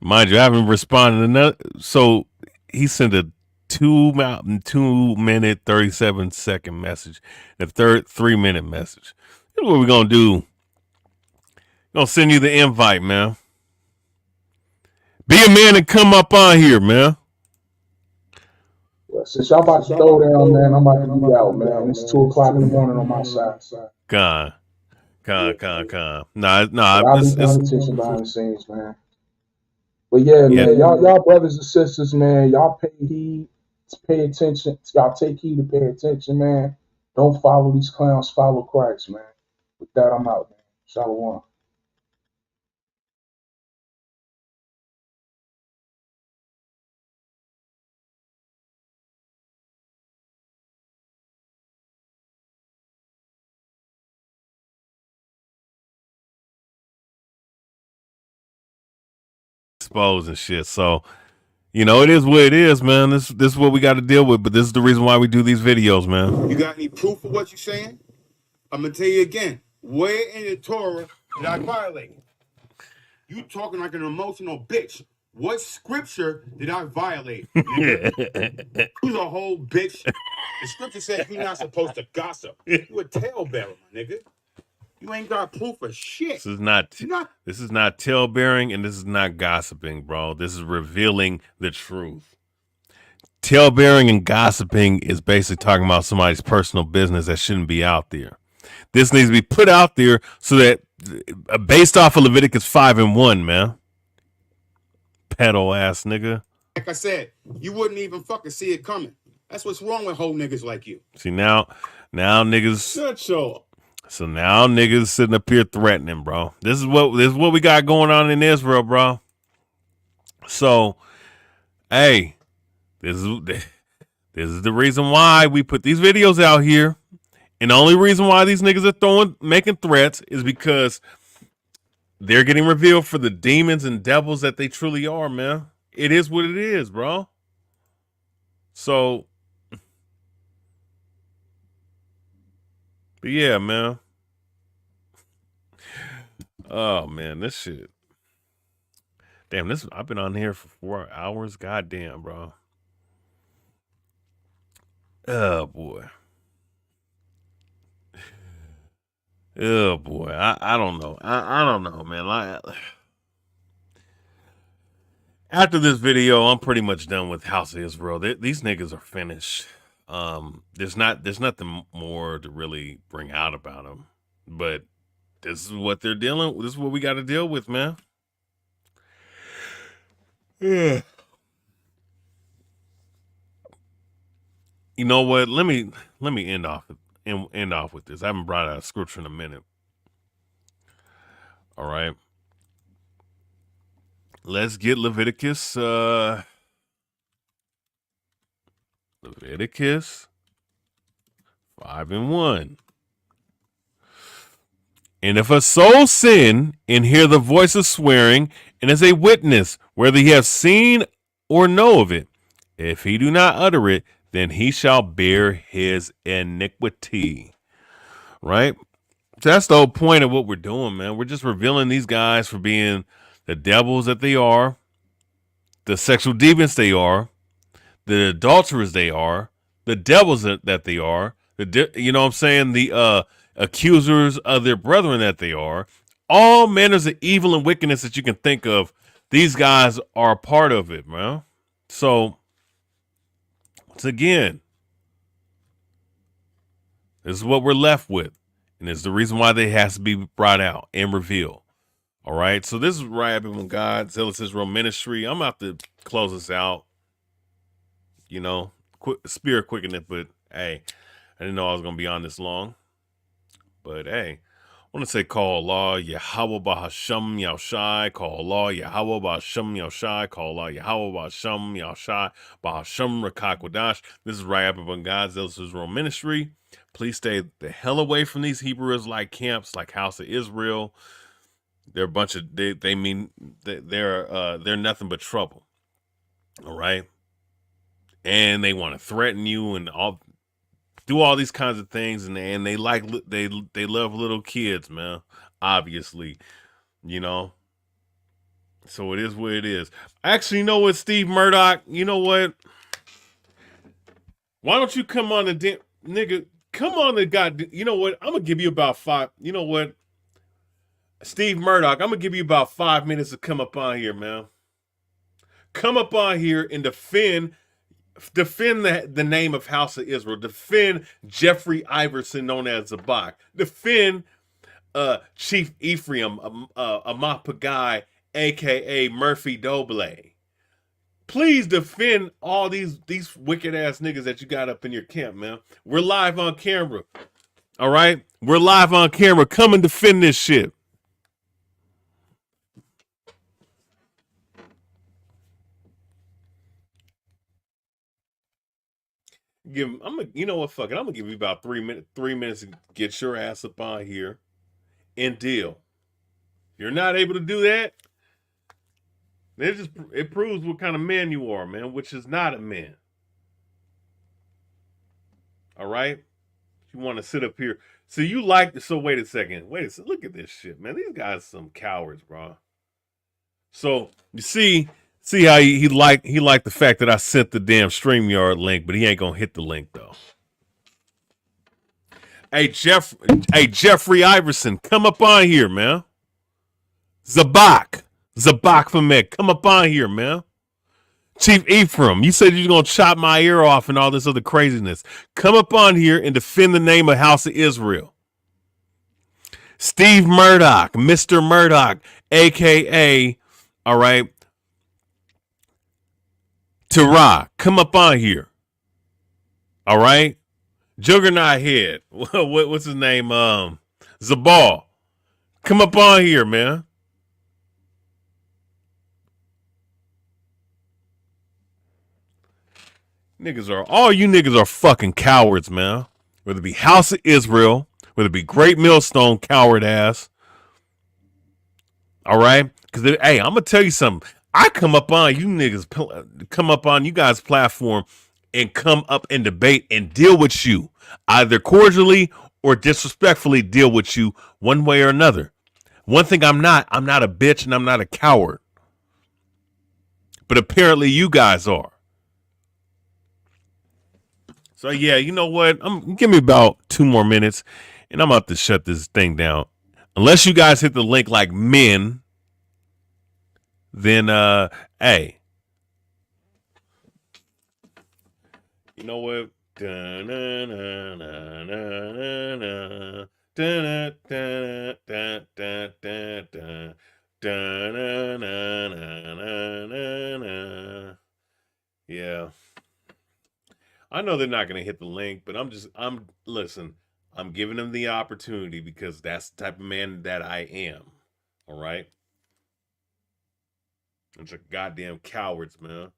Mind you, I haven't responded to so he sent a 2-minute 37-second message, a 3-minute message. Here's what we're gonna do. Gonna send you the invite, man. Be a man and come up on here, man. Well, since y'all about to throw down, man, I'm about to be out, man. It's 2:00 in the morning on my side. Con. Nah. I'll be paying attention behind the scenes, man. But yeah, man, y'all brothers and sisters, man, y'all pay heed, pay attention. Y'all take heed to pay attention, man. Don't follow these clowns, follow Christ, man. With that, I'm out, man. Shalom. exposed and shit. So, you know, it is what it is, man. This is what we got to deal with. But this is the reason why we do these videos, man. You got any proof of what you're saying? I'm gonna tell you again. Where in the Torah did I violate? You talking like an emotional bitch. What scripture did I violate, nigga? Who's a whole bitch? The scripture says you're not supposed to gossip. You a talebearer, my nigga. You ain't got proof of shit. This is not talebearing, and this is not gossiping, bro. This is revealing the truth. Talebearing and gossiping is basically talking about somebody's personal business that shouldn't be out there. This needs to be put out there so that, based off of Leviticus 5:1, man. Pedo ass nigga. Like I said, you wouldn't even fucking see it coming. That's what's wrong with whole niggas like you. See, now niggas. Shut your. So now niggas sitting up here threatening, bro. This is what we got going on in Israel, bro. So, hey, this is the reason why we put these videos out here. And the only reason why these niggas are making threats is because they're getting revealed for the demons and devils that they truly are, man. It is what it is, bro. So, but yeah, man. Oh man, this shit. Damn, I've been on here for 4 hours. Goddamn, bro. Oh boy. Oh boy. I don't know. I don't know, man. Like, after this video, I'm pretty much done with House of Israel. These niggas are finished. There's nothing more to really bring out about them. But this is what they're dealing with. This is what we got to deal with, man. Yeah. You know what? Let me end off with this. I haven't brought out a scripture in a minute. All right. Let's get Leviticus 5:1. And if a soul sin and hear the voice of swearing, and is a witness, whether he have seen or know of it, if he do not utter it, then he shall bear his iniquity. Right? So that's the whole point of what we're doing, man. We're just revealing these guys for being the devils that they are, the sexual deviants they are, the adulterers they are, the devils that they are, you know what I'm saying? The accusers of their brethren that they are. All manners of evil and wickedness that you can think of, these guys are a part of it, man. So, once again, this is what we're left with. And it's the reason why they has to be brought out and revealed. All right. So this is Rayabya from God, Zealous Israel Ministry. I'm about to close this out. You know, spirit quickening, but hey, I didn't know I was going to be on this long. But hey, I want to say call Allah, Yahweh Bahasham Yahushai, call Allah, Yahweh Bahasham Yahushai, call Allah, Yahweh Bahasham Yahushai, Bahasham Rakakwadash. This is Rayabya from God, Zealous Israel Ministry. Please stay the hell away from these Hebrew Israelite camps like House of Israel. They're a bunch of they're nothing but trouble. All right. And they want to threaten you and do all these kinds of things, and they love little kids, man. Obviously, you know. So it is what it is. Actually, you know what, Steve Murdock? You know what? Why don't you come on the nigga? Come on the god. You know what? I'm gonna give you about 5. You know what? Steve Murdock, I'm gonna give you about 5 minutes to come up on here, man. Come up on here and defend the name of House of Israel. Defend Jeffrey Iverson, known as Zabak. Defend Chief Ephraim, Amat Pagai, a.k.a. Murphy Doble. Please defend all these wicked ass niggas that you got up in your camp, man. We're live on camera. All right? We're live on camera. Come and defend this shit. You know what, fuck it. I'm gonna give you about 3 minutes to get your ass up on here and deal. If you're not able to do that, It proves what kind of man you are, man, which is not a man. All right? You want to sit up here. So you like, so wait a second. Look at this shit, man. These guys are some cowards, bro. So you see how he liked the fact that I sent the damn StreamYard link, but he ain't gonna hit the link though. Hey Jeffrey Iverson, come up on here, man. Zabak Famed, come up on here, man. Chief Ephraim, you said you're gonna chop my ear off and all this other craziness. Come up on here and defend the name of House of Israel. Steve Murdock, Mr. Murdock, aka, all right, Tarah, come up on here. All right, Juggernaut Head, what's his name? Zabal, come up on here, man. All you niggas are fucking cowards, man. Whether it be House of Israel, whether it be Great Millstone, coward ass. All right? Because, hey, I'm going to tell you something. I come up on you niggas, come up on you guys' platform and come up and debate and deal with you. Either cordially or disrespectfully deal with you one way or another. One thing I'm not a bitch and I'm not a coward. But apparently you guys are. So yeah, you know what? Give me about 2 more minutes, and I'm about to shut this thing down. Unless you guys hit the link like men, then hey, you know what? Yeah. I know they're not going to hit the link, but listen, I'm giving them the opportunity because that's the type of man that I am. All right? It's a goddamn cowards, man.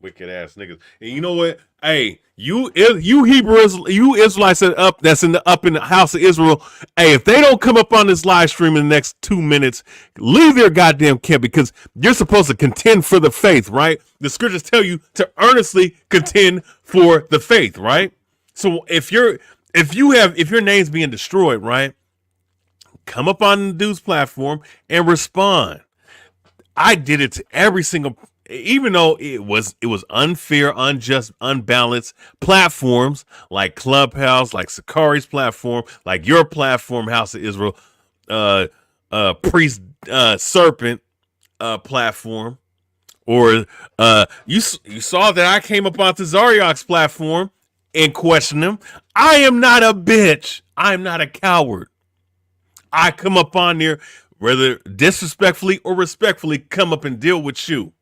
Wicked ass niggas. And you know what? Hey, you Hebrews, you Israelites that's in the House of Israel. Hey, if they don't come up on this live stream in the next 2 minutes, leave their goddamn camp because you're supposed to contend for the faith, right? The scriptures tell you to earnestly contend for the faith, right? So if your name's being destroyed, right? Come up on the dude's platform and respond. I did it to every single, even though it was unfair, unjust, unbalanced platforms like Clubhouse, like Sakari's platform, like your platform, House of Israel, Priest Serpent platform, or you saw that I came up onto Zaryok's platform and questioned him. I am not a bitch. I am not a coward. I come up on there, whether disrespectfully or respectfully, come up and deal with you.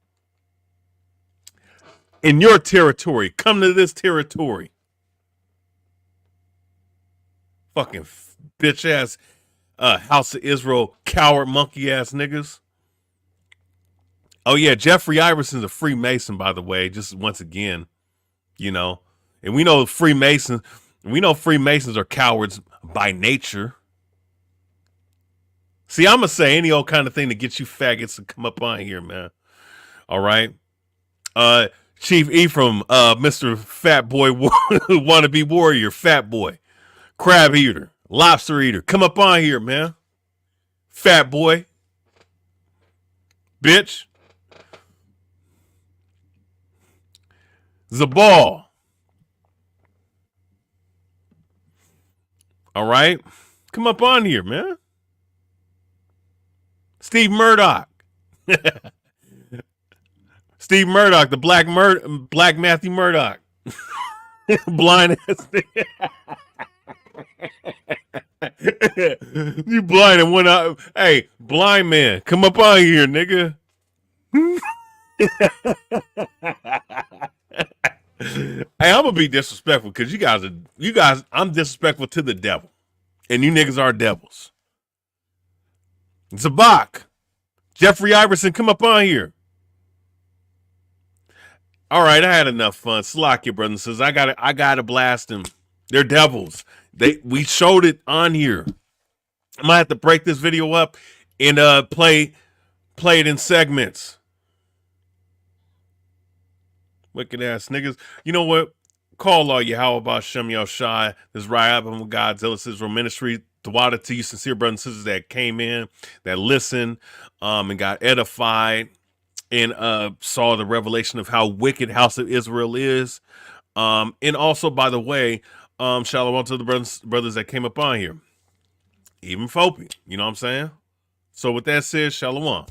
In your territory. Come to this territory. Fucking bitch ass House of Israel coward monkey ass niggas. Oh yeah, Jeffrey Iverson's a Freemason, by the way, just once again, you know. And we know Freemasons are cowards by nature. See, I'm going to say any old kind of thing to get you faggots to come up on here, man. All right. Chief Ephraim, Mr. Fat Boy, wannabe warrior, fat boy, crab eater, lobster eater. Come up on here, man. Fat boy. Bitch. Zabal. All right. Come up on here, man. Steve Murdock. Steve Murdock, the black Matthew Murdock. Blind ass nigga. You blind and one eye. Hey, blind man, come up on here, nigga. Hey, I'm gonna be disrespectful because you guys, I'm disrespectful to the devil. And you niggas are devils. Zabak. Jeffrey Iverson, come up on here. All right, I had enough fun. Slack your brother and sisters. I gotta blast them. They're devils. We showed it on here. I might have to break this video up and play it in segments. Wicked ass niggas. You know what? Call all Yahweh Shem Yahushai. This Rayabya with God's Zealous Israel Ministry. The water to you, sincere brothers and sisters that came in, that listened, and got edified, and saw the revelation of how wicked House of Israel is. And also, by the way, shalom to the brothers that came up on here. Even Fopi. You know what I'm saying? So with that said, shalom.